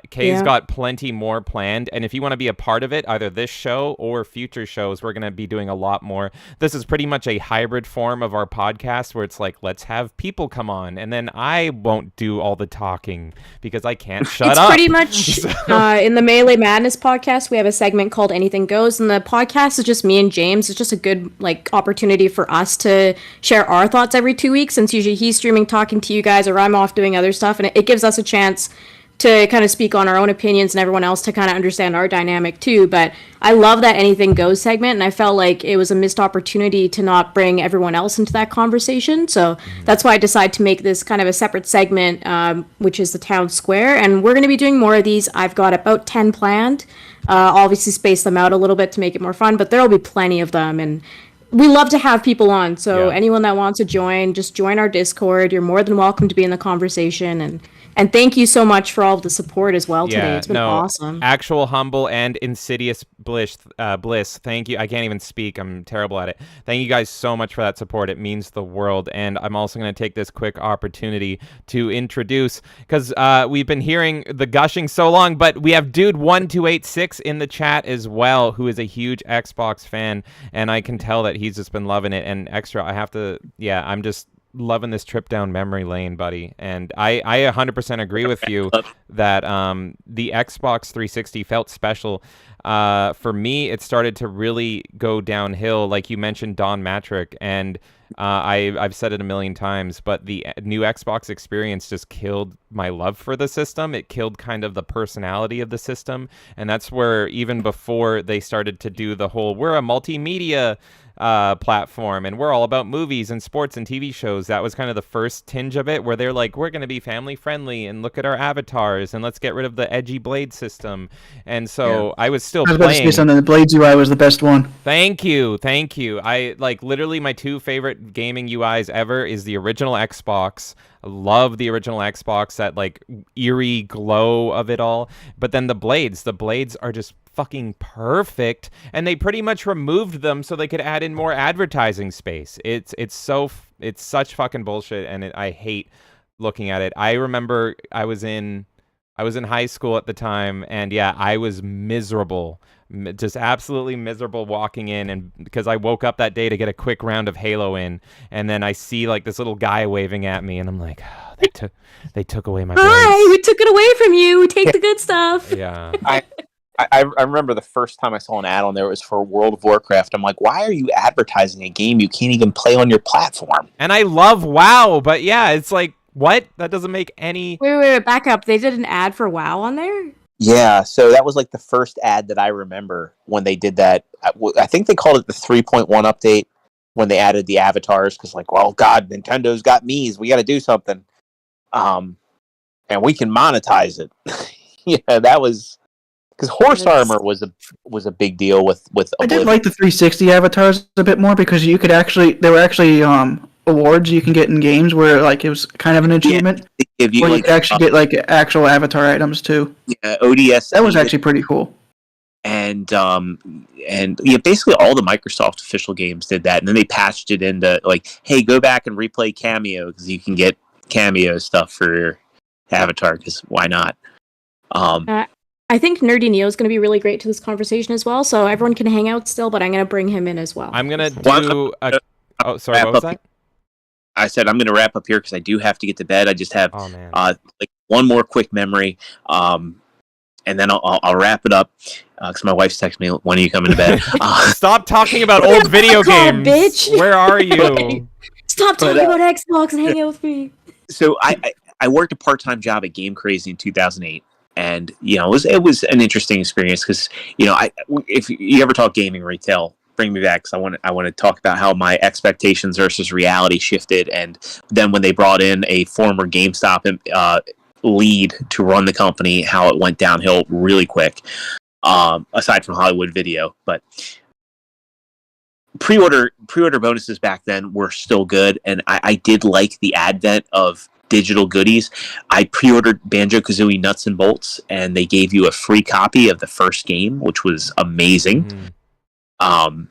Kay's got plenty more planned, and if you want to be a part of it, either this show or future shows, we're going to be doing a lot more. This is pretty much a hybrid form of our podcast where it's like, let's have people come on, and then I won't do all the talking because I can't shut up. It's pretty much in the Melee Madness podcast, we have a segment called Anything Goes, and the podcast is just me and James. It's just a good opportunity for us to share our thoughts every 2 weeks, since usually he's streaming talking to you guys or I'm off doing other stuff, and it gives us a chance to kind of speak on our own opinions and everyone else to kind of understand our dynamic too. But I love that Anything Goes segment, and I felt like it was a missed opportunity to not bring everyone else into that conversation. So that's why I decided to make this kind of a separate segment, which is the town square, and we're going to be doing more of these. I've got about 10 planned. Obviously space them out a little bit to make it more fun, but there'll be plenty of them, and we love to have people on. So anyone that wants to join, just join our Discord. You're more than welcome to be in the conversation, and thank you so much for all of the support as well today. It's been awesome. Actual Humble and Insidious Bliss, thank you. I can't even speak. I'm terrible at it. Thank you guys so much for that support. It means the world. And I'm also going to take this quick opportunity to introduce, because we've been hearing the gushing so long, but we have Dude1286 in the chat as well, who is a huge Xbox fan, and I can tell that he's just been loving it. And extra, I'm just loving this trip down memory lane, buddy. And I 100% agree with you that the Xbox 360 felt special. For me, it started to really go downhill, like you mentioned, Don Matrick, and I've said it a million times, but the new Xbox experience just killed my love for the system. It killed kind of the personality of the system, and that's where, even before they started to do the whole, we're a multimedia platform and we're all about movies and sports and TV shows, that was kind of the first tinge of it, where they're like, we're going to be family friendly and look at our avatars and let's get rid of the edgy blade system. And so I was still playing. I was about to say something. The Blades UI was the best one. Thank you. I literally, my two favorite gaming UIs ever is the original Xbox. I love the original Xbox, that eerie glow of it all. But then the blades are just fucking perfect, and they pretty much removed them so they could add in more advertising space. It's such fucking bullshit, and I hate looking at it. I remember I was in high school at the time, and I was miserable, just absolutely miserable walking in, and because I woke up that day to get a quick round of Halo in, and then I see this little guy waving at me, and I'm like, oh, they took away my blades. Hi, we took it away from you. We take the good stuff. Yeah. I remember the first time I saw an ad on there, it was for World of Warcraft. I'm like, why are you advertising a game you can't even play on your platform? And I love WoW, but it's like, what? That doesn't make any... Wait, back up. They did an ad for WoW on there? Yeah, so that was the first ad that I remember when they did that. I think they called it the 3.1 update when they added the avatars, because well, God, Nintendo's got me's. We got to do something. And we can monetize it. That was... Because horse armor was a big deal with I did like the 360 avatars a bit more, because you could there were actually awards you can get in games where it was kind of an achievement. If you where you could actually get actual avatar items too. Yeah, ODS. That was actually pretty cool. and yeah, basically all the Microsoft official games did that, and then they patched it into like, hey, go back and replay Cameo because you can get Cameo stuff for your avatar, because why not? I think Nerdy Neo is going to be really great to this conversation as well, so everyone can hang out still, but I'm going to bring him in as well. I'm going to do a... Oh, sorry, what was that? I said I'm going to wrap up here because I do have to get to bed. I just have like one more quick memory, and then I'll wrap it up because my wife's texting me, when are you coming to bed? Stop talking about old video games. Bitch. Where are you? Stop talking about Xbox and hang out with me. So I worked a part-time job at Game Crazy in 2008. And it was an interesting experience because if you ever talk gaming retail, bring me back because I want to talk about how my expectations versus reality shifted, and then when they brought in a former GameStop lead to run the company, how it went downhill really quick. Aside from Hollywood Video, but pre-order bonuses back then were still good, and I did like the advent of digital goodies. I pre-ordered Banjo-Kazooie Nuts and Bolts, and they gave you a free copy of the first game, which was amazing. And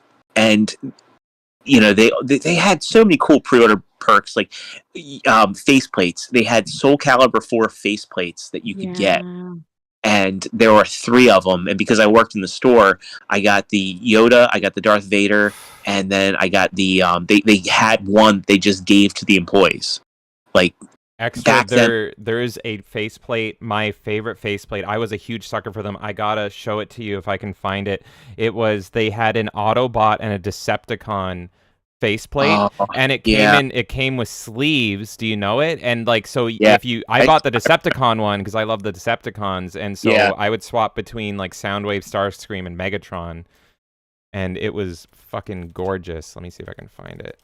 they had so many cool pre-order perks, like faceplates. They had Soul Calibur 4 faceplates that you could get, and there were 3 of them. And because I worked in the store, I got the Yoda, I got the Darth Vader, and then I got the they had one they just gave to the employees, like. Extra, there is a faceplate, my favorite faceplate. I was a huge sucker for them. I gotta show it to you if I can find it. They had an Autobot and a Decepticon faceplate, and it came with sleeves. Do you know it? And like, so I bought the Decepticon one because I love the Decepticons, and so I would swap between like Soundwave, Starscream, and Megatron, and it was fucking gorgeous. Let me see if I can find it.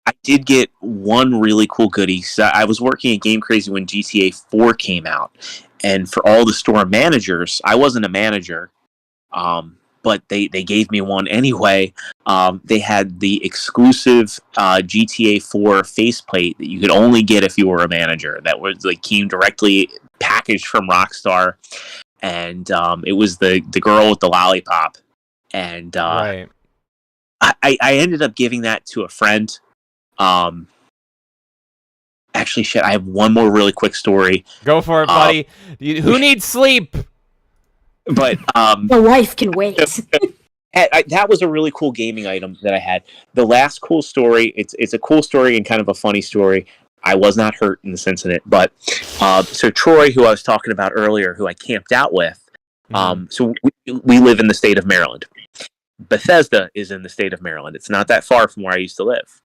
I did get one really cool goodie. So I was working at Game Crazy when GTA 4 came out, and for all the store managers, I wasn't a manager, but they gave me one anyway. They had the exclusive GTA 4 faceplate that you could only get if you were a manager. That was like came directly packaged from Rockstar, and it was the girl with the lollipop, and I ended up giving that to a friend. Actually, shit, I have one more really quick story. Go for it, buddy. Who needs sleep? But the wife can wait. That was a really cool gaming item that I had. The last cool story, it's a cool story and kind of a funny story. I was not hurt in this incident, but so Troy, who I was talking about earlier, who I camped out with, so we live in the state of Maryland. Bethesda is in the state of Maryland. It's not that far from where I used to live.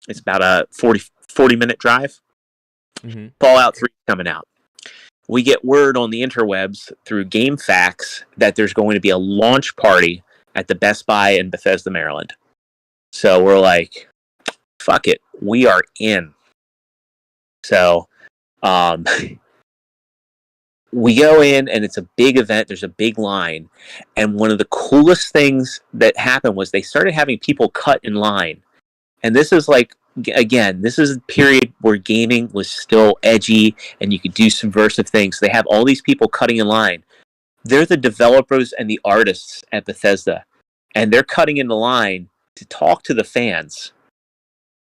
It's about a 40-minute drive. Fallout 3 coming out. We get word on the interwebs through GameFAQs that there's going to be a launch party at the Best Buy in Bethesda, Maryland. So we're like, fuck it. We are in. So we go in, and it's a big event. There's a big line. And one of the coolest things that happened was they started having people cut in line. And this is like, again, this is a period where gaming was still edgy and you could do subversive things. They have all these people cutting in line. They're the developers and the artists at Bethesda. And they're cutting in the line to talk to the fans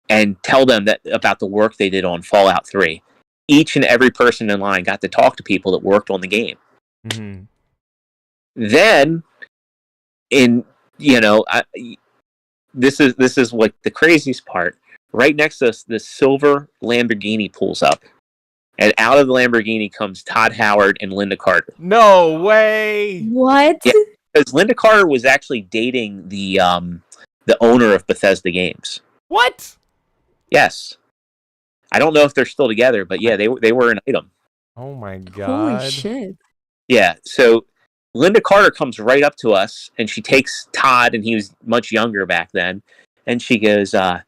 and tell them about the work they did on Fallout 3. Each and every person in line got to talk to people that worked on the game. Then, this is like the craziest part. Right next to us, this silver Lamborghini pulls up, and out of the Lamborghini comes Todd Howard and Linda Carter. No way! What? Yeah, because Linda Carter was actually dating the owner of Bethesda Games. What? Yes. I don't know if they're still together, but yeah, they were an item. Oh my god! Holy shit! Yeah, so Linda Carter comes right up to us, and she takes Todd, and he was much younger back then, and she goes, "Hi,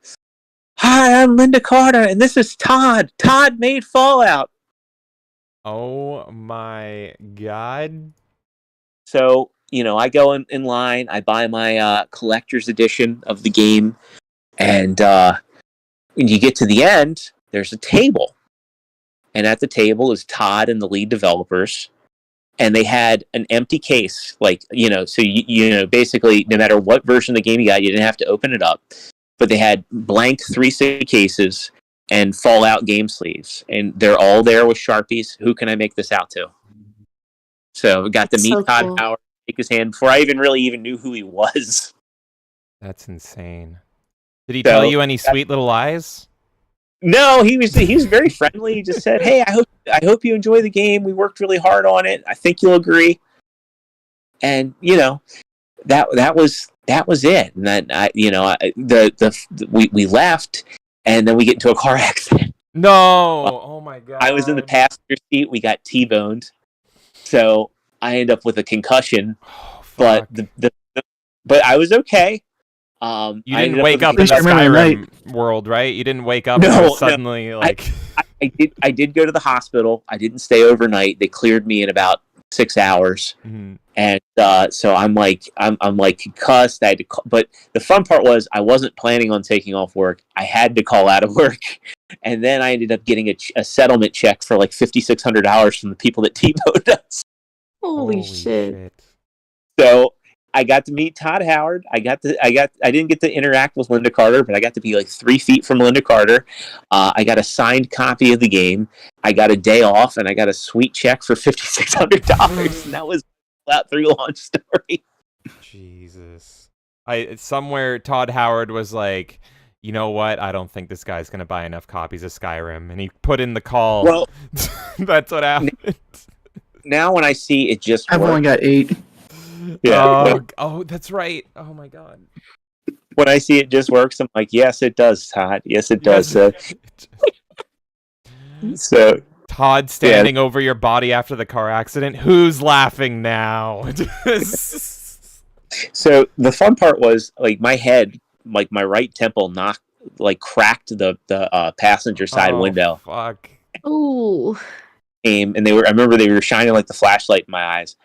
I'm Linda Carter, and this is Todd. Todd made Fallout." Oh my god! So, I go in line, I buy my collector's edition of the game, and when you get to the end, there's a table. And at the table is Todd and the lead developers. and they had an empty case, like, so basically no matter what version of the game you got, you didn't have to open it up, but they had blank 360 cases and Fallout game sleeves, and they're all there with Sharpies. Who can I make this out to? So I got to meet Todd Howard, shake his hand before I even knew who he was. That's insane. Did he tell you any sweet little lies? No, he was very friendly. He just said, "Hey, I hope you enjoy the game. We worked really hard on it. I think you'll agree." And that was it. And then we left, and then we get into a car accident. No! Oh my god! I was in the passenger seat. We got T-boned, so I ended up with a concussion. Oh, but but I was okay. You didn't wake up in the Skyrim world, right? You didn't wake up and suddenly like. I did go to the hospital. I didn't stay overnight. They cleared me in about 6 hours, and so I'm like concussed. I had to but the fun part was I wasn't planning on taking off work. I had to call out of work, and then I ended up getting a settlement check for like $5,600 from the people that T-boned us. Holy shit! So I got to meet Todd Howard. I didn't get to interact with Linda Carter, but I got to be like 3 feet from Linda Carter. I got a signed copy of the game. I got a day off, and I got a sweet check for $5,600, and that was Fallout 3 launch story. Jesus. Somewhere Todd Howard was like, you know what? I don't think this guy's going to buy enough copies of Skyrim. And he put in the call. Well, that's what happened. Now when I see it just I've only got 8. Yeah. Oh, that's right. Oh my god. When I see it just works, I'm like, yes, it does, Todd. Yes, it does. So Todd standing over your body after the car accident. Who's laughing now? So the fun part was like my head, like my right temple cracked the passenger side window. Fuck. Ooh. And I remember they were shining like the flashlight in my eyes.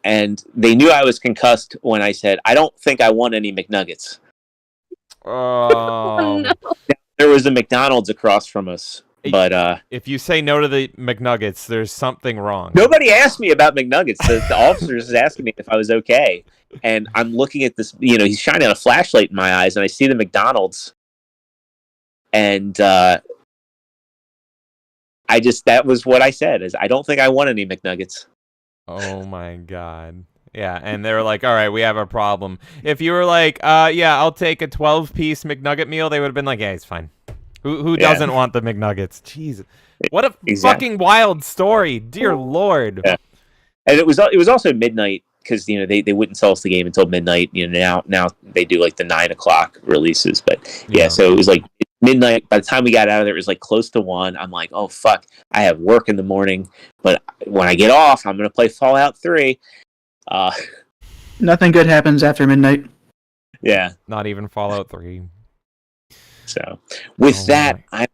And they knew I was concussed when I said, I don't think I want any McNuggets. Oh, no. There was a McDonald's across from us. But if you say no to the McNuggets, there's something wrong. Nobody asked me about McNuggets. The officers is asking me if I was okay. And I'm looking at this, he's shining a flashlight in my eyes, and I see the McDonald's. And that was what I said, is I don't think I want any McNuggets. Oh my god. Yeah, and they were like, all right, we have a problem. If you were like, yeah, I'll take a 12-piece McNugget meal, they would have been like, yeah, it's fine. Who doesn't want the McNuggets? Jeez. What a fucking wild story. Dear Lord. Yeah. And it was also midnight, because they wouldn't sell us the game until midnight. Now they do like the 9 o'clock releases. But yeah, so it was like midnight. By the time we got out of there, it was like close to 1. I'm like, oh fuck, I have work in the morning, but when I get off, I'm gonna play Fallout 3. Nothing good happens after midnight. Yeah, not even Fallout 3. So with that, I'm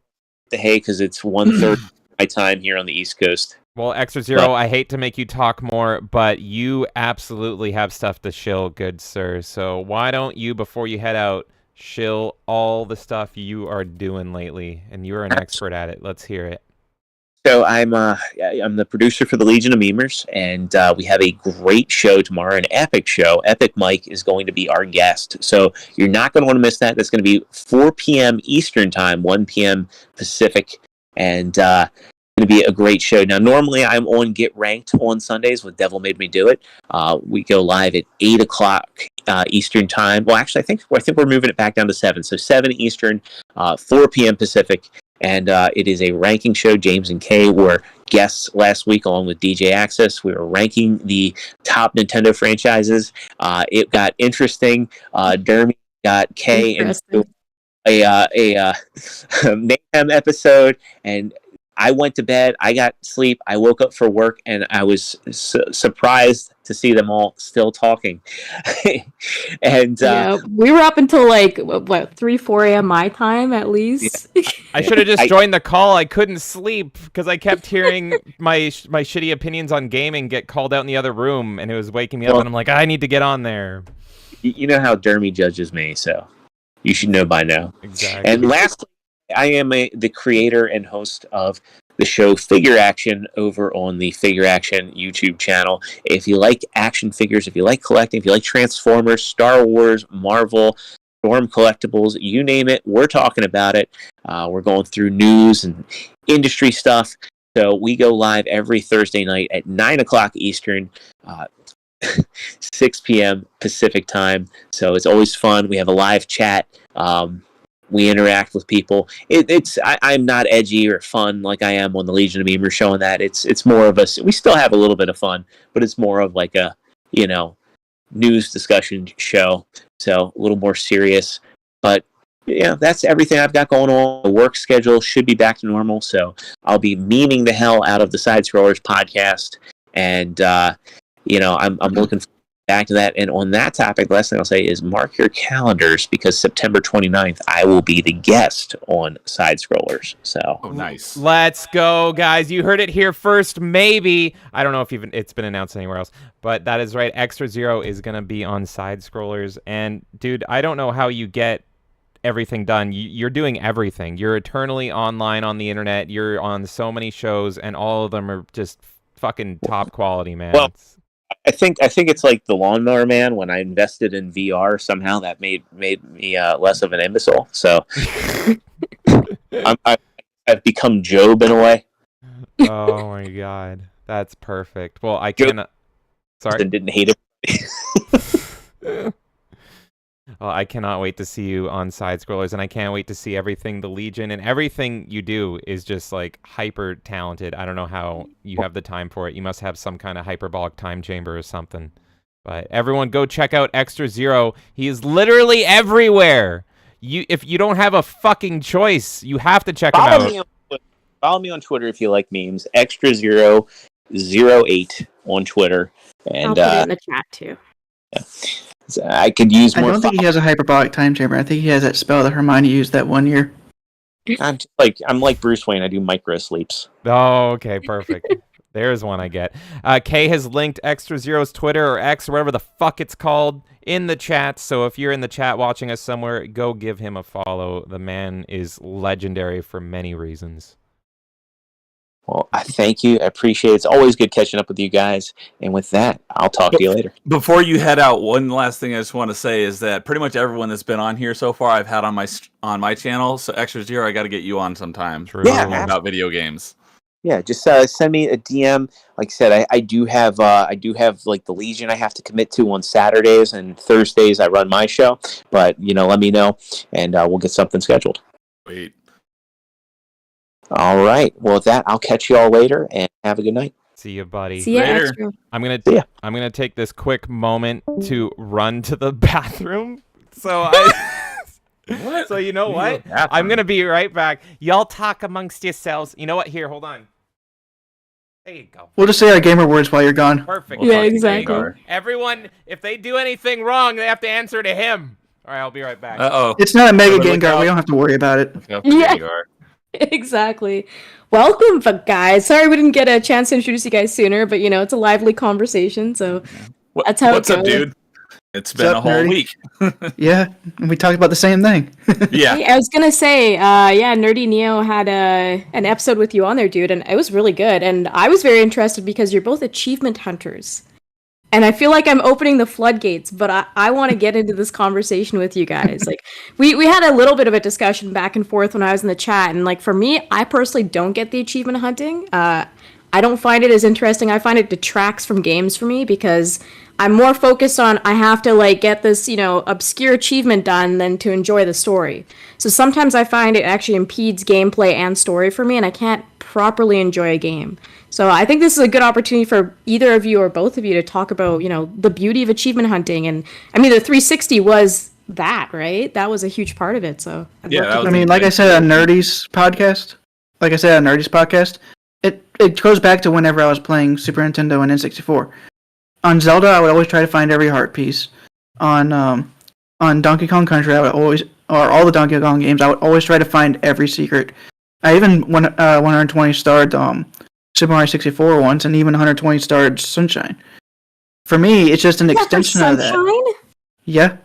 the hay because it's 1:30 my time here on the East Coast. Well, Extra Zero, I hate to make you talk more, but you absolutely have stuff to shill, good sir. So why don't you, before you head out, shill all the stuff you are doing lately, and you're an expert at it. Let's hear it. So I'm the producer for the Legion of Memers, and we have a great show tomorrow, an epic show. Epic Mike is going to be our guest, so you're not going to want to miss that. That's going to be 4 p.m. Eastern Time, 1 p.m. Pacific, and going to be a great show. Now, normally I'm on Get Ranked on Sundays with Devil Made Me Do It. We go live at 8 o'clock Eastern Time. Well, actually, I think we're moving it back down to 7. So 7 Eastern, 4 p.m. Pacific. And it is a ranking show. James and Kay were guests last week along with DJ Access. We were ranking the top Nintendo franchises. It got interesting. Dermy got Kay into a Mayhem episode, and I went to bed. I got sleep. I woke up for work, and I was surprised to see them all still talking. And yeah, we were up until like 3-4 a.m. my time at least. Yeah. I should have just joined the call. I couldn't sleep because I kept hearing my shitty opinions on gaming get called out in the other room, and it was waking me up. And I'm like, I need to get on there. You know how Dermy judges me, so you should know by now. Exactly. And lastly, I am the creator and host of the show Figure Action over on the Figure Action YouTube channel. If you like action figures, if you like collecting, if you like Transformers, Star Wars, Marvel, Storm collectibles, you name it, we're talking about it. We're going through news and industry stuff. So we go live every Thursday night at 9 o'clock Eastern, 6 p.m. Pacific time. So it's always fun. We have a live chat. We interact with people. I'm not edgy or fun like I am on the Legion of Memers showing that. It's more of we still have a little bit of fun, but it's more of like a, news discussion show. So a little more serious. But yeah, that's everything I've got going on. The work schedule should be back to normal. So I'll be memeing the hell out of the Side Scrollers podcast. And, I'm looking back to that. And on that topic, the last thing I'll say is mark your calendars, because September 29th, I will be the guest on Side Scrollers. So nice. Let's go, guys. You heard it here first, maybe. I don't know if it's been announced anywhere else, but that is right. Extra Zero is going to be on Side Scrollers. And, dude, I don't know how you get everything done. You're doing everything. You're eternally online on the internet. You're on so many shows, and all of them are just fucking top quality, man. Well, I think it's like the Lawnmower Man. When I invested in VR, somehow that made me less of an imbecile. So I've become Job in a way. Oh my god, that's perfect. Well, I cannot. Sorry, and didn't hate it. Well, I cannot wait to see you on Side Scrollers, and I can't wait to see everything the Legion, and everything you do is just like hyper talented. I don't know how you have the time for it. You must have some kind of hyperbolic time chamber or something. But everyone go check out Extra Zero. He is literally everywhere. If you don't have a fucking choice, you have to check him out. Follow me on Twitter if you like memes. Extra008 on Twitter. And I'll put it in the chat too. Yeah. I could use more. I don't think he has a hyperbolic time chamber. I think he has that spell that Hermione used that one year. I'm like Bruce Wayne. I do micro sleeps. Oh, okay, perfect. There's one I get. Kay has linked Extra Zero's Twitter or X, or whatever the fuck it's called, in the chat. So if you're in the chat watching us somewhere, go give him a follow. The man is legendary for many reasons. Well, I thank you. I appreciate it. It's always good catching up with you guys. And with that, I'll talk to you later. Before you head out, one last thing I just want to say is that pretty much everyone that's been on here so far, I've had on my channel. So Extra Zero, I got to get you on sometime. True. Yeah, about video games. Yeah, just send me a DM. Like I said, I do have like the Legion I have to commit to on Saturdays, and Thursdays I run my show. But let me know, and we'll get something scheduled. Wait. All right. Well, with that, I'll catch you all later, and have a good night. See you, buddy. See you later. I'm gonna take this quick moment to run to the bathroom. So What? So you know what? I'm gonna be right back. Y'all talk amongst yourselves. You know what? Here, hold on. There you go. We'll just say our gamer words while you're gone. Perfect. Yeah, exactly. Everyone, if they do anything wrong, they have to answer to him. All right, I'll be right back. Uh-oh. It's not a Mega Gengar. We don't have to worry about it. Yeah. Exactly. Welcome, guys. Sorry we didn't get a chance to introduce you guys sooner, but it's a lively conversation, so that's how What's it goes. up, dude? It's been a whole nerdy? week. Yeah, and we talked about the same thing. Yeah. Hey, I was gonna say, Nerdy Neo had an episode with you on there, dude, and it was really good. And I was very interested because you're both achievement hunters. And I feel like I'm opening the floodgates, but I want to get into this conversation with you guys. Like, we had a little bit of a discussion back and forth when I was in the chat, and like for me, I personally don't get the achievement hunting. I don't find it as interesting. I find it detracts from games for me because I'm more focused on I have to like get this, obscure achievement done than to enjoy the story. So sometimes I find it actually impedes gameplay and story for me, and I can't properly enjoy a game. So I think this is a good opportunity for either of you or both of you to talk about, the beauty of achievement hunting. And I mean, the 360 was that, right? That was a huge part of it. So like I said on Nerdy's podcast, it goes back to whenever I was playing Super Nintendo and N64. On Zelda, I would always try to find every heart piece. On Donkey Kong Country, or all the Donkey Kong games, I would always try to find every secret. I even 120 starred Super Mario 64 once, and even 120 starred Sunshine. For me, it's just an extension of that. Sunshine? Yeah.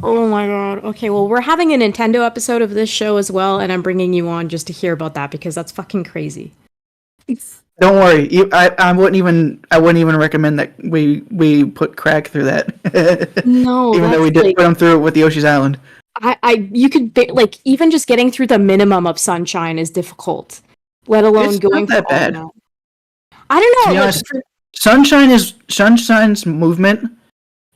Oh my god. Okay, well, we're having a Nintendo episode of this show as well, and I'm bringing you on just to hear about that because that's fucking crazy. Don't worry. I wouldn't even recommend that we put Crack through that. No, even though we did put him through it with Yoshi's Island. You could like even just getting through the minimum of Sunshine is difficult, let alone It's going not that for all bad. that. I don't To know. be Like, honest, Sunshine's movement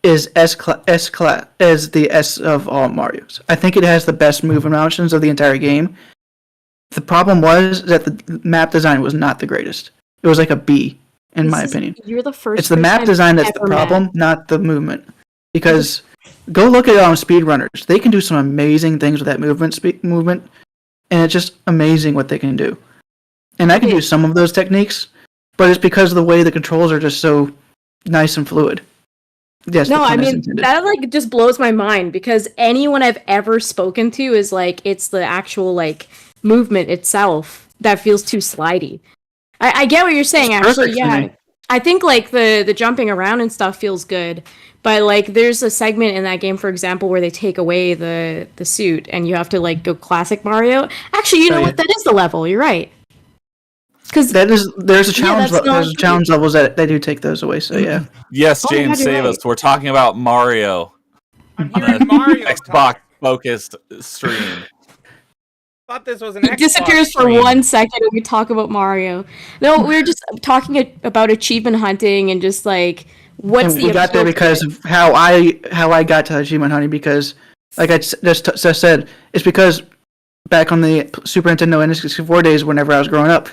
is as the S of all Mario's. I think it has the best movement options of the entire game. The problem was that the map design was not the greatest. It was like a B, in my opinion. You're the first. It's the map person design that's I've the ever problem, met. not the movement. Because go look at it on speedrunners. They can do some amazing things with that movement, and it's just amazing what they can do. And I can do some of those techniques, but it's because of the way the controls are just so nice and fluid. Yes. No, the I pun is mean intended. that like just blows my mind because anyone I've ever spoken to is like it's the actual like movement itself that feels too slidey. I get what you're saying, It's actually. perfect for Yeah, me. I think like the jumping around and stuff feels good, but like there's a segment in that game, for example, where they take away the suit and you have to like go classic Mario. Actually, you know what? That is the level. You're right. Because there's a challenge. that's not There's challenge levels that they do take those away. So yeah. Yes, Oh my James, God, you're save right. us. We're talking about Mario. I'm hearing Mario. Xbox focused stream. Thought this was an He Xbox disappears for stream. 1 second and we talk about Mario. No, we were just talking about achievement hunting and just like what's And the we got there approach because of how I got to achievement hunting, because like I just said, it's because back on the Super Nintendo N64 days, whenever I was growing up,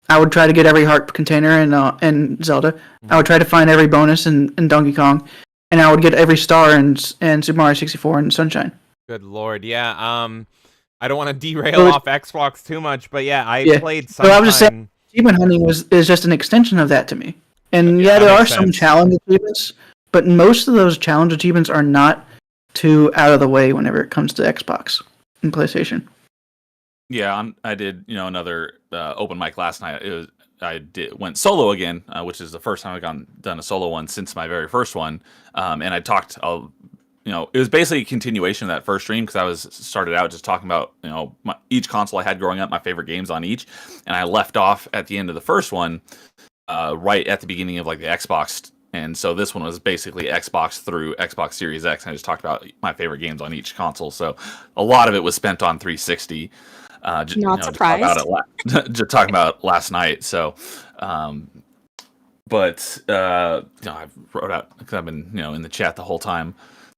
I would try to get every heart container in Zelda. I would try to find every bonus in Donkey Kong, and I would get every star in Super Mario 64 and Sunshine. Good lord, yeah. I don't want to derail off Xbox too much, but yeah, I played So I was just Sunshine. saying, achievement hunting is just an extension of that to me. And yeah, that there are makes some sense. challenge achievements, but most of those challenge achievements are not too out of the way whenever it comes to Xbox and PlayStation. Yeah, I did. Another open mic last night. Went solo again, which is the first time I've done a solo one since my very first one. And I talked. It was basically a continuation of that first stream because I started out just talking about each console I had growing up, my favorite games on each, and I left off at the end of the first one, right at the beginning of like the Xbox. And so this one was basically Xbox through Xbox Series X. And I just talked about my favorite games on each console. So a lot of it was spent on 360. Not surprised. Just talking about it last night. So, I wrote out because I've been in the chat the whole time.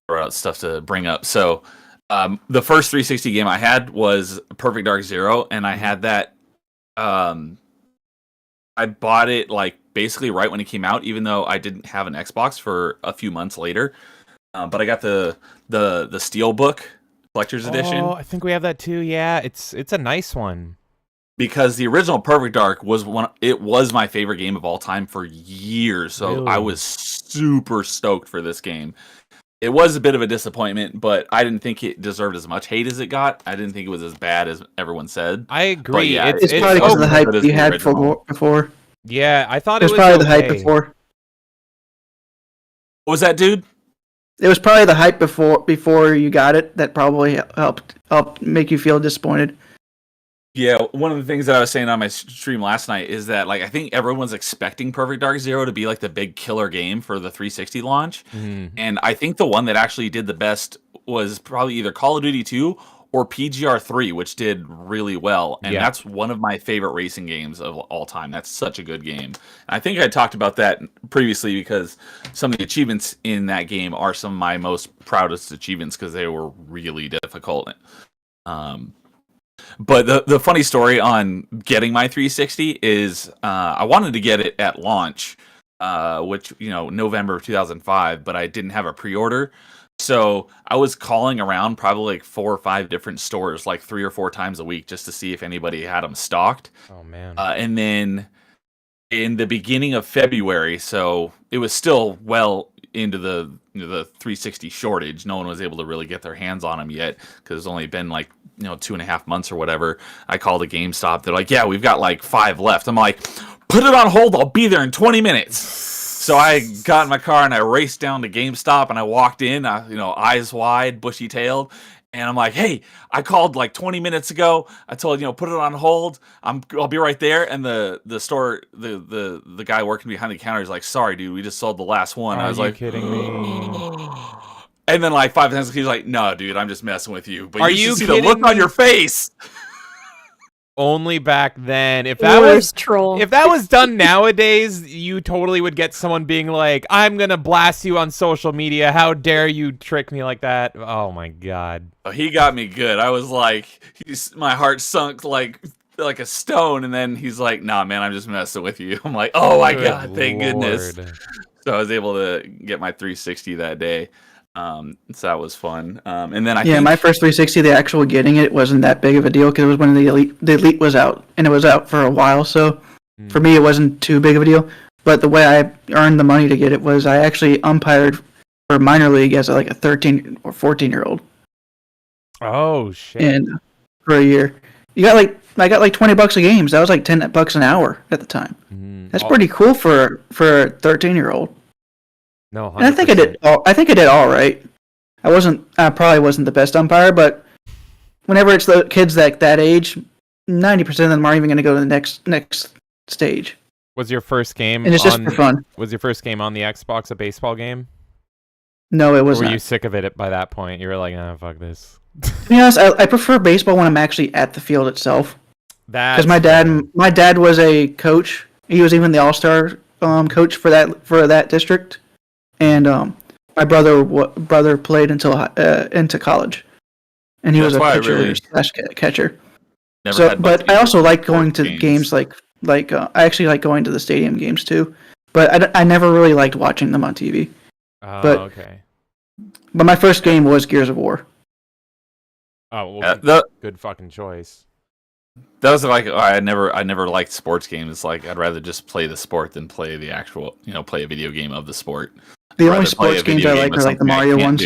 Wrote out stuff to bring up. So, the first 360 game I had was Perfect Dark Zero, and I had that. I bought it like basically right when it came out, even though I didn't have an Xbox for a few months later. But I got the Steelbook Collector's Edition. Oh, I think we have that too. Yeah, it's a nice one. Because the original Perfect Dark was my favorite game of all time for years. So Really? I was super stoked for this game. It was a bit of a disappointment, but I didn't think it deserved as much hate as it got. I didn't think it was as bad as everyone said. I agree. Yeah, It's probably because of the hype you had before. Yeah, I thought It it was probably the okay. hype before. What was that, dude? It was probably the hype before you got it that probably helped make you feel disappointed. Yeah, one of the things that I was saying on my stream last night is that like I think everyone's expecting Perfect Dark Zero to be like the big killer game for the 360 launch, and I think the one that actually did the best was probably either Call of Duty 2 or PGR 3, which did really well, and that's one of my favorite racing games of all time. That's such a good game. And I think I talked about that previously because some of the achievements in that game are some of my most proudest achievements because they were really difficult. But the funny story on getting my 360 is I wanted to get it at launch, which November of 2005, but I didn't have a pre-order. So I was calling around probably like 4 or 5 different stores, like 3 or 4 times a week, just to see if anybody had them stocked. Oh man! And then in the beginning of February, so it was still well into the 360 shortage. No one was able to really get their hands on them yet because it's only been like 2.5 months or whatever. I called a GameStop. They're like, "Yeah, we've got like 5 left." I'm like, "Put it on hold. I'll be there in 20 minutes." So I got in my car and I raced down to GameStop and I walked in, eyes wide, bushy tailed. And I'm like, hey, I called like 20 minutes ago. I told put it on hold. I'll be right there. And the store, the guy working behind the counter is like, sorry, dude, we just sold the last one. I was like, kidding me? And then like 5 minutes, he's like, no, dude, I'm just messing with you. But Are you you should see the look kidding on me? your face. Only back then. If that was done nowadays, you totally would get someone being like, I'm gonna blast you on social media. How dare you trick me like that? Oh my god. Oh, he got me good. I was like, my heart sunk like a stone, and then he's like, nah, man, I'm just messing with you. I'm like, oh my Good god, thank goodness. Lord. So I was able to get my 360 that day. So that was fun. And then my first 360, the actual getting it wasn't that big of a deal because it was when the Elite was out, and it was out for a while. So for me, it wasn't too big of a deal. But the way I earned the money to get it was I actually umpired for minor league as like a 13 or 14-year-old. Oh shit! And for a year, I got like $20 a game. So that was like $10 an hour at the time. That's pretty cool for a 13-year-old. No, 100%. And I think I did all right. I probably wasn't the best umpire, but whenever it's the kids that age, 90% of them aren't even going to go to the next stage. Was your first game? And it's just for fun. Was your first game on the Xbox a baseball game? No, it was Or were not. you sick of it by that point? You were like, fuck this. To be honest, I prefer baseball when I'm actually at the field itself. Because my dad was a coach. He was even the all-star coach for that district, and my brother played until into college, and he was a pitcher slash catcher. But I also like going to games like I actually like going to the stadium games too. But I never really liked watching them on TV. Okay. But my first game was Gears of War. Oh, well, good fucking choice. That was like I never liked sports games. It's like I'd rather just play the sport than play the actual, play a video game of the sport. The only sports games I like are like the Mario ones.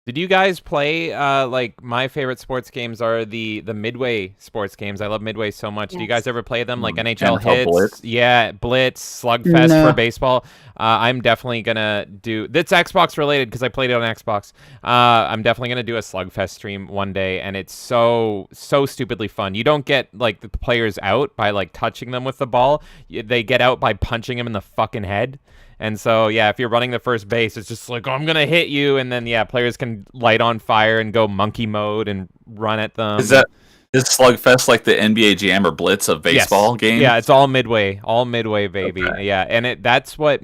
Did you guys play like my favorite sports games are the Midway sports games? I love Midway so much. Do you guys ever play them like NHL Hits? Blitz? Yeah, Blitz, Slugfest for baseball. I'm definitely gonna do. That's Xbox related because I played it on Xbox. I'm definitely gonna do a Slugfest stream one day, and it's so stupidly fun. You don't get like the players out by like touching them with the ball. They get out by punching them in the fucking head. And so, yeah, if you're running the first base, it's just like, I'm going to hit you. And then, yeah, players can light on fire and go monkey mode and run at them. Is Slugfest like the NBA Jam or Blitz of baseball games? Yeah, it's all Midway, baby. Okay. Yeah, and that's what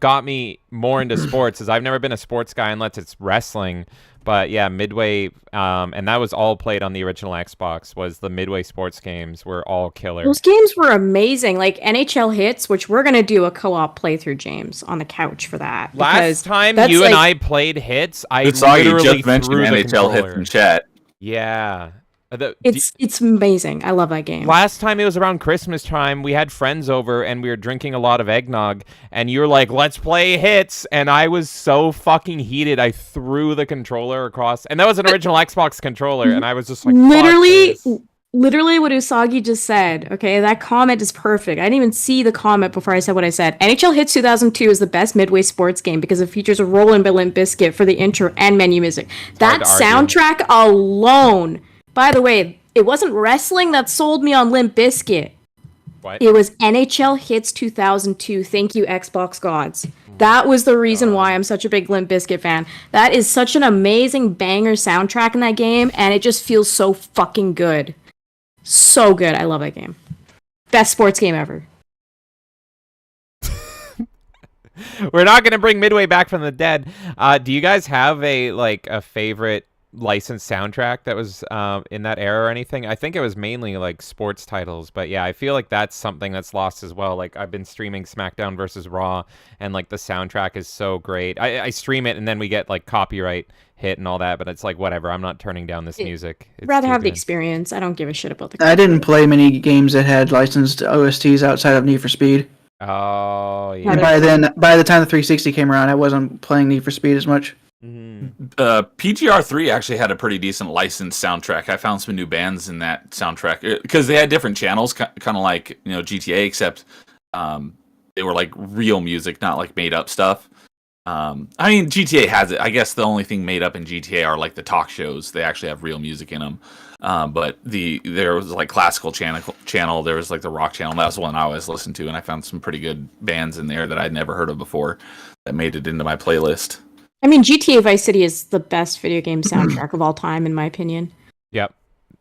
got me more into sports is I've never been a sports guy unless it's wrestling. But yeah, Midway, and that was all played on the original Xbox, was the Midway sports games were all killer. Those games were amazing. Like NHL Hits, which we're going to do a co-op playthrough, James, on the couch for that. Last time you and I played Hits, I literally just mentioned threw the NHL controller. Hits in chat. Yeah. It's amazing. I love that game. Last time it was around Christmas time, we had friends over and we were drinking a lot of eggnog, and you were like, let's play Hits, and I was so fucking heated I threw the controller across, and that was an original Xbox controller, and I was just like, literally what Usagi just said. Okay, that comment is perfect. I didn't even see the comment before I said what I said. NHL Hits 2002 is the best Midway sports game because it features a Rollin' by Limp Bizkit for the intro and menu music. That soundtrack alone. By the way, it wasn't wrestling that sold me on Limp Bizkit. What? It was NHL Hits 2002. Thank you, Xbox gods. That was the reason why I'm such a big Limp Bizkit fan. That is such an amazing banger soundtrack in that game, and it just feels so fucking good. So good. I love that game. Best sports game ever. We're not going to bring Midway back from the dead. Do you guys have a favorite licensed soundtrack that was in that era or anything? I think it was mainly like sports titles, but yeah, I feel like that's something that's lost as well. Like I've been streaming SmackDown versus Raw, and like the soundtrack is so great. I stream it and then we get like copyright hit and all that, but it's like whatever. I'm not turning down this music. It's rather have the good. experience. I don't give a shit about the. I didn't play many games that had licensed OSTs outside of Need for Speed. Oh yeah. And by the time the 360 came around, I wasn't playing Need for Speed as much. PGR3 actually had a pretty decent licensed soundtrack. I found some new bands in that soundtrack because they had different channels, kind of like GTA, except they were like real music, not like made up stuff. I mean, GTA has it. I guess the only thing made up in GTA are like the talk shows. They actually have real music in them. But there was like classical channel. There was like the rock channel. That was the one I always listened to, and I found some pretty good bands in there that I'd never heard of before that made it into my playlist. I mean, GTA Vice City is the best video game soundtrack of all time, in my opinion. Yep.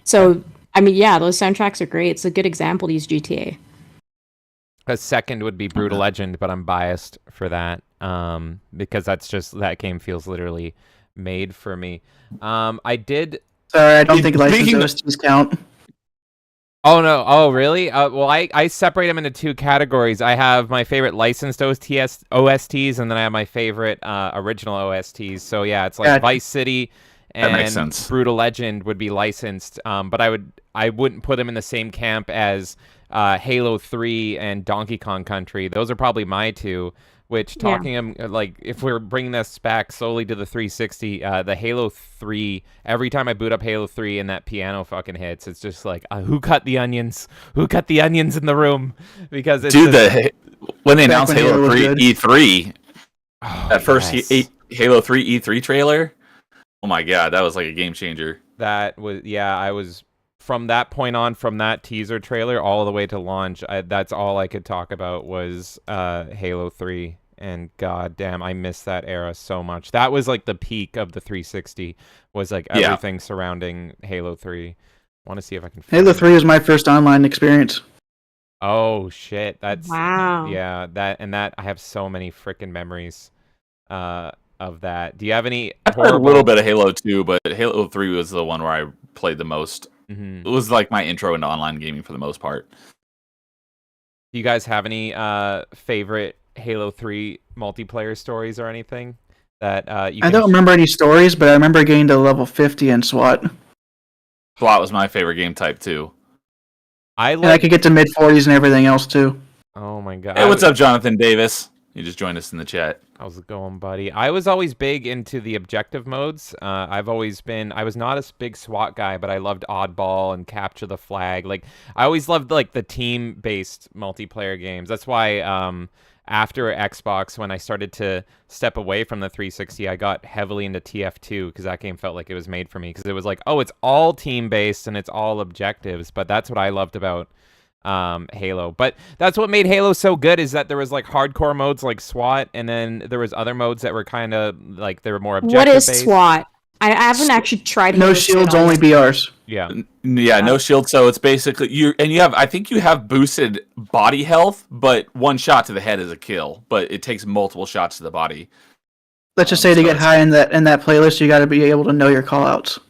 So, I mean, yeah, those soundtracks are great. It's a good example to use GTA. A second would be Brutal Legend, but I'm biased for that because that game feels literally made for me. I did. Sorry, I don't think licensed OSTs count. Oh no! Oh really? Well, I separate them into two categories. I have my favorite licensed OSTs, and then I have my favorite original OSTs. So yeah, it's like Vice City and Brutal Legend would be licensed. But I wouldn't put them in the same camp as Halo 3 and Donkey Kong Country. Those are probably my two. Which like if we're bringing this back solely to the 360, the Halo 3. Every time I boot up Halo 3 and that piano fucking hits, it's just like, who cut the onions? Who cut the onions in the room? Because it's when they announced Halo 3 E3, that first Halo 3 E3 trailer. Oh my god, that was like a game changer. That was I was. From that point on, from that teaser trailer all the way to launch, that's all I could talk about was Halo 3. And god damn, I miss that era so much. That was like the peak of the 360, was like everything surrounding Halo 3. I want to see if I can Halo 3 was my first online experience. Oh shit, that's wow. Yeah, that I have so many freaking memories of that. Do you have any? I played a little bit of Halo 2, but Halo 3 was the one where I played the most. It was like my intro into online gaming for the most part. Do you guys have any favorite Halo 3 multiplayer stories or anything that you can... I don't remember any stories, but I remember getting to level 50 in SWAT. SWAT was my favorite game type too. And I could get to mid-40s and everything else too. Oh my god. Hey, what's up, Jonathan Davis? You just joined us in the chat. How's it going, buddy? I was always big into the objective modes. I was not a big SWAT guy, but I loved Oddball and Capture the Flag. Like, I always loved like the team-based multiplayer games. That's why after Xbox, when I started to step away from the 360, I got heavily into TF2 because that game felt like it was made for me. Because it was like, oh, it's all team-based and it's all objectives. But that's what I loved about Halo. But that's what made Halo so good, is that there was like hardcore modes like SWAT, and then there was other modes that were kind of like they were more objective based. What is based. SWAT? I haven't actually tried. No shields, only BRs. Yeah, no shield. So it's basically I think you have boosted body health, but one shot to the head is a kill, but it takes multiple shots to the body. Let's just say to get high in that playlist, you got to be able to know your callouts.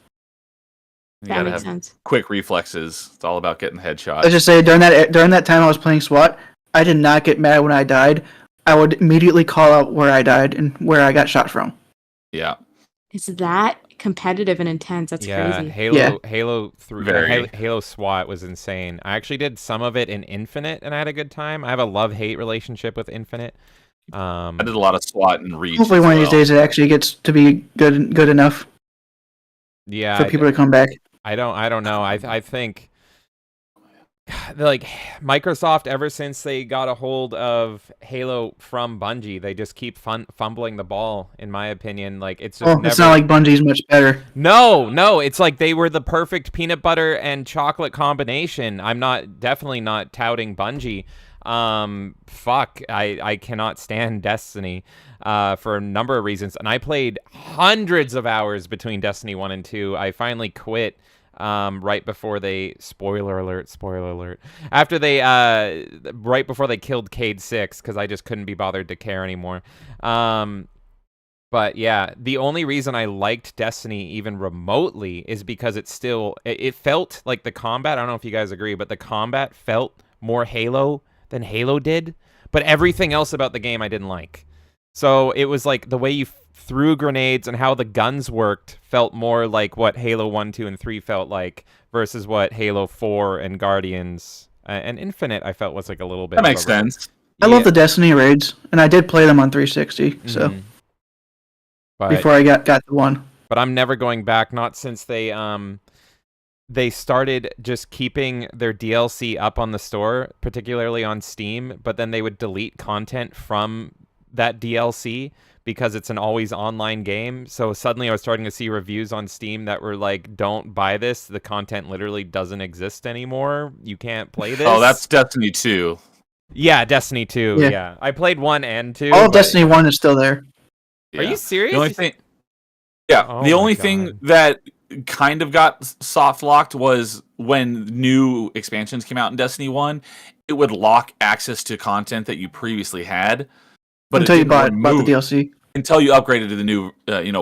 You gotta have quick reflexes. It's all about getting the headshot. Let's just say during that time I was playing SWAT, I did not get mad when I died. I would immediately call out where I died and where I got shot from. Yeah. It's that competitive and intense. That's crazy. Halo 3, Halo SWAT was insane. I actually did some of it in Infinite, and I had a good time. I have a love-hate relationship with Infinite. I did a lot of SWAT and Reach. Hopefully one of these days it actually gets to be good enough. Yeah, for people to come back. I don't know. I think like Microsoft, ever since they got a hold of Halo from Bungie, they just keep fumbling the ball, in my opinion. Like it's just it's not like Bungie's much better. No, it's like they were the perfect peanut butter and chocolate combination. I'm definitely not touting Bungie. I cannot stand Destiny for a number of reasons, and I played hundreds of hours between Destiny 1 and 2. I finally quit right before they spoiler alert after they right before they killed Cade 6, because I just couldn't be bothered to care anymore. But yeah, the only reason I liked Destiny even remotely is because it felt like the combat, I don't know if you guys agree, but the combat felt more Halo than Halo did, but everything else about the game I didn't like. So it was like the way you threw grenades and how the guns worked felt more like what Halo 1, 2, and 3 felt like versus what Halo 4 and Guardians and Infinite I felt was like a little bit. That makes sense. I love the Destiny raids, and I did play them on 360, so before I got the one. But I'm never going back, not since they they started just keeping their DLC up on the store, particularly on Steam, but then they would delete content from that DLC because it's an always online game. So suddenly I was starting to see reviews on Steam that were like, don't buy this. The content literally doesn't exist anymore. You can't play this. Oh, that's Destiny 2. Yeah, Destiny 2. Yeah. Yeah. I played 1 and 2. All of but- Destiny 1 is still there. Are you serious? The only thing, yeah, Oh the my only God. thing that kind of got soft locked was when new expansions came out in Destiny 1, it would lock access to content that you previously had. But Until it you didn't bought the remove- DLC. Until you upgraded to the new,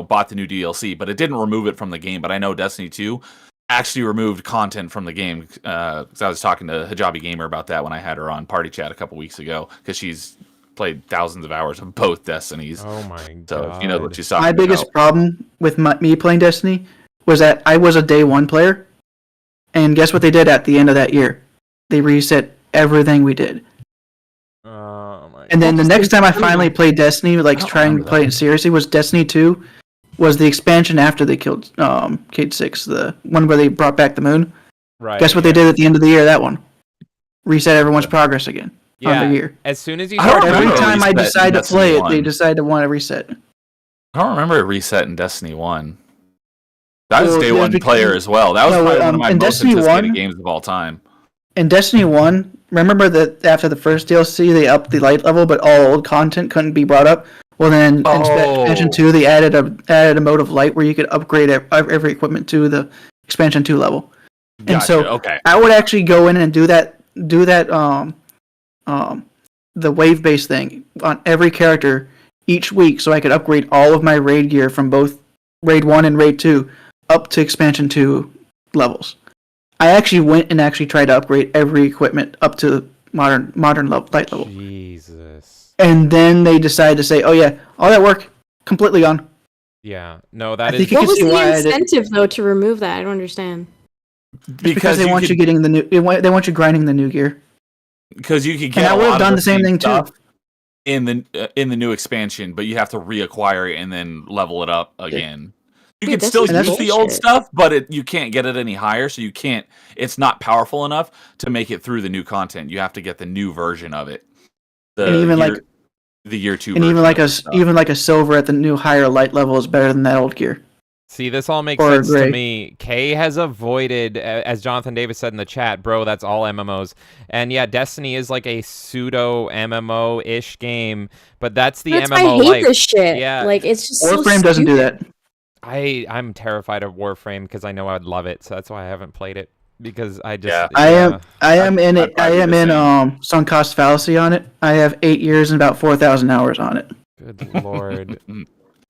bought the new DLC, but it didn't remove it from the game. But I know Destiny 2 actually removed content from the game. Because I was talking to Hijabi Gamer about that when I had her on Party Chat a couple weeks ago, because she's played thousands of hours of both Destinies. Oh my God. So if you know what she's talking My about. biggest problem with me playing Destiny was that I was a day one player, and guess what they did at the end of that year? They reset everything we did. Oh my And then the next time I remember finally that. played Destiny, like don't trying to remember play that. it seriously, was Destiny 2. Was the expansion after they killed Cade 6, the one where they brought back the moon. Right. Guess what they did at the end of the year? That one reset everyone's progress again on Yeah. the year. As soon as you I don't start Every remember time I reset in decide to Destiny play it, 1. they decide to want to reset. I don't remember it reset in Destiny 1. I was Well, a day yeah, one because- player as well. That was No, probably one of my in most Destiny anticipated 1 games of all time. In Destiny 1, remember that after the first DLC, they upped the light level, but all old content couldn't be brought up? Well, then in expansion 2, they added a mode of light where you could upgrade every equipment to the expansion 2 level. And Gotcha, so okay. I would actually go in and do that the wave-based thing on every character each week, so I could upgrade all of my raid gear from both raid 1 and raid 2 up to expansion 2 levels. I actually went and actually tried to upgrade every equipment up to modern light level. Jesus. And then they decided to say, "Oh yeah, all that work completely gone." Yeah. No, I that is. think you What can was see the why I did- incentive though to remove that? I don't understand. because they want you getting the new. They want you grinding the new gear. Because you could And get. I a would have lot of done the same thing too. stuff in the new expansion, but you have to reacquire it and then level it up again. You Dude, can that's still some use the old bullshit. stuff, but you can't get it any higher, so you can't. It's not powerful enough to make it through the new content. You have to get the new version of it. And even the year 2 And version even of like it. a silver at the new higher light level is better than that old gear. See, this all makes Or sense to gray. me. Kay has avoided, as Jonathan Davis said in the chat, bro, that's all MMOs. And yeah, Destiny is like a pseudo MMO-ish game, but that's the That's MMO why I hate life. this shit. Yeah. Like it's just so Warframe doesn't do stupid. that. I'm terrified of Warframe because I know I'd love it, so that's why I haven't played it. Because I just Yeah. I am in I'd it. I probably am do the in same. sunk cost fallacy on it. I have 8 years and about 4,000 hours on it. Good lord.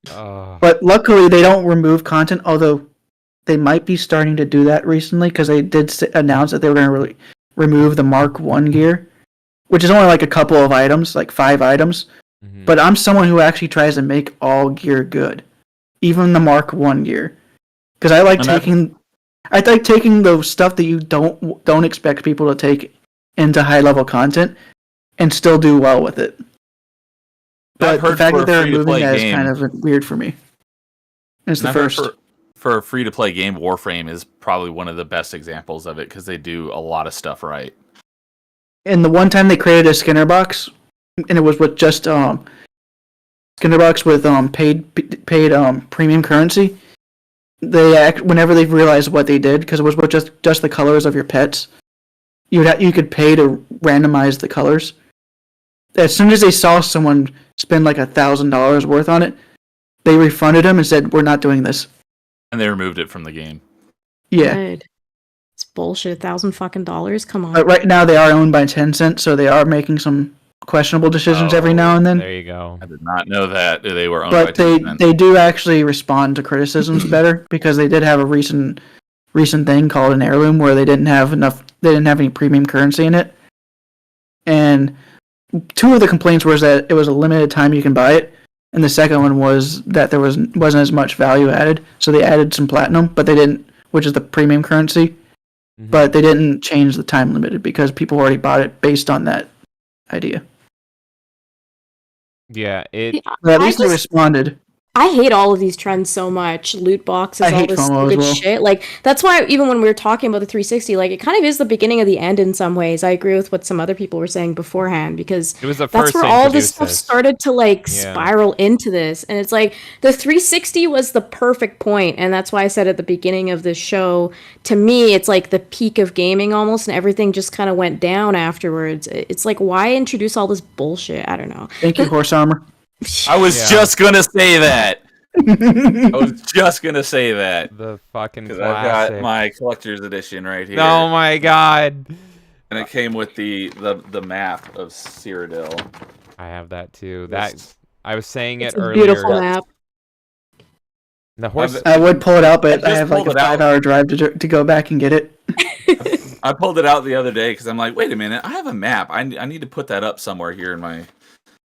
But luckily, they don't remove content. Although they might be starting to do that recently because they did announce that they were going to remove the Mark 1 gear, which is only like a couple of items, like 5 items. But I'm someone who actually tries to make all gear good, even the Mark 1 gear, because I like taking the stuff that you don't expect people to take into high level content and still do well with it. But the fact that they're removing that is kind of weird for me. And it's the And I've heard first. for a free to play game, Warframe is probably one of the best examples of it because they do a lot of stuff right. And the one time they created a Skinner box, and it was with just Skinner box with paid premium currency. Whenever they realized what they did, because it was with just the colors of your pets, you could pay to randomize the colors. As soon as they saw someone spend like $1,000 worth on it, they refunded them and said, "We're not doing this." And they removed it from the game. Yeah. Good. It's bullshit. $1,000. Come on. But right now they are owned by Tencent, so they are making some questionable decisions every now and then. There you go. I did not know that they were owned by But they Tencent. do actually respond to criticisms better because they did have a recent thing called an heirloom where they didn't have any premium currency in it. And 2 of the complaints was that it was a limited time you can buy it, and the second one was that there wasn't as much value added. So they added some platinum, but they didn't, which is the premium currency. But they didn't change the time limited because people already bought it based on that idea. Yeah, But at least they responded. I hate all of these trends so much. Loot boxes, I all hate this FOMO as stupid well. shit. Like, that's why even when we were talking about the 360, like, it kind of is the beginning of the end in some ways. I agree with what some other people were saying beforehand, because It was the that's first where to all this introduce stuff this. started to, like, Yeah. spiral into this. And it's like, the 360 was the perfect point, and that's why I said at the beginning of this show, to me, it's like the peak of gaming almost, and everything just kind of went down afterwards. It's like, why introduce all this bullshit? I don't know. Thank you, Horse Armor. I was just gonna say that. I was just gonna say that. The fucking Because classic. I've got my collector's edition right here. Oh my god. And it came with the map of Cyrodiil. I have that too. That I was saying It's it a earlier. beautiful map. The horse. I would pull it out, but I I just have like a pulled it out. 5-hour drive to go back and get it. I pulled it out the other day because I'm like, wait a minute, I have a map. I need to put that up somewhere here in my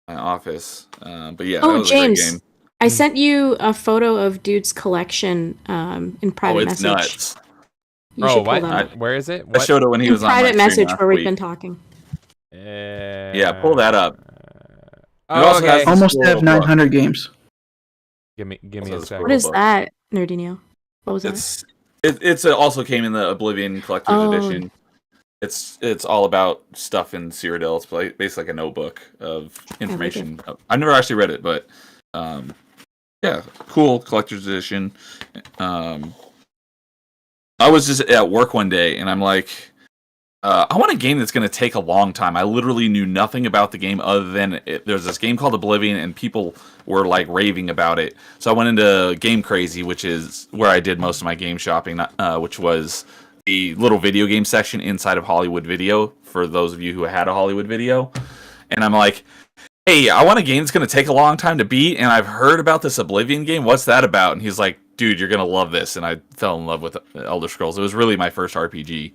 office. But yeah, that Oh, was a great James, game. I sent you a photo of Dude's collection in private Oh, it's message. nuts. You Oh, should pull what? that up. Where is it? I What? showed it when he In was on my private stream message last where we've week. been talking. Yeah, pull that up. It Oh, also has okay. this Almost cool have book. 900 games. Give me Also a this second. What is book. that, Nerdinho? What was that? It also came in the Oblivion Collector's Oh. Edition. It's all about stuff in Cyrodiil. It's basically like a notebook of information. I've never actually read it, but yeah, cool collector's edition. I was just at work one day, and I'm like, I want a game that's going to take a long time. I literally knew nothing about the game other than there's this game called Oblivion, and people were like raving about it. So I went into Game Crazy, which is where I did most of my game shopping, which was the little video game section inside of Hollywood Video, for those of you who had a Hollywood Video. And I'm like, hey, I want a game that's going to take a long time to beat, and I've heard about this Oblivion game. What's that about? And he's like, dude, you're going to love this. And I fell in love with Elder Scrolls. It was really my first RPG.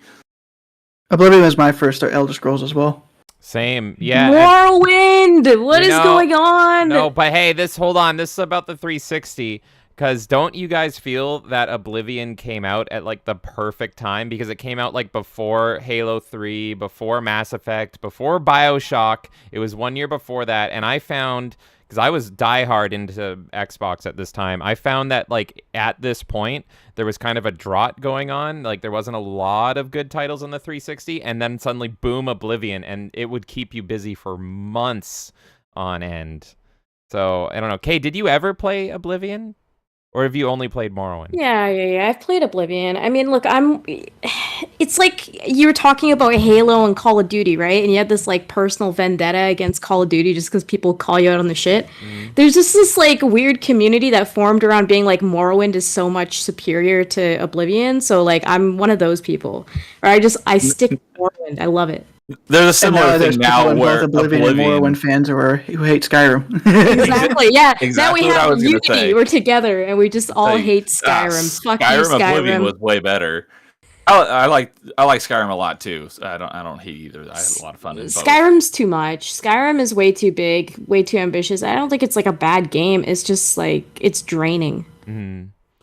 Oblivion was my first Elder Scrolls as well. Same. Yeah. Morrowind! What is going on? No, but hey, hold on. This is about the 360. Because don't you guys feel that Oblivion came out at like the perfect time? Because it came out like before Halo 3, before Mass Effect, before BioShock. It was 1 year before that. And I found, because I was diehard into Xbox at this time, I found that like at this point, there was kind of a drought going on. Like there wasn't a lot of good titles on the 360. And then suddenly, boom, Oblivion. And it would keep you busy for months on end. So, I don't know. Kay, did you ever play Oblivion? Or have you only played Morrowind? Yeah. I've played Oblivion. I mean, look, it's like you were talking about Halo and Call of Duty, right? And you had this like personal vendetta against Call of Duty just because people call you out on the shit. There's just this like weird community that formed around being like Morrowind is so much superior to Oblivion. So like I'm one of those people. Or I stick with Morrowind. I love it. There's a similar there's thing people now in where both Oblivion and Morrowind fans who hate Skyrim. Exactly. Yeah. Exactly now we what I have was gonna Unity. say. We're together, and we just all hate Skyrim. Fuck you, Oblivion Skyrim. was way better. I like Skyrim a lot too. So I don't hate either. I had a lot of fun in both. Skyrim's too much. Skyrim is way too big, way too ambitious. I don't think it's like a bad game. It's just like it's draining.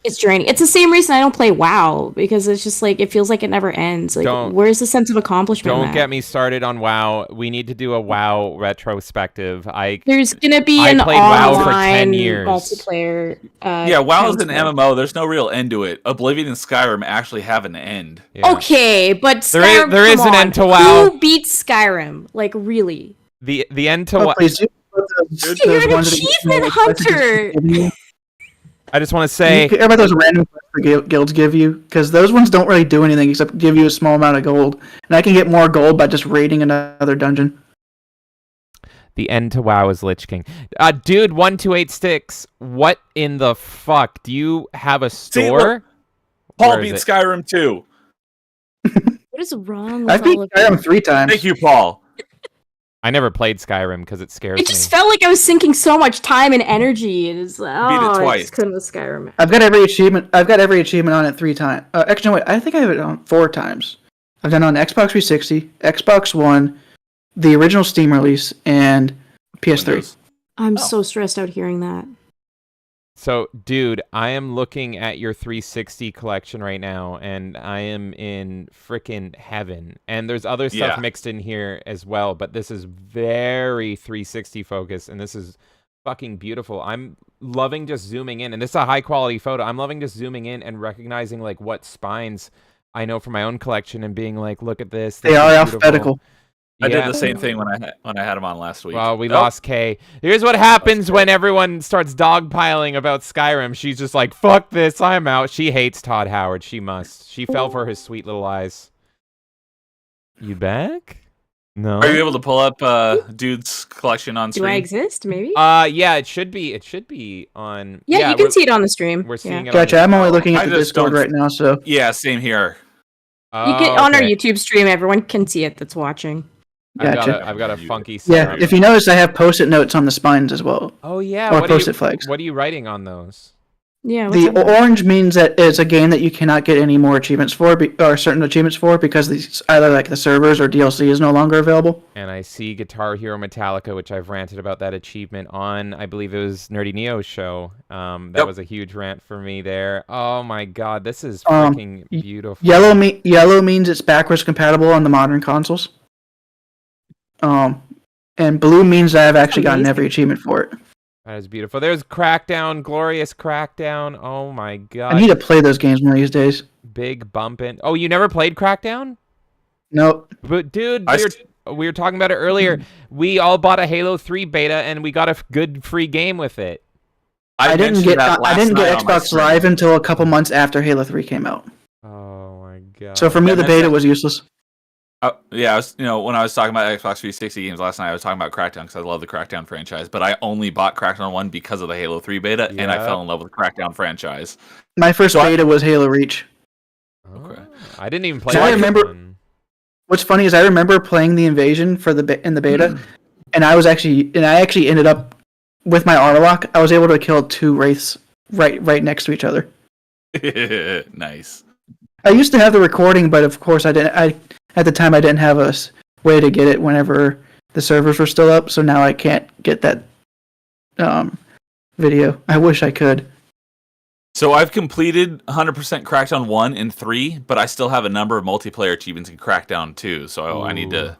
It's draining. It's the same reason I don't play WoW, because it's just like it feels like it never ends. Like where's the sense of accomplishment? Don't get me started on WoW. We need to do a WoW retrospective. There's gonna be I an played WoW for 10 online years. multiplayer. Yeah, WoW is an counter. MMO. There's no real end to it. Oblivion and Skyrim actually have an end. Okay, but There is- Skyrim, there is come an on. end to WoW. Who beats Skyrim? Like really? The end to Oh, what? please do. You're an achievement hunter. I just want to say, You care about those random quests the guilds give you, because those ones don't really do anything except give you a small amount of gold, and I can get more gold by just raiding another dungeon. the end to WoW is Lich King. Dude, 1286. What in the fuck? Do you have a store? Paul Where is beat it? Skyrim too. What is wrong with I've beat all of Skyrim you? 3 times. Thank you, Paul. I never played Skyrim because it scares It me. just felt like I was sinking so much time and energy. It is I twice. just couldn't with Skyrim. I've got every achievement on it 3 times. Actually, no, wait, I think I have it on 4 times. I've done it on Xbox 360, Xbox One, the original Steam release, and PS3. I'm so stressed out hearing that. So, dude, I am looking at your 360 collection right now, and I am in frickin' heaven. And there's other stuff Yeah. mixed in here as well, but this is very 360 focused, and this is fucking beautiful. I'm loving just zooming in, and this is a high quality photo. I'm loving just zooming in and recognizing like what spines I know from my own collection and being like, look at this. They are alphabetical. I did Yeah. the same thing when I had him on last week. Well, we lost Kay. Here's what happens when everyone starts dogpiling about Skyrim. She's just like, fuck this, I'm out. She hates Todd Howard. She must. She fell for his sweet little eyes. You back? No. Are you able to pull up Dude's collection on Do screen? I exist? Maybe. Yeah, it should be. It should be on. Yeah, you can see it on the stream. We're seeing it. Gotcha. I'm only looking at I the just Discord don't- right now, so Yeah, same here. You get on our okay. YouTube stream. Everyone can see it that's watching. Gotcha. I've got a funky. yeah. setup. If you notice, I have post-it notes on the spines as well. Oh yeah. Or What are you- post-it flags. What are you writing on those? Yeah. The orange means that it's a game that you cannot get any more achievements for, or certain achievements for, because these either like the servers or DLC is no longer available. And I see Guitar Hero Metallica, which I've ranted about that achievement on. I believe it was Nerdy Neo's show. That was a huge rant for me there. Oh my god, this is freaking beautiful. Yellow means it's backwards compatible on the modern consoles. And blue means I've actually gotten every achievement for it. That is beautiful. There's Crackdown, glorious Crackdown. Oh my god. I need to play those games one of these days. Big bumpin'. Oh, you never played Crackdown? Nope. But dude, we were talking about it earlier. We all bought a Halo 3 beta and we got a good free game with it. I didn't get Xbox Live until a couple months after Halo 3 came out. Oh my god. So for me, the beta was useless. Yeah, I was, when I was talking about Xbox 360 games last night, I was talking about Crackdown because I love the Crackdown franchise. But I only bought Crackdown 1 because of the Halo 3 beta, and I fell in love with the Crackdown franchise. My first beta was Halo Reach. Okay. I didn't even play. So I remember. What's funny is I remember playing the Invasion for in the beta, and I actually ended up with my armor lock. I was able to kill 2 wraiths right next to each other. Nice. I used to have the recording, but of course I didn't. At the time, I didn't have a way to get it whenever the servers were still up, so now I can't get that video. I wish I could. So I've completed 100% Crackdown 1 and 3, but I still have a number of multiplayer achievements in Crackdown 2, so I need a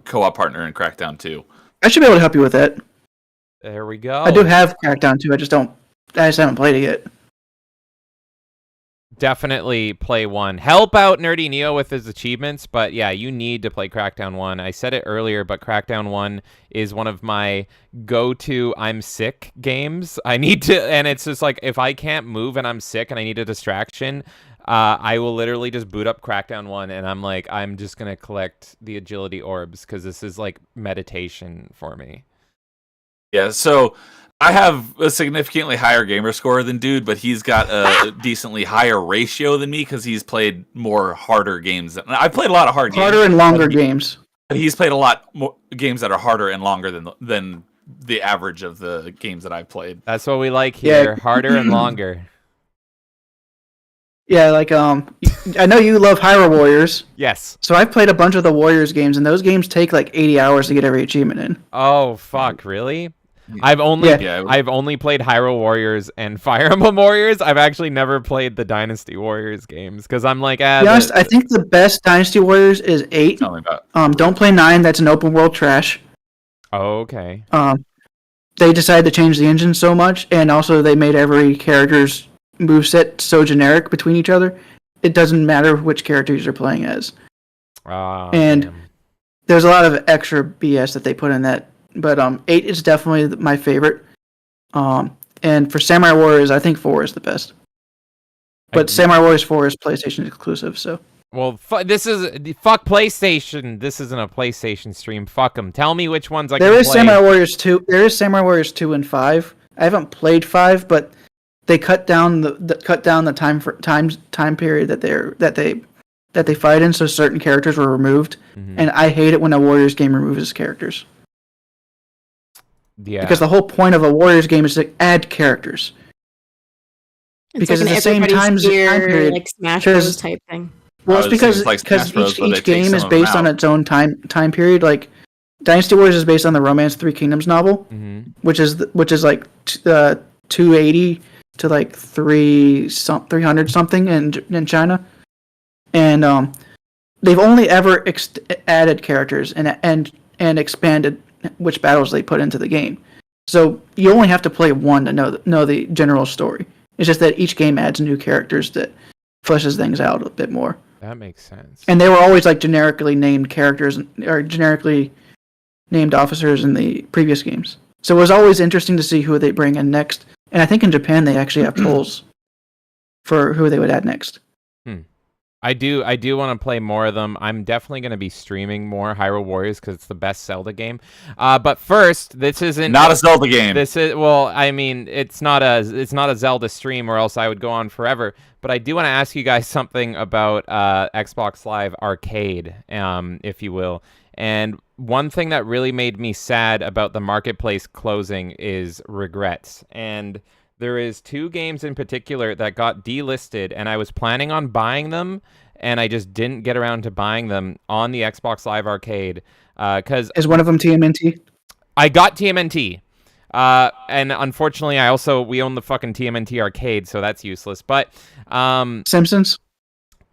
co-op partner in Crackdown 2. I should be able to help you with that. There we go. I do have Crackdown 2, I just haven't played it yet. Definitely play 1. Help out Nerdy Neo with his achievements, but yeah, you need to play Crackdown 1. I said it earlier, but Crackdown 1 is one of my go-to I'm sick games. I need to, and it's just like, if I can't move and I'm sick and I need a distraction, I will literally just boot up Crackdown 1 and I'm like, I'm just going to collect the agility orbs because this is like meditation for me. Yeah, so I have a significantly higher gamer score than Dude, but he's got a decently higher ratio than me because he's played more harder games. I've played a lot of games. Harder and longer games. But he's played a lot more games that are harder and longer than the average of the games that I've played. That's what we like here. Harder and longer. Yeah, like I know you love Hyrule Warriors. Yes. So I've played a bunch of the Warriors games, and those games take like 80 hours to get every achievement in. Oh fuck! Really? I've only played Hyrule Warriors and Fire Emblem Warriors. I've actually never played the Dynasty Warriors games because I'm like, to be honest, I think the best Dynasty Warriors is 8. Tell me about. Don't play 9. That's an open world trash. Oh, okay. They decided to change the engine so much, and also they made every character's moveset so generic between each other. It doesn't matter which characters you're playing as. And there's a lot of extra BS that they put in that. But 8 is definitely my favorite. And for Samurai Warriors, I think 4 is the best. But Samurai Warriors 4 is PlayStation exclusive, so. Well, this is fuck PlayStation. This isn't a PlayStation stream. Fuck them. Tell me which ones I can play. There is Samurai Warriors 2. There is Samurai Warriors 2 and 5. I haven't played 5, but they cut down the time period that they fight in, so certain characters were removed. Mm-hmm. And I hate it when a Warriors game removes its characters. Yeah. Because the whole point of a Warriors game is to add characters. Because like it's the same time period. Like Smash Bros. Type thing. Well, it's because each game is based on its own time period. Like Dynasty Warriors is based on the Romance 3 Kingdoms novel, which is like 280 to like 300 something in China, and they've only ever added characters and expanded which battles they put into the game. So you only have to play one to know the general story. It's just that each game adds new characters that fleshes things out a bit more. That makes sense. And they were always like generically named characters or generically named officers in the previous games. So it was always interesting to see who they bring in next. And I think in Japan they actually have polls for who they would add next. I do want to play more of them. I'm definitely going to be streaming more Hyrule Warriors because it's the best Zelda game. But first, this isn't Not a Zelda game. This is, well, I mean, it's not a Zelda stream, or else I would go on forever. But I do want to ask you guys something about Xbox Live Arcade, if you will. And one thing that really made me sad about the marketplace closing is regrets. And there is 2 games in particular that got delisted, and I was planning on buying them, and I just didn't get around to buying them on the Xbox Live Arcade. Is one of them TMNT? I got TMNT. And unfortunately, we own the fucking TMNT Arcade, so that's useless. But Simpsons?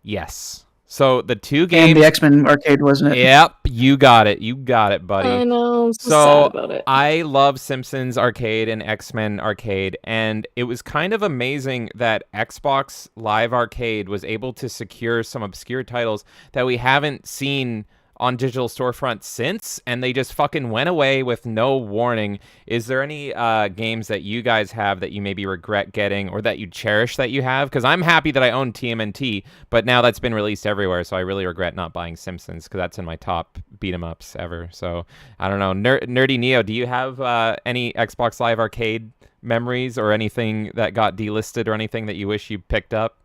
Yes. So the 2 games... And the X-Men Arcade, wasn't it? Yep, you got it. You got it, buddy. I know, I'm so sad about it. I love Simpsons Arcade and X-Men Arcade, and it was kind of amazing that Xbox Live Arcade was able to secure some obscure titles that we haven't seen on digital storefront since, and they just fucking went away with no warning. Is there any games that you guys have that you maybe regret getting, or that you cherish that you have? Because I'm happy that I own TMNT, but now that's been released everywhere, so I really regret not buying Simpsons, because that's in my top beat-em-ups ever. So, I don't know. Nerdy Neo, do you have any Xbox Live Arcade memories, or anything that got delisted, or anything that you wish you picked up?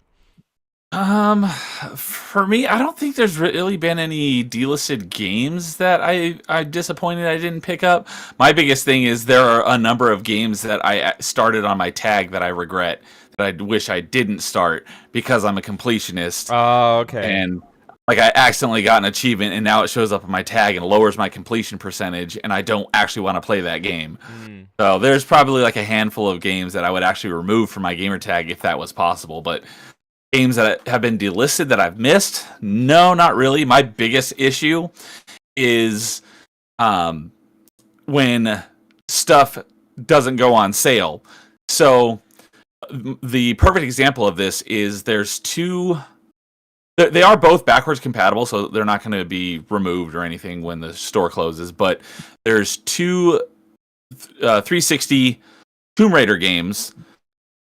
For me, I don't think there's really been any delisted games that I'm disappointed I didn't pick up. My biggest thing is there are a number of games that I started on my tag that I regret, that I wish I didn't start because I'm a completionist. Oh, okay. And like I accidentally got an achievement, and now it shows up on my tag and lowers my completion percentage, and I don't actually want to play that game. So there's probably like a handful of games that I would actually remove from my gamer tag if that was possible, but games that have been delisted that I've missed? No, not really. My biggest issue is when stuff doesn't go on sale. So the perfect example of this is there's 2... They are both backwards compatible, so they're not going to be removed or anything when the store closes, but there's 2 360 Tomb Raider games,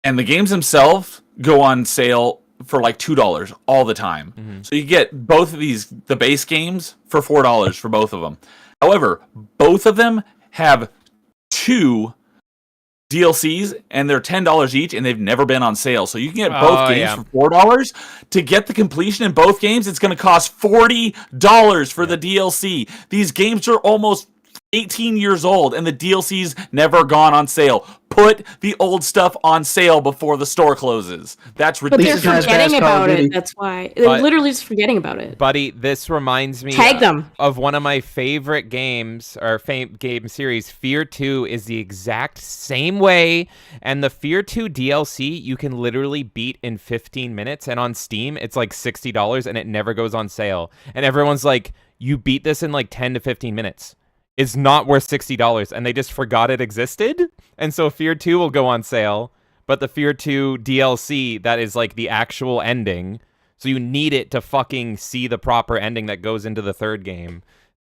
and the games themselves go on sale for like $2 all the time. So you get both of these, the base games, for $4 for both of them. However, both of them have 2 DLCs, and they're $10 each, and they've never been on sale. So you can get both games for $4. To get the completion in both games, it's going to cost $40 for the DLC. These games are almost 18 years old, and the DLC's never gone on sale. Put the old stuff on sale before the store closes. That's ridiculous. But they're forgetting about it. That's why. They're literally just forgetting about it. Buddy, this reminds me Tag them. Of one of my favorite games, or game series. Fear 2 is the exact same way, and the Fear 2 DLC you can literally beat in 15 minutes, and on Steam it's like $60, and it never goes on sale. And everyone's like, you beat this in like 10 to 15 minutes. Is not worth $60, and they just forgot it existed. And so Fear 2 will go on sale, but the Fear 2 DLC, that is like the actual ending, so you need it to fucking see the proper ending that goes into the third game.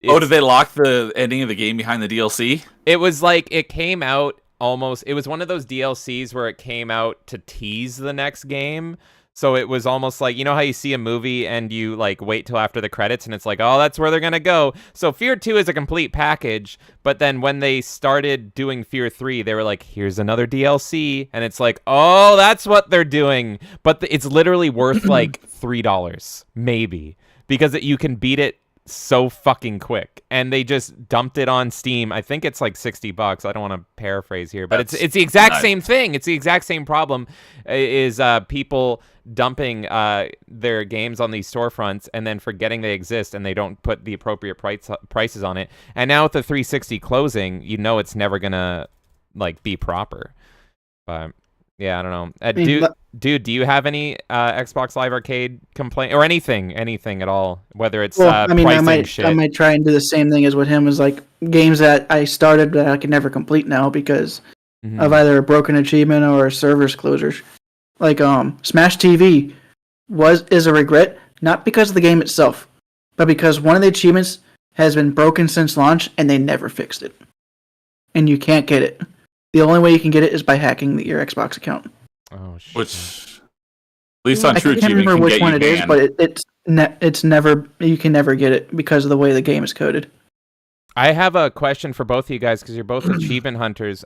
Did they lock the ending of the game behind the DLC? It was like, it came out almost, it was one of those DLCs where it came out to tease the next game. So it was almost like, you know how you see a movie and you like wait till after the credits and it's like, oh, that's where they're going to go. So Fear 2 is a complete package. But then when they started doing Fear 3, they were like, here's another DLC. And it's like, oh, that's what they're doing. But it's literally worth like $3, maybe, because you can beat it so fucking quick. And they just dumped it on Steam. I think it's like $60. I don't want to paraphrase here, but it's the exact same thing. It's the exact same problem, is people dumping their games on these storefronts and then forgetting they exist, and they don't put the appropriate prices on it. And now with the 360 closing, you know it's never gonna like be proper. But Yeah, I don't know. mean, Dude, do you have any Xbox Live Arcade complaint or anything at all? Whether it's Well, I mean, pricing shit. I might try and do the same thing as with him, is like games that I started that I can never complete now because of either a broken achievement or a server's closures. Like Smash TV is a regret, not because of the game itself, but because one of the achievements has been broken since launch and they never fixed it, and you can't get it. The only way you can get it is by hacking your Xbox account. Oh shit. Which, at least on True I can't Achievement, remember can which get one you it is, banned. but it's never, you can never get it because of the way the game is coded. I have a question for both of you guys because you're both achievement hunters.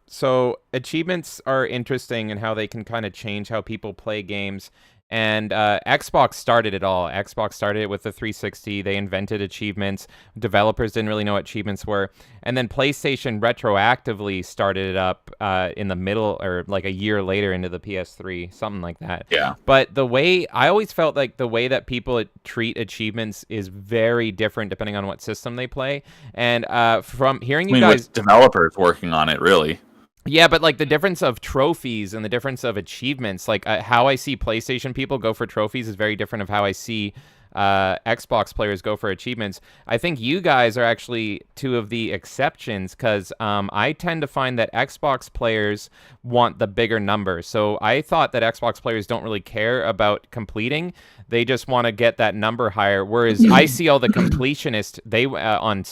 So achievements are interesting in how they can kind of change how people play games. And Xbox started it all. Xbox started it with the 360. They invented achievements. Developers didn't really know what achievements were. And then PlayStation retroactively started it up in the middle, or like a year later into the PS3, something like that. Yeah. But I always felt like the way that people treat achievements is very different depending on what system they play. And from hearing you guys... with developers working on it, really. Yeah, but like the difference of trophies and the difference of achievements, like how I see PlayStation people go for trophies is very different of how I see Xbox players go for achievements. I think you guys are actually two of the exceptions because I tend to find that Xbox players want the bigger number. So I thought that Xbox players don't really care about completing. They just want to get that number higher. Whereas I see all the completionists, they on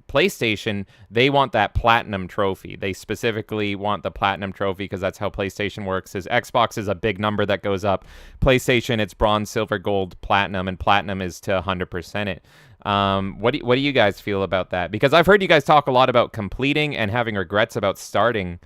PlayStation, they want that platinum trophy. They specifically want the platinum trophy because that's how PlayStation works. Is Xbox is a big number that goes up. PlayStation, it's bronze, silver, gold, platinum, and platinum is to 100% it. What do you guys feel about that? Because I've heard you guys talk a lot about completing and having regrets about starting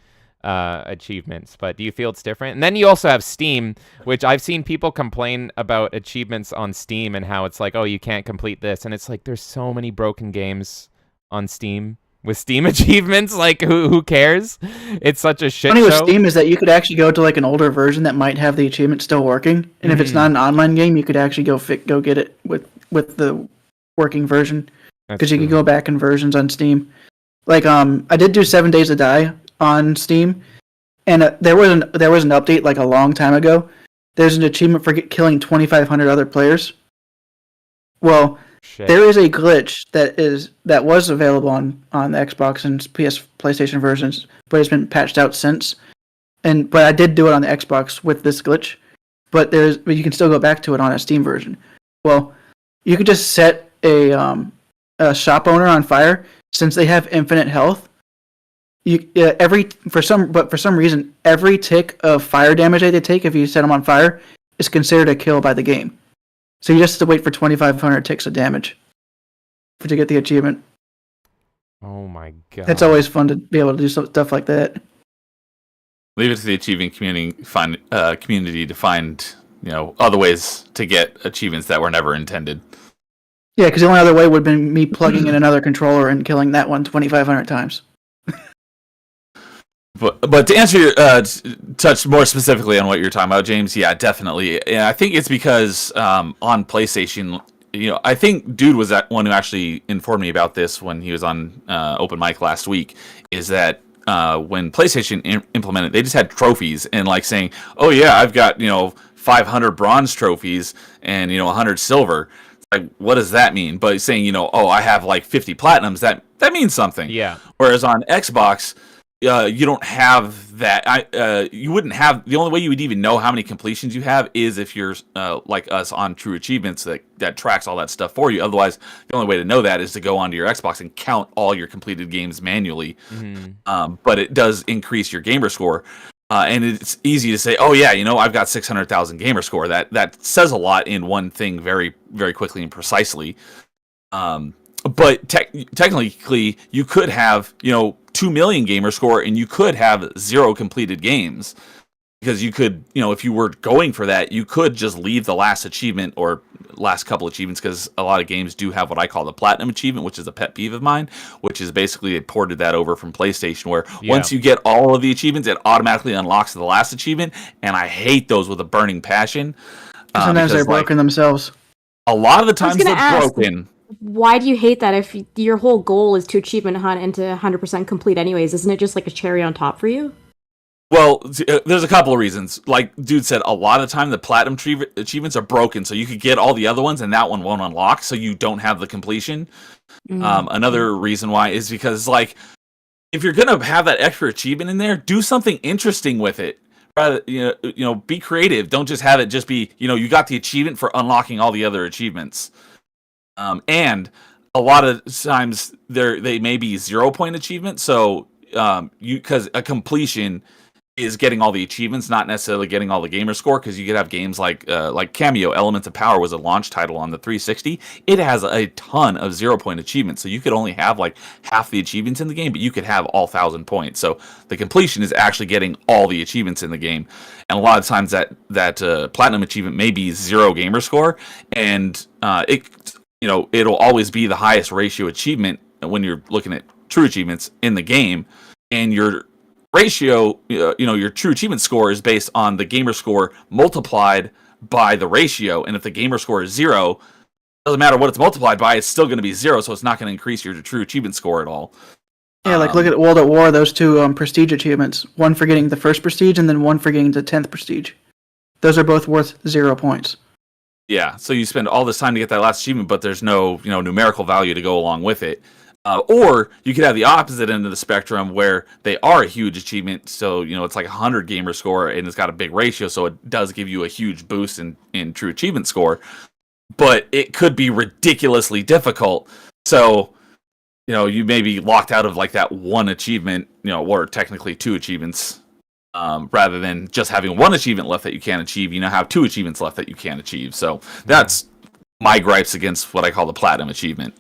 achievements, but do you feel it's different? And then you also have Steam, which I've seen people complain about achievements on Steam and how it's like, oh, you can't complete this, and it's like there's so many broken games on Steam with Steam achievements. Like who cares? It's such a shit Funny show. with Steam is that you could actually go to like an older version that might have the achievement still working, and if it's not an online game, you could actually go get it with the working version, because you could go back in versions on Steam. Like I did do 7 Days to Die on Steam, and there was an update like a long time ago. There's an achievement for killing 2,500 other players. Well, there is a glitch that was available on the Xbox and PlayStation versions, but it's been patched out since. But I did do it on the Xbox with this glitch, but you can still go back to it on a Steam version. Well, you could just set a shop owner on fire, since they have infinite health. For some reason, every tick of fire damage they take if you set them on fire is considered a kill by the game. So you just have to wait for 2,500 ticks of damage to get the achievement. Oh my god! It's always fun to be able to do stuff like that. Leave it to the achieving community to find other ways to get achievements that were never intended. Yeah, because the only other way would have been me plugging in another controller and killing that one 2,500 times. But to answer touch more specifically on what you're talking about, James, yeah, definitely. Yeah, I think it's because on PlayStation, I think Dude was that one who actually informed me about this when he was on Open Mic last week, is that when PlayStation implemented, they just had trophies and like saying, oh yeah, I've got 500 bronze trophies and 100 silver. Like, what does that mean? But saying, oh, I have like 50 platinums, that means something. Yeah. Whereas on Xbox, you don't have that. You wouldn't have. The only way you would even know how many completions you have is if you're like us on True Achievements that tracks all that stuff for you. Otherwise, the only way to know that is to go onto your Xbox and count all your completed games manually. But it does increase your gamer score. And it's easy to say, oh yeah, I've got 600,000 gamer score. That says a lot in one thing very, very quickly and precisely. But technically, you could have 2 million gamer score, and you could have 0 completed games, because you could, if you were going for that, you could just leave the last achievement or last couple achievements, because a lot of games do have what I call the platinum achievement, which is a pet peeve of mine, which is basically they ported that over from PlayStation, where once you get all of the achievements, it automatically unlocks the last achievement, and I hate those with a burning passion. Sometimes they're broken themselves. A lot of the times they're broken. Why do you hate that if your whole goal is to achievement hunt and to 100% complete anyways? Isn't it just like a cherry on top for you? Well, there's a couple of reasons. Like dude said, a lot of time the platinum achievements are broken, so you could get all the other ones, and that one won't unlock, so you don't have the completion. Another reason why is because like if you're gonna have that extra achievement in there, do something interesting with it. Rather, be creative. Don't just have it just be you got the achievement for unlocking all the other achievements. And a lot of times they may be 0-point achievements, so because a completion is getting all the achievements, not necessarily getting all the gamer score, because you could have games like Cameo Elements of Power was a launch title on the 360. It has a ton of 0-point achievements, so you could only have like half the achievements in the game, but you could have all 1,000 points. So the completion is actually getting all the achievements in the game, and a lot of times that platinum achievement may be 0 gamer score, and it'll always be the highest ratio achievement when you're looking at true achievements in the game, and your ratio, your true achievement score is based on the gamer score multiplied by the ratio. And if the gamer score is 0, doesn't matter what it's multiplied by, it's still going to be 0. So it's not going to increase your true achievement score at all. Yeah, like look at World at War, those two prestige achievements. One for getting the first prestige and then one for getting the 10th prestige. Those are both worth 0 points. Yeah, so you spend all this time to get that last achievement, but there's no numerical value to go along with it. Or you could have the opposite end of the spectrum where they are a huge achievement. So, it's like 100 gamer score and it's got a big ratio. So it does give you a huge boost in true achievement score. But it could be ridiculously difficult. So, you may be locked out of like that one achievement, or technically 2 achievements, rather than just having 1 achievement left that you can't achieve. You now have 2 achievements left that you can't achieve. So that's my gripes against what I call the platinum achievement.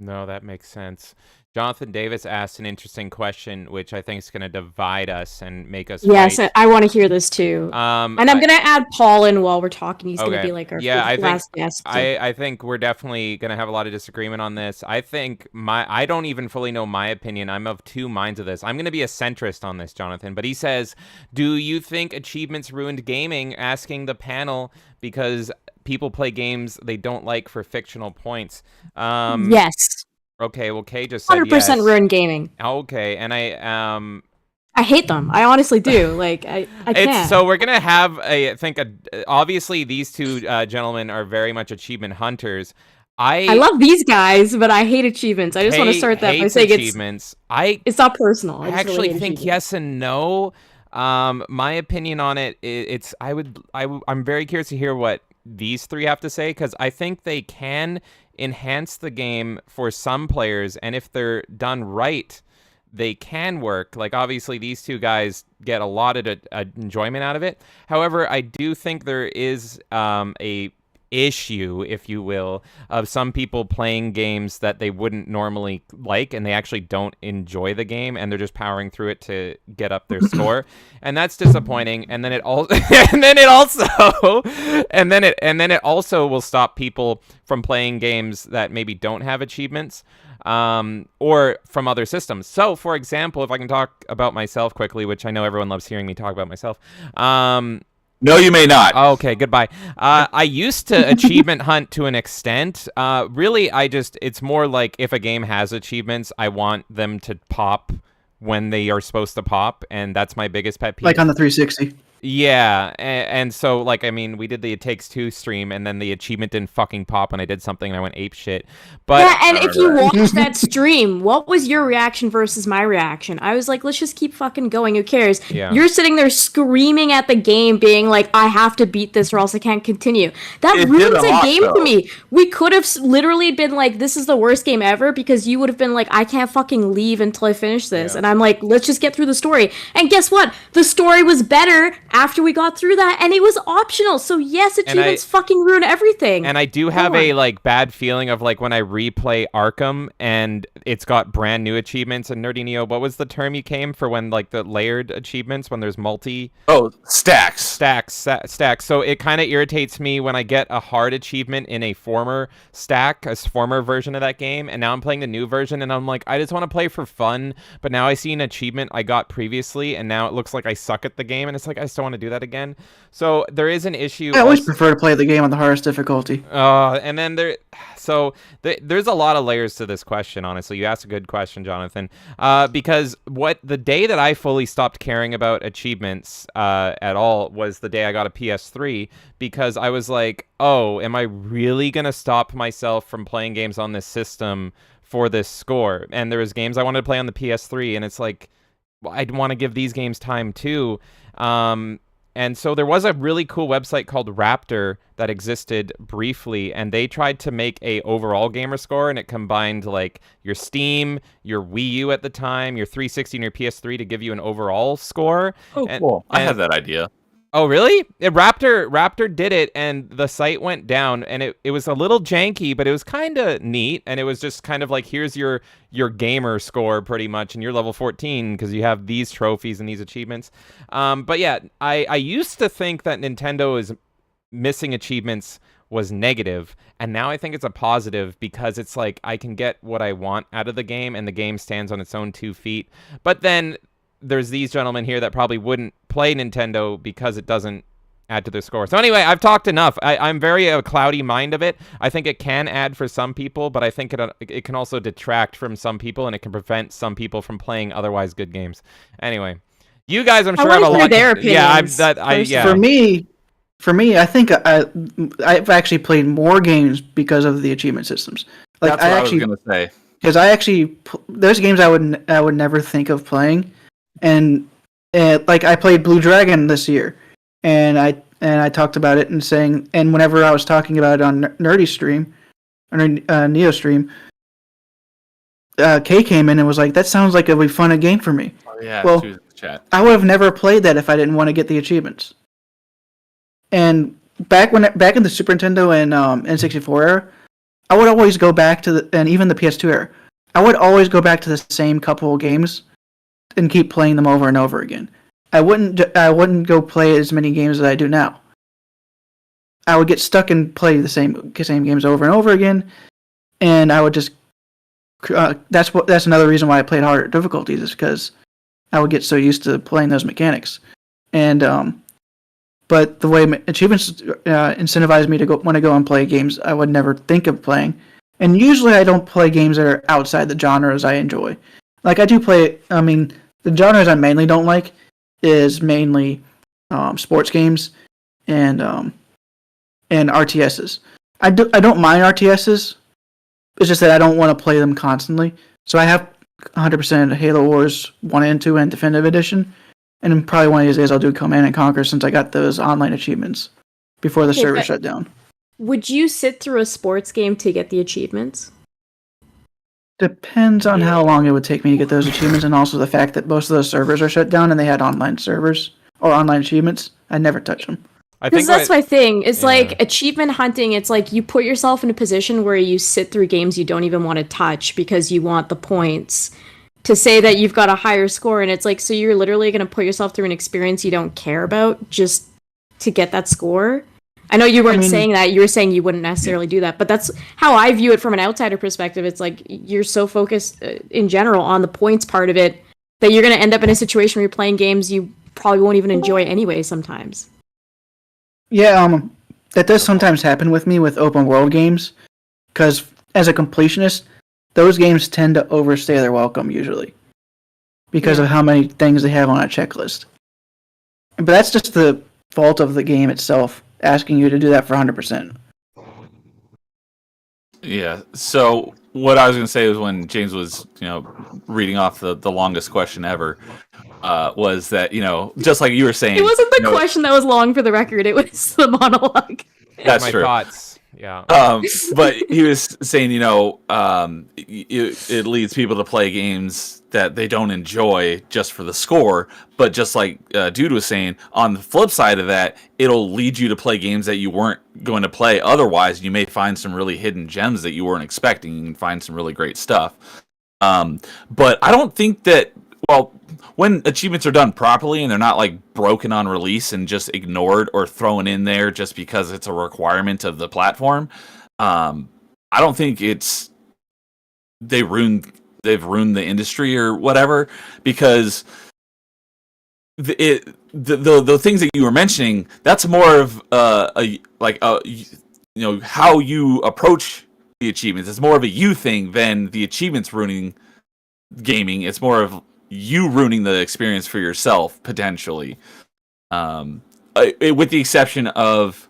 No, that makes sense. Jonathan Davis asked an interesting question, which I think is going to divide us and make us Yes, fight. I want to hear this too. And I'm going to add Paul in while we're talking. He's going to be like our last guest. I think we're definitely going to have a lot of disagreement on this. I think I don't even fully know my opinion. I'm of 2 minds of this. I'm going to be a centrist on this, Jonathan. But he says, do you think achievements ruined gaming? Asking the panel because people play games they don't like for fictional points. Yes. Okay, well, Kay just said 100% yes. ruined gaming. Okay, and I hate them. I honestly do. Like, I can't. So we're gonna have obviously these 2 gentlemen are very much achievement hunters. I love these guys, but I hate achievements. I just want to start that by saying achievements. It's not personal. I actually think yes and no. My opinion on it, I'm very curious to hear what these 3 have to say, because I think they can enhance the game for some players, and if they're done right, they can work. Like, obviously, these 2 guys get a lot of enjoyment out of it. However, I do think there is a issue, if you will, of some people playing games that they wouldn't normally like, and they actually don't enjoy the game, and they're just powering through it to get up their score, and that's disappointing. And then it also will stop people from playing games that maybe don't have achievements, or from other systems. So, for example, if I can talk about myself quickly, which I know everyone loves hearing me talk about myself. No, you may not. Okay, goodbye. I used to achievement hunt to an extent. Really, it's more like if a game has achievements, I want them to pop when they are supposed to pop, and that's my biggest pet peeve. Like on the 360. Yeah, and so, like, I mean, we did the It Takes Two stream, and then the achievement didn't fucking pop when I did something, and I went apeshit. But yeah, and if you watched that stream, what was your reaction versus my reaction? I was like, let's just keep fucking going, who cares? Yeah. You're sitting there screaming at the game, being like, I have to beat this or else I can't continue. That ruins a game to me. We could have literally been like, this is the worst game ever, because you would have been like, I can't fucking leave until I finish this. Yeah. And I'm like, let's just get through the story. And guess what? The story was better after we got through that, and it was optional. So yes, achievements fucking ruin everything. And I do have a like bad feeling of like when I replay Arkham and it's got brand new achievements. And Nerdy Neo, what was the term you came for when like the layered achievements, when there's multi? Oh, stacks. Stacks. So it kind of irritates me when I get a hard achievement in a former stack, a former version of that game, and now I'm playing the new version, and I'm like, I just want to play for fun, but now I see an achievement I got previously, and now it looks like I suck at the game, and it's like, I just don't don't want to do that again. So there is an issue. I always prefer to play the game on the hardest difficulty. And then there's a lot of layers to this question, honestly. You asked a good question, Jonathan. Because the day that I fully stopped caring about achievements at all was the day I got a PS3, because I was like, oh, am I really going to stop myself from playing games on this system for this score? And there was games I wanted to play on the PS3, and it's like, I'd want to give these games time too. And so there was a really cool website called Raptor that existed briefly, and they tried to make a overall gamer score, and it combined like your Steam, your Wii U at the time, your 360 and your PS3 to give you an overall score. Oh, cool. I have that idea. Oh, really? Raptor did it, and the site went down, and it was a little janky, but it was kind of neat, and it was just kind of like, here's your gamer score, pretty much, and you're level 14, because you have these trophies and these achievements. But yeah, I used to think that Nintendo is missing achievements was negative, and now I think it's a positive, because it's like, I can get what I want out of the game, and the game stands on its own 2 feet. But then there's these gentlemen here that probably wouldn't play Nintendo because it doesn't add to their score. So anyway, I've talked enough. I'm very a cloudy mind of it. I think it can add for some people, but I think it can also detract from some people, and it can prevent some people from playing otherwise good games. Anyway, you guys, I'm sure have a lot. For me, I think I've actually played more games because of the achievement systems. Like That's what I was gonna say. Because there's games I would never think of playing. And like I played Blue Dragon this year, and I talked about it and whenever I was talking about it on Nerdy Stream, or Neo Stream, Kay came in and was like, "That sounds like it would be fun game for me." Oh yeah, well, she was in the chat. I would have never played that if I didn't want to get the achievements. And back in the Super Nintendo and N64 era, I would always go back and even the PS2 era, I would always go back to the same couple of games and keep playing them over and over again. I wouldn't go play as many games as I do now. I would get stuck and play the same games over and over again, and I would just that's another reason why I played harder difficulties, is because I would get so used to playing those mechanics. And but the way achievements incentivize me to want to go and play games I would never think of playing. And usually I don't play games that are outside the genres I enjoy. Like I do play, the genres I mainly don't like is mainly sports games and RTSs. I don't mind RTSs. It's just that I don't want to play them constantly. So I have 100% Halo Wars 1 and 2 and Definitive Edition. And probably one of these days I'll do Command and Conquer, since I got those online achievements before the server shut down. Would you sit through a sports game to get the achievements? Depends on how long it would take me to get those achievements, and also the fact that most of those servers are shut down and they had online servers or online achievements. I never touch them. Because that's my thing. It's like achievement hunting. It's like you put yourself in a position where you sit through games you don't even want to touch because you want the points to say that you've got a higher score. And it's like, so you're literally going to put yourself through an experience you don't care about just to get that score. I know you weren't saying that. You were saying you wouldn't necessarily do that, but that's how I view it from an outsider perspective. It's like you're so focused in general on the points part of it that you're going to end up in a situation where you're playing games you probably won't even enjoy anyway sometimes. Yeah, that does sometimes happen with me with open world games, because as a completionist, those games tend to overstay their welcome usually because of how many things they have on a checklist. But that's just the fault of the game itself, asking you to do that for 100%. Yeah. So what I was going to say was, when James was, reading off the longest question ever, was that, just like you were saying, it wasn't the question that was long, for the record. It was the monologue. That's my true. Thoughts. Yeah. But he was saying, it leads people to play games that they don't enjoy just for the score. But just like Dude was saying, on the flip side of that, it'll lead you to play games that you weren't going to play otherwise. You may find some really hidden gems that you weren't expecting. You can find some really great stuff. But I don't think that, when achievements are done properly and they're not like broken on release and just ignored or thrown in there just because it's a requirement of the platform, I don't think they've ruined the industry or whatever, because the things that you were mentioning, that's more of how you approach the achievements. It's more of a you thing than the achievements ruining gaming. It's more of you ruining the experience for yourself potentially. With the exception of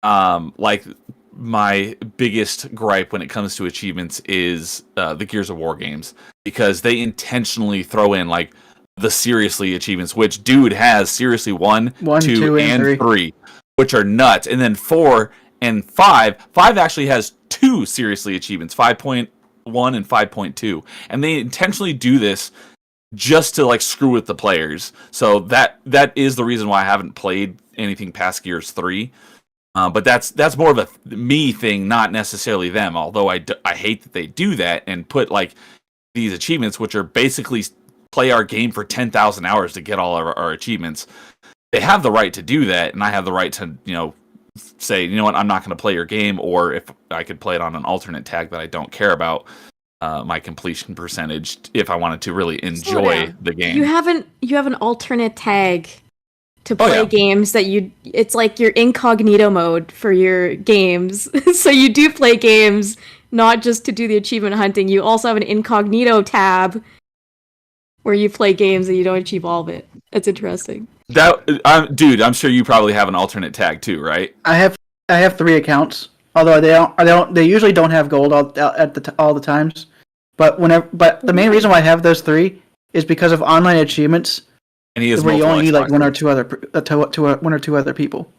like my biggest gripe when it comes to achievements is the Gears of War games, because they intentionally throw in like the seriously achievements, which dude has seriously 1, 2, and 3, which are nuts. And then 4 and 5 actually has 2 seriously achievements, 5.1 and 5.2. And they intentionally do this just to like screw with the players. So that is the reason why I haven't played anything past Gears 3. But that's more of a me thing, not necessarily them. Although I hate that they do that and put like these achievements, which are basically play our game for 10,000 hours to get all our achievements. They have the right to do that, and I have the right to, say, you know what, I'm not going to play your game, or if I could play it on an alternate tag that I don't care about my completion percentage if I wanted to really enjoy the game. You have an alternate tag to play games that it's like your incognito mode for your games. So you do play games not just to do the achievement hunting, you also have an incognito tab where you play games and you don't achieve all of it. That's interesting. Dude, I'm sure you probably have an alternate tag too, right? I have 3 accounts, although they usually don't have gold all the times. But the main reason why I have those 3 is because of online achievements. And he has where you only need like Xboxes. one or two other people.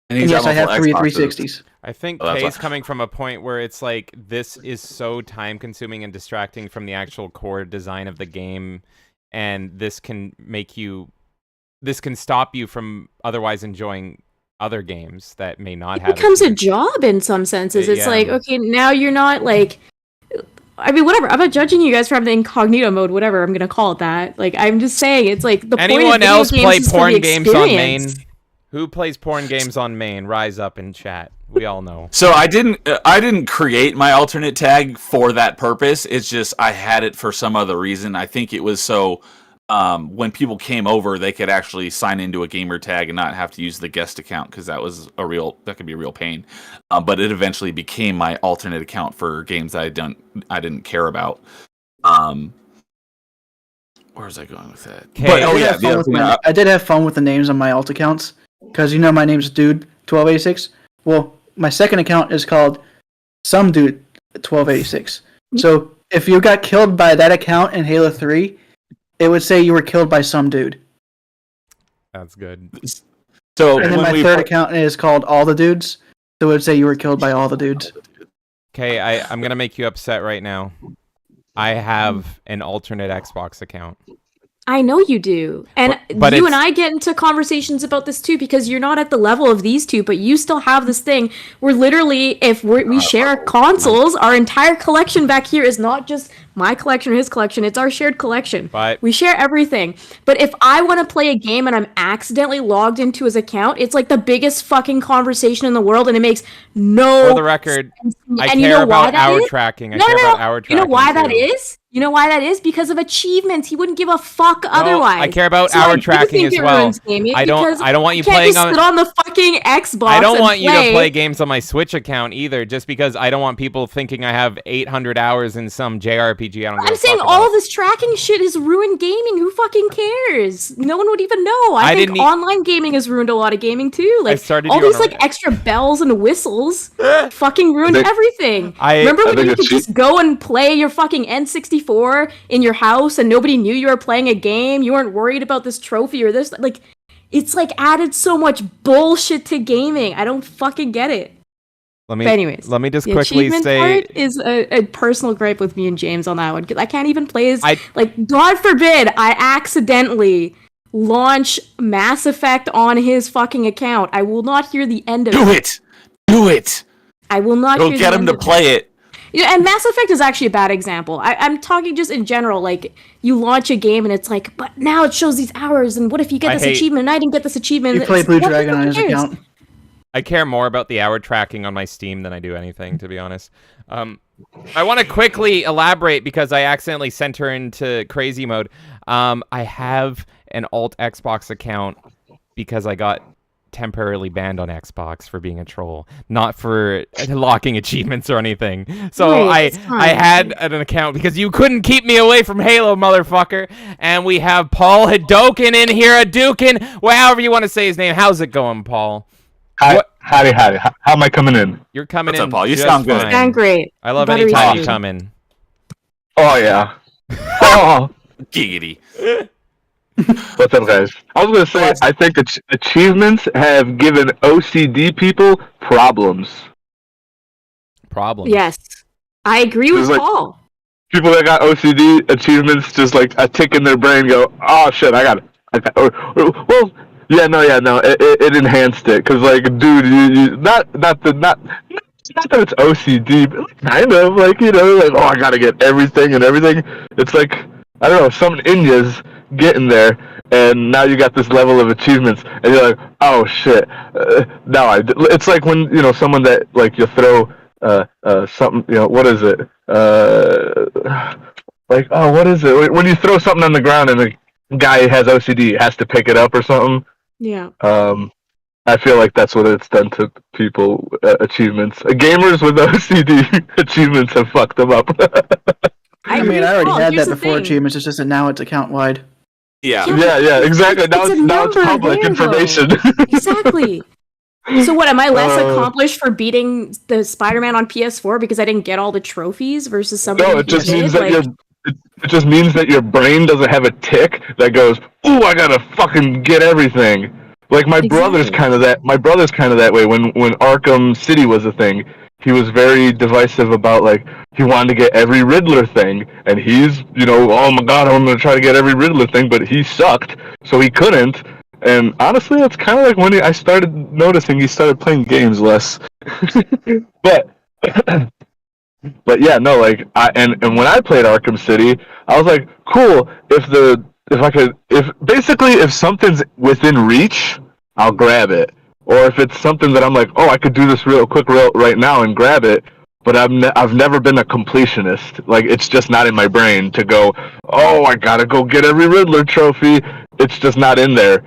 And yes, I have 3 Xboxes. 360s. I think Oh, that's Kay's why. coming from a point where it's like, this is so time-consuming and distracting from the actual core design of the game, and this can stop you from otherwise enjoying other games that may not have. It becomes a job in some senses. It's like, okay, now you're not like, I mean, whatever. I'm not judging you guys for having the incognito mode, whatever. I'm gonna call it that. Like, I'm just saying, it's like the Anyone point of else video play games is for porn the games on main? experience. Who plays porn games on main? Rise up in chat. We all know. So I didn't create my alternate tag for that purpose. It's just I had it for some other reason. I think it was so when people came over, they could actually sign into a gamer tag and not have to use the guest account, because that could be a real pain. But it eventually became my alternate account for games that I didn't care about. Where was I going with that? But I did have fun with the names on my alt accounts, because my name's Dude1286. Well, my second account is called Some Dude 1286. So if you got killed by that account in Halo 3, it would say you were killed by some dude. That's good. So and then my third account is called All the Dudes. So it would say you were killed by all the dudes. Okay, I'm gonna make you upset right now. I have an alternate Xbox account. I know you do. And But you and I get into conversations about this too, because you're not at the level of these two, but you still have this thing where literally, if we share consoles, our entire collection back here is not just my collection or his collection, it's our shared collection. But we share everything. But if I want to play a game and I'm accidentally logged into his account, it's like the biggest fucking conversation in the world, and it makes no for the record, sense. I And care you know why about that hour is? tracking. I No, care no, about no. hour You tracking. know why that too. is? You know why that is? Because of achievements. He wouldn't give a fuck otherwise. I care about So hour I do tracking think as it well. ruins gaming I because don't want you can't playing just on. sit on the fucking Xbox. I don't and want you to play games on my Switch account either, just because I don't want people thinking I have 800 hours in some JRPG. I don't. I'm saying all of this tracking shit has ruined gaming. Who fucking cares? No one would even know. I think didn't online gaming has ruined a lot of gaming too. Like started all you these on a- like extra bells and whistles fucking ruined think- everything. I Remember when think you could it's- just go and play your fucking N64 in your house and nobody knew you were playing a game? You weren't worried about this trophy or this. Like, it's like added so much bullshit to gaming. I don't fucking get it. Let me. But anyways, let me just the quickly achievement say. part is a personal gripe with me and James on that one. 'Cause I can't even play as I- like, God forbid I accidentally launch Mass Effect on his fucking account. I will not hear the end of Do it. Do it. I will not Go hear get the him end to of play it. Yeah, and Mass Effect is actually a bad example. I'm talking just in general, like, you launch a game and it's like, but now it shows these hours, and what if you get I this hate- achievement and I didn't get this achievement? You play It's- Blue what the Dragon on fuck his cares? account. I care more about the hour tracking on my Steam than I do anything, to be honest. I want to quickly elaborate because I accidentally sent her into crazy mode. I have an alt Xbox account because I got temporarily banned on Xbox for being a troll, not for locking achievements or anything. So Right, I had an account because you couldn't keep me away from Halo, motherfucker. And we have Paul Hadoken in here, Hadouken, well, however you want to say his name. How's it going, Paul? Howdy. How am I coming in? You're coming What's in. up, Paul? You just sound good. fine. Sound great. I love Buttery anytime you smooth. come in. Oh yeah. Oh. Giggity. What's up, guys? I was gonna say, I think achievements have given OCD people problems. Yes, I agree with Like, Paul. people that got OCD achievements, just like a tick in their brain, go, "Oh shit, I got it." Well, yeah, no, it enhanced it, cause like, dude, you not that it's OCD, but kind of like, you know, like, oh, I gotta get everything and everything. It's like, I don't know, something in you's getting there, and now you got this level of achievements, and you're like, oh shit. It's like when, you know, someone that, like, you throw something, you know, what is it? Like, oh, what is it? When you throw something on the ground and the guy has OCD, has to pick it up or something. Yeah. I feel like that's what it's done to people, achievements. Gamers with OCD achievements have fucked them up. I mean, I already had that before achievements. It's just that now it's account wide. Yeah. Yeah, exactly. Now It's a it's number public there, though. information. Exactly. So what, am I less accomplished for beating the Spider-Man on PS4 because I didn't get all the trophies versus somebody No, who it just did? means that Like, it just means that your brain doesn't have a tick that goes, "Ooh, I gotta fucking get everything." Like my brother's kind of that. My brother's kind of that way. When Arkham City was a thing, he was very divisive about, like, he wanted to get every Riddler thing, and he's, you know, oh my god, I'm gonna try to get every Riddler thing, but he sucked, so he couldn't. And honestly, it's kind of like when I started noticing he started playing games less. But yeah, no, like, and when I played Arkham City, I was like, cool. If something's within reach, I'll grab it. Or if it's something that I'm like, oh, I could do this real quick right now and grab it. But I've never been a completionist. Like, it's just not in my brain to go, oh, I gotta go get every Riddler trophy. It's just not in there.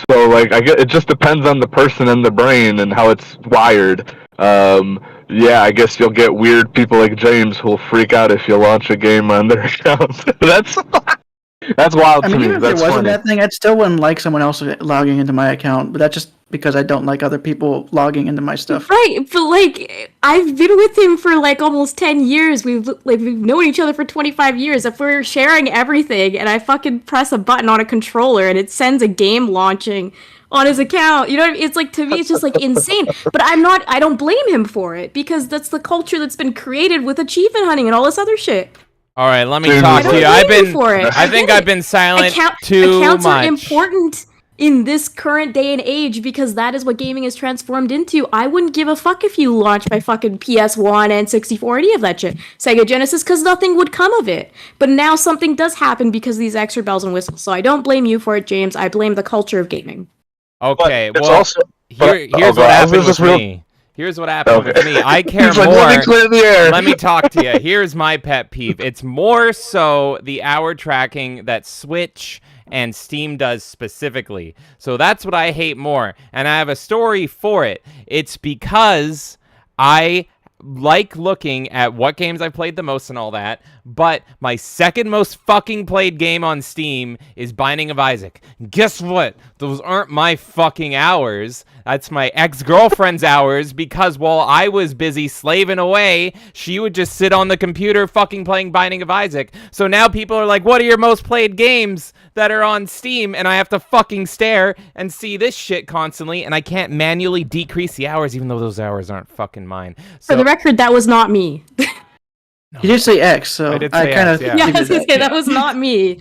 So, like, it just depends on the person and the brain and how it's wired. Yeah, I guess you'll get weird people like James who'll freak out if you launch a game on their account. That's wild to me. Even if That's there wasn't funny. that thing, I still wouldn't like someone else logging into my account. But that's just because I don't like other people logging into my stuff. right, but like, I've been with him for like almost 10 years. We've known each other for 25 years. If we're sharing everything and I fucking press a button on a controller and it sends a game launching on his account, you know what I mean? It's like, to me, it's just like insane. But I don't blame him for it, because that's the culture that's been created with achievement hunting and all this other shit. All right, let me Dude, talk to you. I don't blame you for it. I think I've been silent too Accounts much. are important in this current day and age because that is what gaming is transformed into. I wouldn't give a fuck if you launched my fucking PS1 and 64, any of that shit. Sega Genesis, because nothing would come of it. But now something does happen because of these extra bells and whistles. So I don't blame you for it, James. I blame the culture of gaming. Okay, It's well, also- here's oh, what God, happened this is with real- me. Here's what happened with Okay. me. I care He's like, more. let me clear the air. Let me talk to you. Here's my pet peeve. It's more so the hour tracking that Switch and Steam does specifically. So that's what I hate more. And I have a story for it. It's because I like looking at what games I've played the most and all that, but my second most fucking played game on Steam is Binding of Isaac. Guess what? Those aren't my fucking hours. That's my ex-girlfriend's hours, because while I was busy slaving away, she would just sit on the computer fucking playing Binding of Isaac. So now people are like, what are your most played games that are on Steam? And I have to fucking stare and see this shit constantly, and I can't manually decrease the hours, even though those hours aren't fucking mine. So For the record, that was not me. You did say X, so I I did say kind X, of yeah. Yeah, I was gonna say, that was not me.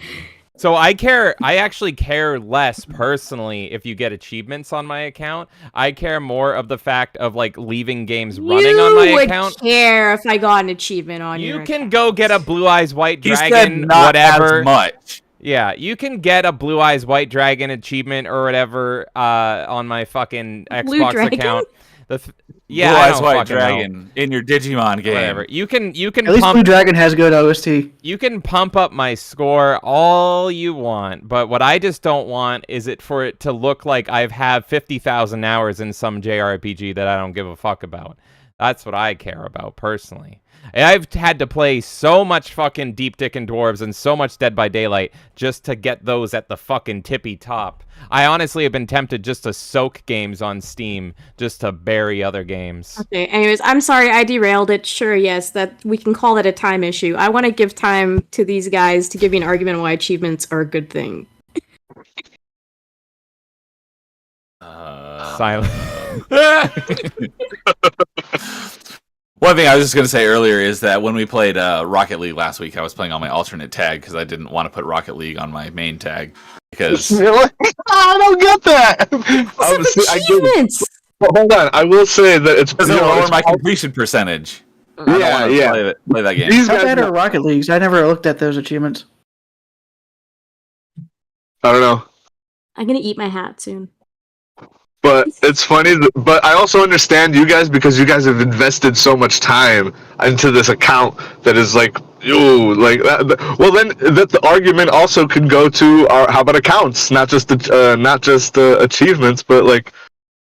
So I actually care less personally if you get achievements on my account. I care more of the fact of, like, leaving games running on my You would account. care if I got an achievement on You your can go get a Blue Eyes White He said Dragon, not whatever. as much. Yeah, you can get a Blue Eyes White Dragon achievement or whatever on my fucking Blue Xbox Dragon? account. Yeah, Blue I Eyes don't White fucking Dragon in your Digimon game. Whatever. You can At least Blue Dragon has good OST. You can pump up my score all you want, but what I just don't want is for it to look like I have 50,000 hours in some JRPG that I don't give a fuck about. That's what I care about personally. And I've had to play so much fucking Deep Dick and Dwarves and so much Dead by Daylight just to get those at the fucking tippy top. I honestly have been tempted just to soak games on Steam just to bury other games. Okay, anyways, I'm sorry I derailed it. Sure, yes, that we can call that a time issue. I want to give time to these guys to give me an argument why achievements are a good thing. Silent. One thing I was just going to say earlier is that when we played Rocket League last week, I was playing on my alternate tag because I didn't want to put Rocket League on my main tag. Because I don't get that. Hold on, I will say that it's because it'll lower my completion percentage. Yeah. Play that game. How bad are Rocket Leagues? I never looked at those achievements. I don't know. I'm gonna eat my hat soon. But it's funny, but I also understand you guys because you guys have invested so much time into this account that is like, ooh, like that. Well, then the argument also could go to how about accounts, not just achievements, but like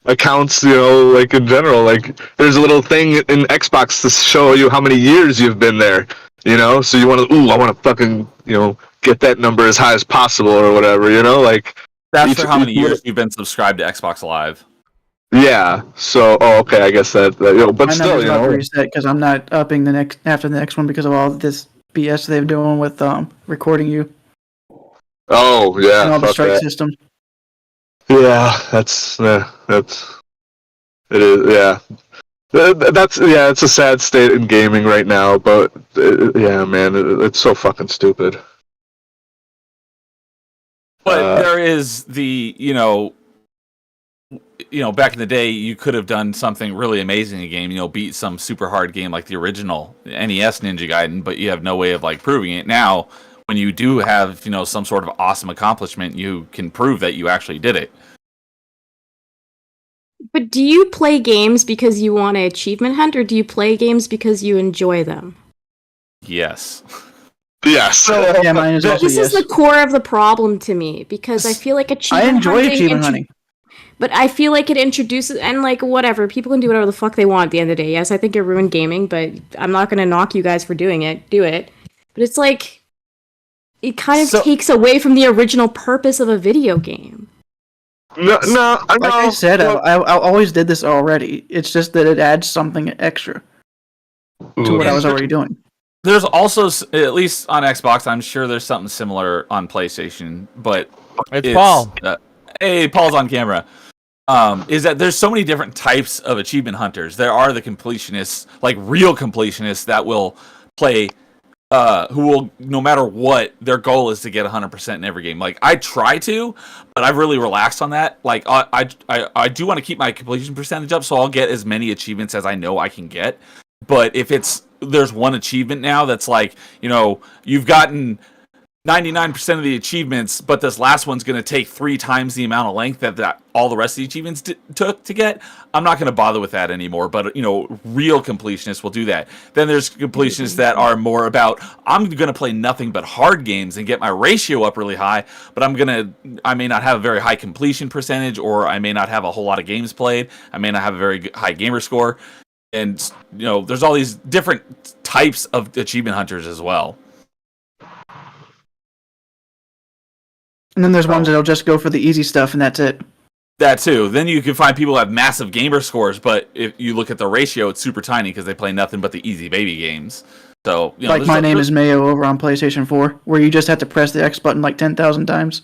accounts, like in general. Like there's a little thing in Xbox to show you how many years you've been there. So you want to, I want to fucking, get that number as high as possible or whatever. Like. That's for how many years you've been subscribed to Xbox Live. Yeah. So, okay, I guess that but My still, number's about to reset because I'm not upping after the next one because of all this BS they're doing with recording you. Oh yeah. And all the fuck strike that. systems. Yeah, it is. Yeah. It's a sad state in gaming right now, but yeah, man, it's so fucking stupid. But there is the, back in the day, you could have done something really amazing in a game, beat some super hard game like the original NES Ninja Gaiden, but you have no way of proving it. Now, when you do have, some sort of awesome accomplishment, you can prove that you actually did it. But do you play games because you want an achievement hunt, or do you play games because you enjoy them? Yes. Yes. Yeah, mine is also This is the core of the problem to me, because I feel like achievement I enjoy hunting achievement hunting. But I feel like it introduces, and whatever, people can do whatever the fuck they want at the end of the day. Yes, I think it ruined gaming, but I'm not going to knock you guys for doing it. Do it. But it's like, it kind of takes away from the original purpose of a video game. No, like I said, I always did this already. It's just that it adds something extra to what I was already doing. There's also, at least on Xbox, I'm sure there's something similar on PlayStation, but it's Paul. Hey, Paul's on camera. Is that there's so many different types of achievement hunters. There are the completionists, like real completionists that will play, who will, no matter what, their goal is to get 100% in every game. Like, I try to, but I've really relaxed on that. Like, I do want to keep my completion percentage up, so I'll get as many achievements as I know I can get. But if there's one achievement now that's like, you've gotten 99% of the achievements, but this last one's going to take 3 times the amount of length that all the rest of the achievements took to get, I'm not going to bother with that anymore. But, real completionists will do that. Then there's completionists that are more about, I'm going to play nothing but hard games and get my ratio up really high, but I may not have a very high completion percentage, or I may not have a whole lot of games played. I may not have a very high gamer score. And, there's all these different types of achievement hunters as well. And then there's ones that'll just go for the easy stuff, and that's it. That too. Then you can find people who have massive gamer scores, but if you look at the ratio, it's super tiny because they play nothing but the easy baby games. So, like My Name is Mayo over on PlayStation 4, where you just have to press the X button like 10,000 times.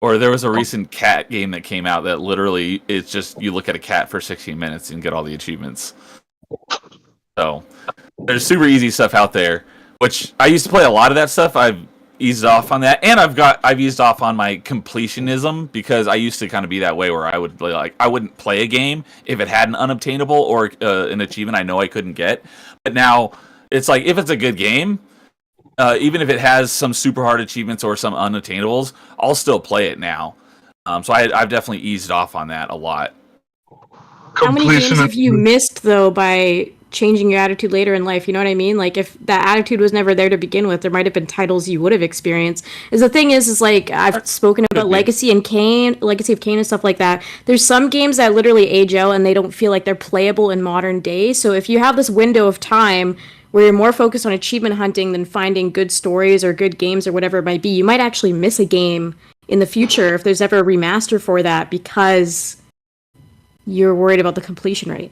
Or there was a recent cat game that came out that literally it's just you look at a cat for 16 minutes and get all the achievements. So there's super easy stuff out there, which I used to play a lot of that stuff. I've eased off on that, and I've eased off on my completionism because I used to kind of be that way where I wouldn't play a game if it had an unobtainable or an achievement I know I couldn't get. But now it's like if it's a good game, even if it has some super hard achievements or some unattainables, I'll still play it now. So I've definitely eased off on that a lot. How many completion games have you missed though by changing your attitude later in life? You know what I mean? Like if that attitude was never there to begin with, there might have been titles you would have experienced. Is the thing is like I've spoken about Legacy of Kain and stuff like that. There's some games that literally age out and they don't feel like they're playable in modern day. So if you have this window of time where you're more focused on achievement hunting than finding good stories or good games or whatever it might be, you might actually miss a game in the future if there's ever a remaster for that because you're worried about the completion rate.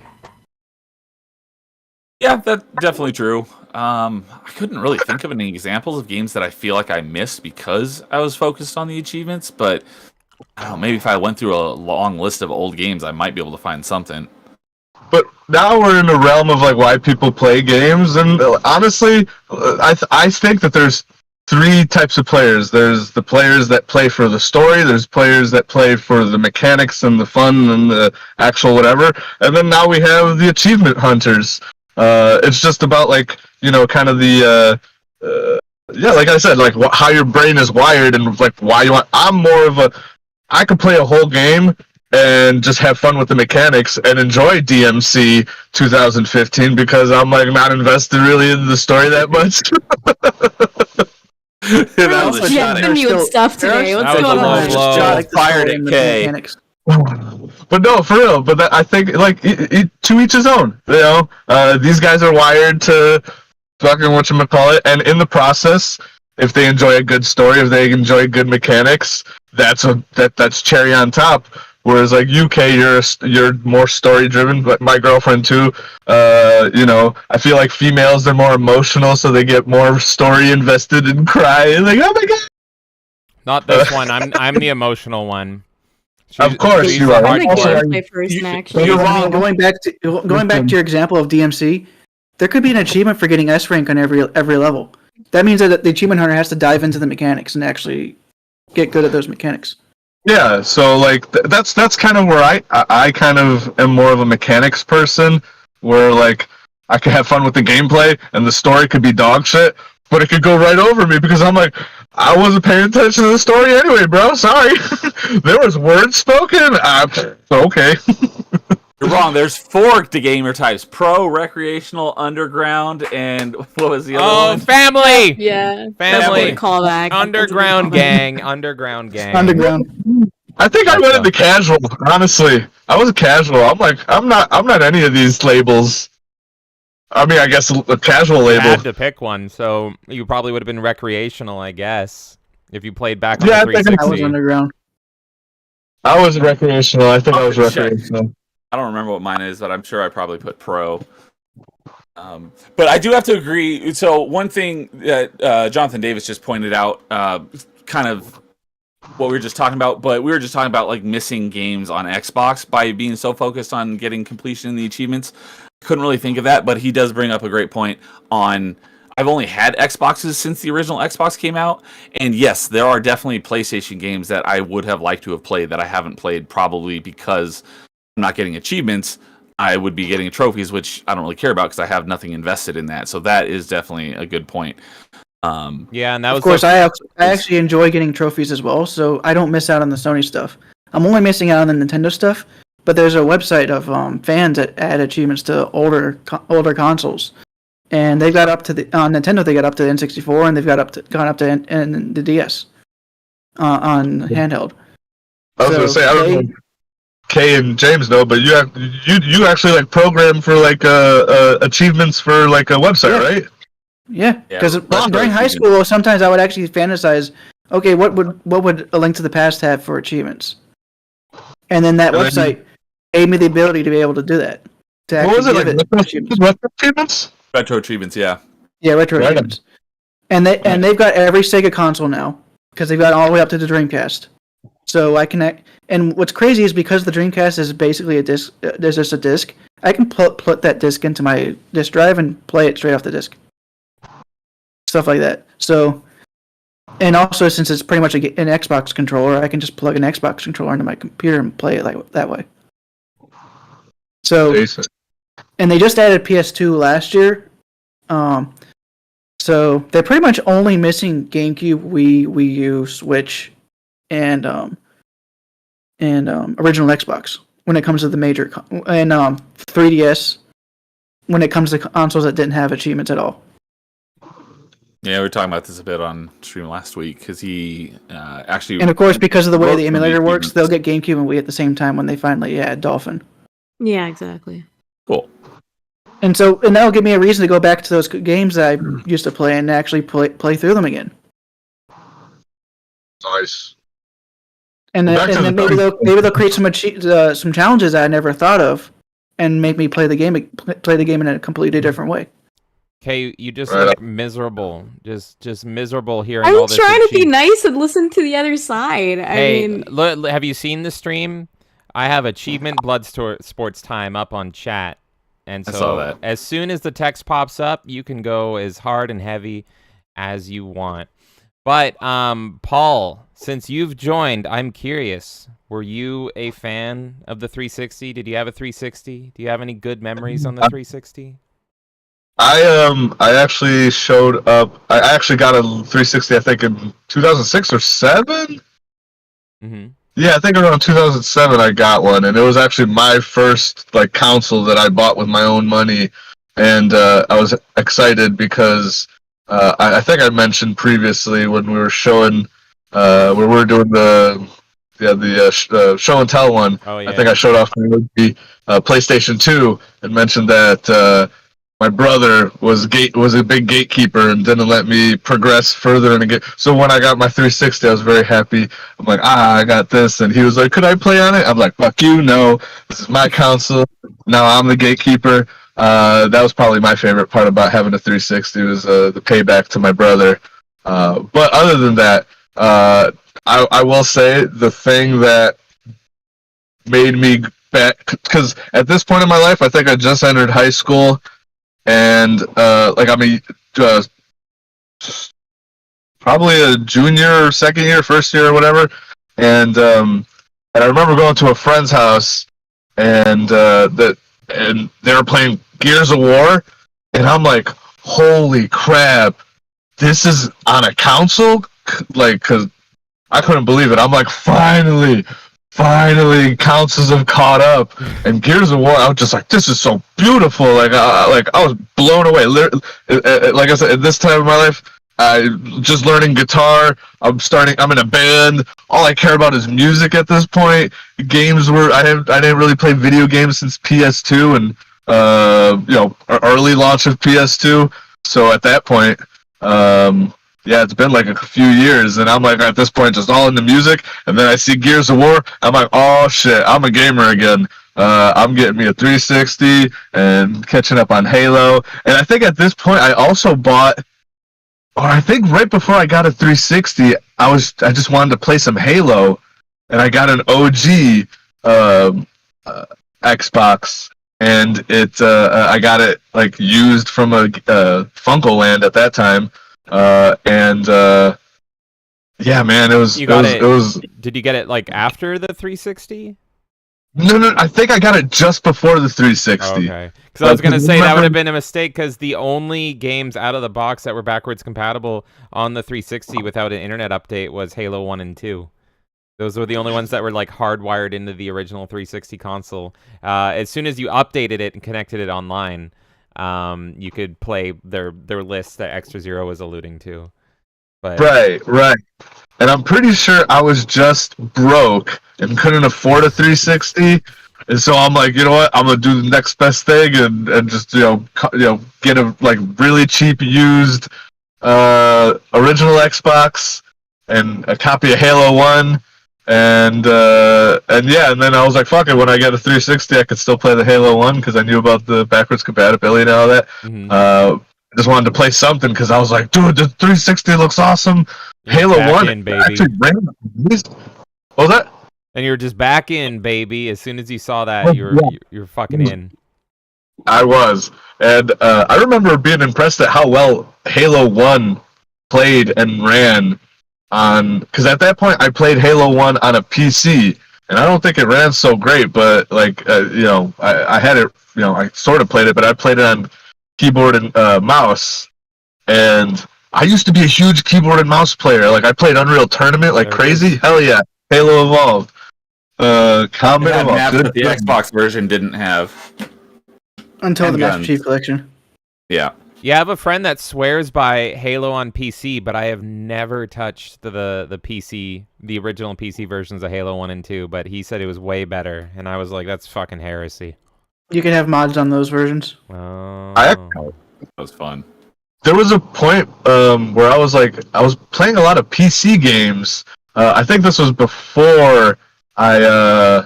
Yeah, that's definitely true. I couldn't really think of any examples of games that I feel like I missed because I was focused on the achievements, but I don't know, maybe if I went through a long list of old games, I might be able to find something. But now we're in the realm of like why people play games, and honestly, I think that there's three types of players. There's the players that play for the story, there's players that play for the mechanics and the fun and the actual whatever, and then now we have the achievement hunters. It's just about like, you know, kind of the yeah, like I said, like how your brain is wired and like why you want. I'm more of a, I could play a whole game and just have fun with the mechanics and enjoy DMC 2015 because I'm like not invested really in the story that much. Stuff today. What's going on? Fired at K. But no, for real. But I think like to each his own. You know, these guys are wired to fucking whatchamacallit, and in the process, if they enjoy a good story, if they enjoy good mechanics, that's cherry on top. Whereas like UK, you're more story driven. But my girlfriend too. You know, I feel like females are more emotional, so they get more story invested and cry. Like, oh my god. Not this one. I'm the emotional one. Of course you are. You're wrong. Going back to your example of DMC, there could be an achievement for getting S rank on every level. That means that the achievement hunter has to dive into the mechanics and actually get good at those mechanics. Yeah, so like that's kind of where I kind of am more of a mechanics person, where like I could have fun with the gameplay and the story could be dog shit, but it could go right over me because I'm like, I wasn't paying attention to the story anyway, bro. Sorry, there was words spoken. Okay. You're wrong. There's 4 gamer types: pro, recreational, underground, and what was the other one? Family. Yeah, family. Callback. Underground gang. Underground gang. Underground. I think I went into casual. Honestly, I was a casual. I'm like, I'm not any of these labels. I mean, I guess a casual You label. had to pick one, so you probably would have been recreational, I guess, if you played back on the I think 360. I was underground. I was recreational. I think I was recreational. I don't remember what mine is, but I'm sure I probably put pro. But I do have to agree. So one thing that Jonathan Davis just pointed out, kind of what we were just talking about, but we were just talking about like missing games on Xbox by being so focused on getting completion in the achievements. Couldn't really think of that, but he does bring up a great point on. I've only had Xboxes since the original Xbox came out, and yes, there are definitely PlayStation games that I would have liked to have played that I haven't played, probably because I'm not getting achievements. I would be getting trophies, which I don't really care about because I have nothing invested in that. So that is definitely a good point. Yeah, and that was of course I actually enjoy getting trophies as well, so I don't miss out on the Sony stuff. I'm only missing out on the Nintendo stuff, but there's a website of fans that add achievements to older consoles, and they got up to the on Nintendo. They got up to the N64, and they've gone up to the DS on handheld. I was gonna say I don't know. Kay and James know, but you actually like program for like achievements for like a website, right? Yeah, because during high school, sometimes I would actually fantasize, okay, what would A Link to the Past have for achievements? And then that website gave me the ability to be able to do that. What was it like? Retro achievements? Retro achievements, yeah. Yeah, retro achievements. And they've got every Sega console now because they've got all the way up to the Dreamcast. So I connect, and what's crazy is because the Dreamcast is basically a disc. There's just a disc. I can put that disc into my disc drive and play it straight off the disc. Stuff like that. So, and also since it's pretty much an Xbox controller, I can just plug an Xbox controller into my computer and play it that way. So, and they just added PS2 last year. So they're pretty much only missing GameCube, Wii U, Switch, and original Xbox. when it comes to the major and 3DS when it comes to consoles that didn't have achievements at all. Yeah, we were talking about this a bit on stream last week because he actually. And of course, because of the way wrote the some emulator works, achievements. they'll get GameCube and Wii at the same time when they finally add Dolphin. Yeah, exactly. Cool. And that'll give me a reason to go back to those games that I used to play and actually play through them again. Nice. And then maybe they'll create some challenges that I never thought of, and make me play the game in a completely different way. Okay, you just look miserable. Just miserable hearing I'm all this. trying to be nice and listen to the other side. Hey, I mean, have you seen the stream? I have achievement blood sports time up on chat, and I so saw that. as soon as the text pops up, you can go as hard and heavy as you want. But Paul, since you've joined, I'm curious. Were you a fan of the 360? Did you have a 360? Do you have any good memories on the 360? I actually showed up. I actually got a 360. I think in 2006 or 7. Mm-hmm. Yeah, I think around 2007 I got one, and it was actually my first console that I bought with my own money, and I was excited because I think I mentioned previously when we were showing where we were doing the show and tell one. Oh, yeah. I think I showed off the PlayStation 2 and mentioned that my brother was a big gatekeeper and didn't let me progress further in the game. So when I got my 360, I was very happy. I'm like, I got this, and he was like, could I play on it? I'm like, fuck you, no. This is my console. Now I'm the gatekeeper. That was probably my favorite part about having a 360 was the payback to my brother. But other than that, I will say the thing that made me back, because at this point in my life, I think I just entered high school, and I'm probably a junior or second year, first year or whatever, and I remember going to a friend's house, and they were playing Gears of War, and I'm like, holy crap, this is on a console? Because I couldn't believe it. I'm like, finally, consoles have caught up. And Gears of War, I was just like, this is so beautiful. I was blown away. Like I said, at this time of my life, I just learning guitar. I'm in a band. All I care about is music at this point. Games I didn't really play video games since PS2 and early launch of PS2. So at that point, yeah, it's been like a few years, and I'm like at this point just all into music, and then I see Gears of War, I'm like, oh shit, I'm a gamer again. I'm getting me a 360 and catching up on Halo, and I think at this point I also bought, or I think right before I got a 360, I just wanted to play some Halo, and I got an OG Xbox, and I got it like used from a Funkoland at that time. Yeah, man, it was. Did you get it like after the 360? No, I think I got it just before the 360. Okay, because I was gonna say that would have been a mistake because the only games out of the box that were backwards compatible on the 360 without an internet update was Halo 1 and 2. Those were the only ones that were like hardwired into the original 360 console. As soon as you updated it and connected it online, you could play their list that Extra Zero was alluding to. But Right. And I'm pretty sure I was just broke and couldn't afford a 360, and so I'm like, you know what? I'm gonna do the next best thing and just get a like really cheap used original Xbox and a copy of Halo 1. And then I was like, fuck it, when I get a 360 I could still play the Halo 1 because I knew about the backwards compatibility and all that. I just wanted to play something because I was like, dude, the 360 looks awesome. Halo 1 baby. actually ran. What was that? And you're just back in, baby. As soon as you saw that, you're fucking in. I was, and I remember being impressed at how well Halo 1 played and ran on, because at that point I played Halo 1 on a PC, and I don't think it ran so great, but like I had it, I sort of played it, but I played it on keyboard and mouse, and I used to be a huge keyboard and mouse player. Like I played Unreal Tournament like crazy. Hell yeah, Halo Evolved. comment It had about maps good that the things. Xbox version didn't have. Until And the Master guns. Chief Collection. Yeah. Yeah, I have a friend that swears by Halo on PC, but I have never touched the PC, the original PC versions of Halo 1 and 2, but he said it was way better, and I was like, that's fucking heresy. You can have mods on those versions. Oh. That was fun. There was a point where I was playing a lot of PC games. I think this was before I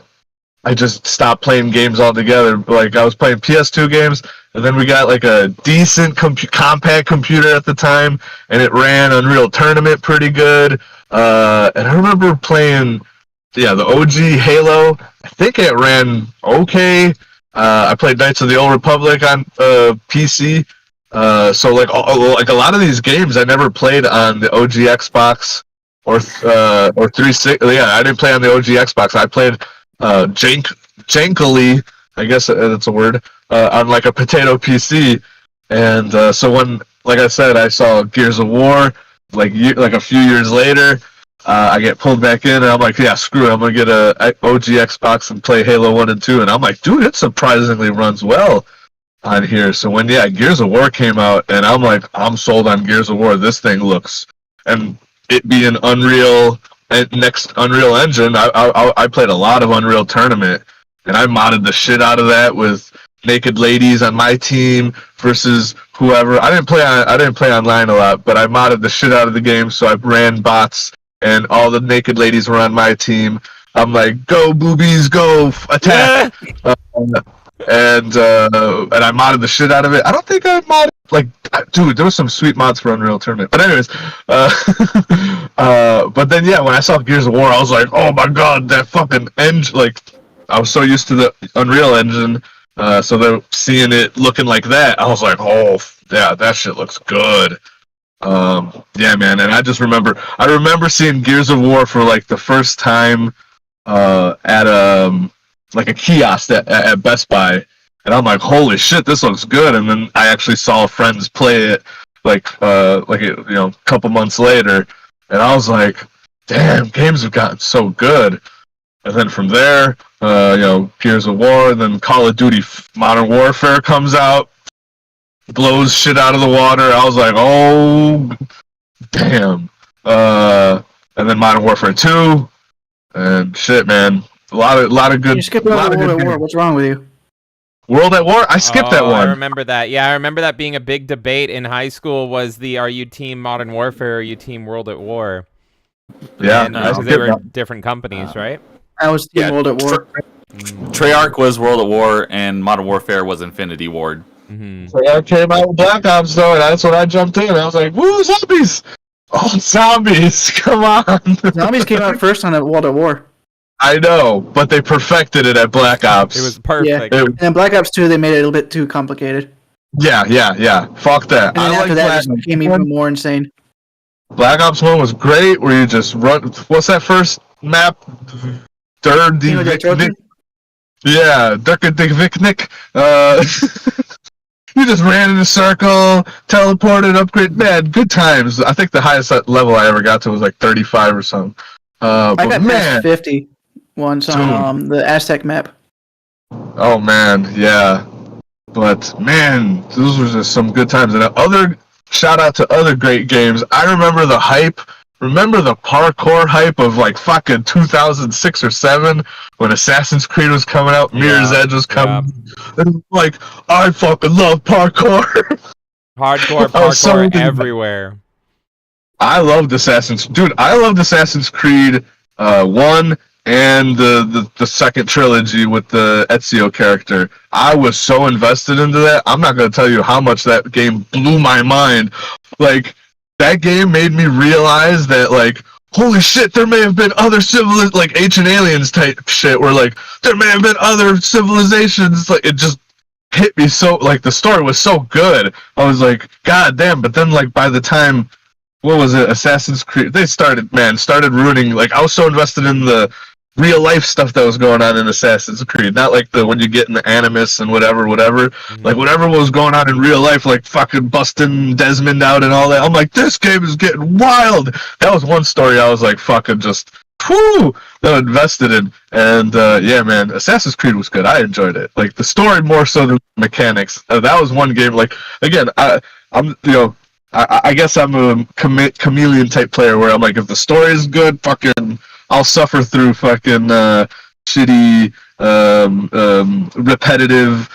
just stopped playing games altogether. Like, I was playing PS2 games, and then we got like a decent compact computer at the time, and it ran Unreal Tournament pretty good. And I remember playing, the OG Halo. I think it ran okay. I played Knights of the Old Republic on PC. So like a lot of these games I never played on the OG Xbox or 360. Yeah, I didn't play on the OG Xbox. I played jankily, I guess that's a word, on like a potato PC. And so when, like I said, I saw Gears of War like a few years later, I get pulled back in, and I'm like, yeah, screw it, I'm gonna get a OG Xbox and play Halo 1 and 2. And I'm like, dude, it surprisingly runs well on here. So when Gears of War came out, and I'm like, I'm sold on Gears of War. This thing looks, and it being Unreal next Unreal Engine, I played a lot of Unreal Tournament, and I modded the shit out of that with naked ladies on my team versus whoever. I didn't play online a lot, but I modded the shit out of the game, so I ran bots, and all the naked ladies were on my team. I'm like, go boobies, go attack. And I modded the shit out of it. I don't think I modded, like, dude, there was some sweet mods for Unreal Tournament. But anyways, but then when I saw Gears of War, I was like, oh my god, that fucking engine. Like, I was so used to the Unreal Engine, so they're seeing it looking like that. I was like, oh yeah, that shit looks good. Yeah, man. And I remember seeing Gears of War for like the first time at like a kiosk at Best Buy, and I'm like, holy shit, this looks good. And then I actually saw friends play it a couple months later, and I was like, damn, games have gotten so good. And then from there, Gears of War, and then Call of Duty Modern Warfare comes out, blows shit out of the water. I was like, oh damn. And then Modern Warfare 2, and shit, man. A lot of good. You skipped over World at War. What's wrong with you? World at War? I skipped that one. I remember that. Yeah, I remember that being a big debate in high school. Are you team Modern Warfare or are you team World at War? Yeah, because they were different companies, right? I was team World at War. Treyarch was World at War, and Modern Warfare was Infinity Ward. Treyarch came out with Black Ops, though, and that's when I jumped in. I was like, woo, zombies! Oh, zombies! Come on! Zombies came out first on World at War. I know, but they perfected it at Black Ops. It was perfect. Yeah. And then Black Ops 2, they made it a little bit too complicated. Yeah. Fuck that. And then after that, it became even more insane. Black Ops 1 was great, where you just run. What's that first map? Yeah, Durkadikviknik. You just ran in a circle, teleported, upgrade. Man, good times. I think the highest level I ever got to was like 35 or something. I got past 50 once on the Aztec map. Oh man, yeah. But man, those were just some good times. And shout out to other great games. I remember the hype. Remember the parkour hype of like fucking 2006 or 7 when Assassin's Creed was coming out, Mirror's Edge was coming. And like, I fucking love parkour. Hardcore parkour everywhere. I loved Assassin's Creed 1 and the second trilogy with the Ezio character. I was so invested into that. I'm not going to tell you how much that game blew my mind. Like, that game made me realize that, like, holy shit, there may have been other like Ancient Aliens type shit, where, like, there may have been other civilizations. Like, it just hit me so, like, the story was so good. I was like, god damn. But then, like, by the time, what was it, Assassin's Creed, they started ruining, like, I was so invested in the real life stuff that was going on in Assassin's Creed, not like when you get in the Animus and whatever, like whatever was going on in real life, like fucking busting Desmond out and all that. I'm like, this game is getting wild. That was one story I was like fucking just whew, that I invested in. And yeah, man, Assassin's Creed was good. I enjoyed it. Like the story more so than the mechanics. That was one game. Like again, I'm I guess I'm a chameleon type player where I'm like, if the story is good, fucking, I'll suffer through fucking shitty, repetitive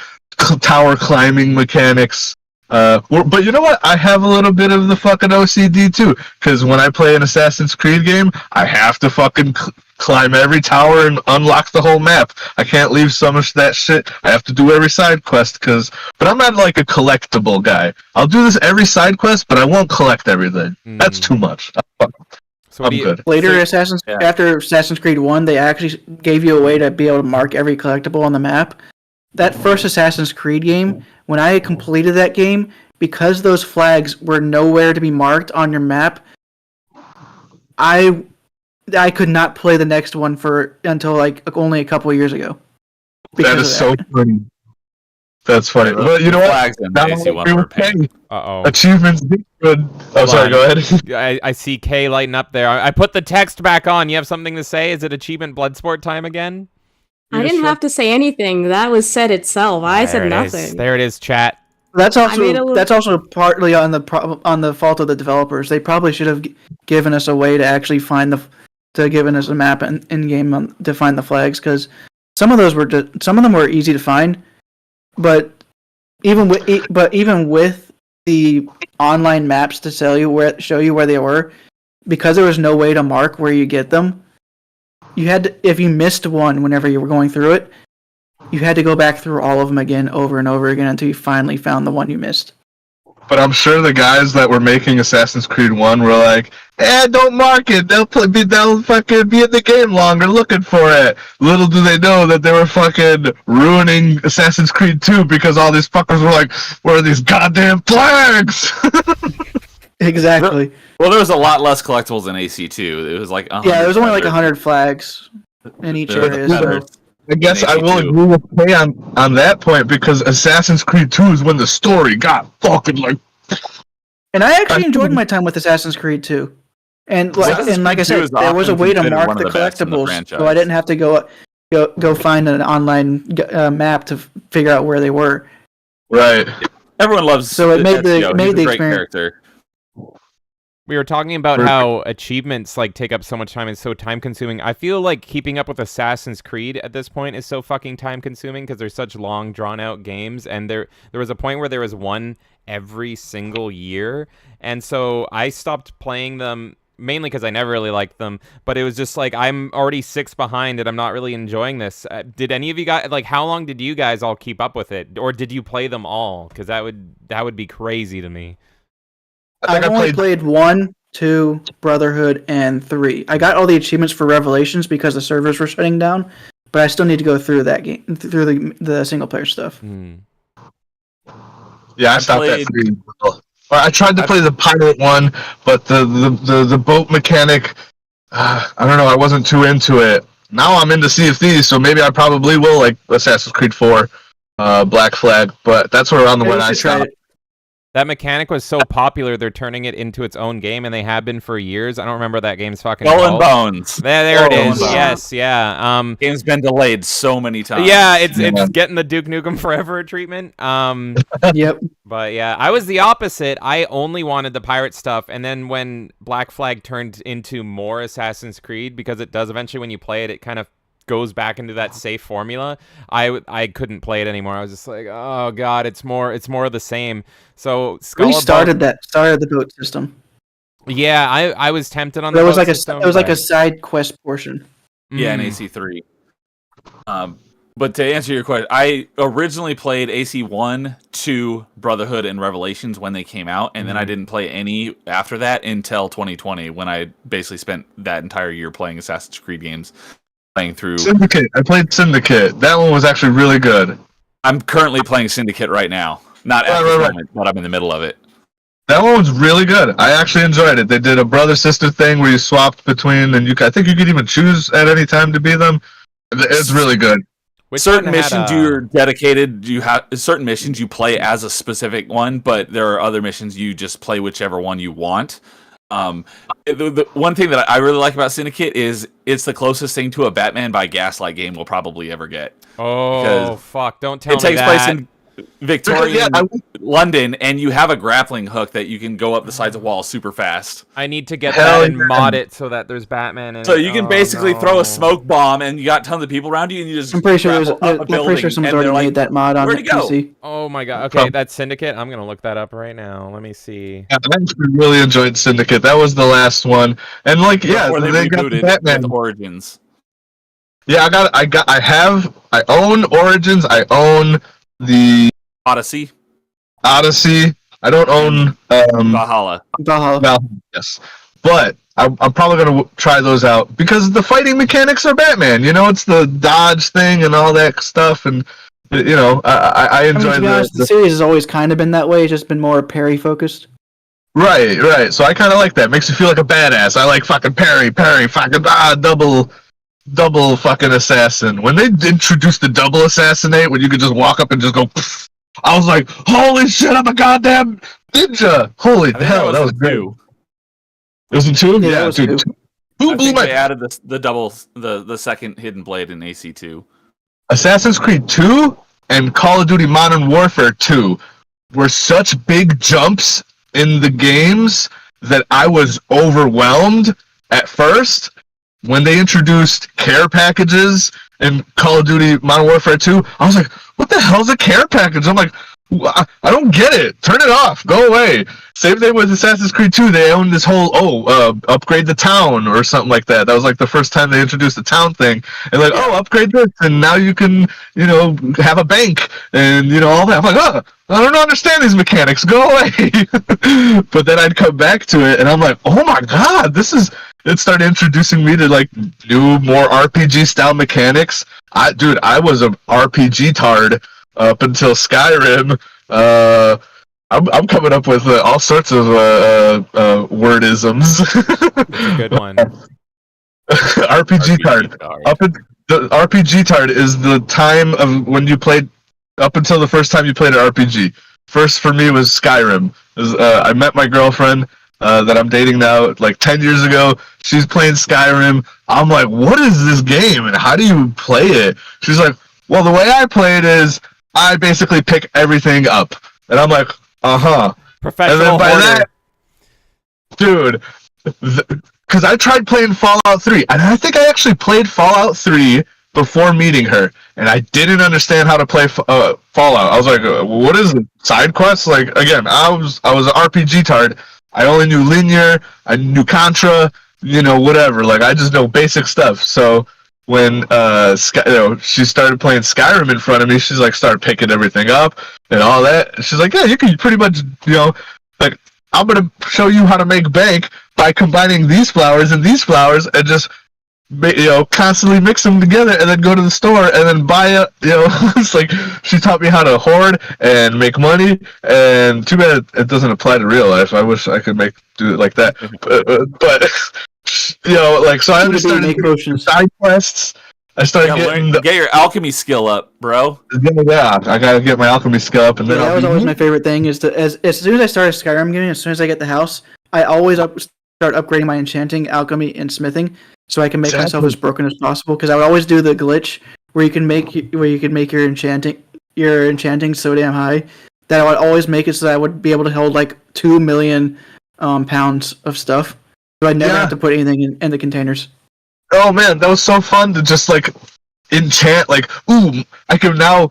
tower climbing mechanics. But you know what? I have a little bit of the fucking OCD too, because when I play an Assassin's Creed game, I have to fucking climb every tower and unlock the whole map. I can't leave some of that shit. I have to do every side quest, but I'm not like a collectible guy. I'll do this every side quest, but I won't collect everything. That's too much. So I'm good. Later, after Assassin's Creed 1, they actually gave you a way to be able to mark every collectible on the map. That first Assassin's Creed game, when I completed that game, because those flags were nowhere to be marked on your map, I could not play the next one until like only a couple of years ago. That is so funny. That's funny. But you know what? Now achievements be good. Oh, sorry. Go ahead. I see K lighting up there. I put the text back on. You have something to say? Is it achievement Bloodsport time again? I didn't have to say anything. That was said itself. I said nothing. There it is, chat. That's also partly on the fault of the developers. They probably should have given us a way to actually given us a map in game to find the flags, because some of them were easy to find, but even with the online maps to show you where they were, because there was no way to mark where you get them. You had to, if you missed one whenever you were going through it, you had to go back through all of them again over and over again until you finally found the one you missed. But I'm sure the guys that were making Assassin's Creed 1 were like, don't mark it. They'll fucking be in the game longer looking for it. Little do they know that they were fucking ruining Assassin's Creed 2 because all these fuckers were like, where are these goddamn flags? Exactly. Well, there was a lot less collectibles in AC2. It was like there was only like 100 flags in each area. So. I guess I will agree with Kay on that point, because Assassin's Creed 2 is when the story got fucking like. And I actually enjoyed my time with Assassin's Creed 2. And like I said, there was a way to mark the collectibles, so I didn't have to go find an online map to figure out where they were. Right. Everyone loves. So it made the great experience. Character. We were talking about how achievements like take up so much time and so time consuming. I feel like keeping up with Assassin's Creed at this point is so fucking time consuming because they're such long, drawn out games, and there was a point where there was one every single year, and so I stopped playing them mainly because I never really liked them, but it was just like I'm already 6 behind and I'm not really enjoying this. Did any of you guys, like, how long did you guys all keep up with it, or did you play them all? Because that would be crazy to me. I've only played 1, 2, Brotherhood, and 3. I got all the achievements for Revelations because the servers were shutting down, but I still need to go through that game, through the single player stuff. Yeah, I stopped at 3. I tried to play the pirate one, but the boat mechanic, I don't know, I wasn't too into it. Now I'm into Sea of Thieves, so maybe I probably will like Assassin's Creed 4, Black Flag, but that's around the when I stopped. That mechanic was so popular, they're turning it into its own game, and they have been for years. I don't remember that game's fucking Skull and Bones. There it is. Yes, yeah. Game's been delayed so many times. Yeah, it's getting the Duke Nukem Forever treatment. Yep. But yeah, I was the opposite. I only wanted the pirate stuff, and then when Black Flag turned into more Assassin's Creed, because it does eventually when you play it, it kind of goes back into that safe formula. I couldn't play it anymore. I was just like, oh god, it's more of the same. So we started the boat system. Yeah, I was tempted on there the was boat like system, it was like a side quest portion. Yeah, in AC3. But to answer your question, I originally played AC1, 2, Brotherhood, and Revelations when they came out, and then I didn't play any after that until 2020, when I basically spent that entire year playing Assassin's Creed games. Playing through Syndicate. I played Syndicate. That one was actually really good. I'm currently playing Syndicate right now. Not at this moment, but I'm in the middle of it. That one was really good. I actually enjoyed it. They did a brother-sister thing where you swapped between, and I think you could even choose at any time to be them. It's really good. Certain missions you're dedicated. You have certain missions you play as a specific one, but there are other missions you just play whichever one you want. The one thing that I really like about Syndicate is it's the closest thing to a Batman by Gaslight game we'll probably ever get. Oh, fuck. Don't tell me it takes that. place in Victorian London, and you have a grappling hook that you can go up the sides of walls super fast. I need to get that and mod it so that there's Batman in it. So you can basically throw a smoke bomb, and you got tons of people around you, and you just I'm pretty sure building, someone's already made that mod on where'd he go? PC. Oh my god. Okay, that's Syndicate. I'm gonna look that up right now. Let me see. Yeah, I actually really enjoyed Syndicate. That was the last one, and like, yeah, Before they got rebooted Batman with Origins. Yeah, I own Origins. I own the Odyssey. I don't own Valhalla. Yes, but I'm probably gonna try those out because the fighting mechanics are Batman. You know, it's the dodge thing and all that stuff, and you know, I enjoy to be honest, the series has always kind of been that way. It's just been more parry focused. Right. So I kind of like that. Makes you feel like a badass. I like fucking parry, fucking double fucking assassin. When they introduced the double assassinate, when you could just walk up and just go, pff, I was like, holy shit, I'm a goddamn ninja! Holy hell, that was great. It was in 2? Yeah, dude. I think they added the second hidden blade in AC2. Assassin's Creed 2 and Call of Duty Modern Warfare 2 were such big jumps in the games that I was overwhelmed at first. When they introduced care packages in Call of Duty Modern Warfare 2, I was like, what the hell's a care package? I'm like, I don't get it. Turn it off. Go away. Same thing with Assassin's Creed 2. They own this whole, upgrade the town or something like that. That was like the first time they introduced the town thing. And like, upgrade this, and now you can, have a bank and, all that. I'm like, I don't understand these mechanics. Go away. But then I'd come back to it, and I'm like, oh my god, it started introducing me to like new, more RPG style mechanics. I was an RPG tard up until Skyrim. I'm coming up with all sorts of wordisms. That's a good one. RPG tard. The RPG tard is the time of when you played up until the first time you played an RPG. First for me was Skyrim. I met my girlfriend that I'm dating now like 10 years ago. She's playing Skyrim. I'm like, what is this game and how do you play it? She's like, well, the way I play it is I basically pick everything up. And I'm like, Professional hoarder. Dude, because I tried playing Fallout 3, and I think I actually played Fallout 3 before meeting her, and I didn't understand how to play Fallout. I was like, what is it? Side quests? Like, again, I was an RPG tard. I only knew linear, I knew Contra, whatever. Like, I just know basic stuff. So when she started playing Skyrim in front of me, she's like, started picking everything up and all that. She's like, yeah, you can pretty much, like, I'm gonna show you how to make bank by combining these flowers and just constantly mix them together and then go to the store and then buy it. It's like she taught me how to hoard and make money. And too bad it doesn't apply to real life. I wish I could do it like that. But so I started side quests. I started get your alchemy skill up, bro. Yeah, I gotta get my alchemy skill up, and then that was always my favorite thing. Is to as soon as I started Skyrim gaming, as soon as I get the house, I always start upgrading my enchanting, alchemy, and smithing, so I can make myself as broken as possible. Because I would always do the glitch where you can make your enchanting so damn high that I would always make it so that I would be able to hold like 2 million pounds of stuff. So I never have to put anything in the containers. Oh man, that was so fun to just like enchant. Like, ooh, I can now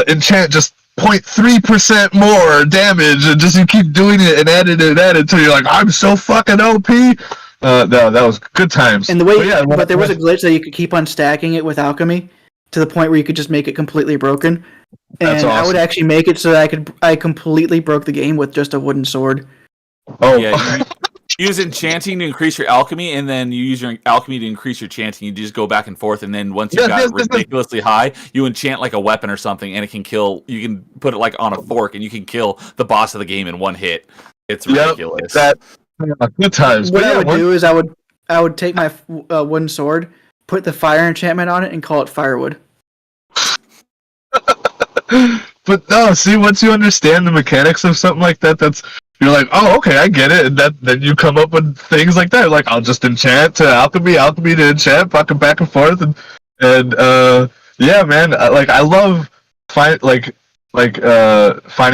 enchant just 0.3% more damage, and just you keep doing it and add it until you're like, I'm so fucking OP. No, that was good times. And the way, but there was a glitch that you could keep on stacking it with alchemy to the point where you could just make it completely broken. And That's awesome. I would actually make it so that I completely broke the game with just a wooden sword. Oh yeah. You use enchanting to increase your alchemy, and then you use your alchemy to increase your chanting. You just go back and forth, and then once you've got it ridiculously high, you enchant like a weapon or something, and it can kill. You can put it like on a fork, and you can kill the boss of the game in one hit. It's ridiculous. Good times. What I would do is I would take my wooden sword, put the fire enchantment on it, and call it firewood. But no, see, once you understand the mechanics of something like that, you're like, oh, okay, I get it. And then you come up with things like that. Like, I'll just enchant to alchemy to enchant, fucking back and forth, and yeah, man. I love finding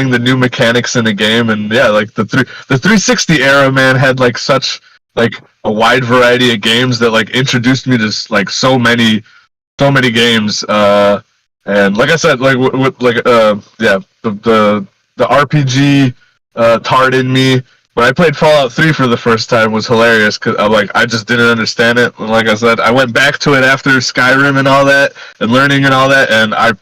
the new mechanics in a game, and yeah, like the 360 era, man, had like such like a wide variety of games that like introduced me to like so many games. And like I said, like yeah, the RPG tart in me when I played Fallout 3 for the first time was hilarious because I just didn't understand it. And like I said, I went back to it after Skyrim and all that and learning and all that, and I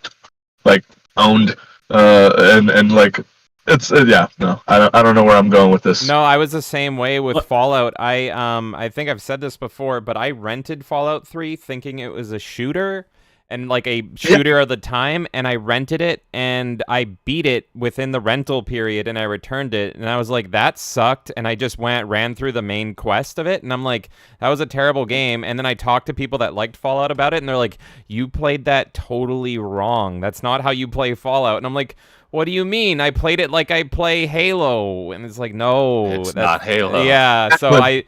like owned and like it's yeah, no, I don't know where I'm going with this. No, I was the same way with Fallout. I think I've said this before, but I rented Fallout 3 thinking it was a shooter and like a shooter of the time, and I rented it and I beat it within the rental period and I returned it, and I was like, that sucked, and I just ran through the main quest of it, and I'm like, that was a terrible game. And then I talked to people that liked Fallout about it, and they're like, you played that totally wrong. That's not how you play Fallout. And I'm like, what do you mean? I played it like I play Halo. And it's like, no, it's not Halo. Yeah, so I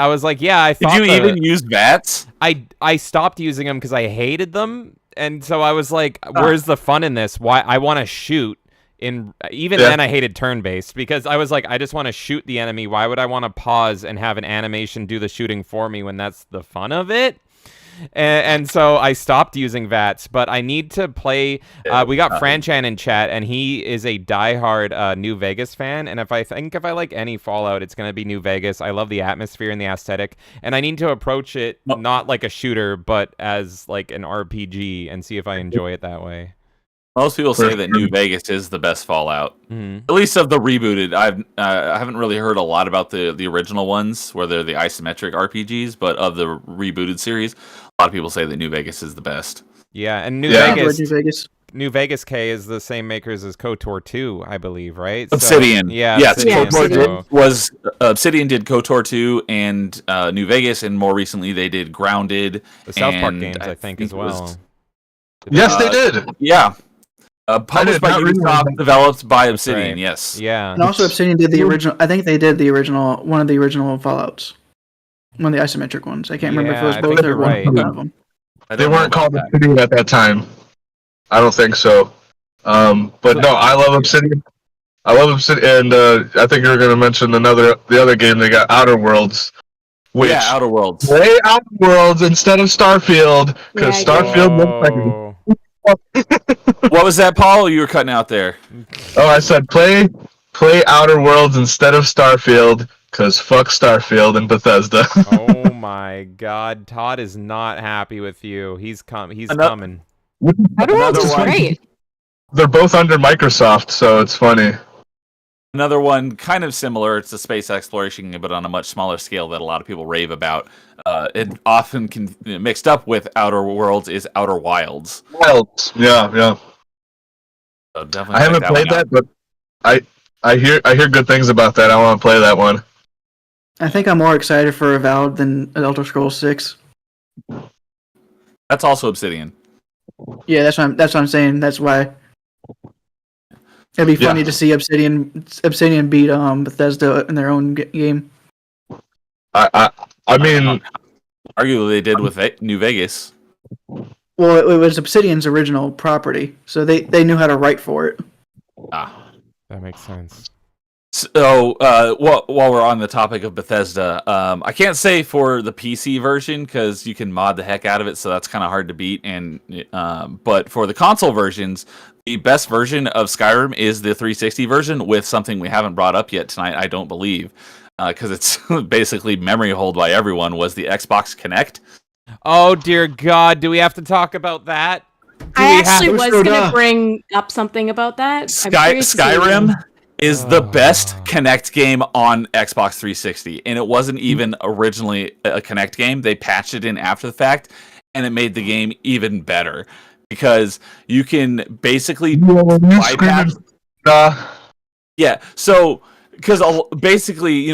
was like, yeah, I thought. Did you even use VATS? I stopped using them because I hated them, and so I was like, where's the fun in this? Why I want to shoot. Then I hated turn-based because I was like, I just want to shoot the enemy. Why would I want to pause and have an animation do the shooting for me when that's the fun of it? And so I stopped using VATS, but I need to play. We got Franchan in chat, and he is a diehard New Vegas fan. And if I like any Fallout, it's going to be New Vegas. I love the atmosphere and the aesthetic, and I need to approach it not like a shooter, but as like an RPG, and see if I enjoy it that way. Most people say that New Vegas is the best Fallout, at least of the rebooted. I haven't really heard a lot about the original ones, where they're the isometric RPGs, but of the rebooted series, a lot of people say that New Vegas is the best. Yeah, and New Vegas K is the same makers as KOTOR 2, I believe, right? Obsidian. So, yeah, yes, Obsidian. Obsidian did KOTOR 2 and New Vegas, and more recently they did Grounded. The South Park games, I think as well. Yes, they did. Yeah. Published by Ubisoft, developed by Obsidian. Right. Yes. Yeah. And also Obsidian did the original. I think they did one of the original Fallouts, one of the isometric ones. I can't remember if it was both or one of them. They weren't called Obsidian at that time. I don't think so. But no, I love Obsidian. And I think you were going to mention the other game they got, Outer Worlds. Outer Worlds. Play Outer Worlds instead of Starfield, because Starfield looks like. What was that, Paul? You were cutting out there. Oh, I said play Outer Worlds instead of Starfield, because fuck Starfield and Bethesda. Oh my God, Todd is not happy with you. He's coming. Outer Worlds is great. They're both under Microsoft, so it's funny. Another one kind of similar. It's a space exploration game, but on a much smaller scale that a lot of people rave about. It often mixed up with Outer Worlds is Outer Wilds. Wilds, yeah. So definitely I haven't played that, but I hear good things about that. I want to play that one. I think I'm more excited for Avowed than Elder Scrolls 6. That's also Obsidian. Yeah, that's what I'm saying. That's why. It'd be funny to see Obsidian beat Bethesda in their own game. I mean, arguably they did with New Vegas. Well, it was Obsidian's original property, so they knew how to write for it. That makes sense. So, while we're on the topic of Bethesda, I can't say for the PC version because you can mod the heck out of it, so that's kind of hard to beat. And but for the console versions, the best version of Skyrim is the 360 version with something we haven't brought up yet tonight, I don't believe, because it's basically memory hold by everyone, was the Xbox Kinect. Oh, dear God. Do we have to talk about that? I actually was going to bring up something about that. Skyrim is the best Kinect game on Xbox 360, and it wasn't even originally a Kinect game. They patched it in after the fact, and it made the game even better because you can basically bypass. Yeah, so because basically,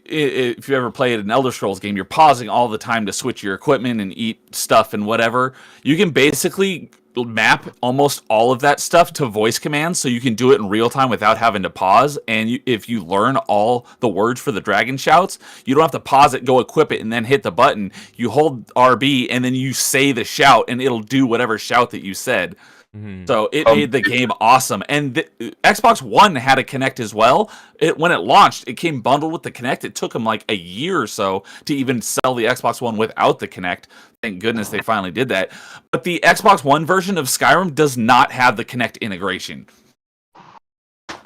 if you ever played an Elder Scrolls game, you're pausing all the time to switch your equipment and eat stuff and whatever. You can basically map almost all of that stuff to voice commands, so you can do it in real time without having to pause. And if you learn all the words for the dragon shouts, you don't have to pause it, go equip it, and then hit the button. You hold RB and then you say the shout, and it'll do whatever shout that you said. So it made the game awesome. And Xbox One had a Kinect as well. When it launched, it came bundled with the Kinect. It took them like a year or so to even sell the Xbox One without the Kinect. Thank goodness they finally did that. But the Xbox One version of Skyrim does not have the Kinect integration.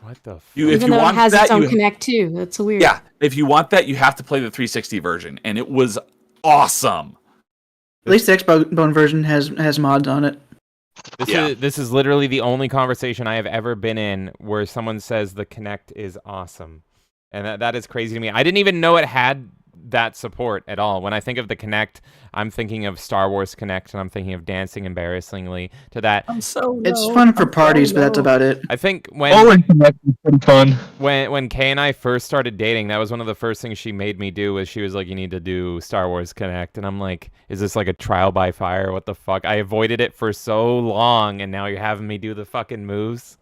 What the fuck? Even though it has its own Kinect too. That's weird. Yeah, if you want that, you have to play the 360 version. And it was awesome. At least the Xbox One version has mods on it. This is literally the only conversation I have ever been in where someone says the Kinect is awesome. And that is crazy to me. I didn't even know it had that support at all. When I think of the Kinect, I'm thinking of Star Wars Kinect, and I'm thinking of dancing embarrassingly to that. It's fun for parties, but that's about it. I think when Kinect is pretty fun. When Kay and I first started dating, that was one of the first things she made me do. Was she was like, "You need to do Star Wars Kinect," and I'm like, "Is this like a trial by fire? What the fuck?" I avoided it for so long, and now you're having me do the fucking moves.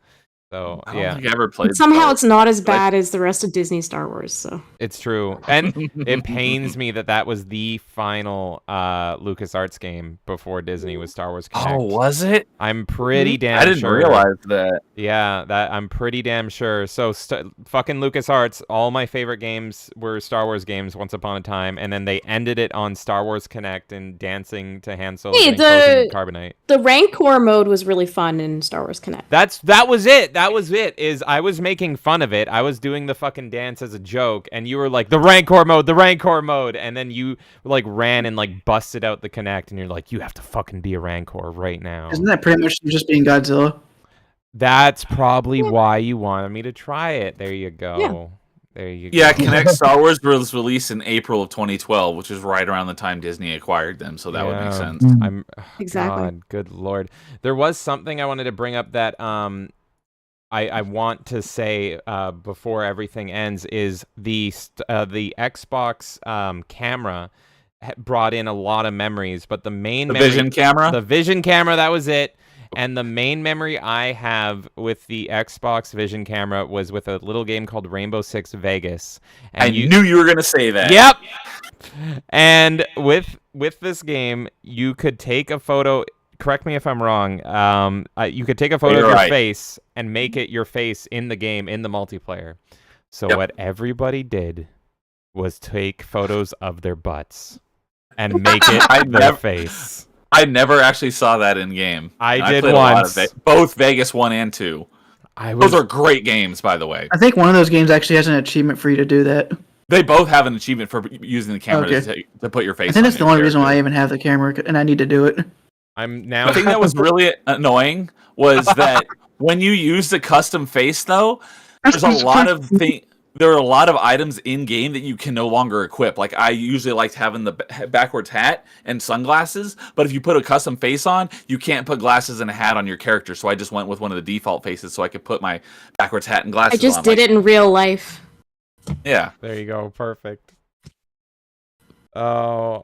So I don't think I ever played. Somehow it's not as bad as the rest of Disney Star Wars. So it's true, and it pains me that was the final LucasArts game before Disney was Star Wars Kinect. Oh, was it? I'm pretty damn. I didn't realize that. Yeah, I'm pretty damn sure. So fucking LucasArts, all my favorite games were Star Wars games once upon a time, and then they ended it on Star Wars Kinect and dancing to Han Solo's Carbonite. The Rancor mode was really fun in Star Wars Kinect. That was it. That was it. Is I was making fun of it. I was doing the fucking dance as a joke, and you were like, the Rancor mode, and then you like ran and like busted out the Kinect, and you're like, you have to fucking be a Rancor right now. Isn't that pretty much just being Godzilla? That's probably why you wanted me to try it. There you go. Yeah. There you Yeah, go. Kinect Star Wars was released in April of 2012, which is right around the time Disney acquired them, so that would make sense. Exactly. God, good lord. There was something I wanted to bring up that I want to say before everything ends is the Xbox camera brought in a lot of memories, but the Vision camera, that was it. And the main memory I have with the Xbox Vision camera was with a little game called Rainbow Six Vegas. And I knew you were going to say that. Yep. And with this game, you could take a photo. Correct me if I'm wrong. You could take a photo of your face and make it your face in the game in the multiplayer. So what everybody did was take photos of their butts and make it their face. I never actually saw that in game. I did played once. Both Vegas 1 and 2. Those are great games, by the way. I think one of those games actually has an achievement for you to do that. They both have an achievement for using the camera to put your face. I think that's on the only reason why I even have the camera, and I need to do it. The thing that was really annoying was that when you use the custom face, though, there's a lot of things. There are a lot of items in game that you can no longer equip. Like I usually liked having the backwards hat and sunglasses, but if you put a custom face on, you can't put glasses and a hat on your character. So I just went with one of the default faces so I could put my backwards hat and glasses on. I just did it in real life. Yeah. There you go. Perfect. Oh.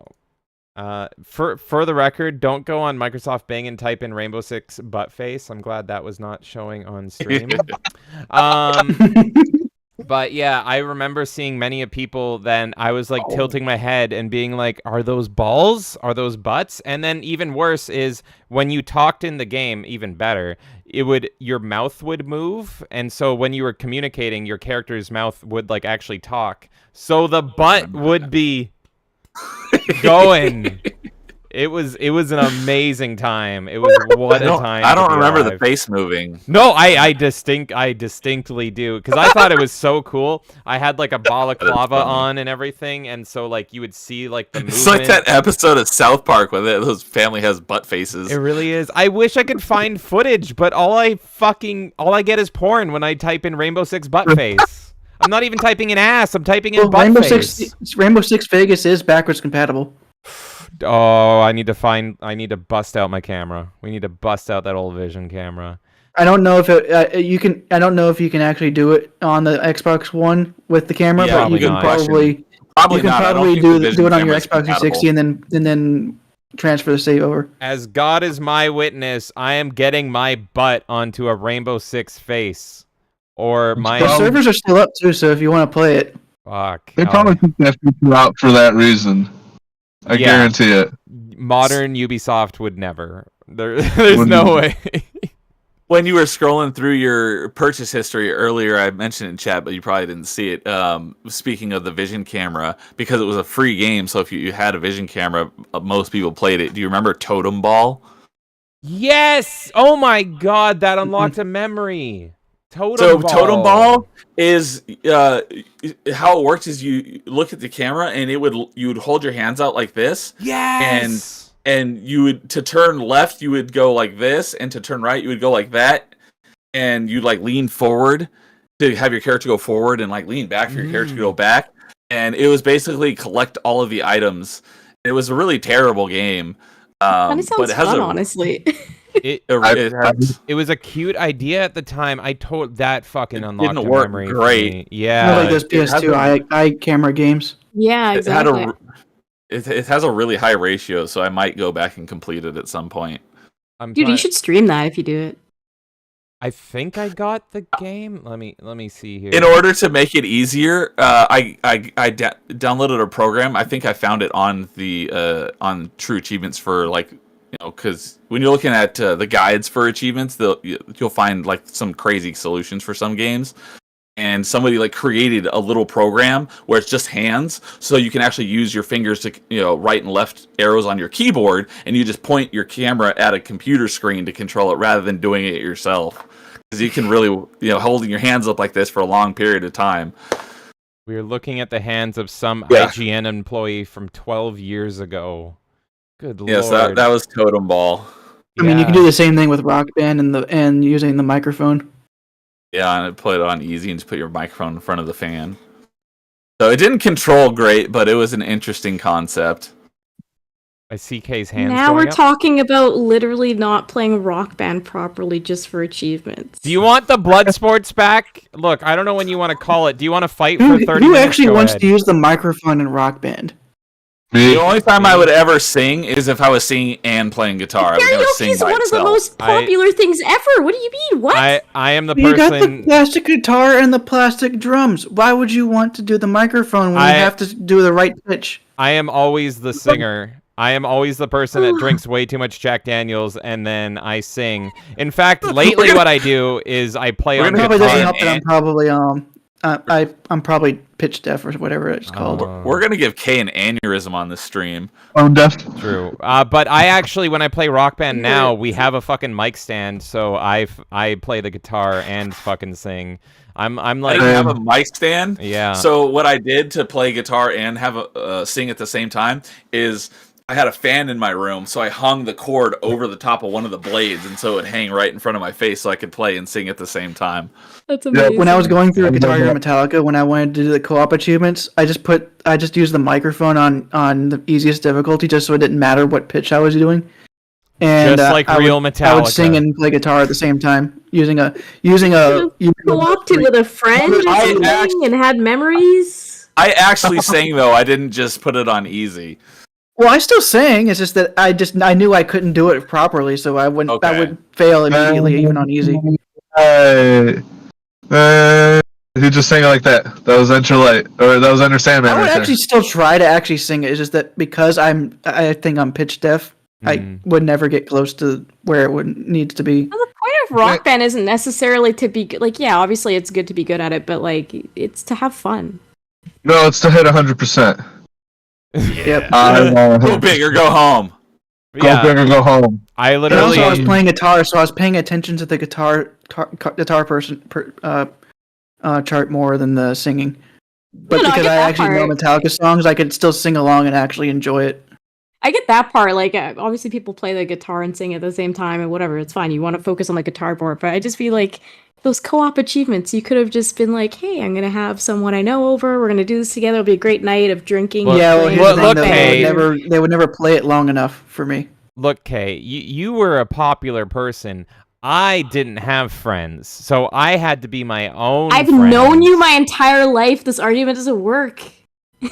For the record, don't go on Microsoft Bing and type in Rainbow Six butt face. I'm glad that was not showing on stream. But yeah, I remember seeing many people then I was like tilting my head and being like, are those balls? Are those butts? And then even worse is when you talked in the game, even better, your mouth would move. And so when you were communicating, your character's mouth would like actually talk. So the butt would be going. It was an amazing time. It was what a time. I don't remember alive. the face moving. No, I distinctly do because I thought it was so cool. I had like a balaclava on and everything, and so like you would see like the movement. It's like that episode of South Park where those family has butt faces. It really is. I wish I could find footage, but all I get is porn when I type in Rainbow Six butt face. I'm not even typing in ass. I'm typing in butt face. Rainbow Six Vegas is backwards compatible. Oh, I need to bust out my camera. We need to bust out that old Vision camera. I don't know if you can. I don't know if you can actually do it on the Xbox One with the camera, Yeah, but you can probably you can not. I don't probably think the do Vision it on your camera's Xbox 360 and then transfer the save over. As God is my witness, I am getting my butt onto a Rainbow Six face. Or my The servers are still up too, so if you want to play it, fuck. They probably took that feature out for that reason. I guarantee it. Modern Ubisoft would never. There's no way. When you were scrolling through your purchase history earlier, I mentioned in chat, but you probably didn't see it. Speaking of the Vision camera, because it was a free game, so if you had a Vision camera, most people played it. Do you remember Totem Ball? Yes! Oh my god, that unlocked a memory. Totem Ball. Totem Ball is how it works is you look at the camera and you would hold your hands out like this. Yes. And you would, to turn left, you would go like this, and to turn right, you would go like that, and you'd like lean forward to have your character go forward, and like lean back for your character to go back. And it was basically collect all of the items. It was a really terrible game. Kind of sounds but it has fun, honestly. It was a cute idea at the time. I told that fucking unlocked didn't a work memory for great. me. Yeah, like those PS2 eye camera games. Yeah, exactly. It has a really high ratio, so I might go back and complete it at some point. Dude, you should stream that if you do it. I think I got the game. Let me see here. In order to make it easier, I downloaded a program. I think I found it on the on True Achievements for because when you're looking at the guides for achievements, you'll find like some crazy solutions for some games. And somebody created a little program where it's just hands, so you can actually use your fingers to right and left arrows on your keyboard, and you just point your camera at a computer screen to control it rather than doing it yourself. Because you can really holding your hands up like this for a long period of time. We're looking at the hands of some IGN employee from 12 years ago. Good lord. Yes, that was Totem Ball. I mean, you can do the same thing with Rock Band and using the microphone. Yeah, and I put it on easy and just put your microphone in front of the fan. So it didn't control great, but it was an interesting concept. I see K's hands. Now we're up. talking about literally not playing Rock Band properly just for achievements. Do you want the blood sports back? Look, I don't know when you want to call it. Do you want to fight for 30 minutes? Who actually Go wants ahead. to use the microphone in Rock Band? The only time I would ever sing is if I was singing and playing guitar. I would never sing Karaoke is by one of the itself. most popular things ever. What do you mean? What? I am the You got the person. plastic guitar and the plastic drums. Why would you want to do the microphone when you have to do the right pitch? I am always the singer. I am always the person that drinks way too much Jack Daniels and then I sing. In fact, lately what I do is I play on Probably guitar. doesn't help that I'm probably I'm probably pitch deaf or whatever it's called. We're gonna give Kay an aneurysm on this stream. I'm deaf. True. But I actually, when I play Rock Band now, we have a fucking mic stand, so I play the guitar and fucking sing. I'm like, I didn't have a mic stand. Yeah. So what I did to play guitar and have a sing at the same time is I had a fan in my room, so I hung the cord over the top of one of the blades, and so it would hang right in front of my face, so I could play and sing at the same time. That's amazing. When I was going through Guitar Hero Metallica, when I wanted to do the co-op achievements, I just used the microphone on the easiest difficulty, just so it didn't matter what pitch I was doing. And just like real Metallica. I would sing and play guitar at the same time using a co-opted with a friend or something and had memories. I actually sang though. I didn't just put it on easy. Well, I still sang. It's just that I knew I couldn't do it properly, so I would fail immediately, even on easy. He just sang it like that. That was Enter Light, or that was Enter Sandman. I would right actually still try to actually sing it. It's just that because I think I'm pitch deaf, I would never get close to where it needs to be. Well, the point of Rock Band isn't necessarily to be like, yeah, obviously it's good to be good at it, but like it's to have fun. No, it's to hit 100%. Yep. Go big or go home. Go big or go home. I And literally. also, I was playing guitar, so I was paying attention to the guitar chart more than the singing. But No, I because get I that actually part. know Metallica songs, I could still sing along and actually enjoy it. I get that part. Like, obviously, people play the guitar and sing at the same time, and whatever. It's fine. You want to focus on the guitar more, but I just feel like those co-op achievements. You could have just been like, "Hey, I'm gonna have someone I know over. We're gonna do this together. It'll be a great night of drinking." Yeah, well, playing here's the Rock thing, though, Band. they would never play it long enough for me. Look, Kay, you were a popular person. I didn't have friends, so I had to be my own I've friend. known you my entire life. This argument doesn't work.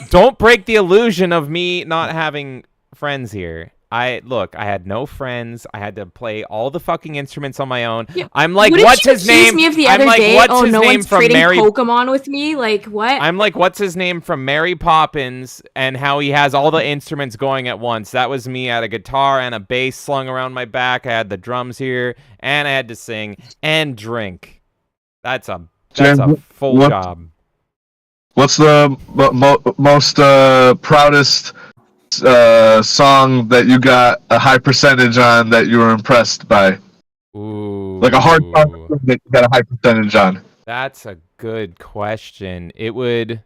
Don't break the illusion of me not having friends here. I had no friends. I had to play all the fucking instruments on my own. Yeah. I'm like, Wouldn't what's you his accuse name? me of the I'm other like, day, what's oh, his no name one's from trading Mary? Pokemon with me? Like, what? I'm like, what's his name from Mary Poppins and how he has all the instruments going at once. That was me. I had a guitar and a bass slung around my back. I had the drums here, and I had to sing and drink. That's a full job. What's the most proudest song that you got a high percentage on that you were impressed by? Ooh. Like a hard song that you got a high percentage on. That's a good question. It would...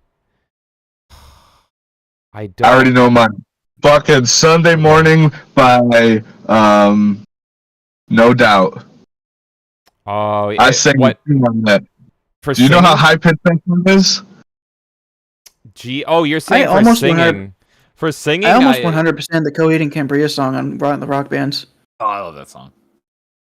I already know mine. Fucking Sunday Morning by No Doubt. Oh, I sang what? on that. For Do you know how singing? high pitched that song is? You're saying for singing. For singing, I almost 100% the Coheed and Cambria song on the Rock Bands. Oh, I love that song.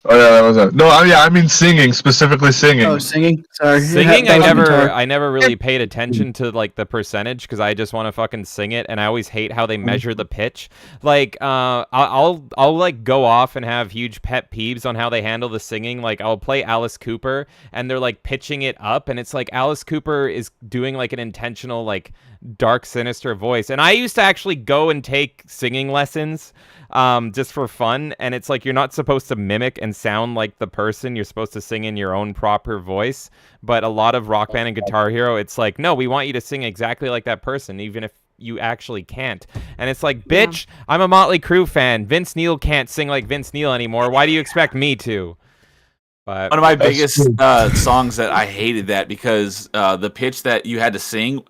Oh yeah, that was it. No, I mean singing, specifically singing. Oh, singing. Sorry. Singing, That was guitar. I never really paid attention to like the percentage because I just want to fucking sing it, and I always hate how they measure the pitch. Like, I'll like go off and have huge pet peeves on how they handle the singing. Like, I'll play Alice Cooper, and they're like pitching it up, and it's like Alice Cooper is doing like an intentional like dark, sinister voice. And I used to actually go and take singing lessons. Just for fun, and it's like you're not supposed to mimic and sound like the person. You're supposed to sing in your own proper voice. But a lot of Rock Band and Guitar Hero, it's like, no, we want you to sing exactly like that person, even if you actually can't. And it's like, bitch, I'm a Motley Crue fan. Vince Neil can't sing like Vince Neil anymore. Why do you expect me to? But one of my biggest songs that I hated that because the pitch that you had to sing,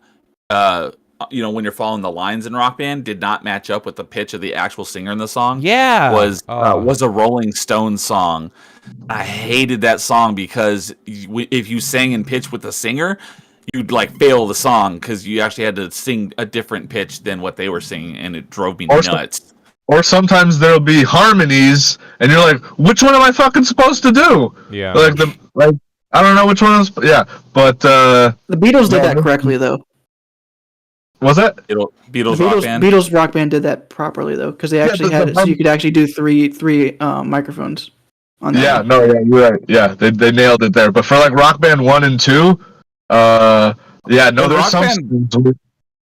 when you're following the lines in Rock Band, did not match up with the pitch of the actual singer in the song. Yeah, was a Rolling Stones song. I hated that song because if you sang in pitch with the singer, you'd like fail the song because you actually had to sing a different pitch than what they were singing, and it drove me nuts. Or sometimes there'll be harmonies, and you're like, which one am I fucking supposed to do? Yeah. Like I don't know which one is. Yeah, but the Beatles did that correctly though. Was that Beatles Rock Band? Beatles Rock Band did that properly though, because they actually had it so you could actually do three microphones. On that. Yeah, no, yeah, you're right. Yeah, they nailed it there. But for like Rock Band 1 and 2, there's some.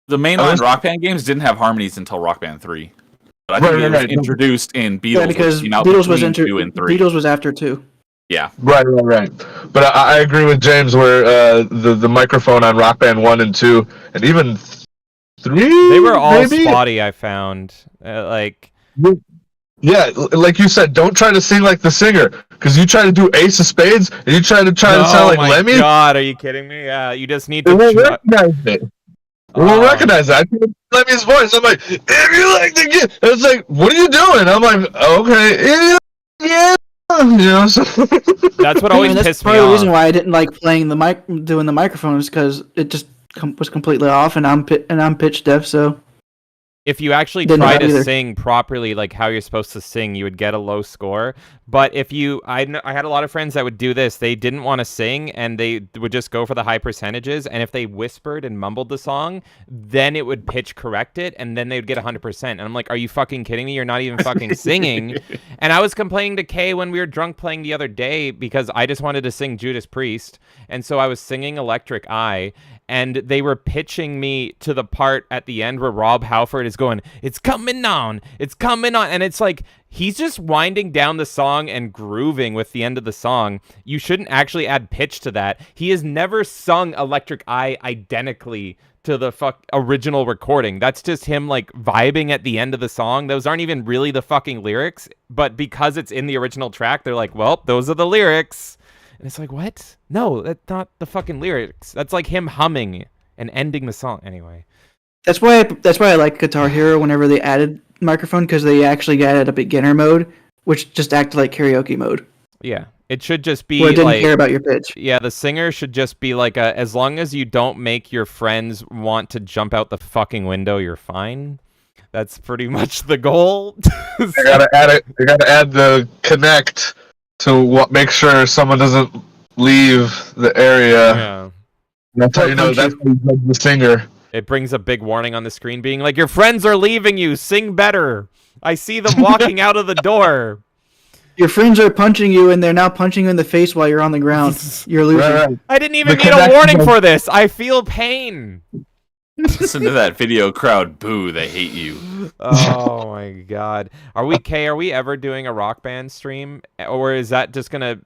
The mainline Rock Band games didn't have harmonies until Rock Band 3. But I think it was introduced in Beatles. Yeah, because Beatles was 2 and 3. Beatles was after 2. Yeah. Right. But I agree with James where the microphone on Rock Band 1 and 2, and even 3, they were all maybe? spotty, I found. Yeah, like you said, don't try to sing like the singer, because you try to do Ace of Spades, and you try to sound like Lemmy. Oh my god, are you kidding me? Yeah, you just need They to... won't recognize it. They won't recognize it. I can Lemmy's voice. I'm like, if you like to get... It's like, what are you doing? I'm like, okay, yeah. So that's what always that's pissed part me of the off. reason why I didn't like playing doing the microphones, because it just was completely off, and I'm pitch deaf, so... If you actually Didn't try have to either. sing properly, like how you're supposed to sing, you would get a low score. But if I had a lot of friends that would do this. They didn't want to sing, and they would just go for the high percentages. And if they whispered and mumbled the song, then it would pitch correct it, and then they would get 100%. And I'm like, are you fucking kidding me? You're not even fucking singing. And I was complaining to Kay when we were drunk playing the other day because I just wanted to sing Judas Priest. And so I was singing Electric Eye. And they were pitching me to the part at the end where Rob Halford is going, it's coming on. And it's like, he's just winding down the song and grooving with the end of the song. You shouldn't actually add pitch to that. He has never sung Electric Eye identically to the original recording. That's just him like vibing at the end of the song. Those aren't even really the fucking lyrics, but because it's in the original track, they're like, well, those are the lyrics. And it's like, what? No, that's not the fucking lyrics. That's like him humming and ending the song. Anyway. That's why I like Guitar Hero whenever they added microphone, because they actually added a beginner mode, which just acted like karaoke mode. Yeah. It should just be where it didn't like, care about your pitch. Yeah, the singer should just be like as long as you don't make your friends want to jump out the fucking window, you're fine. That's pretty much the goal. You gotta add the connect to make sure someone doesn't leave the area. Yeah. That's how you know that's the singer. It brings a big warning on the screen being like, your friends are leaving you. Sing better. I see them walking out of the door. Your friends are punching you, and they're now punching you in the face while you're on the ground. You're losing. Right. I didn't even need a warning for this. I feel pain. Listen to that video crowd boo. They hate you. Oh my god. Are we ever doing a Rock Band stream? Or is that just going to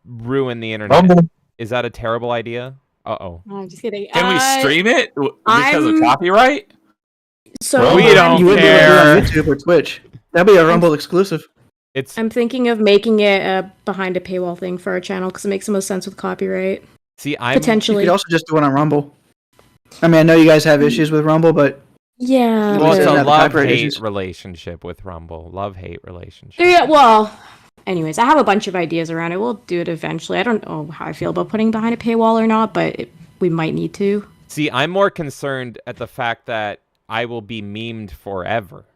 ruin the internet? Is that a terrible idea? Uh-oh. I'm just kidding. Can we stream it because of copyright? So we don't you wouldn't be able to care. do it on YouTube or Twitch. That'd be a Rumble exclusive. I'm thinking of making it a behind a paywall thing for our channel because it makes the most sense with copyright. See, potentially. You could also just do it on Rumble. I mean, I know you guys have issues with Rumble, but yeah, well, it's a have love-hate relationship with Rumble. Love-hate relationship. Yeah, well, anyways, I have a bunch of ideas around it. We'll do it eventually. I don't know how I feel about putting behind a paywall or not, but we might need to. See, I'm more concerned at the fact that I will be memed forever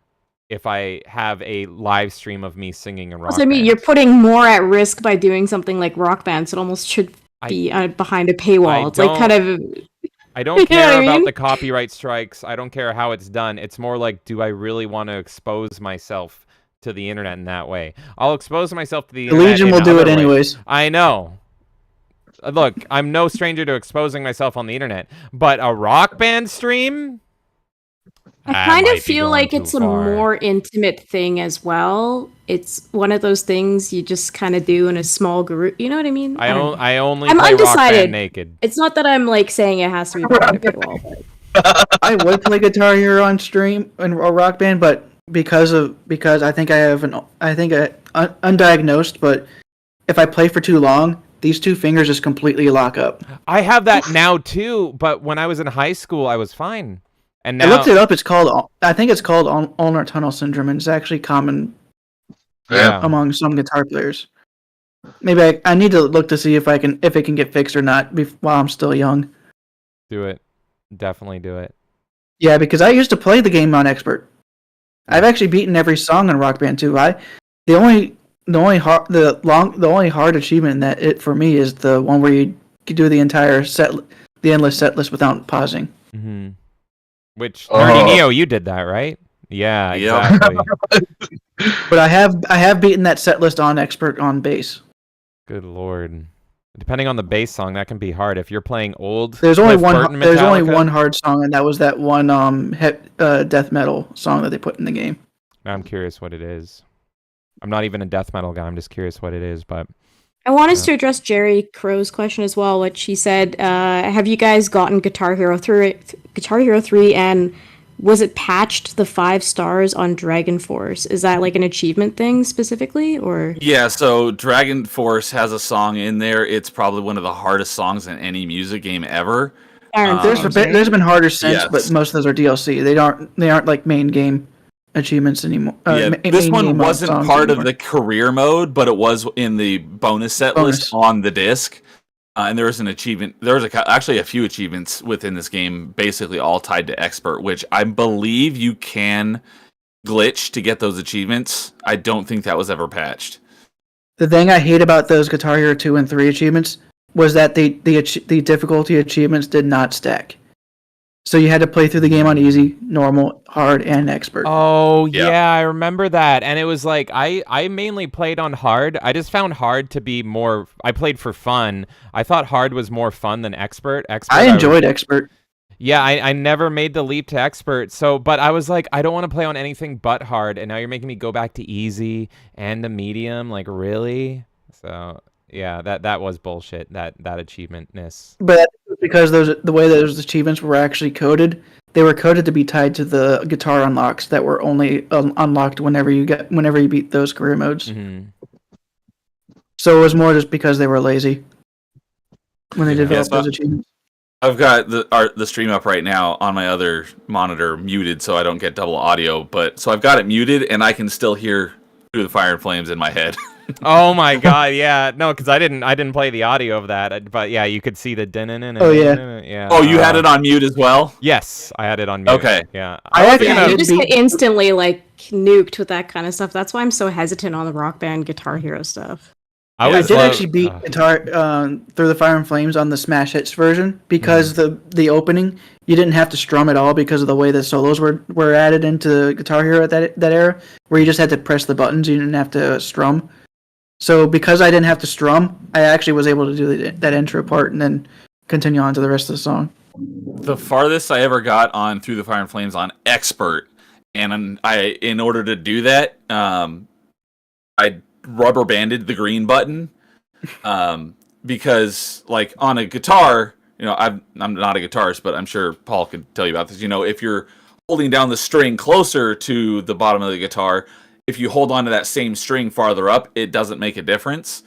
if I have a live stream of me singing a Rock I mean, Band. you're putting more at risk by doing something like Rock Band, so it almost should be behind a paywall. It's like kind of... I don't You know care what I about mean? the copyright strikes. I don't care how it's done. It's more like, do I really want to expose myself to the internet in that way? I'll expose myself to the internet. Legion in will do other it anyways. ways. I know. Look, I'm no stranger to exposing myself on the internet, but a Rock Band stream? I kind of feel like it's a more intimate thing as well. It's one of those things you just kind of do in a small group. You know what I mean? I only I'm play Rock undecided. Band naked. It's not that I'm like saying it has to be behind a paywall. I would play Guitar Hero on stream and or Rock Band, but because I think I have undiagnosed. But if I play for too long, these two fingers just completely lock up. I have that now too, but when I was in high school, I was fine. And now I looked it up. I think it's called ulnar tunnel syndrome, and it's actually common among some guitar players. Maybe I need to look to see if it can get fixed or not while I'm still young. do it. Definitely do it. Yeah, because I used to play the game on expert. I've actually beaten every song in Rock Band 2. The only hard achievement for me is the one where you do the entire the endless set list without pausing. Mm-hmm. Which Nerdy Neo, you did that, right? Yeah, exactly. But I have beaten that set list on expert on bass. Good lord. Depending on the bass song, that can be hard. If you're playing old, There's only Cliff Burton only Metallica- one hard song, and that was that one death metal song that they put in the game. I'm curious what it is. I'm not even a death metal guy. I'm just curious what it is, but I want us to address Jerry Crow's question as well, which he said, have you guys gotten Guitar Hero 3, and was it patched the 5 stars on Dragon Force? Is that like an achievement thing specifically, or? Yeah, so Dragon Force has a song in there. It's probably one of the hardest songs in any music game ever. There's been harder since, yes. but most of those are DLC. They aren't like main game achievements anymore. This one wasn't part of the career mode, but it was in the bonus set list on the disc. And there was an achievement. There was actually a few achievements within this game, basically all tied to expert, which I believe you can glitch to get those achievements. I don't think that was ever patched. The thing I hate about those Guitar Hero 2 and 3 achievements was that the difficulty achievements did not stack. So you had to play through the game on easy, normal, hard, and expert. Oh, yeah, I remember that. And it was like, I mainly played on hard. I just found hard to be more... I played for fun. I thought hard was more fun than expert. I enjoyed expert. Yeah, I never made the leap to expert. But I was like, I don't want to play on anything but hard. And now you're making me go back to easy and the medium. Like, really? So... yeah, that was bullshit. That achievementness. But that's because the way those achievements were actually coded, they were coded to be tied to the guitar unlocks that were only unlocked whenever you beat those career modes. Mm-hmm. So it was more just because they were lazy when they developed those achievements. I've got the stream up right now on my other monitor muted, so I don't get double audio. But so I've got it muted, and I can still hear Through the Fire and Flames in my head. Oh my god, yeah. No, because I didn't play the audio of that, but yeah, you could see the Oh yeah. yeah. Oh, you had it on mute as well? Yes, I had it on mute. Okay. Yeah. You just get instantly like nuked with that kind of stuff. That's why I'm so hesitant on the Rock Band Guitar Hero stuff. I I always did love- actually beat Guitar Through the Fire and Flames on the Smash Hits version because the opening you didn't have to strum at all because of the way the solos were added into Guitar Hero at that era, where you just had to press the buttons, you didn't have to strum. So because I didn't have to strum, I actually was able to do that intro part and then continue on to the rest of the song. The farthest I ever got on Through the Fire and Flames on Expert, and in order to do that, I rubber banded the green button, because like on a guitar, I'm not a guitarist, but I'm sure Paul could tell you about this. If you're holding down the string closer to the bottom of the guitar, if you hold on to that same string farther up, it doesn't make a difference.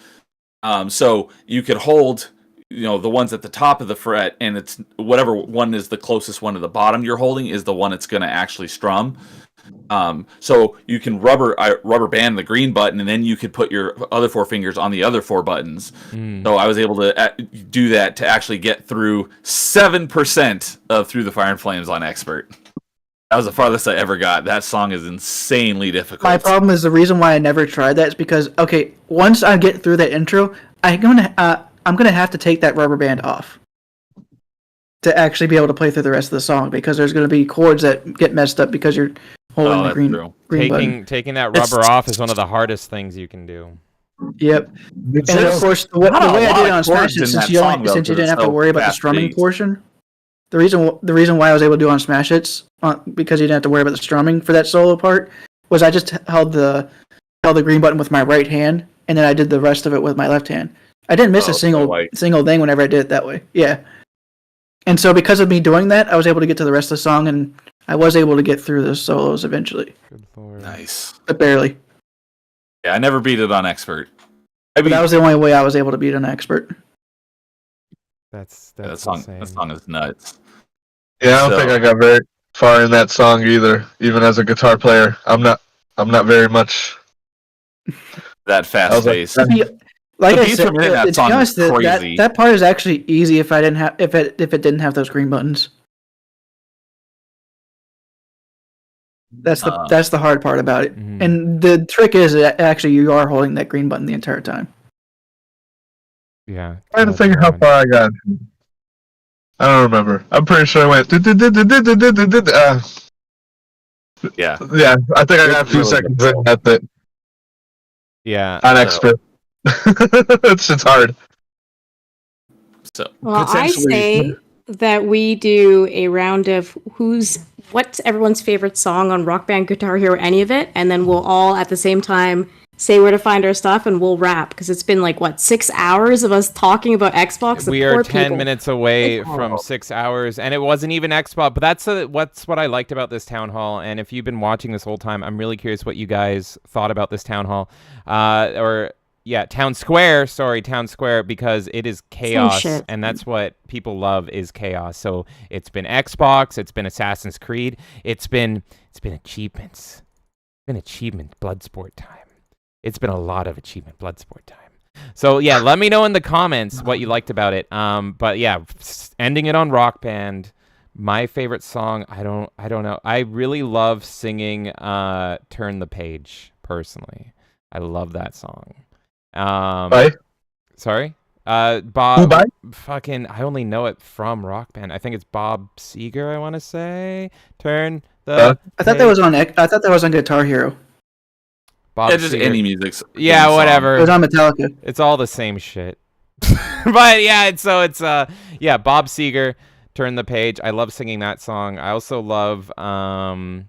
So you could hold, the ones at the top of the fret, and it's whatever one is the closest one to the bottom you're holding is the one it's going to actually strum. So you can rubber band the green button, and then you could put your other 4 fingers on the other 4 buttons. So I was able to do that to actually get through 7% of Through the Fire and Flames on Expert. That was the farthest I ever got. That song is insanely difficult. My problem is the reason why I never tried that is because once I get through that intro, I'm gonna have to take that rubber band off to actually be able to play through the rest of the song, because there's going to be chords that get messed up because you're holding the green button. Taking that rubber off is one of the hardest things you can do. Yep. And of course, the way I did it on Smash Hits, since you didn't have to worry about the strumming portion, the reason why I was able to do it on Smash Hits, because you didn't have to worry about the strumming for that solo part, was I just held the green button with my right hand, and then I did the rest of it with my left hand. I didn't miss a single thing whenever I did it that way. Yeah. And so because of me doing that, I was able to get to the rest of the song, and I was able to get through the solos eventually. Good Lord. Nice. But barely. Yeah, I never beat it on Expert. But that was the only way I was able to beat an Expert. That's that song. insane. That song is nuts. Yeah, I don't think I got very far in that song either. Even as a guitar player, I'm not very much that fast paced. Like I said, to be honest, that part is actually easy if it didn't have those green buttons. That's the hard part about it. Mm-hmm. And the trick is that actually you are holding that green button the entire time. Yeah. Trying to think how far I got. I don't remember. I'm pretty sure I went. Yeah. Yeah, I think I got a few seconds in. That's it. Yeah. On Expert. It's just hard. So Well, I say that we do a round of what's everyone's favorite song on Rock Band, Guitar Hero, any of it, and then we'll all at the same time say where to find our stuff, and we'll wrap, because it's been 6 hours of us talking about Xbox. We are 10 minutes away from 6 hours, and it wasn't even Xbox, but that's what I liked about this town hall. And if you've been watching this whole time, I'm really curious what you guys thought about this town hall, Town Square, because it is chaos, and that's what people love, is chaos. So it's been Xbox, it's been Assassin's Creed, it's been achievements, Bloodsport time. It's been a lot of achievement Bloodsport time. So yeah, let me know in the comments what you liked about it. But yeah, ending it on Rock Band. My favorite song, I don't know. I really love singing Turn the Page, personally. I love that song. Sorry? Bob. I only know it from Rock Band. I think it's Bob Seger, I want to say. Turn the I thought that was on Guitar Hero. Bob just Seger. any music. Yeah, whatever. It was on Metallica. It's all the same shit. But yeah, it's Bob Seger, Turn the Page. I love singing that song. I also love what's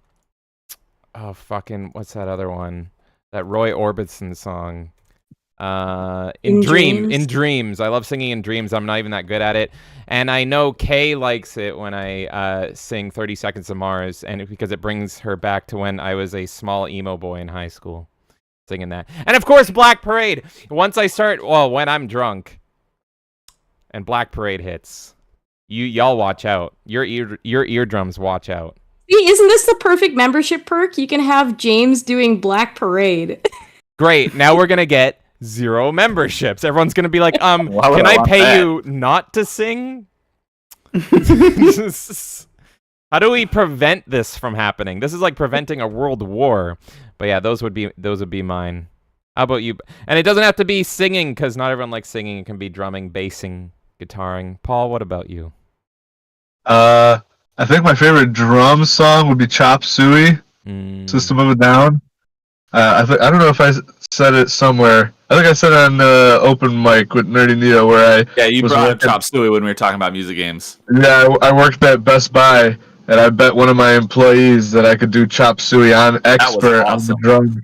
that other one? That Roy Orbison song. In Dreams. I love singing In Dreams. I'm not even that good at it. And I know Kay likes it when I sing 30 Seconds to Mars, and because it brings her back to when I was a small emo boy in high school singing that. And of course, Black Parade. When I'm drunk and Black Parade hits, y'all watch out. Your eardrums watch out. See, isn't this the perfect membership perk? You can have James doing Black Parade. Great. Now we're going to get 0 memberships. Everyone's going to be like, can I pay you not to sing? How do we prevent this from happening? This is like preventing a world war. But yeah, those would be mine. How about you? And it doesn't have to be singing, because not everyone likes singing. It can be drumming, bassing, guitaring. Paul, what about you? I think my favorite drum song would be Chop Suey, System of a Down. I don't know if I said it somewhere. I think I said it on open mic with Nerdy Neo where you brought up Chop Suey when we were talking about music games. Yeah, I worked at Best Buy, and I bet one of my employees that I could do Chop Suey on expert on the drums,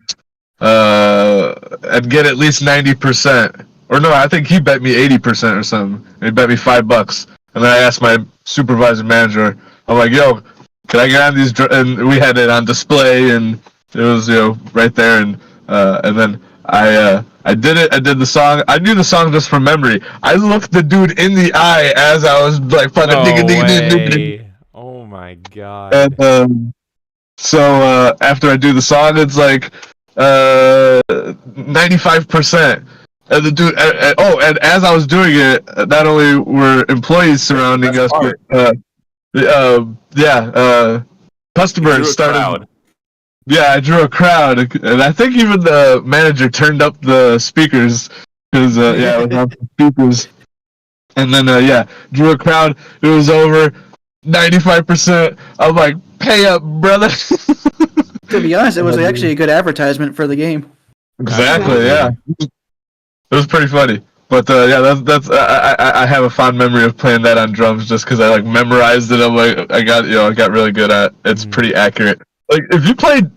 and get at least 90%. Or no, I think he bet me 80% or something. And he bet me $5. And then I asked my supervisor manager, I'm like, yo, can I get on these? And we had it on display, and it was right there, and then I did it. I did the song. I knew the song just from memory. I looked the dude in the eye as I was like fucking ding. Oh my god. And so after I do the song, it's like 95%. And the dude, and as I was doing it, not only were employees surrounding us, but customers started. Yeah, I drew a crowd, and I think even the manager turned up the speakers because it was on the speakers. And then drew a crowd. It was over 95%. I'm like, pay up, brother. To be honest, it was actually a good advertisement for the game. Exactly. Yeah. It was pretty funny, but that's I have a fond memory of playing that on drums just because I like memorized it. I'm like I got really good at it. It's pretty accurate. Like if you could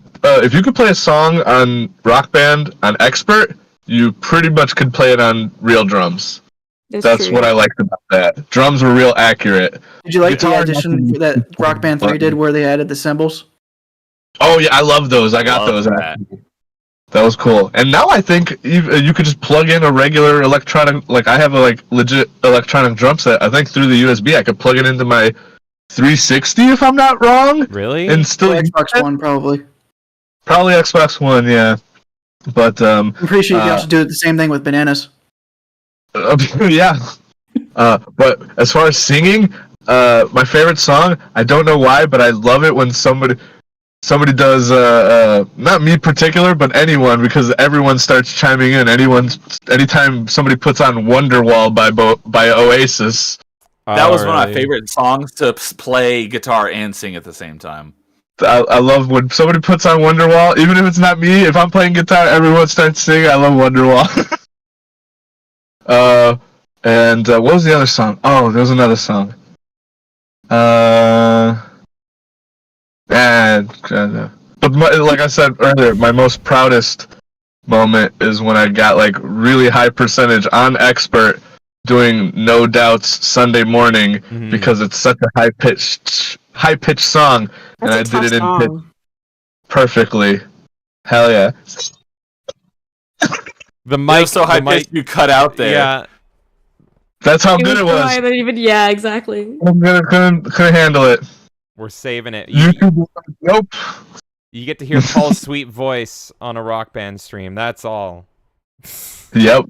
play a song on Rock Band on Expert, you pretty much could play it on real drums. That's what I liked about that. Drums were real accurate. Did you like the addition that Rock Band 3 did where they added the cymbals? Oh yeah, I love those. I got those. That was cool. And now I think you could just plug in a regular electronic, like I have a legit electronic drum set. I think through the USB I could plug it into my 360 if I'm not wrong. Really? And still Xbox One probably. Probably Xbox One, yeah. But I'm pretty sure you can also do the same thing with bananas. Yeah. But as far as singing, my favorite song, I don't know why, but I love it when somebody does not me particular, but anyone, because everyone starts chiming in. Anytime somebody puts on Wonderwall by Oasis. That was one of my favorite songs to play guitar and sing at the same time. I love when somebody puts on Wonderwall, even if it's not me. If I'm playing guitar, everyone starts singing. I love Wonderwall. And what was the other song? Oh, there was another song. But like I said earlier, my most proudest moment is when I got like really high percentage on Expert doing No Doubt's Sunday Morning because it's such a high pitched song, and I did it in pitch perfectly. Hell yeah! The mic so high pitched you cut out there. Yeah, that's how good it was. Yeah, exactly. Couldn't handle it. We're saving it. Nope. You get to hear Paul's sweet voice on a Rock Band stream. That's all. Yep.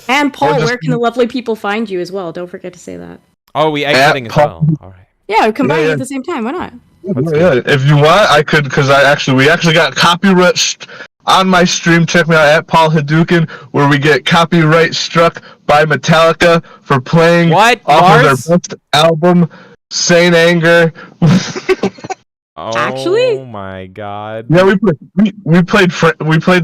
And Paul, where can the lovely people find you as well? Don't forget to say that. Oh, we exiting as well. All right. Yeah, combine it at the same time. Why not? Yeah, if you want, I could, because we actually got copyright on my stream. Check me out at Paul Hadouken, where we get copyright struck by Metallica for playing off of their best album, Saint Anger. Actually? Oh my god. Yeah, we played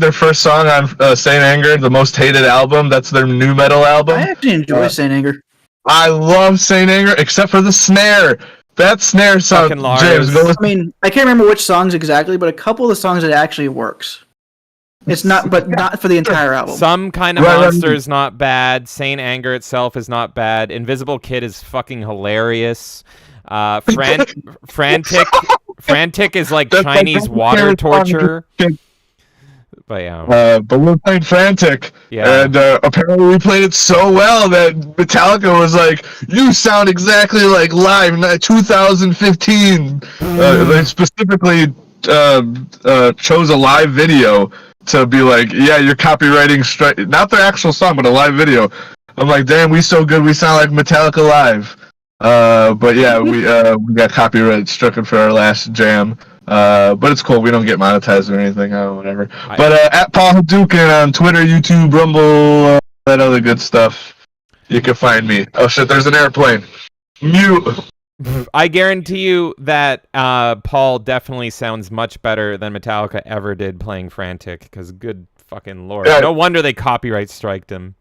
their first song on Saint Anger, the most hated album. That's their new metal album. I actually enjoy Saint Anger. I love Saint Anger, except for the snare. That snare sound, James. I mean, I can't remember which songs exactly, but a couple of the songs it actually works. It's not, but not for the entire album. Some Kind of Monster is not bad. Saint Anger itself is not bad. Invisible Kid is fucking hilarious. Frantic is like Chinese water torture. But yeah. But we're playing Frantic, and apparently we played it so well that Metallica was like, "You sound exactly like live in 2015." They specifically chose a live video to be like, "Yeah, you're copywriting not their actual song, but a live video." I'm like, "Damn, we so good, we sound like Metallica live." But yeah, we got copyright stricken for our last jam. But it's cool. We don't get monetized or anything. Whatever. But at Paul Hadouken on Twitter, YouTube, Rumble, that other good stuff. You can find me. Oh shit! There's an airplane. Mute. I guarantee you that Paul definitely sounds much better than Metallica ever did playing Frantic, because good fucking lord. Yeah. No wonder they copyright striked him.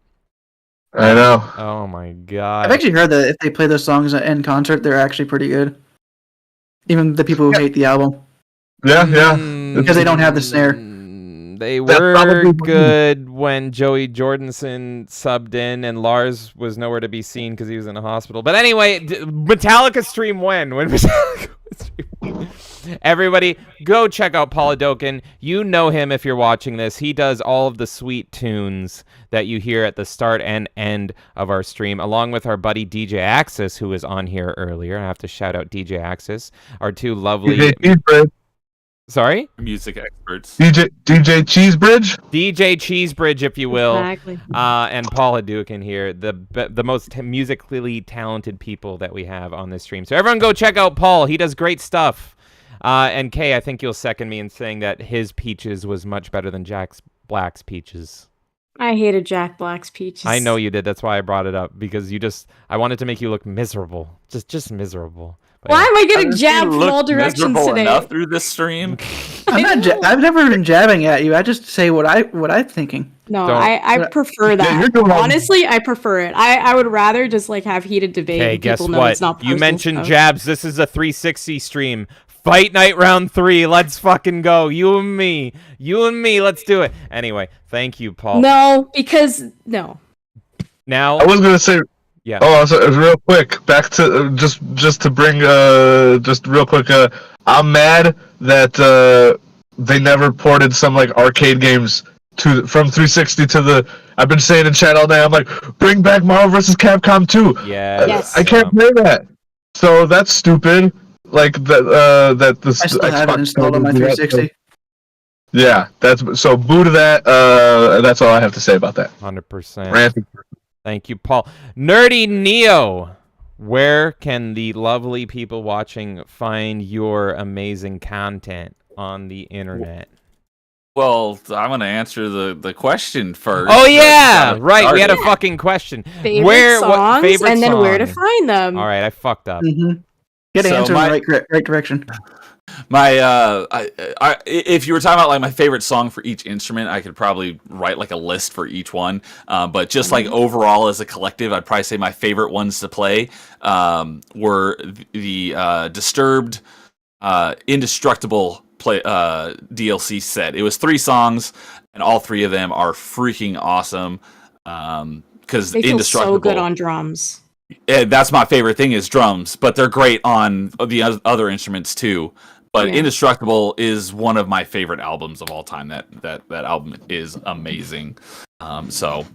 I know. Oh my god. I've actually heard that if they play those songs in concert, they're actually pretty good. Even the people who hate the album. Yeah. Because they don't have the snare. They were good when Joey Jordison subbed in and Lars was nowhere to be seen because he was in a hospital. But anyway, Metallica stream when? When Metallica stream? Everybody, go check out Paul Hadouken. You know him if you're watching this. He does all of the sweet tunes that you hear at the start and end of our stream, along with our buddy DJ Axis, who was on here earlier. I have to shout out DJ Axis, our two lovely... Sorry? Music experts. DJ Cheesebridge? DJ Cheesebridge, if you will. Exactly. And Paul Hadouken here, the most musically talented people that we have on this stream. So everyone go check out Paul. He does great stuff. And Kay, I think you'll second me in saying that his Peaches was much better than Jack Black's Peaches. I hated Jack Black's Peaches. I know you did. That's why I brought it up, because I wanted to make you look miserable. Just miserable. But why am I getting Haven't jabbed you from all looked directions miserable today? enough through this stream? I've never been jabbing at you. I just say what I'm thinking. No, I prefer that. Honestly, I prefer it. I would rather just like have heated debate. Hey, and guess people know what? it's not You personal mentioned stuff. jabs. This is a 360 stream. Fight night round 3. Let's fucking go. You and me. Let's do it. Anyway, thank you, Paul. No, because no. Now I was gonna say. Yeah. Oh, so real quick, back to just to bring just real quick. I'm mad that they never ported some like arcade games from 360 to the. I've been saying in chat all day. I'm like, bring back Marvel vs. Capcom 2. Yeah. Yes. I can't play that. So that's stupid. Like that. The I still have it installed on my 360. Yeah, that's so. Boo to that. That's all I have to say about that. 100%. Ranting. Thank you, Paul. Nerdy Neo, where can the lovely people watching find your amazing content on the internet? Well, I'm going to answer the question first. Oh yeah, right. We had a fucking question. Favorite songs and then where to find them. All right, I fucked up. Get an answer in the right direction. My if you were talking about like my favorite song for each instrument, I could probably write like a list for each one. But just like overall as a collective, I'd probably say my favorite ones to play were the Disturbed Indestructible DLC set. It was 3 songs, and all 3 of them are freaking awesome. Because they feel Indestructible, so good on drums. That's my favorite thing is drums, but they're great on the other instruments too. But Yeah. Indestructible is one of my favorite albums of all time. That album is amazing. So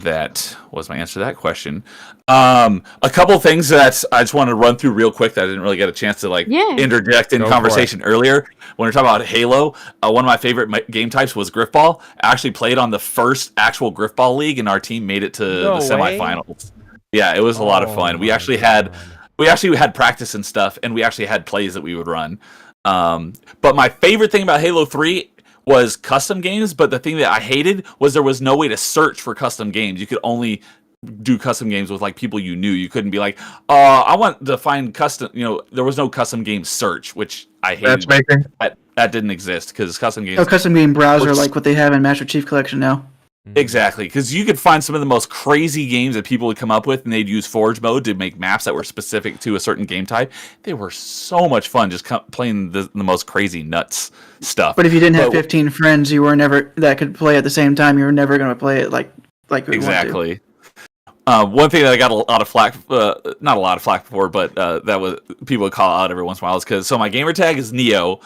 that was my answer to that question. A couple things that I just wanted to run through real quick that I didn't really get a chance to interject in Go conversation earlier. When we're talking about Halo, one of my favorite game types was Griffball. I actually played on the first actual Griffball league, and our team made it to the semifinals. Yeah, it was a lot of fun. We actually had practice and stuff, and we actually had plays that we would run. But my favorite thing about Halo 3 was custom games, but the thing that I hated was there was no way to search for custom games. You could only do custom games with like people you knew. You couldn't be like, I want to find custom, there was no custom game search, which I hated. Matchmaking? That didn't exist because custom games. No custom game browser like what they have in Master Chief Collection now. Exactly, because you could find some of the most crazy games that people would come up with, and they'd use Forge mode to make maps that were specific to a certain game type. They were so much fun just playing the most crazy nuts stuff. But if you didn't have 15 friends, you were never that could play at the same time. You were never going to play it like exactly. One thing that I got a lot of flack, not a lot of flack for, but that was people would call out every once in a while is because my gamer tag is Neo.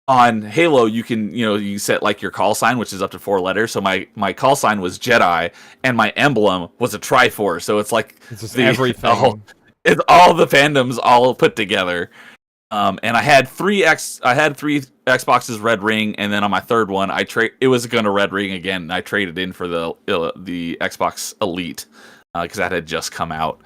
On Halo, you can you set like your call sign, which is up to 4 letters. So my call sign was Jedi, and my emblem was a Triforce. So it's like it's just everything. It's all the fandoms all put together. And I had 3 Xboxes Red Ring, and then on my third one, it was gonna Red Ring again. And I traded in for the Xbox Elite because that had just come out.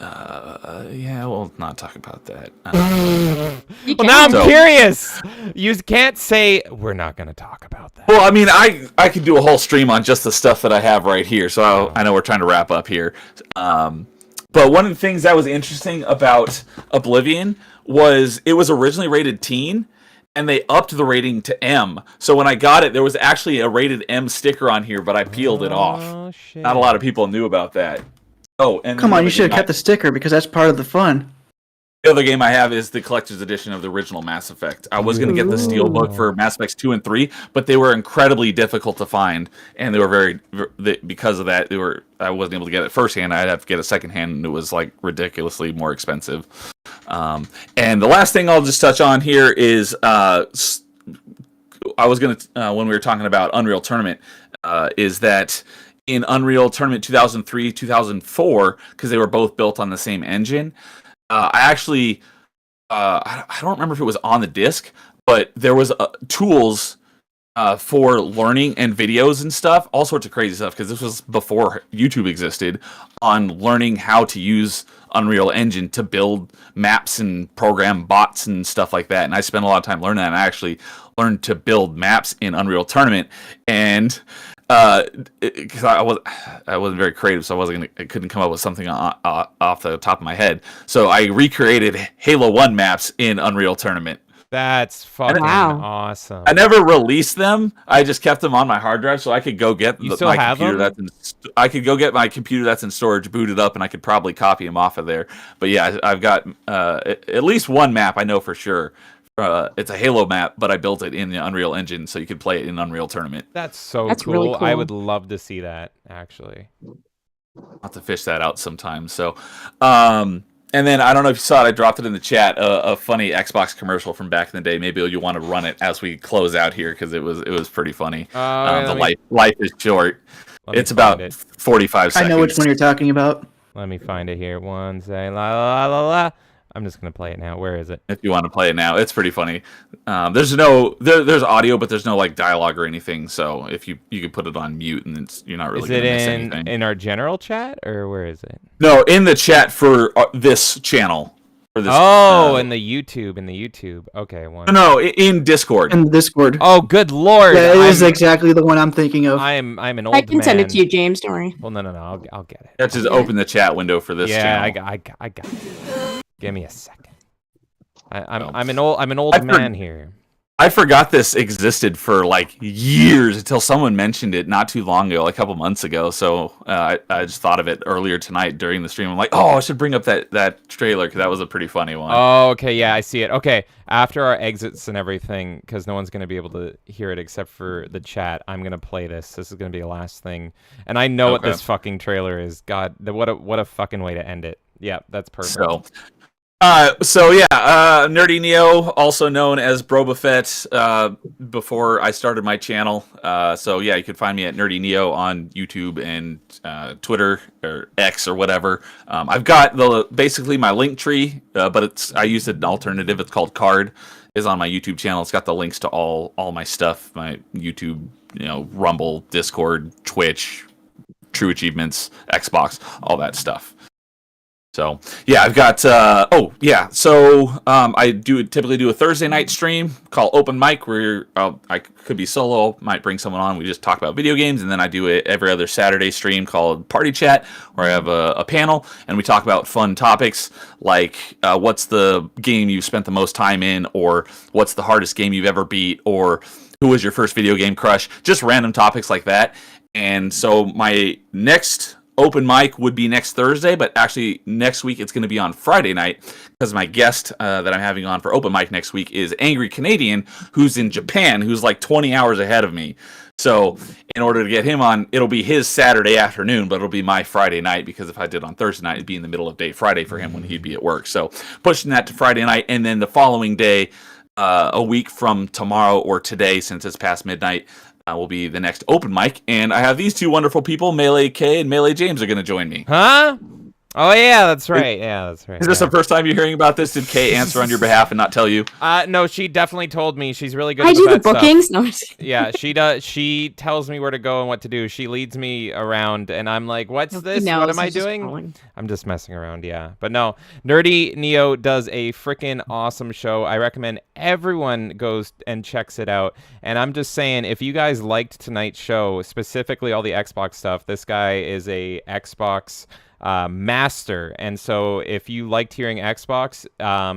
Yeah, we'll not talk about that. Well, now I'm curious. You can't say we're not going to talk about that. Well, I mean, I could do a whole stream on just the stuff that I have right here. So I know we're trying to wrap up here. But one of the things that was interesting about Oblivion was it was originally rated teen, and they upped the rating to M. So when I got it, there was actually a rated M sticker on here, but I peeled it off. Shit. Not a lot of people knew about that. Oh, and Come on, you should have kept the sticker because that's part of the fun. the other game I have is the collector's edition of the original Mass Effect. I was going to get the Steelbook for Mass Effects 2 and 3, but they were incredibly difficult to find, and they were because of that, I wasn't able to get it firsthand. I'd have to get it secondhand, and it was like ridiculously more expensive. And the last thing I'll just touch on here is I was going to, when we were talking about Unreal Tournament, is that in Unreal Tournament 2003, 2004, because they were both built on the same engine, I actually, I don't remember if it was on the disc, but there was tools for learning and videos and stuff, all sorts of crazy stuff, because this was before YouTube existed, on learning how to use Unreal Engine to build maps and program bots and stuff like that. And I spent a lot of time learning that, and I actually learned to build maps in Unreal Tournament, and because I wasn't very creative, so I couldn't come up with something off the top of my head. So I recreated Halo 1 maps in Unreal Tournament. That's fucking awesome. I never released them. I just kept them on my hard drive, so I could go get my computer I could go get my computer that's in storage booted up, and I could probably copy them off of there. But yeah, I've got at least one map I know for sure. It's a Halo map, but I built it in the Unreal Engine, so you could play it in Unreal Tournament. That's cool. Really cool. I would love to see that, actually. I'll have to fish that out sometime. So, and then I don't know if you saw it. I dropped it in the chat. A funny Xbox commercial from back in the day. Maybe you want to run it as we close out here because it was pretty funny. Life is short. It's about 45 seconds. I know which one you're talking about. Let me find it here. One second. La la la la. I'm just gonna play it now. Where is it? If you want to play it now, it's pretty funny. There's audio, but there's no like dialogue or anything. So if you could put it on mute, and you're not really. Is it miss anything. in our general chat or where is it? No, in the chat for this channel. For this, in the YouTube. Okay, one. No, in Discord. In Discord. Oh, good lord! Yeah, it is exactly the one I'm thinking of. I'm an old man. I can send it to you, James. Don't worry. Well, no. I'll get it. That's just open the chat window for this channel. I got it. Give me a second. I'm an old man here. I forgot this existed for like years until someone mentioned it not too long ago, like a couple months ago. So I just thought of it earlier tonight during the stream. I'm like, oh, I should bring up that trailer because that was a pretty funny one. Oh, okay, yeah, I see it. Okay, after our exits and everything, because no one's gonna be able to hear it except for the chat, I'm gonna play this. This is gonna be the last thing, and I know what this fucking trailer is. God, what a fucking way to end it. Yeah, that's perfect. Nerdy Neo, also known as Brobafett, before I started my channel. You could find me at Nerdy Neo on YouTube and Twitter or X or whatever. I've got basically my link tree, but I use an alternative. It's called Card. Is on my YouTube channel. It's got the links to all my stuff, my YouTube, Rumble, Discord, Twitch, True Achievements, Xbox, all that stuff. So yeah, I've got I typically do a Thursday night stream called Open Mic where I could be solo, might bring someone on. We just talk about video games, and then I do it every other Saturday stream called Party Chat where I have a panel and we talk about fun topics like what's the game you've spent the most time in, or what's the hardest game you've ever beat, or who was your first video game crush, just random topics like that. And so my next Open Mic would be next Thursday, but actually next week it's going to be on Friday night because my guest that I'm having on for Open Mic next week is Angry Canadian, who's in Japan, who's like 20 hours ahead of me. So in order to get him on, it'll be his Saturday afternoon, but it'll be my Friday night because if I did on Thursday night, it'd be in the middle of day Friday for him when he'd be at work. So pushing that to Friday night, and then the following day, a week from tomorrow or today, since it's past midnight, will be the next Open Mic, and I have these two wonderful people, Melee K and Melee James, are going to join me. Huh? Oh yeah, that's right. Yeah, that's right. Is this the first time you're hearing about this? Did Kay answer on your behalf and not tell you? No, she definitely told me. She's really good. I at do the vet stuff. bookings. No, Yeah, she does. She tells me where to go and what to do. She leads me around, and I'm like, "What's this? knows, What am I he's just doing?" following. I'm just messing around. Yeah, but no, Nerdy Neo does a freaking awesome show. I recommend everyone goes and checks it out. And I'm just saying, if you guys liked tonight's show, specifically all the Xbox stuff, this guy is a Xbox master, and so if you liked hearing Xbox,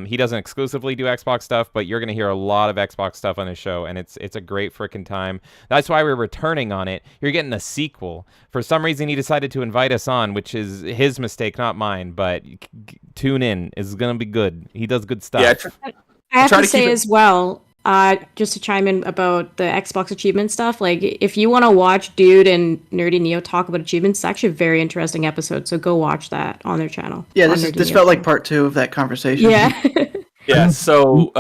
he doesn't exclusively do Xbox stuff, but you're gonna hear a lot of Xbox stuff on his show, and it's a great freaking time. That's why we're returning on it. You're getting a sequel. For some reason, he decided to invite us on, which is his mistake, not mine. But tune in; it's gonna be good. He does good stuff. Yeah, I have to say as well, just to chime in about the Xbox achievement stuff, like if you want to watch Dude and Nerdy Neo talk about achievements, it's actually a very interesting episode. So go watch that on their channel. Yeah, on this Nerdy this Neo felt like channel. part 2 of that conversation. Yeah. Yeah, so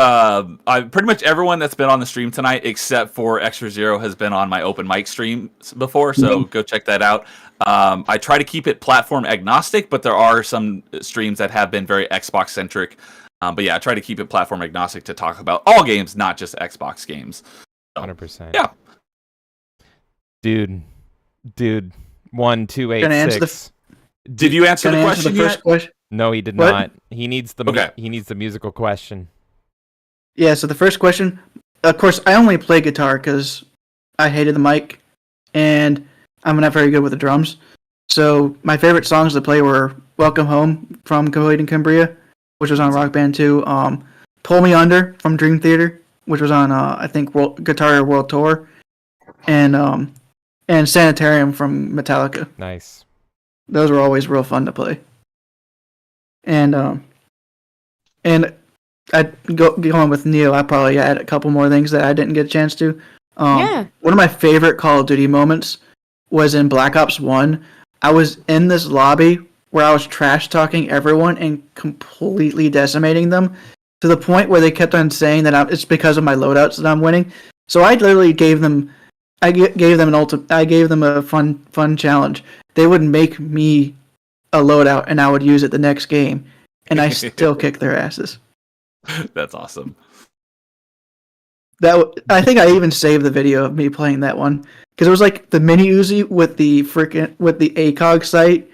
pretty much everyone that's been on the stream tonight, except for Extra Zero, has been on my open mic stream before, so go check that out. I try to keep it platform agnostic, but there are some streams that have been very Xbox centric. But yeah, I try to keep it platform agnostic to talk about all games, not just Xbox games. 100%. Yeah. Dude, 1286. Gonna answer Did you answer Can the I answer question the first yet? question? No, he did What? not. He needs the he needs the musical question. Yeah, so the first question, of course, I only play guitar because I hated the mic, and I'm not very good with the drums. So my favorite songs to play were "Welcome Home" from Coheed and Cambria, which was on Rock Band 2. "Pull Me Under" from Dream Theater, which was on I think Guitar World Tour, and "Sanitarium" from Metallica. Nice. Those were always real fun to play. And I'd go on with Neo. I probably add a couple more things that I didn't get a chance to. Yeah. One of my favorite Call of Duty moments was in Black Ops 1. I was in this lobby where I was trash talking everyone and completely decimating them to the point where they kept on saying that it's because of my loadouts that I'm winning. So I literally gave them a fun challenge. They would make me a loadout and I would use it the next game, and I still kick their asses. That's awesome. I think I even saved the video of me playing that one because it was like the mini Uzi with the ACOG sight,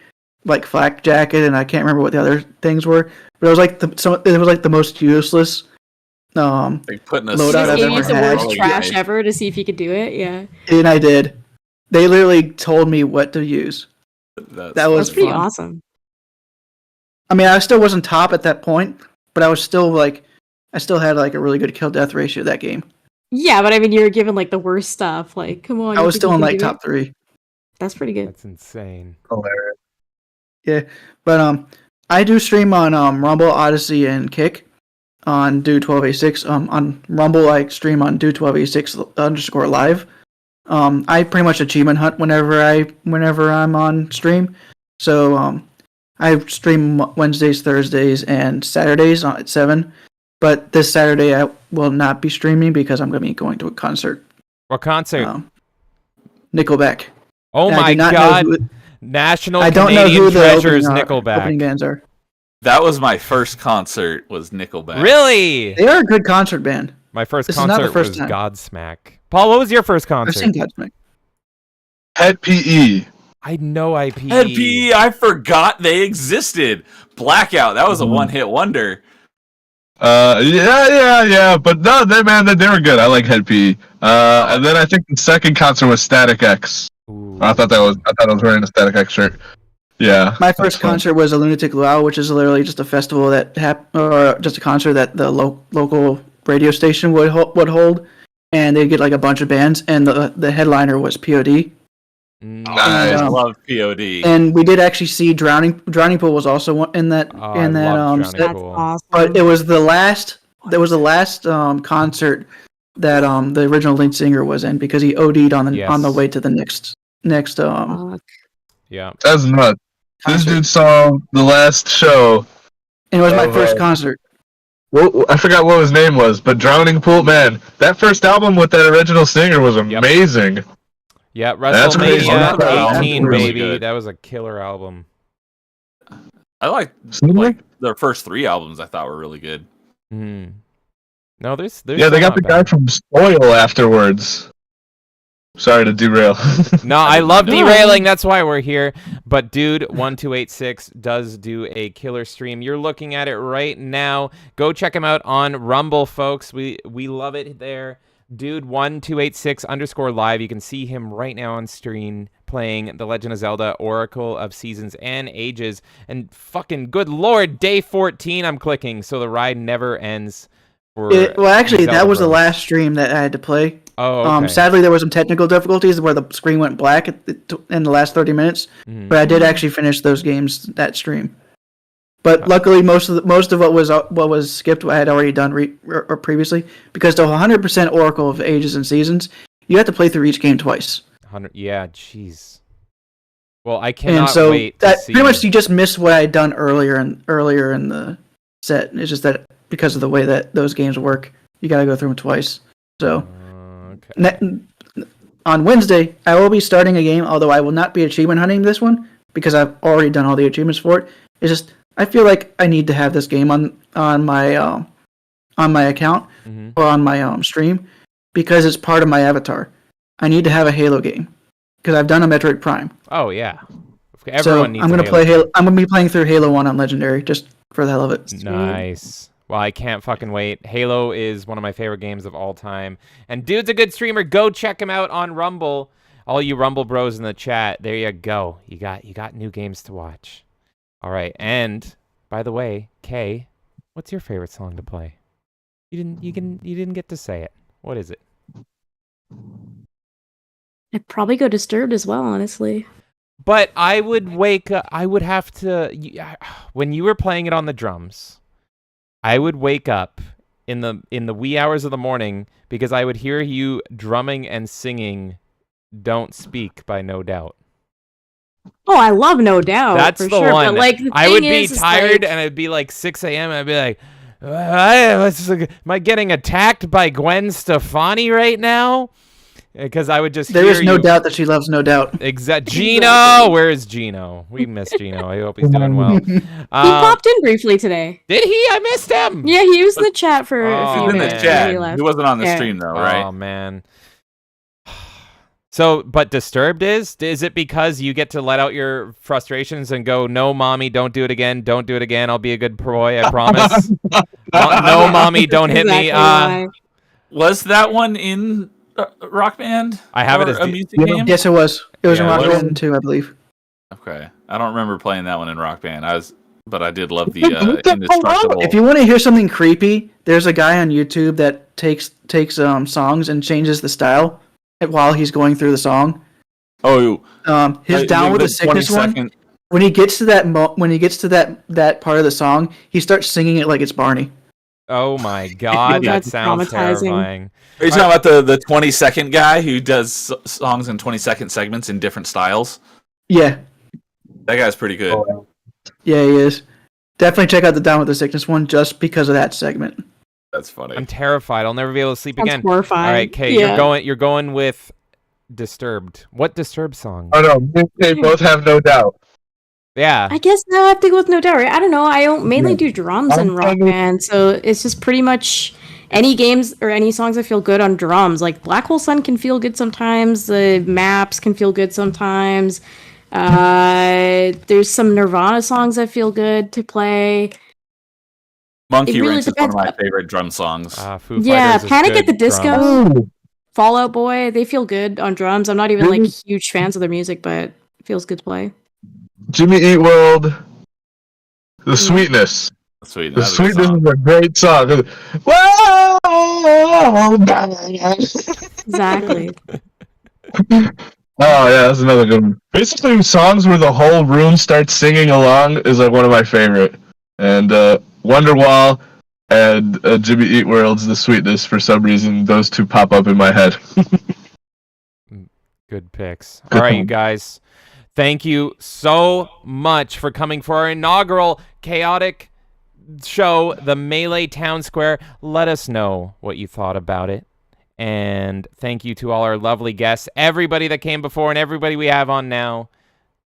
like flak jacket, and I can't remember what the other things were. But it was like the most useless Like putting a loadout I've He ever used the had. worst trash ever to see if he could do it. Yeah. And I did. They literally told me what to use. That was pretty fun. awesome. I mean, I still wasn't top at that point, but I still had like a really good kill death ratio that game. Yeah, but I mean, you were given like the worst stuff. Like, come on. I you was think still you in can like do top it? 3. That's pretty good. That's insane. Hilarious. Yeah, but I do stream on Rumble, Odyssey, and Kick on Do1286. On Rumble, I stream on Do1286_live. I pretty much achievement hunt whenever I'm on stream. So I stream Wednesdays, Thursdays, and Saturdays at 7. But this Saturday I will not be streaming because I'm going to be going to a concert. What concert? Nickelback. Oh And I my do not know God! who- National I don't know Canadian who the Treasures, opening Nickelback. bands are. That was my first concert. Was Nickelback. Really? They are a good concert band. My first This is not the concert first was time. Godsmack. Paul, what was your first I've concert? seen Godsmack. Head PE. I know IPE. Head PE, I forgot they existed. Blackout. That was a one-hit wonder. Yeah, but no, they were good. I like Head PE. And then I think the second concert was Static X. I thought I was wearing a Static X shirt. Yeah. My first concert was a Lunatic Luau, which is literally just a festival or just a concert that the local radio station would hold, and they'd get like a bunch of bands, and the headliner was POD. I love POD. And we did actually see Drowning Pool was also in that set. That's awesome. But it was the last concert that the original lead singer was in because he OD'd on the way to the next Yeah. That's nuts. This dude saw the last show. And it was my first concert. Well, I forgot what his name was, but Drowning Pool, man, that first album with that original singer was amazing. Yeah, That's crazy. WrestleMania That's 18, really baby. good. That was a killer album. I like their first 3 albums. I thought were really good. No, there's yeah, they got the guy from Spoil afterwards. Sorry to derail. No, I love derailing. That's why we're here. But Dude1286 does do a killer stream. You're looking at it right now. Go check him out on Rumble, folks. We love it there. Dude1286_live. You can see him right now on screen playing The Legend of Zelda Oracle of Seasons and Ages. And fucking good lord, day 14 I'm clicking, so the ride never ends. Well, actually, that was the last stream that I had to play. Oh, okay. Sadly, there were some technical difficulties where the screen went black in the last 30 minutes. But I did actually finish those games that stream. But luckily, most of what was skipped, I had already done or previously, because the 100% Oracle of Ages and Seasons, you have to play through each game twice. 100. Yeah, jeez. Well, I cannot wait to see. Pretty much, you just missed what I had done earlier in the set. It's just that because of the way that those games work, you got to go through them twice. So, on Wednesday, I will be starting a game, although I will not be achievement hunting this one because I've already done all the achievements for it. It's just I feel like I need to have this game on my account or on my stream because it's part of my avatar. I need to have a Halo game because I've done a Metroid Prime. Oh yeah, everyone needs. I'm gonna play Halo. I'm gonna be playing through Halo 1 on Legendary just for the hell of it. Nice. Well, I can't fucking wait. Halo is one of my favorite games of all time. And Dude's a good streamer. Go check him out on Rumble. All you Rumble bros in the chat, there you go. You got new games to watch. All right. And by the way, Kay, what's your favorite song to play? You didn't get to say it. What is it? I'd probably go Disturbed as well, honestly. But I would wake up. I would have to. When you were playing it on the drums, I would wake up in the wee hours of the morning because I would hear you drumming and singing "Don't Speak" by No Doubt. Oh, I love No Doubt. That's for the sure. one. But, like, the I would thing be is, tired like, and it'd be like 6 a.m. and I'd be like, am I getting attacked by Gwen Stefani right now? Because I would just There hear is no doubt that she loves No Doubt. Gino! Where is Gino? We miss Gino. I hope he's doing well. He popped in briefly today. Did he? I missed him. Yeah, he was in the chat for a few in the minutes. chat. He left. He wasn't on the Yeah. stream though, right? Oh man. So, but Disturbed is it because you get to let out your frustrations and go, no, mommy, don't do it again. Don't do it again. I'll be a good boy. I promise. No, mommy, don't hit me. Was that one in Rock Band? I have it Or as a music game. Yes, it was. It was in Yeah, Rock it was. Band 2, I believe. Okay, I don't remember playing that one in Rock Band. But I did love the indestructible. If you want to hear something creepy, there's a guy on YouTube that takes songs and changes the style while he's going through the song. Oh, his Down with the Sickness one. When he gets to that part of the song, he starts singing it like it's Barney. Oh my god, that That's sounds traumatizing. terrifying. Are you talking about the 20-second guy who does songs in 20-second segments in different styles? Yeah. That guy's pretty good. Yeah, he is. Definitely check out the Down with the Sickness one just because of that segment. That's funny. I'm terrified. I'll never be able to sleep Sounds again. horrifying. All right, Kay, Yeah. you're going with Disturbed. What Disturbed song? Oh no, they both have No Doubt. Yeah. I guess now I have to go with No Doubt, right? I don't know. I don't mainly do drums in Rock Band, so it's just pretty much any games or any songs that feel good on drums. Like Black Hole Sun can feel good sometimes. The maps can feel good sometimes. There's some Nirvana songs that feel good to play. Monkey It really Wrench is one of depends. my favorite drum songs. Foo Yeah, Fighters is Panic good at the Disco, drums. Fall Out Boy, they feel good on drums. I'm not even like huge fans of their music, but it feels good to play. Jimmy Eat World. The Sweetness. Sweet. The That's a good Sweetness song. is a great song. Whoa! Exactly. Oh yeah, that's another good one. Basically, songs where the whole room starts singing along is like one of my favorite. And Wonderwall and Jimmy Eat World's The Sweetness, for some reason, those two pop up in my head. Good picks. All right, you guys. Thank you so much for coming for our inaugural chaotic show, the Melee Town Square. Let us know what you thought about it. And thank you to all our lovely guests, everybody that came before and everybody we have on now.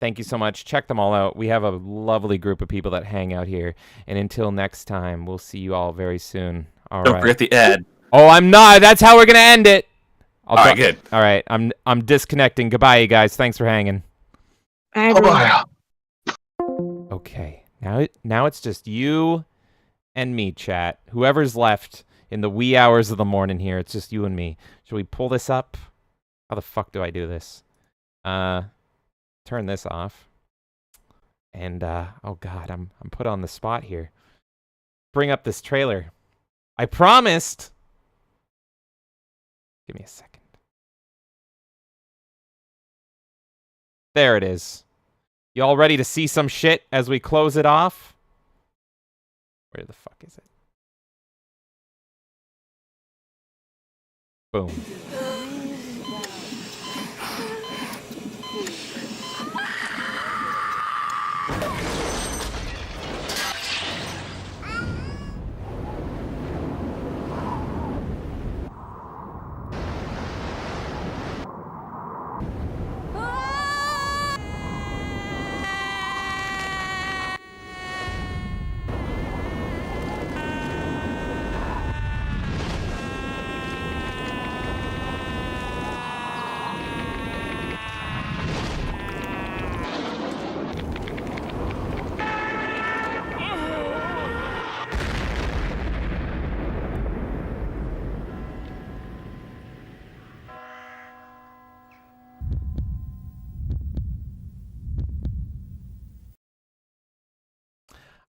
Thank you so much. Check them all out. We have a lovely group of people that hang out here. And until next time, we'll see you all very soon. All Don't right. forget the ad. Oh, I'm not. That's how we're gonna end it. All right, good. All right, I'm disconnecting. Goodbye, you guys. Thanks for hanging. Bye. Okay, now it's just you and me, chat. Whoever's left in the wee hours of the morning here, it's just you and me. Should we pull this up? How the fuck do I do this? Turn this off. And oh god, I'm put on the spot here. Bring up this trailer. I promised. Give me a second. There it is. Y'all ready to see some shit as we close it off? Where the fuck is it? Boom.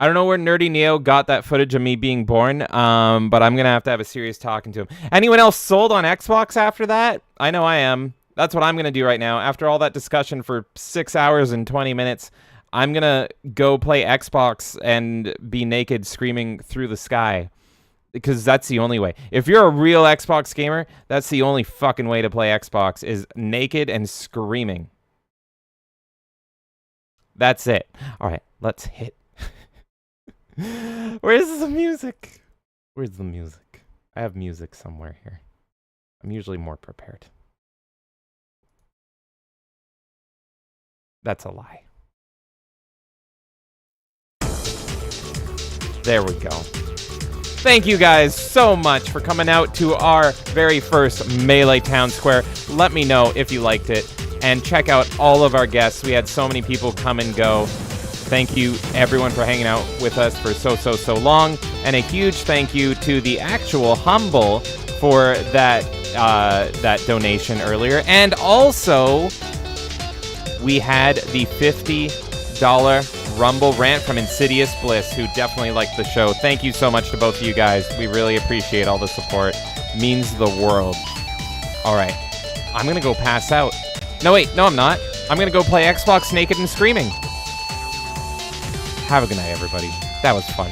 I don't know where Nerdy Neo got that footage of me being born, but I'm going to have a serious talking to him. Anyone else sold on Xbox after that? I know I am. That's what I'm going to do right now. After all that discussion for 6 hours and 20 minutes, I'm going to go play Xbox and be naked screaming through the sky. Because that's the only way. If you're a real Xbox gamer, that's the only fucking way to play Xbox, is naked and screaming. That's it. All right, let's hit. Where's the music? Where's the music? I have music somewhere here. I'm usually more prepared. That's a lie. There we go. Thank you guys so much for coming out to our very first Melee Town Square. Let me know if you liked it. And check out all of our guests. We had so many people come and go. Thank you, everyone, for hanging out with us for so long. And a huge thank you to the actual Humble for that donation earlier. And also, we had the $50 Rumble rant from Insidious Bliss, who definitely liked the show. Thank you so much to both of you guys. We really appreciate all the support. Means the world. All right. I'm going to go pass out. No, wait. No, I'm not. I'm going to go play Xbox naked and screaming. Have a good night, everybody. That was fun.